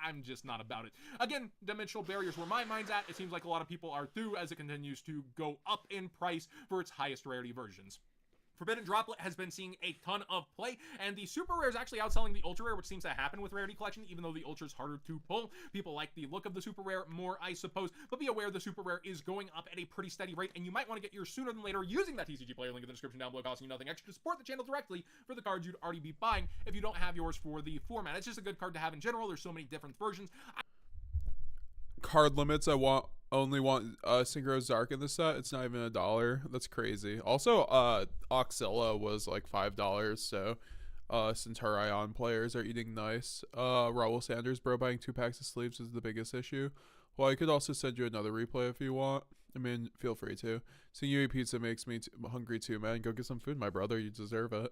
I'm just not about it. Again, Dimensional Barrier's where my mind's at. It seems like a lot of people are too, as it continues to go up in price for its highest rarity versions. Forbidden Droplet has been seeing a ton of play, and the super rare is actually outselling the ultra rare, which seems to happen with Rarity Collection, even though the ultra is harder to pull. People like the look of the super rare more, I suppose, but be aware the super rare is going up at a pretty steady rate, and you might want to get yours sooner than later using that TCG player link in the description down below, costing you nothing extra to support the channel directly for the cards you'd already be buying if you don't have yours for the format. It's just a good card to have in general. There's so many different versions. Card limits, I only want Synchro Zark in the set. It's not even $1. That's crazy. Also, Oxilla was like $5, so Centurion players are eating nice. Raul Sanders, bro, buying 2 packs of sleeves is the biggest issue. Well, I could also send you another replay if you want. I mean, feel free to. Seeing you eat pizza makes me hungry too, man. Go get some food, my brother. You deserve it.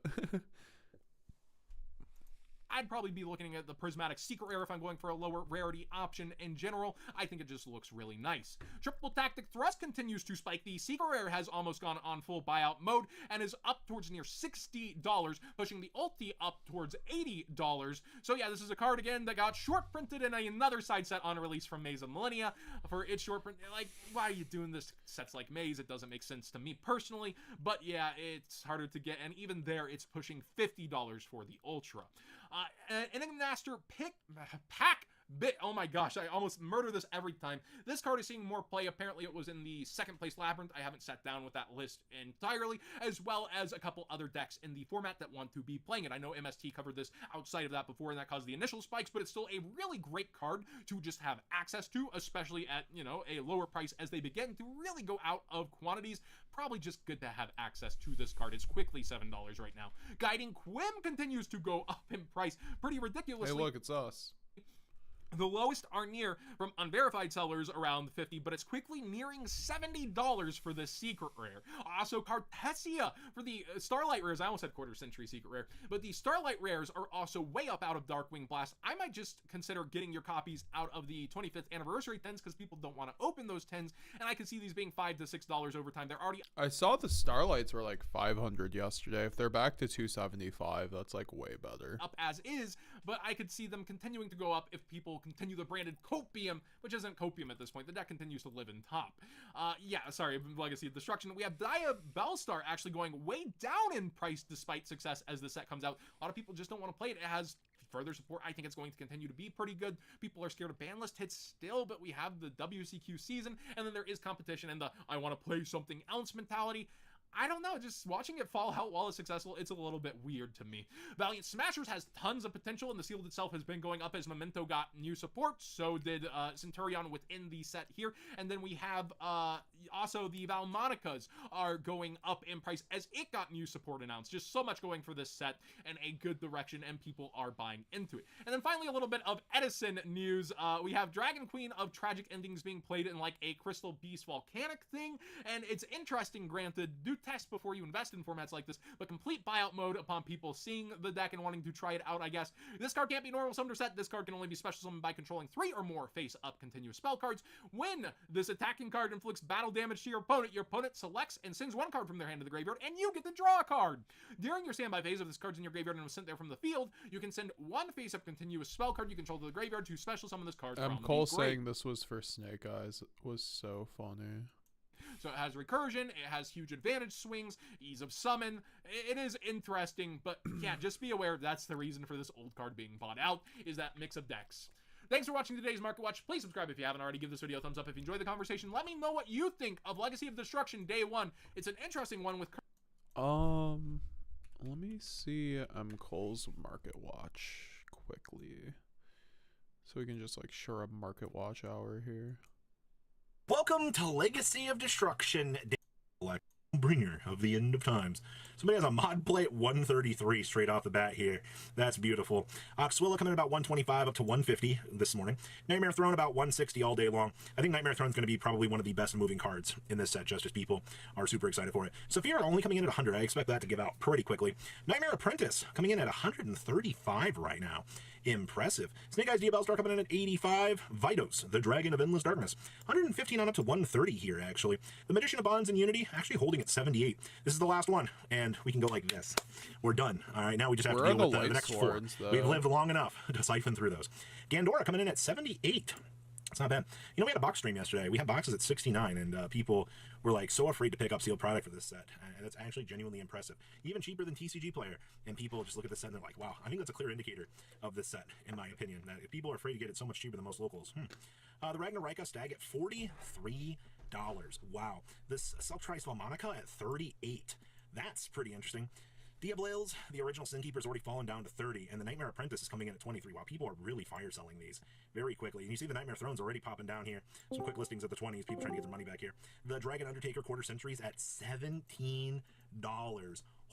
I'd probably be looking at the Prismatic Secret Rare if I'm going for a lower rarity option in general. I think it just looks really nice. Triple Tactic Thrust continues to spike. The Secret Rare has almost gone on full buyout mode and is up towards near $60, pushing the ulti up towards $80. So yeah, this is a card again that got short printed in another side set on release from Maze of Millennia. For its short print, like, why are you doing this sets like Maze? It doesn't make sense to me personally, but yeah, it's harder to get, and even there, it's pushing $50 for the Ultra. Enigma Master Pack Bit. Oh my gosh, I almost murder this every time. This card is seeing more play. Apparently it was in the 2nd place Labyrinth. I haven't sat down with that list entirely, as well as a couple other decks in the format that want to be playing it. I know MST covered this outside of that before, and that caused the initial spikes, but it's still a really great card to just have access to, especially at, you know, a lower price as they begin to really go out of quantities. Probably just good to have access to this card. It's quickly $7 right now. Guiding Quim continues to go up in price pretty ridiculously. Hey, look, it's us. The lowest are near from unverified sellers around 50, but it's quickly nearing $70 for this secret rare. Also, Cartesia for the Starlight rares. I almost said quarter century secret rare, but the Starlight rares are also way up out of Darkwing Blast. I might just consider getting your copies out of the 25th anniversary 10s because people don't want to open those 10s, and I can see these being $5 to $6 over time. They're already. I saw the Starlights were like 500 yesterday. If they're back to 275, that's like way better. Up as is, but I could see them continuing to go up if people continue the branded Copium, which isn't Copium at this point. The deck continues to live in top. Yeah, sorry, Legacy of Destruction. We have Dia Bellstar actually going way down in price despite success as the set comes out. A lot of people just don't want to play it. It has further support. I think it's going to continue to be pretty good. People are scared of banlist hits still, but we have the WCQ season, and then there is competition and the I want to play something else mentality. I don't know, just watching it fall out while it's successful, it's a little bit weird to me. Valiant Smashers has tons of potential, and the Sealed itself has been going up as Memento got new support. So did Centurion within the set here. And then we have also the Valmonicas are going up in price as it got new support announced. Just so much going for this set and a good direction, and people are buying into it. And then finally, a little bit of Edison news. We have Dragon Queen of Tragic Endings being played in like a Crystal Beast Volcanic thing, and it's interesting, granted. Do test before you invest in formats like this, but complete buyout mode upon people seeing the deck and wanting to try it out, I guess. This card can't be normal summoned or set. This card can only be special summoned by controlling 3 or more face-up continuous spell cards. When this attacking card inflicts battle damage to your opponent selects and sends 1 card from their hand to the graveyard, and you get to draw a card. During your standby phase, if this card's in your graveyard and was sent there from the field, you can send 1 face-up continuous spell card you control to the graveyard to special summon this card from Cole the grave. saying this was for Snake Eyes. It was so funny. So it has recursion, it has huge advantage swings, ease of summon. It is interesting, but yeah, just be aware that's the reason for this old card being bought out, is that mix of decks. Thanks for watching today's Market Watch. Please subscribe if you haven't already. Give this video a thumbs up if you enjoyed the conversation. Let me know what you think of Legacy of Destruction Day 1. It's an interesting one with... Let me see Cole's Market Watch quickly. So we can just like share a Market Watch hour here. Welcome to Legacy of Destruction, bringer of the end of times. Somebody has a mod plate 133 straight off the bat here. That's beautiful. Oxwilla coming in about 125 up to 150 this morning. Nightmare Throne about 160 all day long. I think Nightmare Throne's going to be probably one of the best moving cards in this set, just as people are super excited for it. Saphira only coming in at 100. I expect that to give out pretty quickly. Nightmare Apprentice coming in at 135 right now. Impressive. Snake Eyes Diabellstar coming in at 85. Vitos, the Dragon of Endless Darkness, 115 on up to 130 here, actually. The Magician of Bonds and Unity actually holding at 78. This is the last one, and we can go like this. We're done. All right, now we just have to deal with the next 4. We've lived long enough to siphon through those. Gandora coming in at 78. It's not bad. You know, we had a box stream yesterday. We had boxes at 69, and people were like so afraid to pick up sealed product for this set. And that's actually genuinely impressive. Even cheaper than TCG Player. And people just look at the set and they're like, wow, I think that's a clear indicator of this set, in my opinion. That if people are afraid to get it so much cheaper than most locals. The Ragnarika Stag at $43. Wow. This Self-Trice Valmonica at 38. That's pretty interesting. Diablils, the original Sin Keeper's already fallen down to 30, and the Nightmare Apprentice is coming in at 23. Wow, people are really fire selling these very quickly. And you see the Nightmare Throne's already popping down here. Some quick listings at the 20s, people trying to get their money back here. The Dragon Undertaker Quarter Centuries at $17.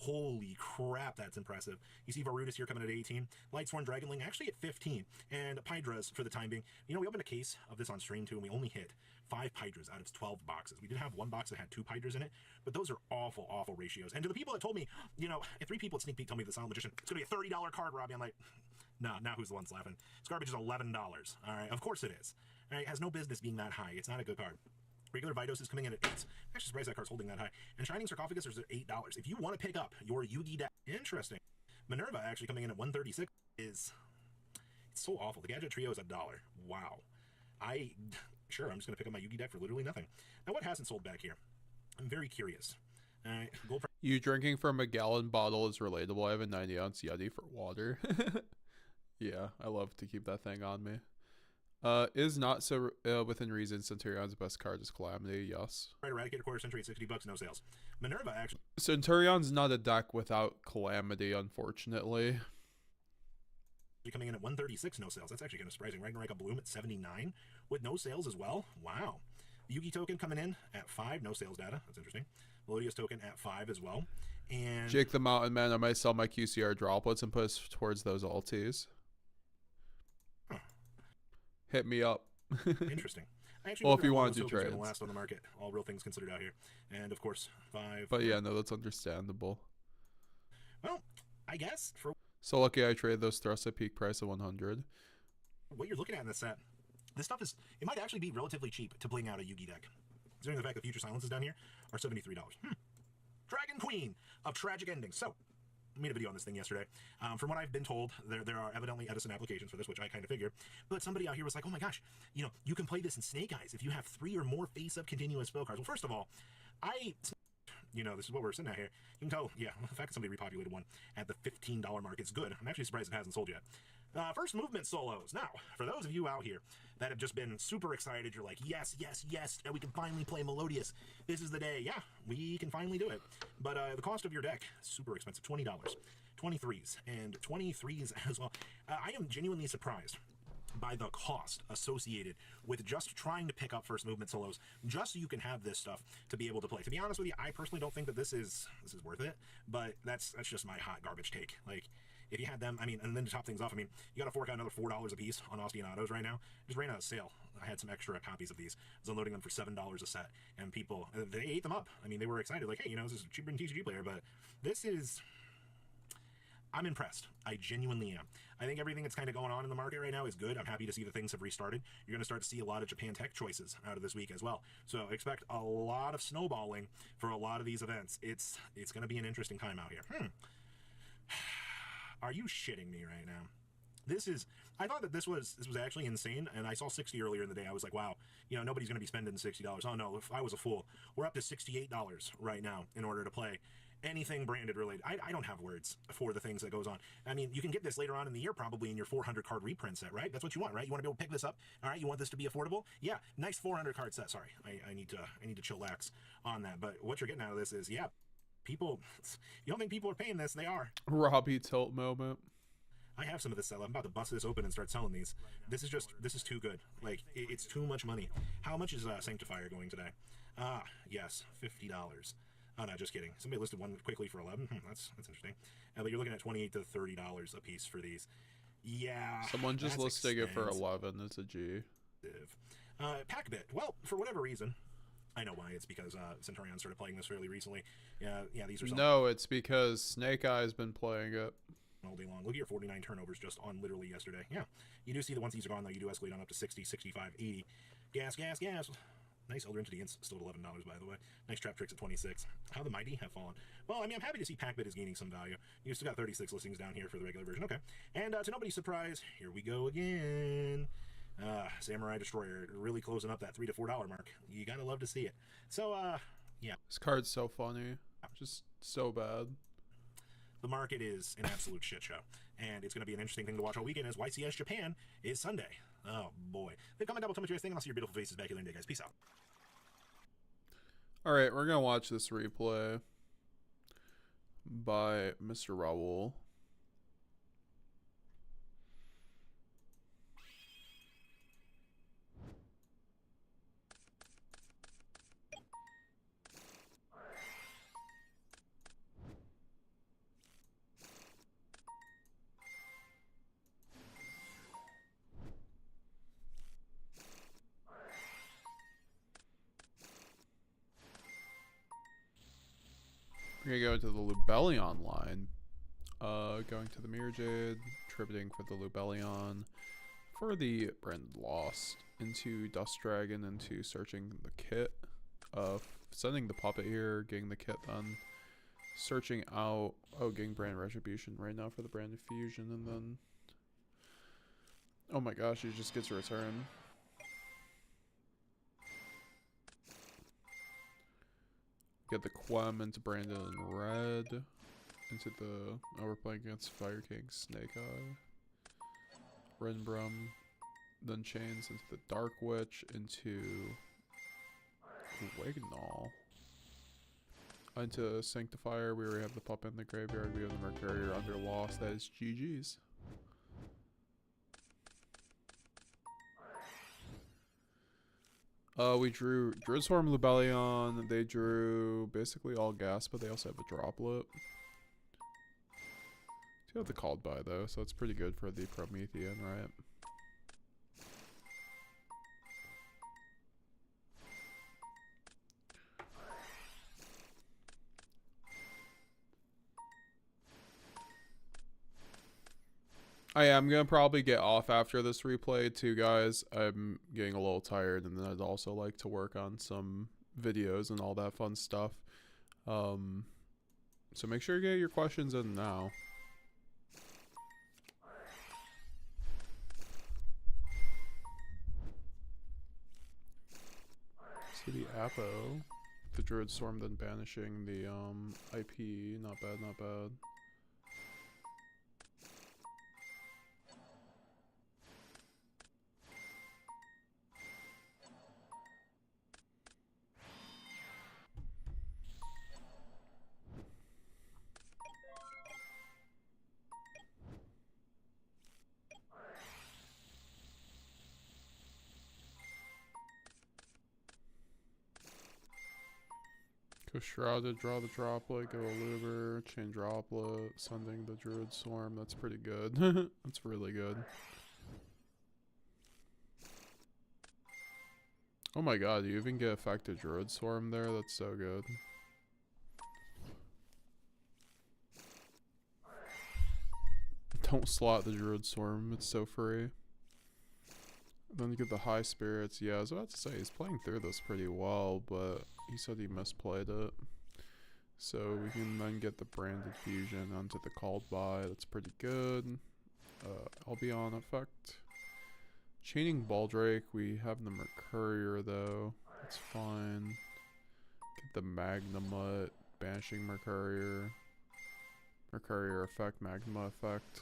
Holy crap, that's impressive. You see Varudis here coming at 18, Lightsworn Dragonling actually at 15, and Pydras for the time being. You know, we opened a case of this on stream too, and we only hit 5 Pydras out of 12 boxes. We did have one box that had 2 Pydras in it, but those are awful, awful ratios. And to the people that told me, you know, if 3 people at Sneak Peek told me the Silent Magician, it's going to be a $30 card, Robbie, I'm like, nah, now who's the one's laughing? This garbage is $11, all right? Of course it is. All right, it has no business being that high. It's not a good card. Regular Vidos is coming in at 8. Actually surprised that card's holding that high. And Shining Sarcophagus is at $8. If you want to pick up your Yugi deck, interesting. Minerva actually coming in at 136 is, it's so awful. The Gadget Trio is $1. Wow. Sure, I'm just going to pick up my Yugi deck for literally nothing. Now, what hasn't sold back here? I'm very curious. Gold You drinking from a gallon bottle is relatable. I have a 90-ounce Yeti for water. Yeah, I love to keep that thing on me. Is not so within reason. Centurion's best card is Calamity. Yes. Right, Eradicator Quarter Century at $60, no sales. Minerva actually. Centurion's not a deck without Calamity, unfortunately. Coming in at 136, no sales. That's actually kind of surprising. Ragnarok Bloom at 79 with no sales as well. Wow. The Yugi token coming in at 5, no sales data. That's interesting. Melodious token at 5 as well. And Jake the Mountain Man, I might sell my QCR droplets and put us towards those alties. Hit me up. Interesting. Well, if you wanted to trade. Last on the market, all real things considered out here. And of course, 5. But yeah, no, that's understandable. Well, I guess for so lucky I traded those thrusts at peak price of 100. What you're looking at in this set, this stuff is, it might actually be relatively cheap to bling out a Yugi deck. Considering the fact that Future Silences down here are $73. Dragon Queen of Tragic Endings. So, I made a video on this thing yesterday. From what I've been told, there are evidently Edison applications for this, which I kind of figured. But somebody out here was like, oh my gosh, you know, you can play this in Snake Eyes if you have 3 or more face-up continuous spell cards. Well, first of all, you know, this is what we're sitting at here. You can tell, yeah, the fact that somebody repopulated one at the $15 mark is good. I'm actually surprised it hasn't sold yet. First movement solos. Now, for those of you out here that have just been super excited, you're like, yes, yes, yes, we can finally play Melodious. This is the day. Yeah, we can finally do it. But the cost of your deck, super expensive, $20. 23s, and 23s as well. I am genuinely surprised by the cost associated with just trying to pick up first movement solos, just so you can have this stuff to be able to play. To be honest with you, I personally don't think that this is worth it, but that's just my hot garbage take. Like, if you had them, I mean, and then to top things off, I mean, you got to fork out another $4 a piece on Austrian Autos right now. Just ran out of sale. I had some extra copies of these. I was unloading them for $7 a set, and people, they ate them up. I mean, they were excited, like, hey, you know, this is cheaper than TCG Player, but this is, I'm impressed. I genuinely am. I think everything that's kind of going on in the market right now is good. I'm happy to see that things have restarted. You're going to start to see a lot of Japan Tech choices out of this week as well. So expect a lot of snowballing for a lot of these events. It's going to be an interesting time out here. Are you shitting me right now? I thought that this was actually insane, and I saw 60 earlier in the day. I was like, wow, you know, nobody's going to be spending $60. Oh no, if I was a fool. We're up to $68 right now in order to play anything branded related. I don't have words for the things that goes on. I mean, you can get this later on in the year probably in your 400 card reprint set, right? That's what you want, right? You want to be able to pick this up. All right, you want this to be affordable? Yeah, nice 400 card set. Sorry, I need to chillax on that. But what you're getting out of this is, yeah, people, you don't think people are paying this? They are. Robbie tilt moment. I have some of this stuff. I'm about to bust this open and start selling these. This is too good. Like, it's too much money. How much is Sanctifier going today? Yes, $50. Oh no, just kidding. Somebody listed one quickly for 11. That's interesting. But you're looking at $28 to $30 a piece for these. Yeah. Someone just listing it for 11. It's a G. Packbit. Well, for whatever reason, I know why. It's because Centurion started playing this fairly recently. Yeah, these are. No, it's because Snake Eye's been playing it all day long. Look at your 49 turnovers just on literally yesterday. Yeah, you do see that once these are gone, though, you do escalate on up to 60, 65, 80. Gas. Nice Elder Interdience, still at $11, by the way. Nice Trap Tricks at 26. How the mighty have fallen. Well, I mean, I'm happy to see Packbit is gaining some value. You still got 36 listings down here for the regular version. Okay. And to nobody's surprise, here we go again. Samurai Destroyer, really closing up that $3 to $4 mark. You gotta love to see it. So, yeah. This card's so funny. Just so bad. The market is an absolute shit show. And it's going to be an interesting thing to watch all weekend as YCS Japan is Sunday. Oh, boy. Leave a comment down below, tell me what you guys think, and I'll see your beautiful faces back here later, guys. Peace out. Alright, we're going to watch this replay by Mr. Raul. We're gonna go into the Lubellion line. Going to the Mirror Jade, tributing for the Lubellion, for the Brand Lost, into Dust Dragon, into searching the kit, sending the puppet here, getting the kit done, searching out, getting Brand Retribution right now for the Brand Infusion, and then, oh my gosh, he just gets a return. Get the Quem into Brandon in red. Into the... Oh, we're playing against Fire King, Snake Eye. Renbrum. Then Chains into the Dark Witch. Into... Wignall. Into Sanctifier. We already have the pup in the graveyard. We have the Mercurier under Lost. That is GG's. We drew Druidswarm, Lubellion. They drew basically all gas, but they also have a droplet. Do have the called by though, so it's pretty good for the Promethean, right? I'm gonna probably get off after this replay too, guys. I'm getting a little tired, and then I'd also like to work on some videos and all that fun stuff. So make sure you get your questions in now. So the Apo, the Druid Storm, then banishing the IP. Not bad, not bad. Go Shrouded, draw the Droplet, go Eluber, chain Droplet, sending the Druid Swarm. That's pretty good. That's really good. Oh my god, you even get effective Druid Swarm there? That's so good. Don't slot the Druid Swarm, it's so free. Then you get the High Spirits. Yeah, I was about to say, he's playing through this pretty well, but he said he misplayed it. So we can then get the Branded Fusion onto the Called By. That's pretty good. Albion effect. Chaining Baldrake. We have the Mercurier though. That's fine. Get the Magnamut. Banishing Mercurier. Mercurier effect, Magma effect.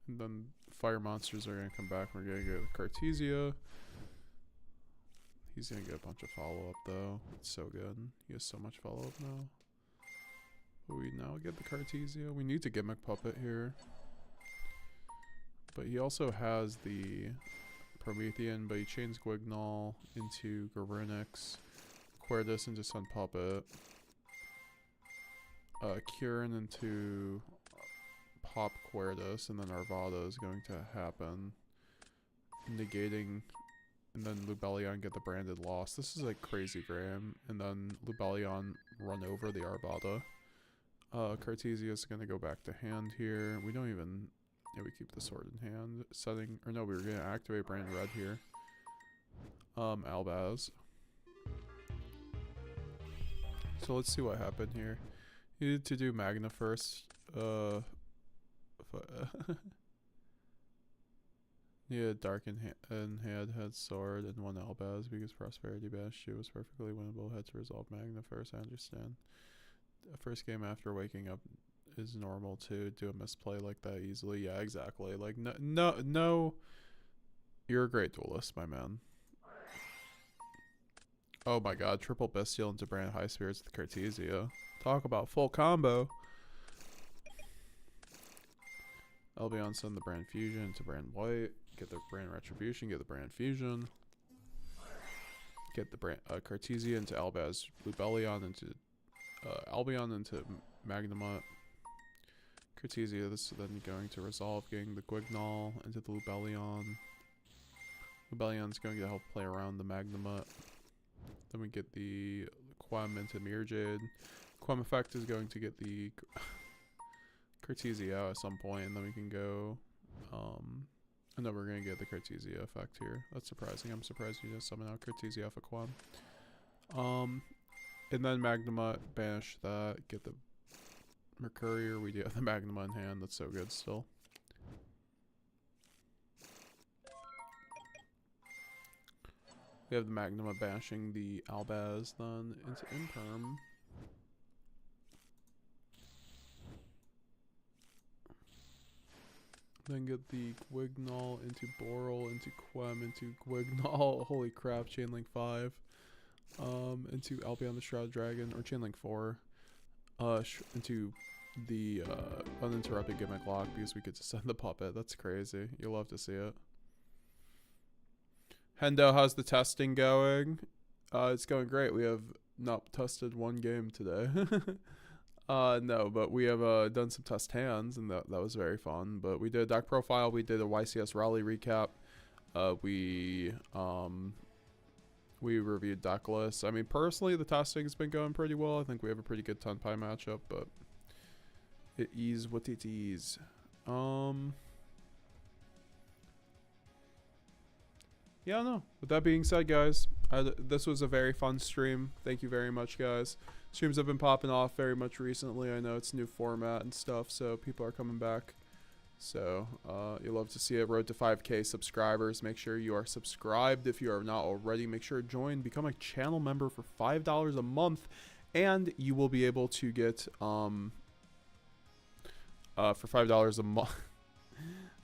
And then fire monsters are going to come back. We're going to get the Cartesia. He's going to get a bunch of follow-up though. It's so good. He has so much follow-up now. But we now get the Cartesia. We need to Gimmick Puppet here. But he also has the Promethean, but he chains Guignol into Garunix. Querdus into Sun Puppet. Kieran into Pop Querdus, and then Arvada is going to happen. Negating, and then Lubellion get the Branded Lost. This is like crazy Graham, and then Lubellion run over the Arvada. Cartesia is going to go back to hand here. We don't even... Yeah, we keep the sword in hand. Setting... Or no, we were going to activate Brand Red here. Albaz. So let's see what happened here. You need to do Magna first. Yeah, Dark in hand, had sword, and one Albaz because Prosperity Bash was perfectly winnable. Had to resolve Magna first, I understand. First game after waking up is normal to do a misplay like that easily. Yeah, exactly. Like, no. You're a great duelist, my man. Oh my god, triple Bestial into Brand High Spirits with Cartesia. Talk about full combo. Albion send the Brand Fusion into Brand White. Get the Brand Retribution, get the Brand Fusion. Get the Brand Cartesia into Albaz Lubellion into Albion into Magnamut. Cartesia, this is then going to resolve, getting the Guignol into the Lubellion. Lubellion's going to help play around the Magnamut. Then we get the Quem into Mirror Jade. Quem effect is going to get the Cartesia at some point, and then we can go. I know we're gonna get the Cartesia effect here. That's surprising. I'm surprised you just summon out Cartesia for Quem. And then Magnuma, banish that. Get the Mercurier. We do have the Magnuma in hand. That's so good still. We have the Magnuma banishing the Albaz then into Imperm. Then get the Gwignall into Boral, into Quem, into Gwignall. Holy crap, Chainlink 5. Into Albion the Shroud Dragon, or Chainlink 4. Into the uninterrupted gimmick lock because we get to send the puppet. That's crazy. You'll love to see it. Hendo, how's the testing going? It's going great. We have not tested one game today. No, but we have done some test hands, and that was very fun. But we did a deck profile. We did a YCS Raleigh recap. We reviewed deck lists. I mean, personally, the testing has been going pretty well. I think we have a pretty good Tenpai matchup, but it is what it is. Yeah, no. With that being said, guys, this was a very fun stream. Thank you very much, guys. Streams have been popping off very much recently. I know it's new format and stuff, so people are coming back. So, you'll love to see it. Road to 5K subscribers. Make sure you are subscribed if you are not already. Make sure to join. Become a channel member for $5 a month, and you will be able to get, for $5 a month.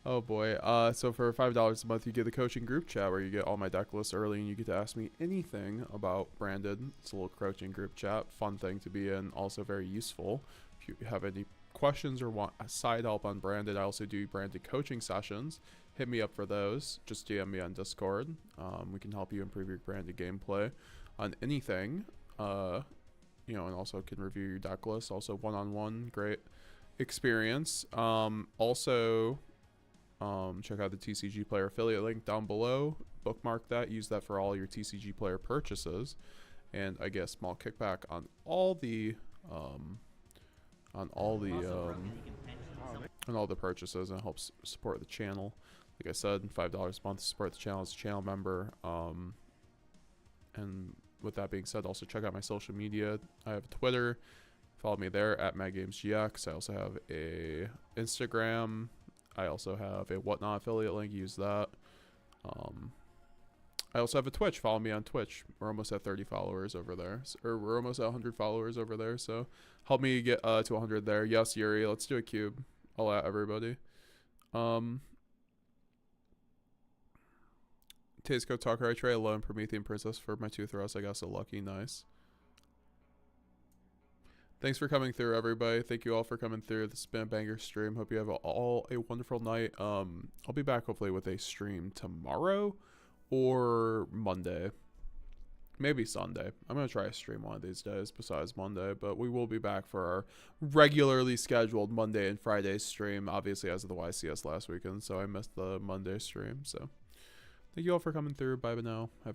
Oh boy. So for $5 a month, you get the coaching group chat where you get all my deck lists early and you get to ask me anything about Branded. It's a little coaching group chat. Fun thing to be in. Also very useful. If you have any questions or want a side help on Branded, I also do Branded coaching sessions. Hit me up for those. Just DM me on Discord. We can help you improve your Branded gameplay on anything. You know, and also can review your deck list. Also one-on-one. Great experience. Also... check out the TCG Player affiliate link down below. Bookmark that. Use that for all your TCG Player purchases, and I get a small kickback on all the purchases, and it helps support the channel. Like I said, $5 a month to support the channel as a channel member. And with that being said, also check out my social media. I have Twitter. Follow me there at MetaGamesGX. I also have a Instagram. I also have a Whatnot affiliate link. Use that. I also have a Twitch. Follow me on Twitch. We're almost at 30 followers over there. Or we're almost at 100 followers over there. So help me get to 100 there. Yes, Yuri. Let's do a cube. I'll at everybody. Tazco Talker. I trade a low and Promethean Princess for my 2 throws. I got so lucky. Nice. Thanks for coming through, everybody. Thank you all for coming through. This has been a banger stream. Hope you have all a wonderful night. I'll be back hopefully with a stream tomorrow or Monday. Maybe Sunday. I'm going to try a stream one of these days besides Monday. But we will be back for our regularly scheduled Monday and Friday stream. Obviously, as of the YCS last weekend. So I missed the Monday stream. So thank you all for coming through. Bye now. Have